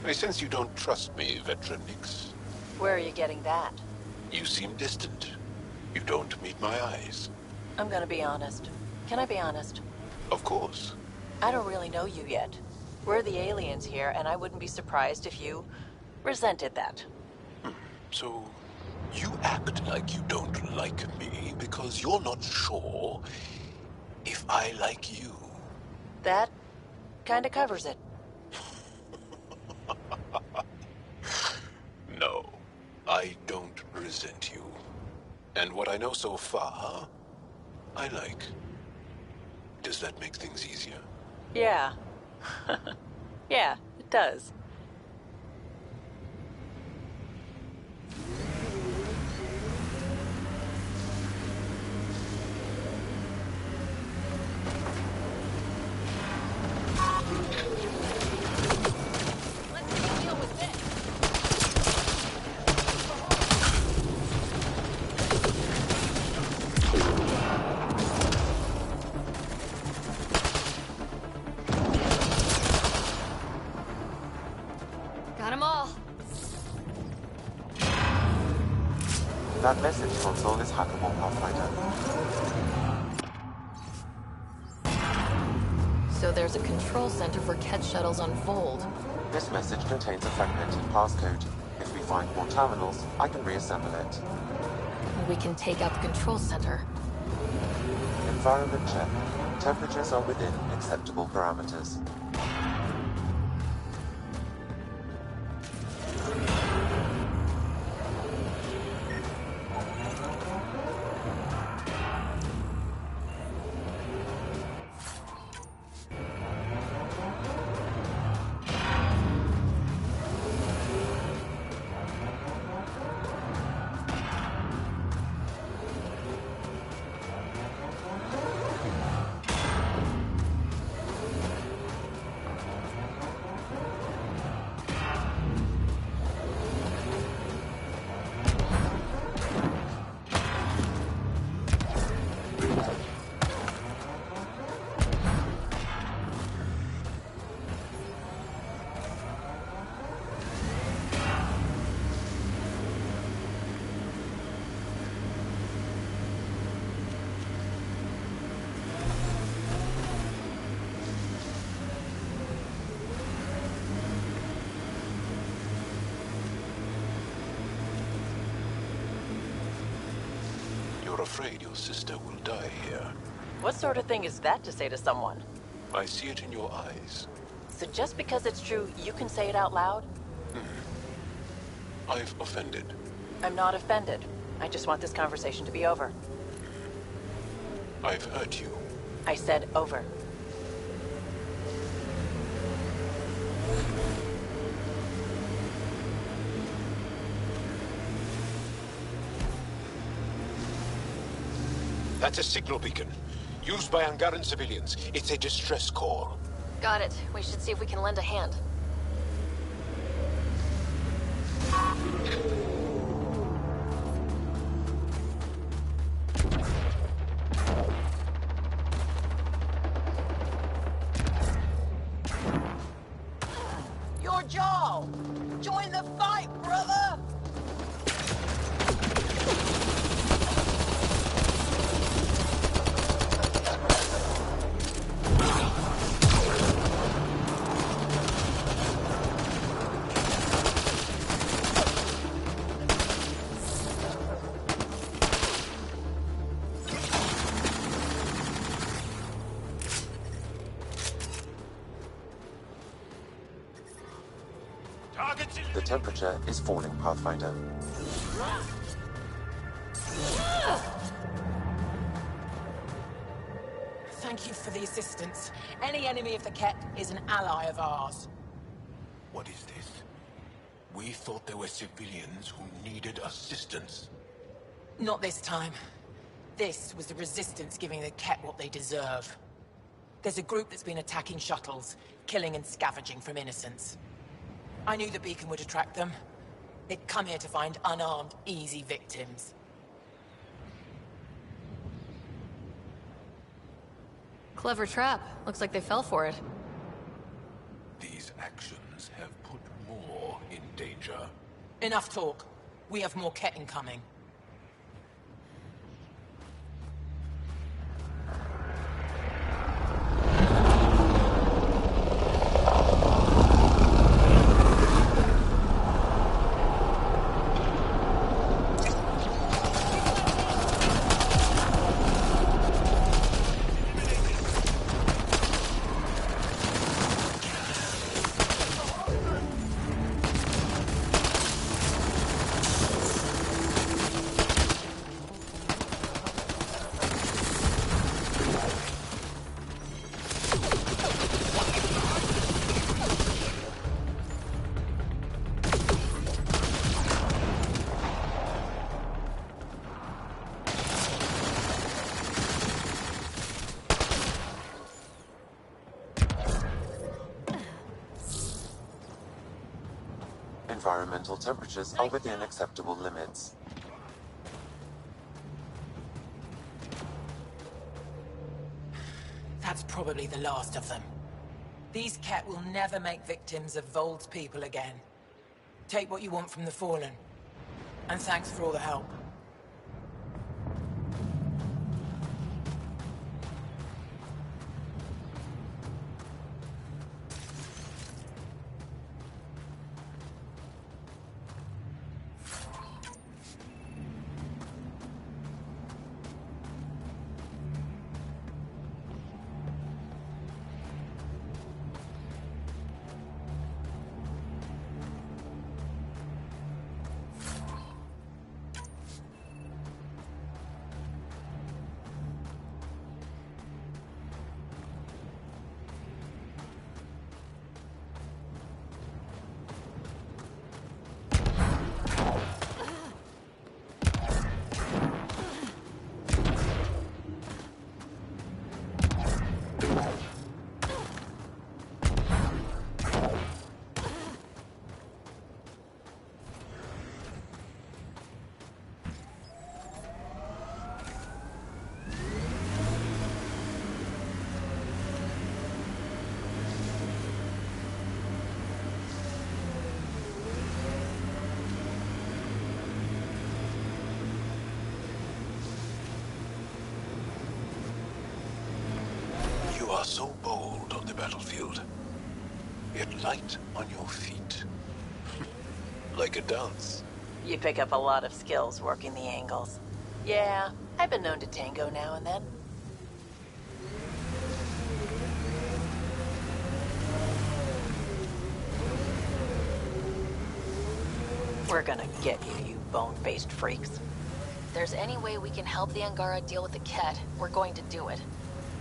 [SPEAKER 18] I sense you don't trust me, Veteran Nix.
[SPEAKER 16] Where are you getting that?
[SPEAKER 18] You seem distant. You don't meet my eyes.
[SPEAKER 16] I'm gonna be honest. Can I be honest?
[SPEAKER 18] Of course.
[SPEAKER 16] I don't really know you yet. We're the aliens here, and I wouldn't be surprised if you resented that.
[SPEAKER 18] So, you act like you don't like me because you're not sure if I like you.
[SPEAKER 16] That kinda covers it.
[SPEAKER 18] No, I don't resent you. And what I know so far, I like. Does that make things easier?
[SPEAKER 16] Yeah. Yeah, it does.
[SPEAKER 4] Got them all.
[SPEAKER 7] That message console is hackable, Pathfinder.
[SPEAKER 4] So there's a control center for Kett shuttles on Vold.
[SPEAKER 7] This message contains a fragmented passcode. If we find more terminals, I can reassemble it.
[SPEAKER 4] We can take out the control center.
[SPEAKER 7] Environment check. Temperatures are within acceptable parameters.
[SPEAKER 13] You're afraid your sister will die here.
[SPEAKER 16] What sort of thing is that to say to someone?
[SPEAKER 13] I see it in your eyes.
[SPEAKER 16] So just because it's true, you can say it out loud?
[SPEAKER 13] I've offended.
[SPEAKER 16] I'm not offended. I just want this conversation to be over.
[SPEAKER 13] I've hurt you.
[SPEAKER 16] I said over.
[SPEAKER 13] That's a signal beacon. Used by Angaran civilians. It's a distress call.
[SPEAKER 4] Got it. We should see if we can lend a hand.
[SPEAKER 16] Your jaw! Join the fight, brother!
[SPEAKER 7] The temperature is falling, Pathfinder.
[SPEAKER 14] Thank you for the assistance. Any enemy of the Ket is an ally of ours.
[SPEAKER 13] What is this? We thought there were civilians who needed assistance.
[SPEAKER 14] Not this time. This was the Resistance giving the Ket what they deserve. There's a group that's been attacking shuttles, killing and scavenging from innocents. I knew the beacon would attract them. They'd come here to find unarmed, easy victims.
[SPEAKER 4] Clever trap. Looks like they fell for it.
[SPEAKER 13] These actions have put more in danger.
[SPEAKER 14] Enough talk. We have more Ket incoming.
[SPEAKER 7] Environmental temperatures are within acceptable limits.
[SPEAKER 14] That's probably the last of them. These Ket will never make victims of Vold's people again. Take what you want from the Fallen. And thanks for all the help.
[SPEAKER 13] You are so bold on the battlefield, yet light on your feet. Like a dance.
[SPEAKER 16] You pick up a lot of skills working the angles. Yeah, I've been known to tango now and then. We're gonna get you, you bone-faced freaks.
[SPEAKER 4] If there's any way we can help the Angara deal with the Ket, we're going to do it.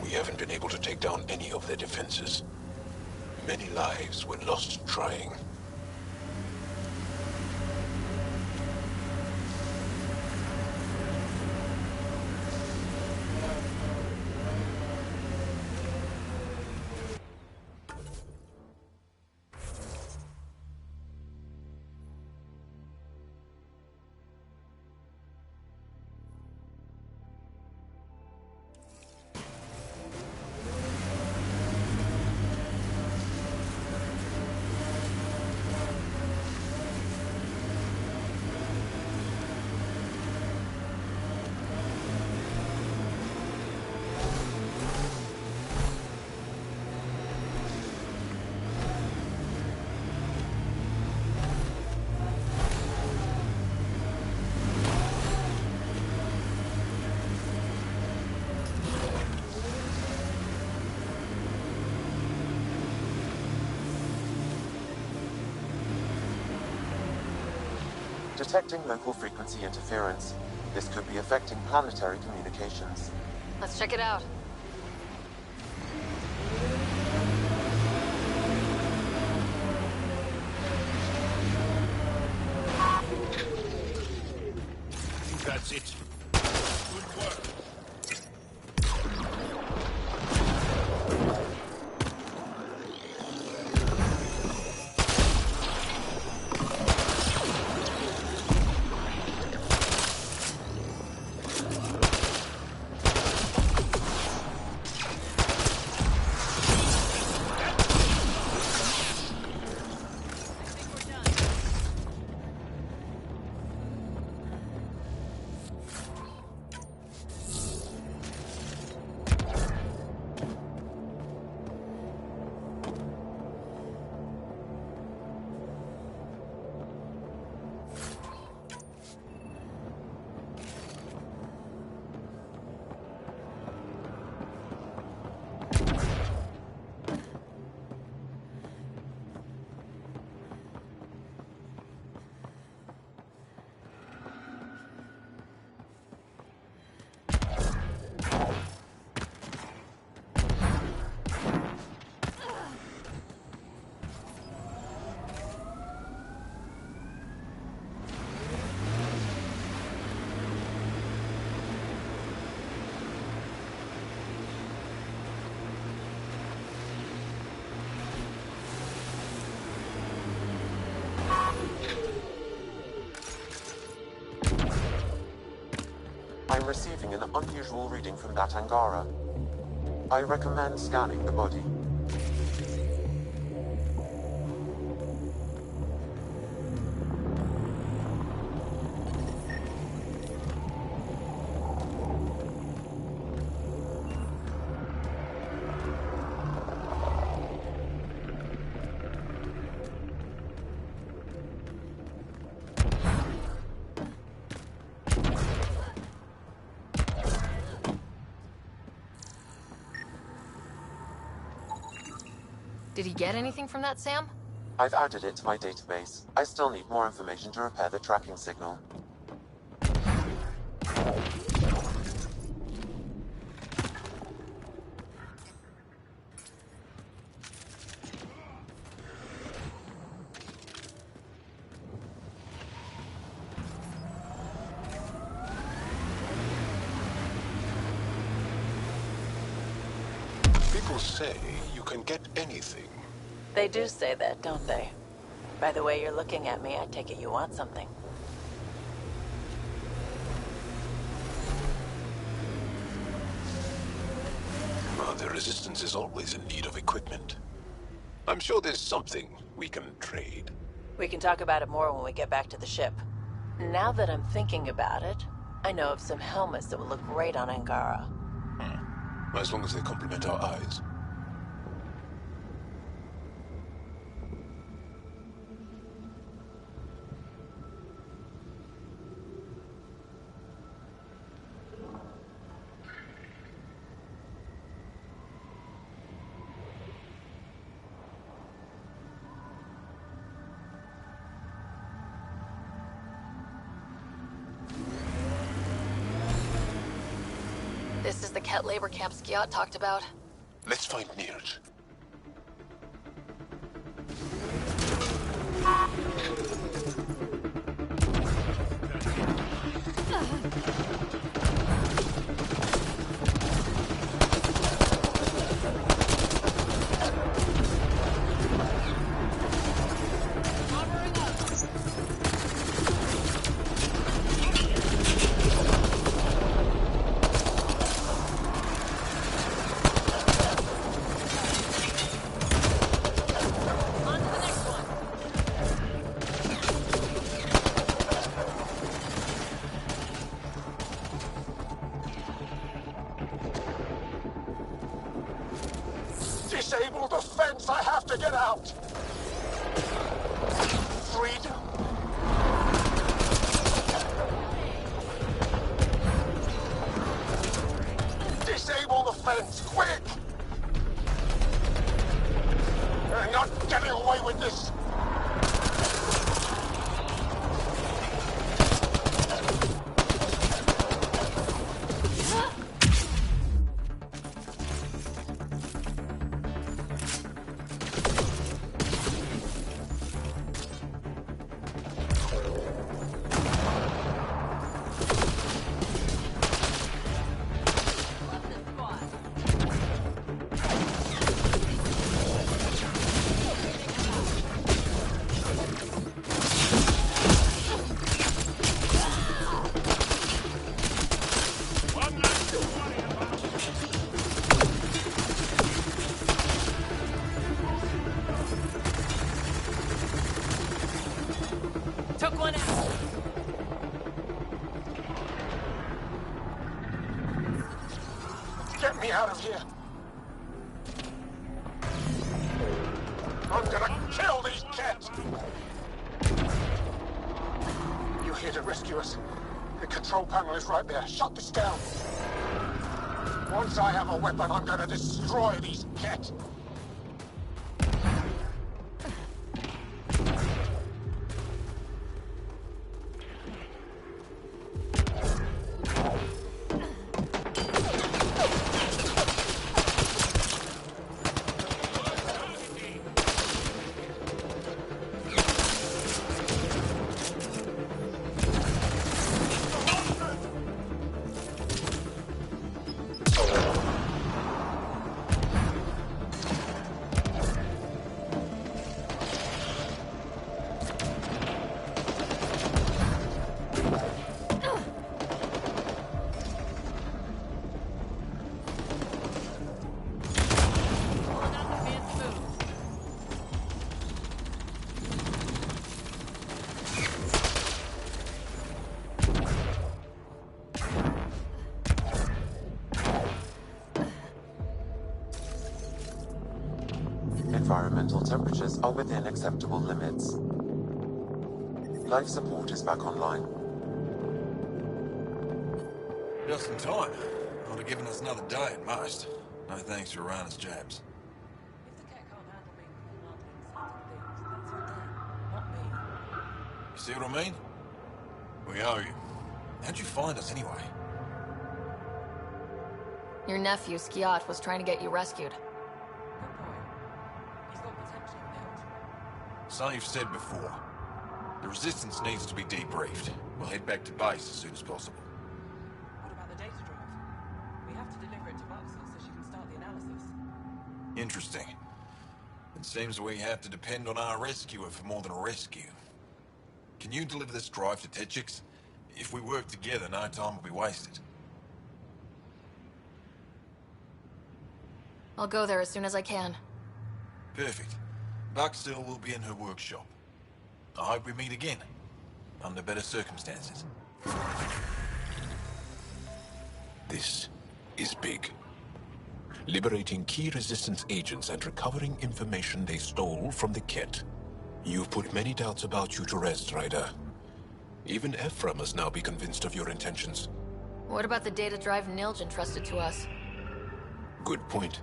[SPEAKER 13] We haven't been able to take down any of their defenses. Many lives were lost trying.
[SPEAKER 7] Detecting local frequency interference. This could be affecting planetary communications.
[SPEAKER 4] Let's check it out.
[SPEAKER 20] I think that's it. Good work.
[SPEAKER 7] I'm receiving an unusual reading from that Angara. I recommend scanning the body.
[SPEAKER 4] Did he get anything from that, Sam?
[SPEAKER 7] I've added it to my database. I still need more information to repair the tracking signal.
[SPEAKER 13] People say you can get anything.
[SPEAKER 16] They do say that, don't they? By the way you're looking at me, I take it you want something.
[SPEAKER 13] Well, the Resistance is always in need of equipment. I'm sure there's something we can trade.
[SPEAKER 16] We can talk about it more when we get back to the ship. Now that I'm thinking about it, I know of some helmets that would look great on Angara.
[SPEAKER 13] As long as they complement our eyes.
[SPEAKER 4] This is the Ket labor camp Skiot talked about.
[SPEAKER 13] Let's find Nirj.
[SPEAKER 20] Disable the fence! I have to get out! Freedom! Disable the fence, quick! You're not getting away with this!
[SPEAKER 16] Took one out.
[SPEAKER 20] Get me out of here! I'm gonna kill these cats! You're here to rescue us. The control panel is right there. Shut this down. Once I have a weapon, I'm gonna destroy these cats.
[SPEAKER 7] Environmental temperatures are within acceptable limits. Life support is back online.
[SPEAKER 2] Just in time. Would have given us another day at most. No thanks for Rana's jabs. You see what I mean? We owe you. How'd you find us anyway?
[SPEAKER 4] Your nephew, Skiot, was trying to get you rescued.
[SPEAKER 2] So you've said before. The Resistance needs to be debriefed. We'll head back to base as soon as possible.
[SPEAKER 14] What about the data drive? We have to deliver it to Buxel so she can start the analysis.
[SPEAKER 2] Interesting. It seems we have to depend on our rescuer for more than a rescue. Can you deliver this drive to Techix? If we work together, no time will be wasted.
[SPEAKER 4] I'll go there as soon as I can.
[SPEAKER 2] Perfect. Buxel will be in her workshop. I hope we meet again. Under better circumstances.
[SPEAKER 13] This is big. Liberating key Resistance agents and recovering information they stole from the Ket. You've put many doubts about you to rest, Ryder. Even Ephra must now be convinced of your intentions.
[SPEAKER 4] What about the data drive Nilj entrusted to us?
[SPEAKER 13] Good point.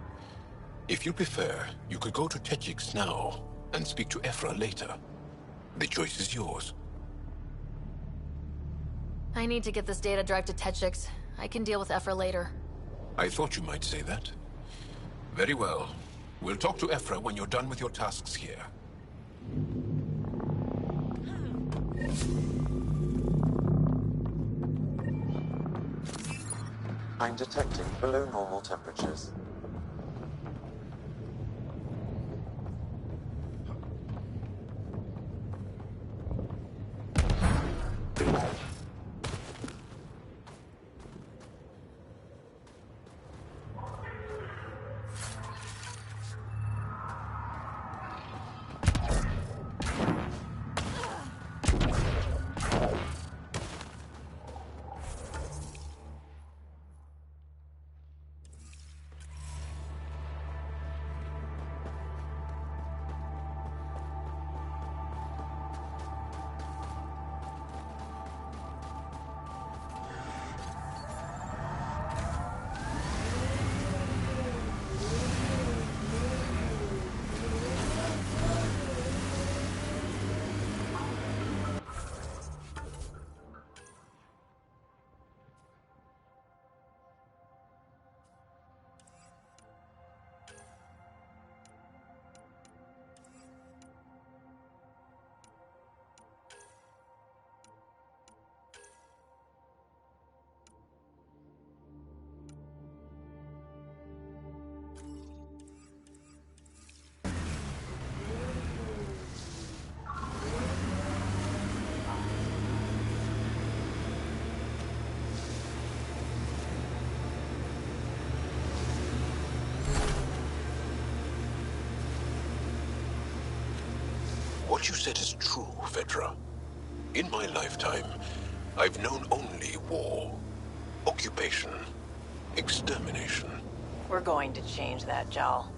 [SPEAKER 13] If you prefer, you could go to Techix now and speak to Ephra later. The choice is yours.
[SPEAKER 4] I need to get this data drive to Techix. I can deal with Ephra later.
[SPEAKER 13] I thought you might say that. Very well. We'll talk to Ephra when you're done with your tasks here.
[SPEAKER 7] I'm detecting below normal temperatures.
[SPEAKER 13] What you said is true, Vedra. In my lifetime, I've known only war, occupation, extermination.
[SPEAKER 16] We're going to change that, Jal.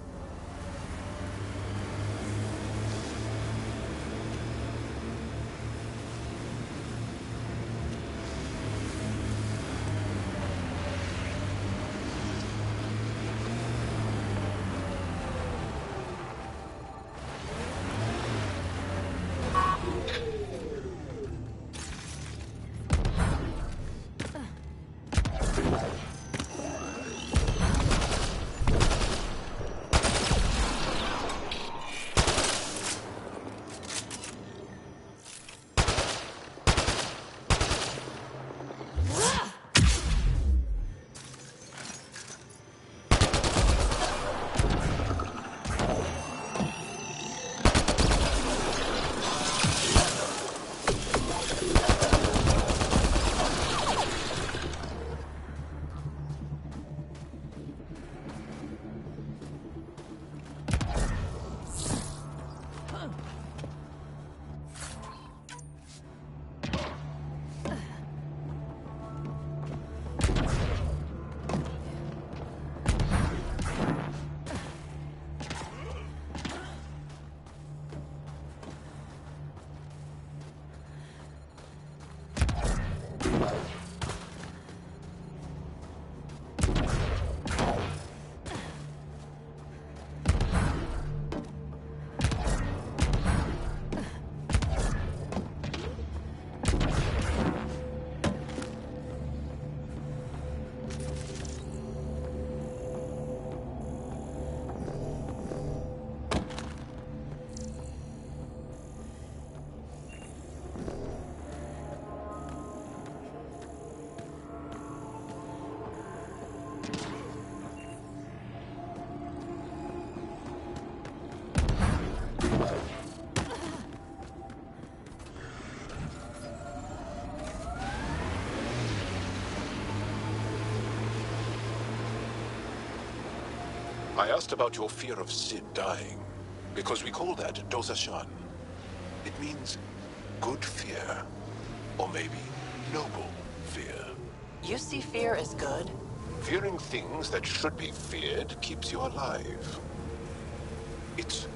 [SPEAKER 13] I asked about your fear of Sid dying, because we call that Dosashan. It means good fear, or maybe noble fear.
[SPEAKER 16] You see fear as good?
[SPEAKER 13] Fearing things that should be feared keeps you alive. It's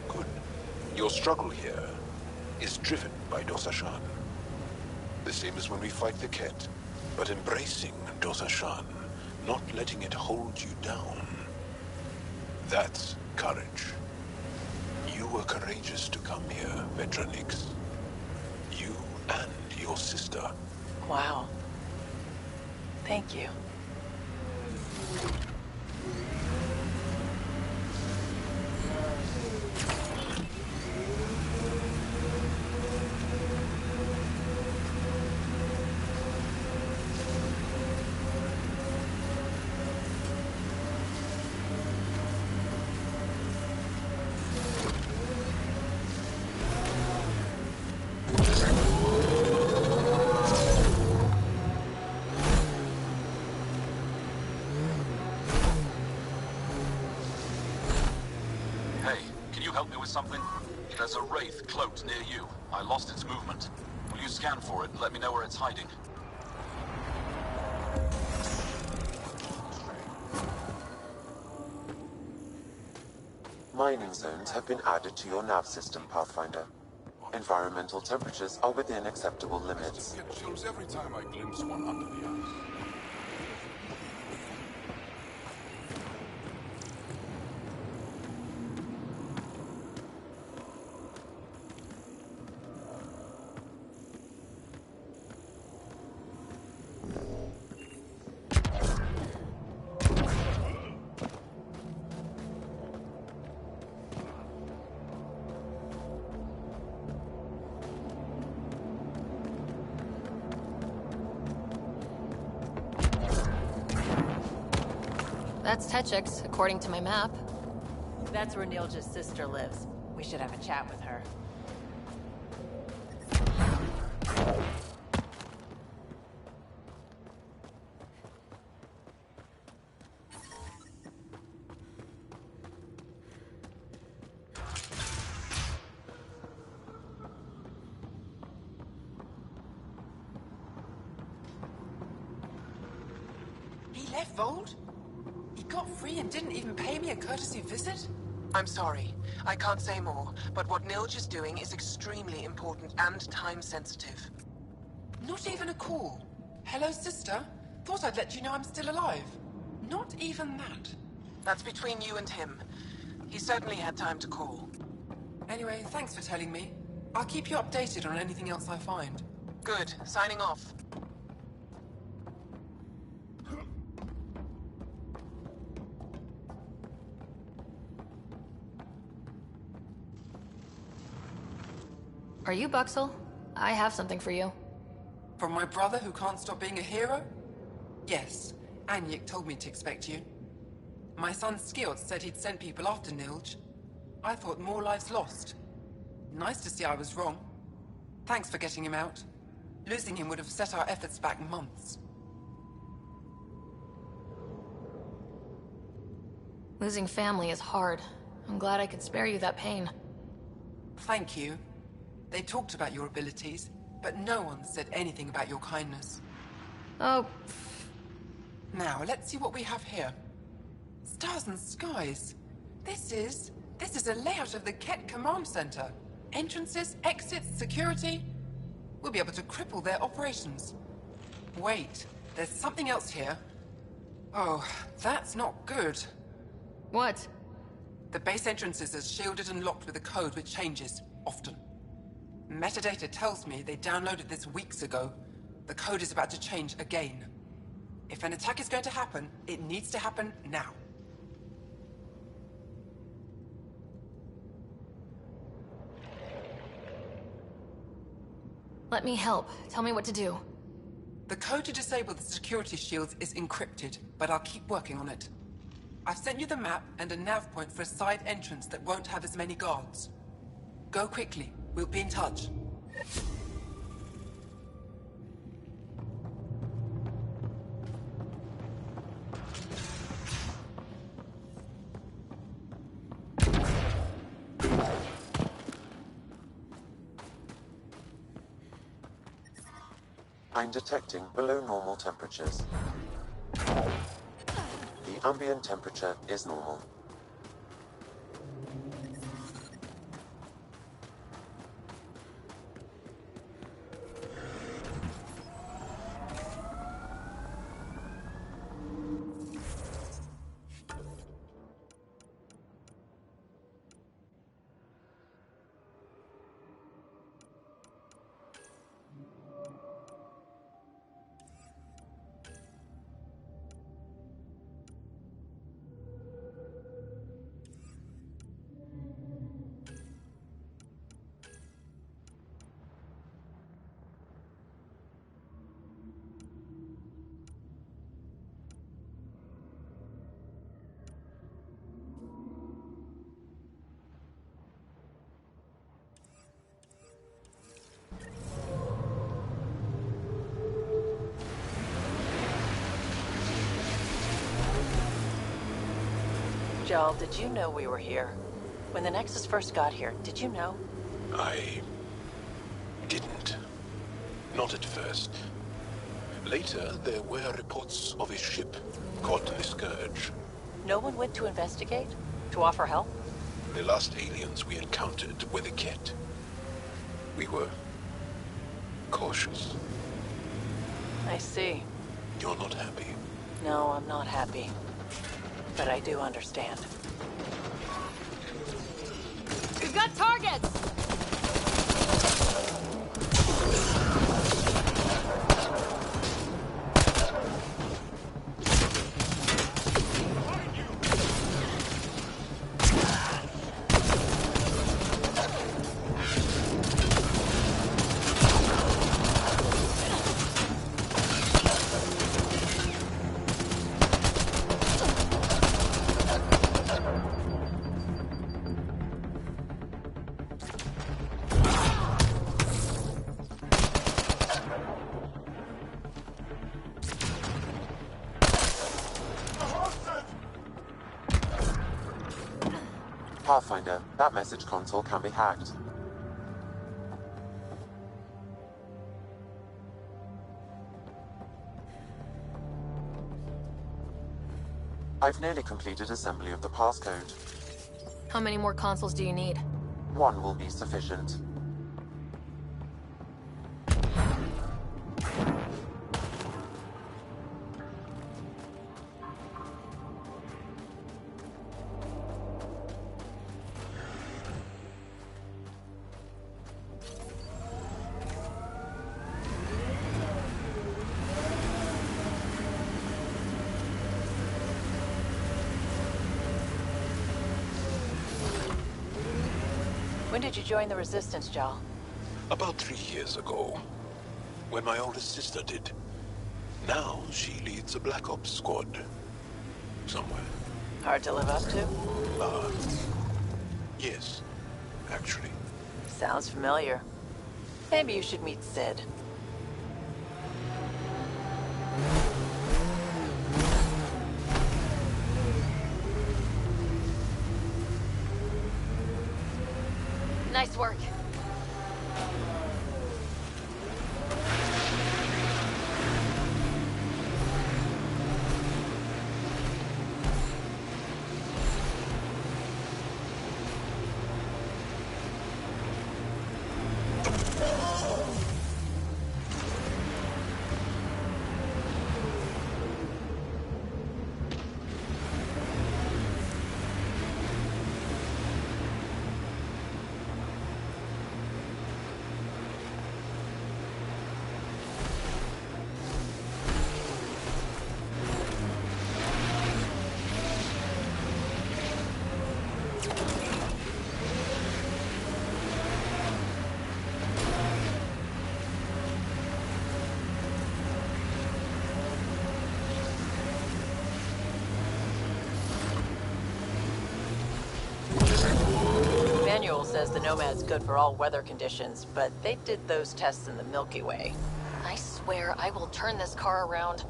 [SPEAKER 13] good. Your struggle here is driven by Dosashan. The same as when we fight the Ket, but embracing Dosashan, not letting it hold you down. That's courage. You were courageous to come here, Vedranix. You and your sister.
[SPEAKER 16] Wow. Thank you.
[SPEAKER 19] Hey, can you help me with something? There's a wraith cloaked near you. I lost its movement. Will you scan for it and let me know where it's hiding?
[SPEAKER 7] Mining zones have been added to your nav system, Pathfinder. Environmental temperatures are within acceptable limits.
[SPEAKER 13] I get chills every time I glimpse one under the ice.
[SPEAKER 4] That's Techix, according to my map.
[SPEAKER 16] That's where Nilja's sister lives. We should have a chat with her.
[SPEAKER 14] He left Vold? He got free and didn't even pay me a courtesy visit? I'm sorry. I can't say more, but what Nilj is doing is extremely important and time-sensitive. Not even a call. Hello, sister. Thought I'd let you know I'm still alive. Not even that. That's between you and him. He certainly had time to call. Anyway, thanks for telling me. I'll keep you updated on anything else I find. Good. Signing off.
[SPEAKER 4] Are you Buxel? I have something for you.
[SPEAKER 14] From my brother who can't stop being a hero? Yes. Anyik told me to expect you. My son Skjort said he'd sent people after Nilj. I thought more lives lost. Nice to see I was wrong. Thanks for getting him out. Losing him would have set our efforts back months.
[SPEAKER 4] Losing family is hard. I'm glad I could spare you that pain.
[SPEAKER 14] Thank you. They talked about your abilities, but no one said anything about your kindness.
[SPEAKER 4] Oh.
[SPEAKER 14] Now, let's see what we have here. Stars and skies. This is a layout of the Ket Command Center. Entrances, exits, security. We'll be able to cripple their operations. Wait, there's something else here. Oh, that's not good.
[SPEAKER 4] What?
[SPEAKER 14] The base entrances are shielded and locked with a code which changes, often. Metadata tells me they downloaded this weeks ago. The code is about to change again. If an attack is going to happen, it needs to happen now.
[SPEAKER 4] Let me help. Tell me what to do.
[SPEAKER 14] The code to disable the security shields is encrypted, but I'll keep working on it. I've sent you the map and a nav point for a side entrance that won't have as many guards. Go quickly. We'll be in touch.
[SPEAKER 7] I'm detecting below normal temperatures. The ambient temperature is normal.
[SPEAKER 16] Jal, did you know we were here? When the Nexus first got here, did you know?
[SPEAKER 13] I didn't. Not at first. Later, there were reports of a ship caught in the Scourge.
[SPEAKER 16] No one went to investigate? To offer help?
[SPEAKER 13] The last aliens we encountered were the Ket. We were cautious.
[SPEAKER 16] I see.
[SPEAKER 13] You're not happy?
[SPEAKER 16] No, I'm not happy. But I do understand.
[SPEAKER 4] We've got targets!
[SPEAKER 7] Pathfinder, that message console can be hacked. I've nearly completed assembly of the passcode.
[SPEAKER 4] How many more consoles do you need?
[SPEAKER 7] One will be sufficient.
[SPEAKER 16] When did you join the Resistance, Jal?
[SPEAKER 13] About 3 years ago, when my oldest sister did. Now she leads a Black Ops squad. Somewhere.
[SPEAKER 16] Hard to live up to?
[SPEAKER 13] Yes, actually.
[SPEAKER 16] Sounds familiar. Maybe you should meet Sid.
[SPEAKER 4] Nice work.
[SPEAKER 16] Manual says the Nomad's good for all weather conditions, but they did those tests in the Milky Way.
[SPEAKER 4] I swear I will turn this car around.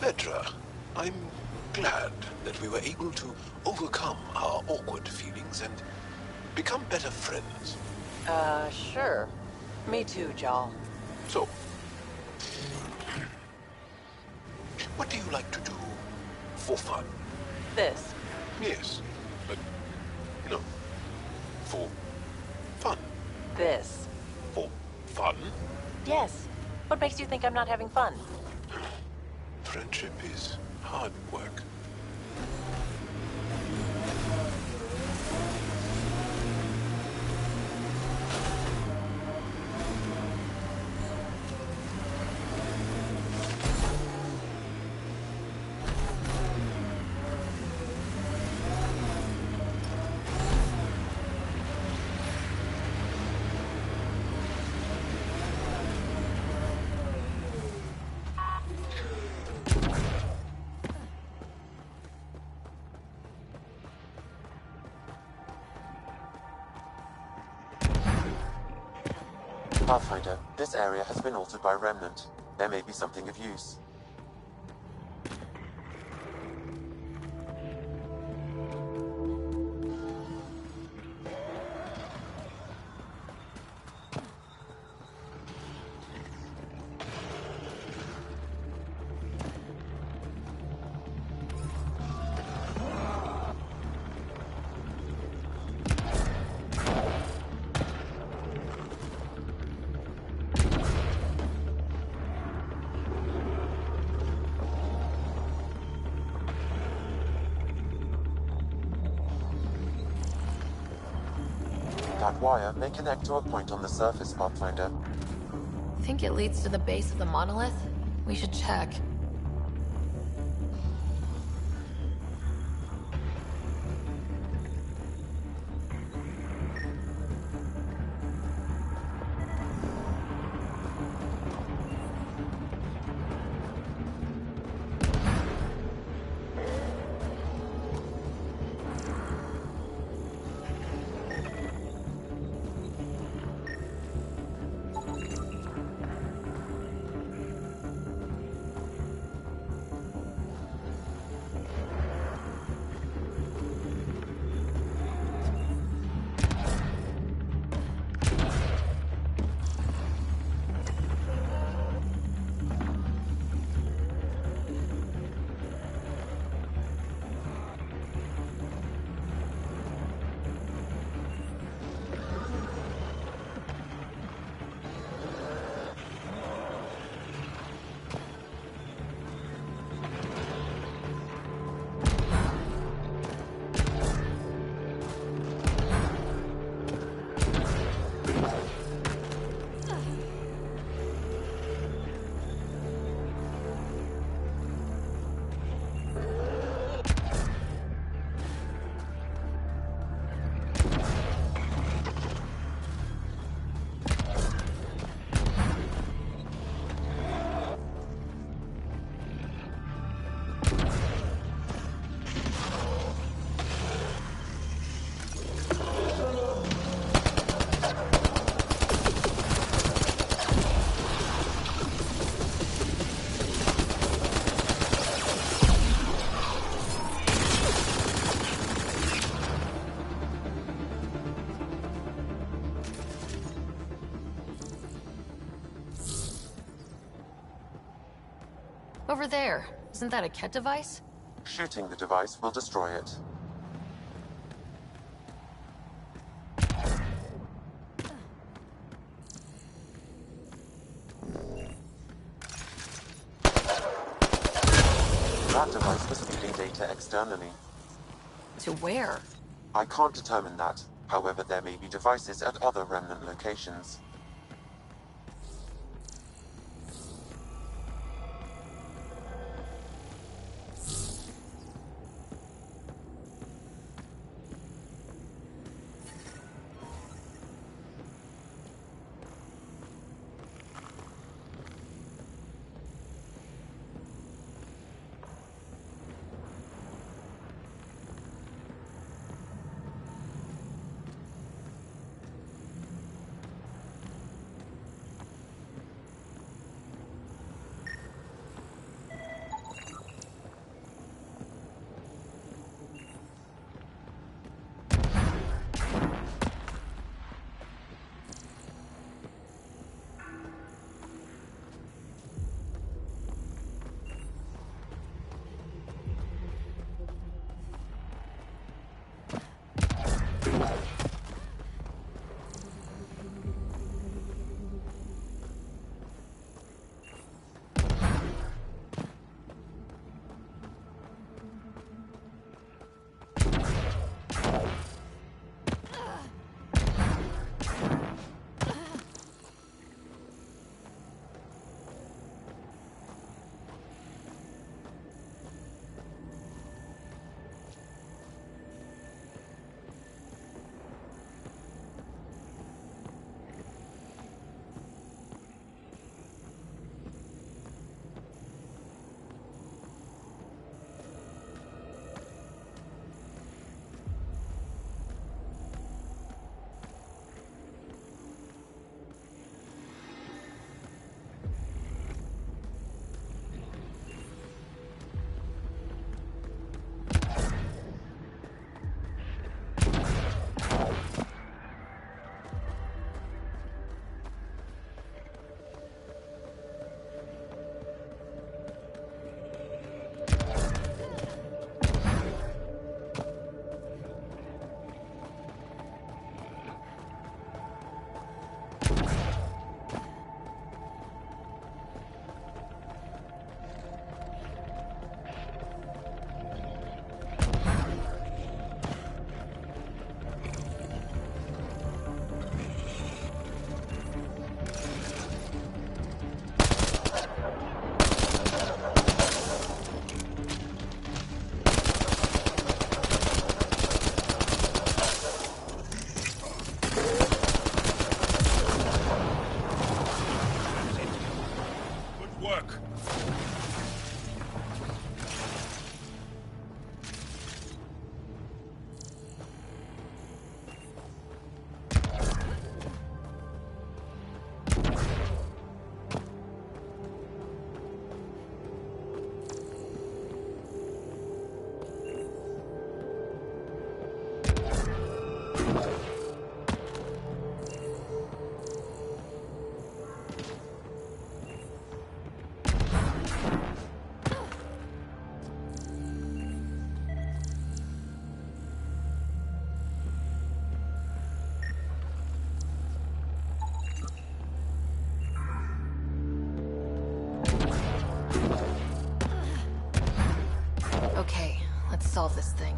[SPEAKER 13] Petra, I'm glad that we were able to overcome our awkward feelings and become better friends.
[SPEAKER 16] Sure. Me too, Jal.
[SPEAKER 13] So, what do you like to do for fun?
[SPEAKER 16] This.
[SPEAKER 13] Yes, but, no, for fun.
[SPEAKER 16] This.
[SPEAKER 13] For fun?
[SPEAKER 16] Yes. What makes you think I'm not having fun?
[SPEAKER 13] Friendship is hard work.
[SPEAKER 7] Pathfinder, this area has been altered by Remnant. There may be something of use. That wire may connect to a point on the surface, Pathfinder.
[SPEAKER 4] Think it leads to the base of the monolith? We should check. Over there. Isn't that a Ket device?
[SPEAKER 7] Shooting the device will destroy it. That device was feeding data externally.
[SPEAKER 4] To where?
[SPEAKER 7] I can't determine that. However, there may be devices at other Remnant locations.
[SPEAKER 13] work.
[SPEAKER 4] Okay, let's solve this thing.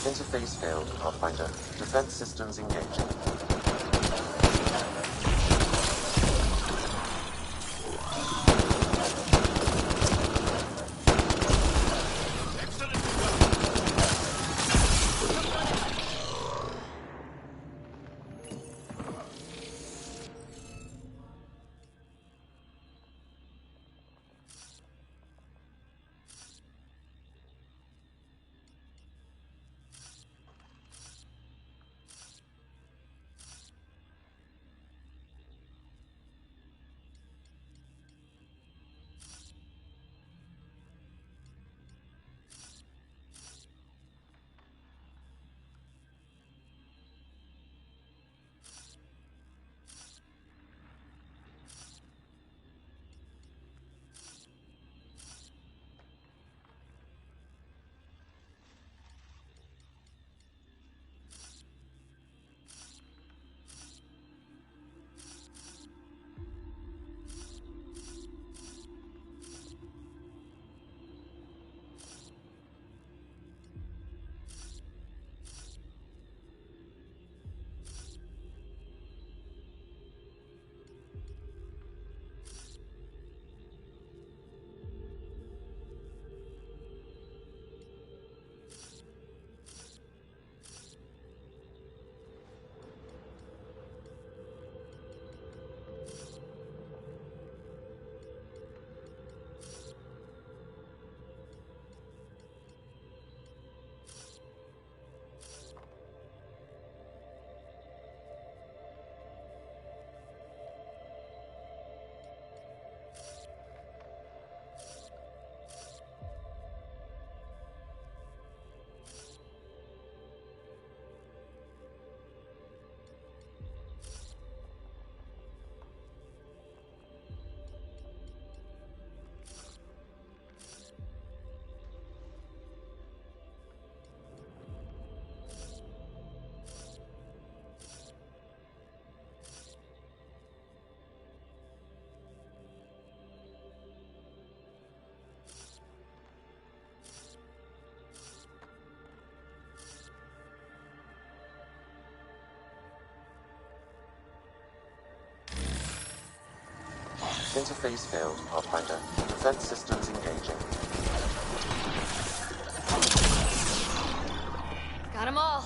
[SPEAKER 7] Interface failed, Pathfinder. Defense systems engaged. Interface failed, Pathfinder. Defense systems engaging.
[SPEAKER 4] Got them all.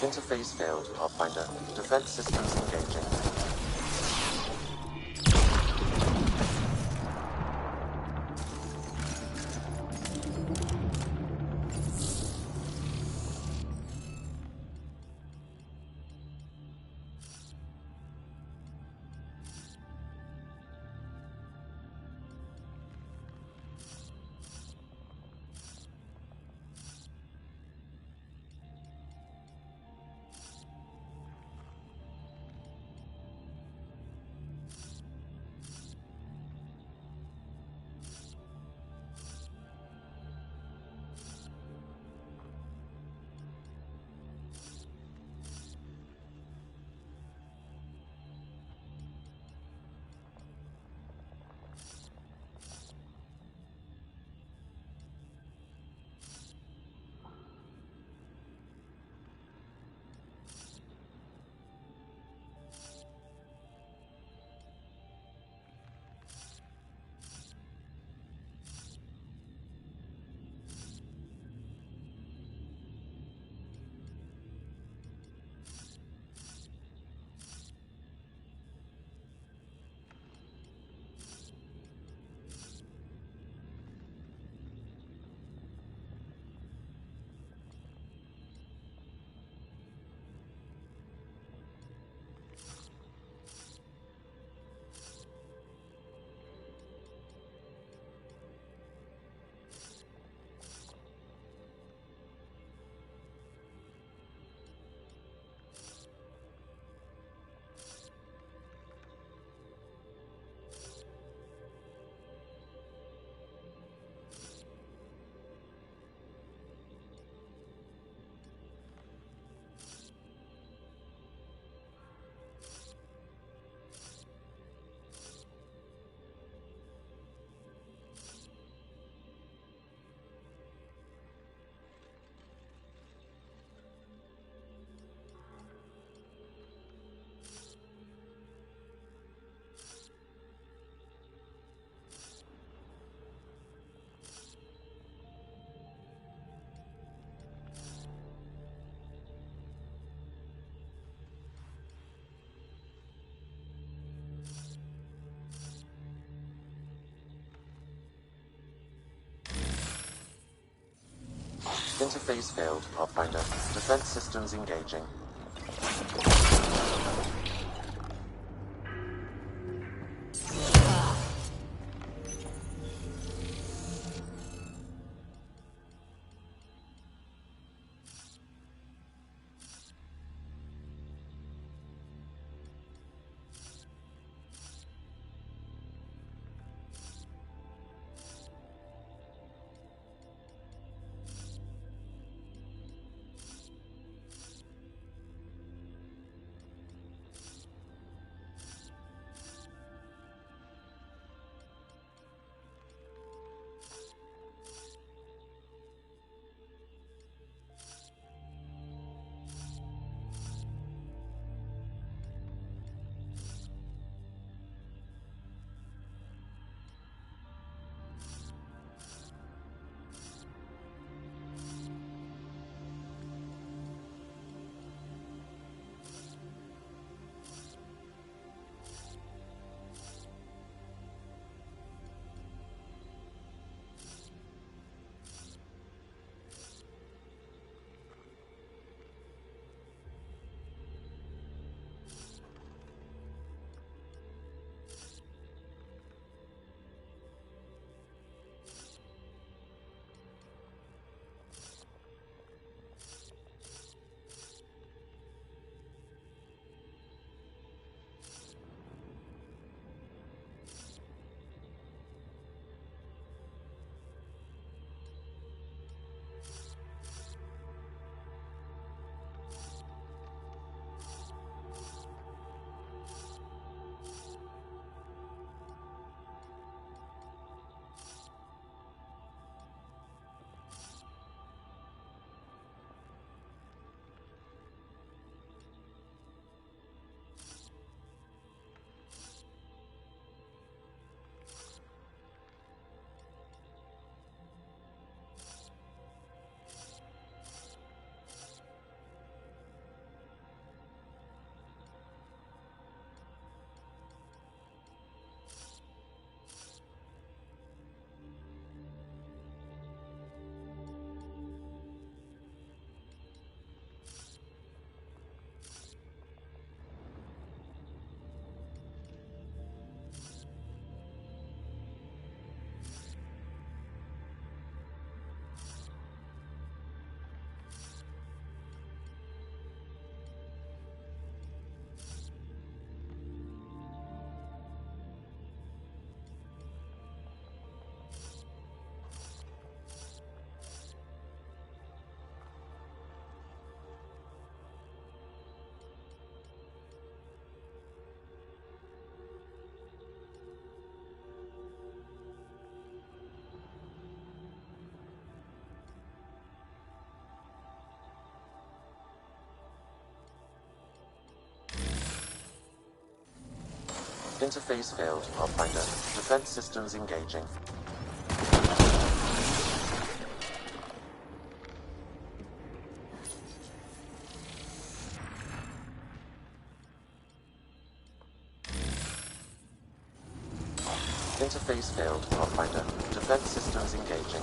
[SPEAKER 7] Interface failed, Pathfinder. Defense systems engaging. Interface failed, Pathfinder. Defense systems engaging. Interface failed, Pathfinder. Defense systems engaging. Interface failed, Pathfinder. Defense systems engaging.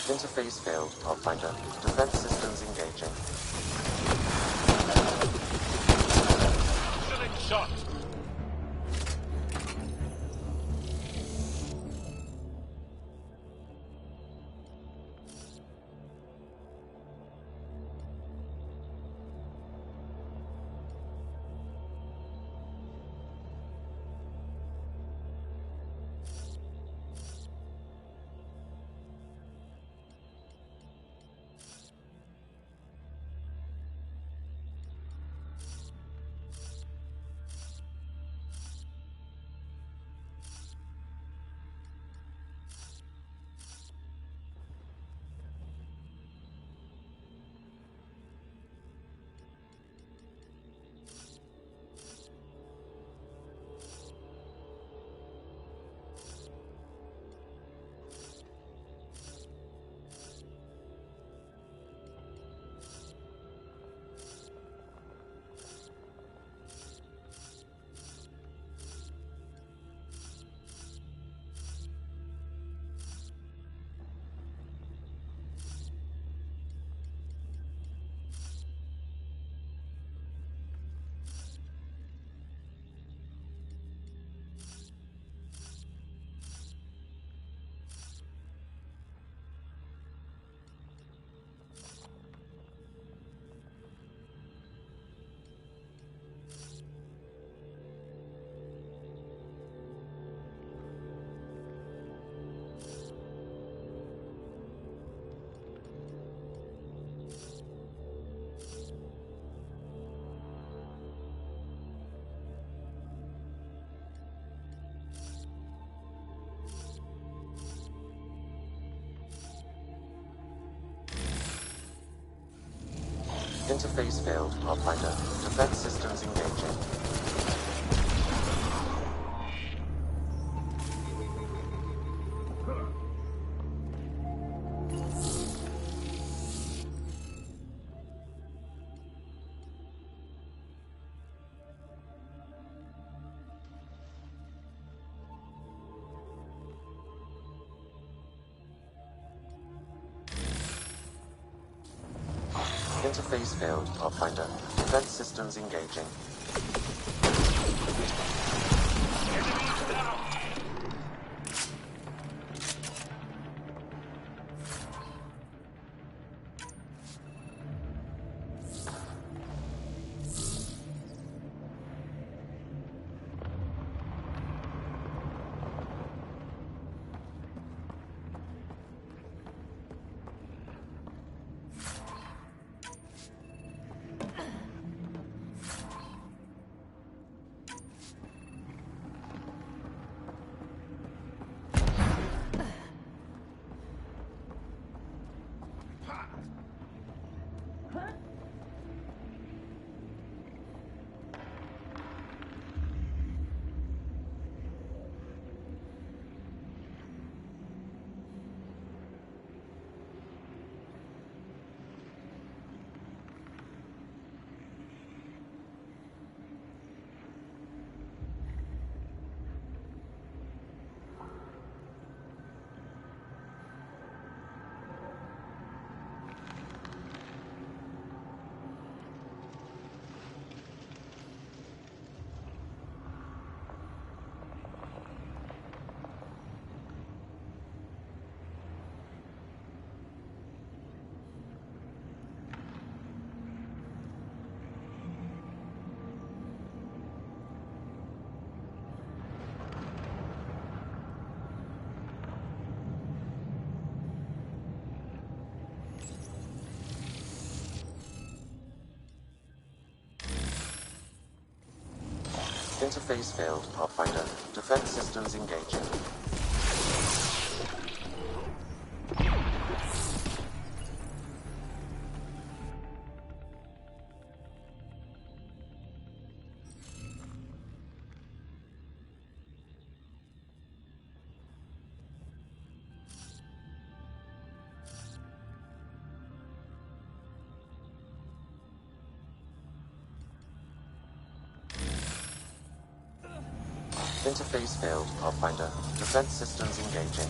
[SPEAKER 7] Interface failed, Pathfinder. Defense systems engaging.
[SPEAKER 13] Killing shot!
[SPEAKER 7] Interface failed, Pathfinder. Defense systems engaging. Interface failed, Pathfinder. Defense systems engaging. Interface failed, Pathfinder. Defense systems engaging. Interface failed, Pathfinder. Defense systems engaging.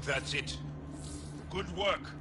[SPEAKER 13] That's it. Good work.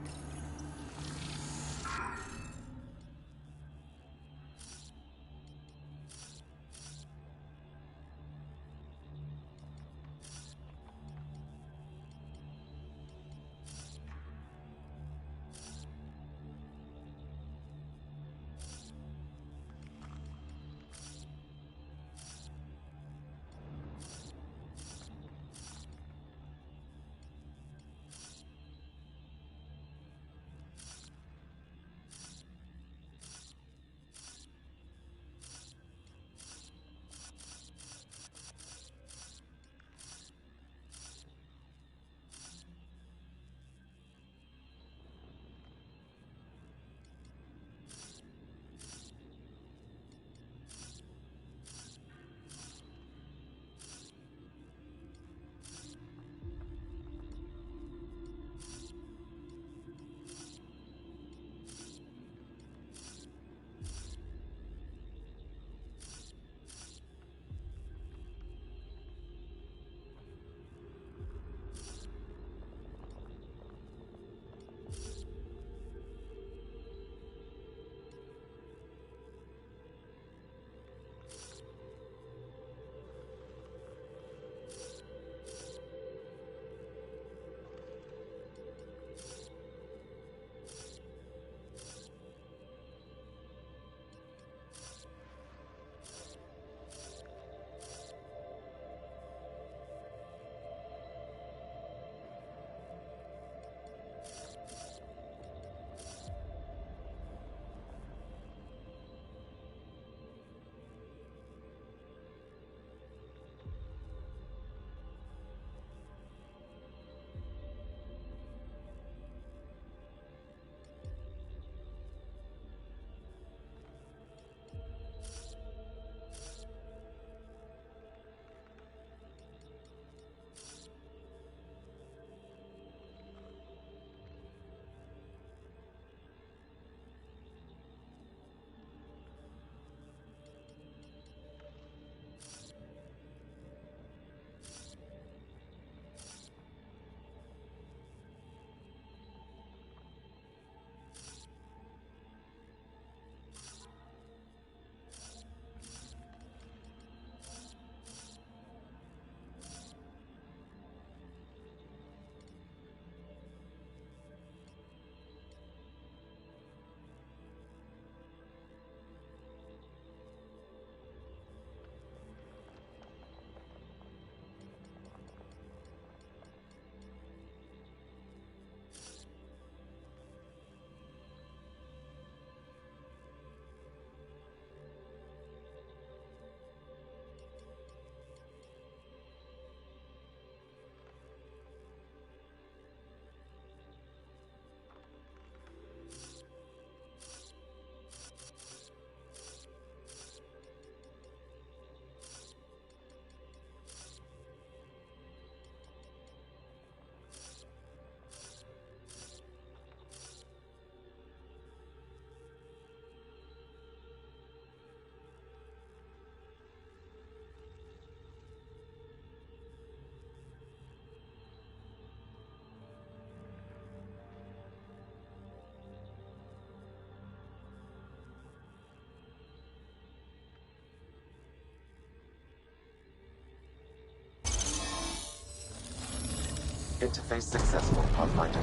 [SPEAKER 7] Interface successful, Pathfinder.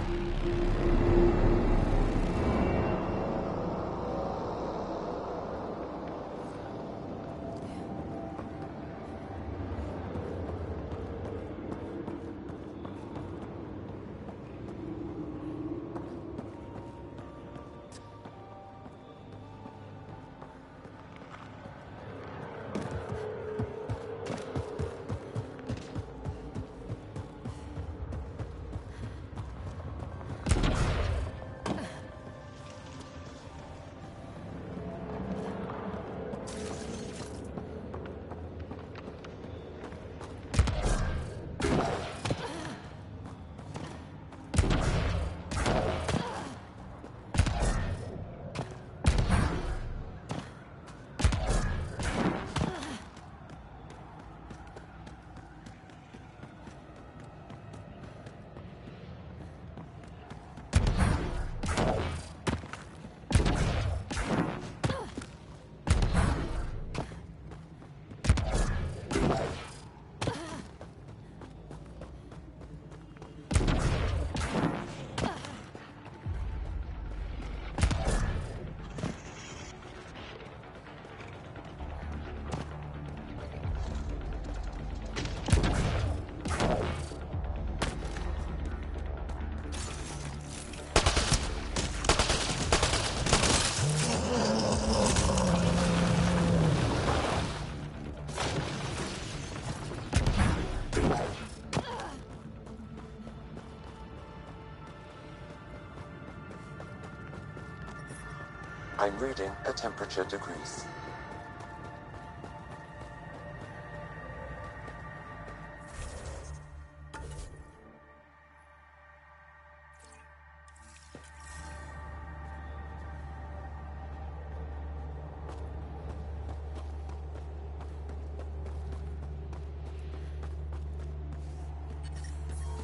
[SPEAKER 7] I'm reading a temperature degrees.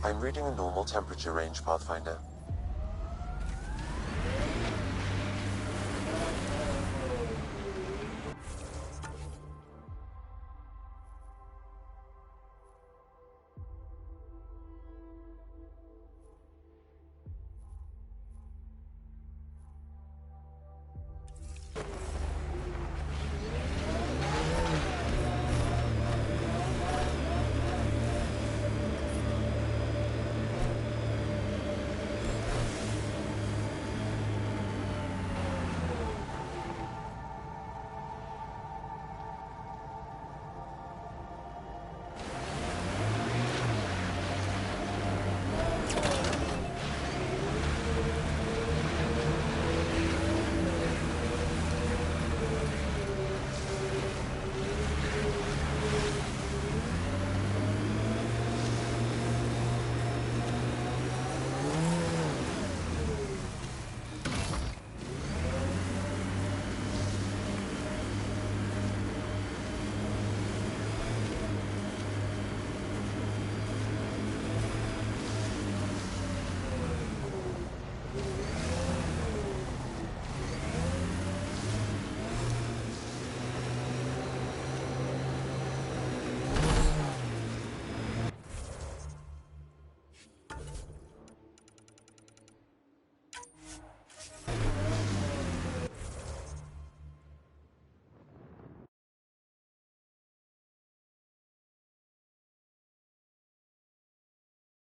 [SPEAKER 7] I'm reading a normal temperature range, Pathfinder.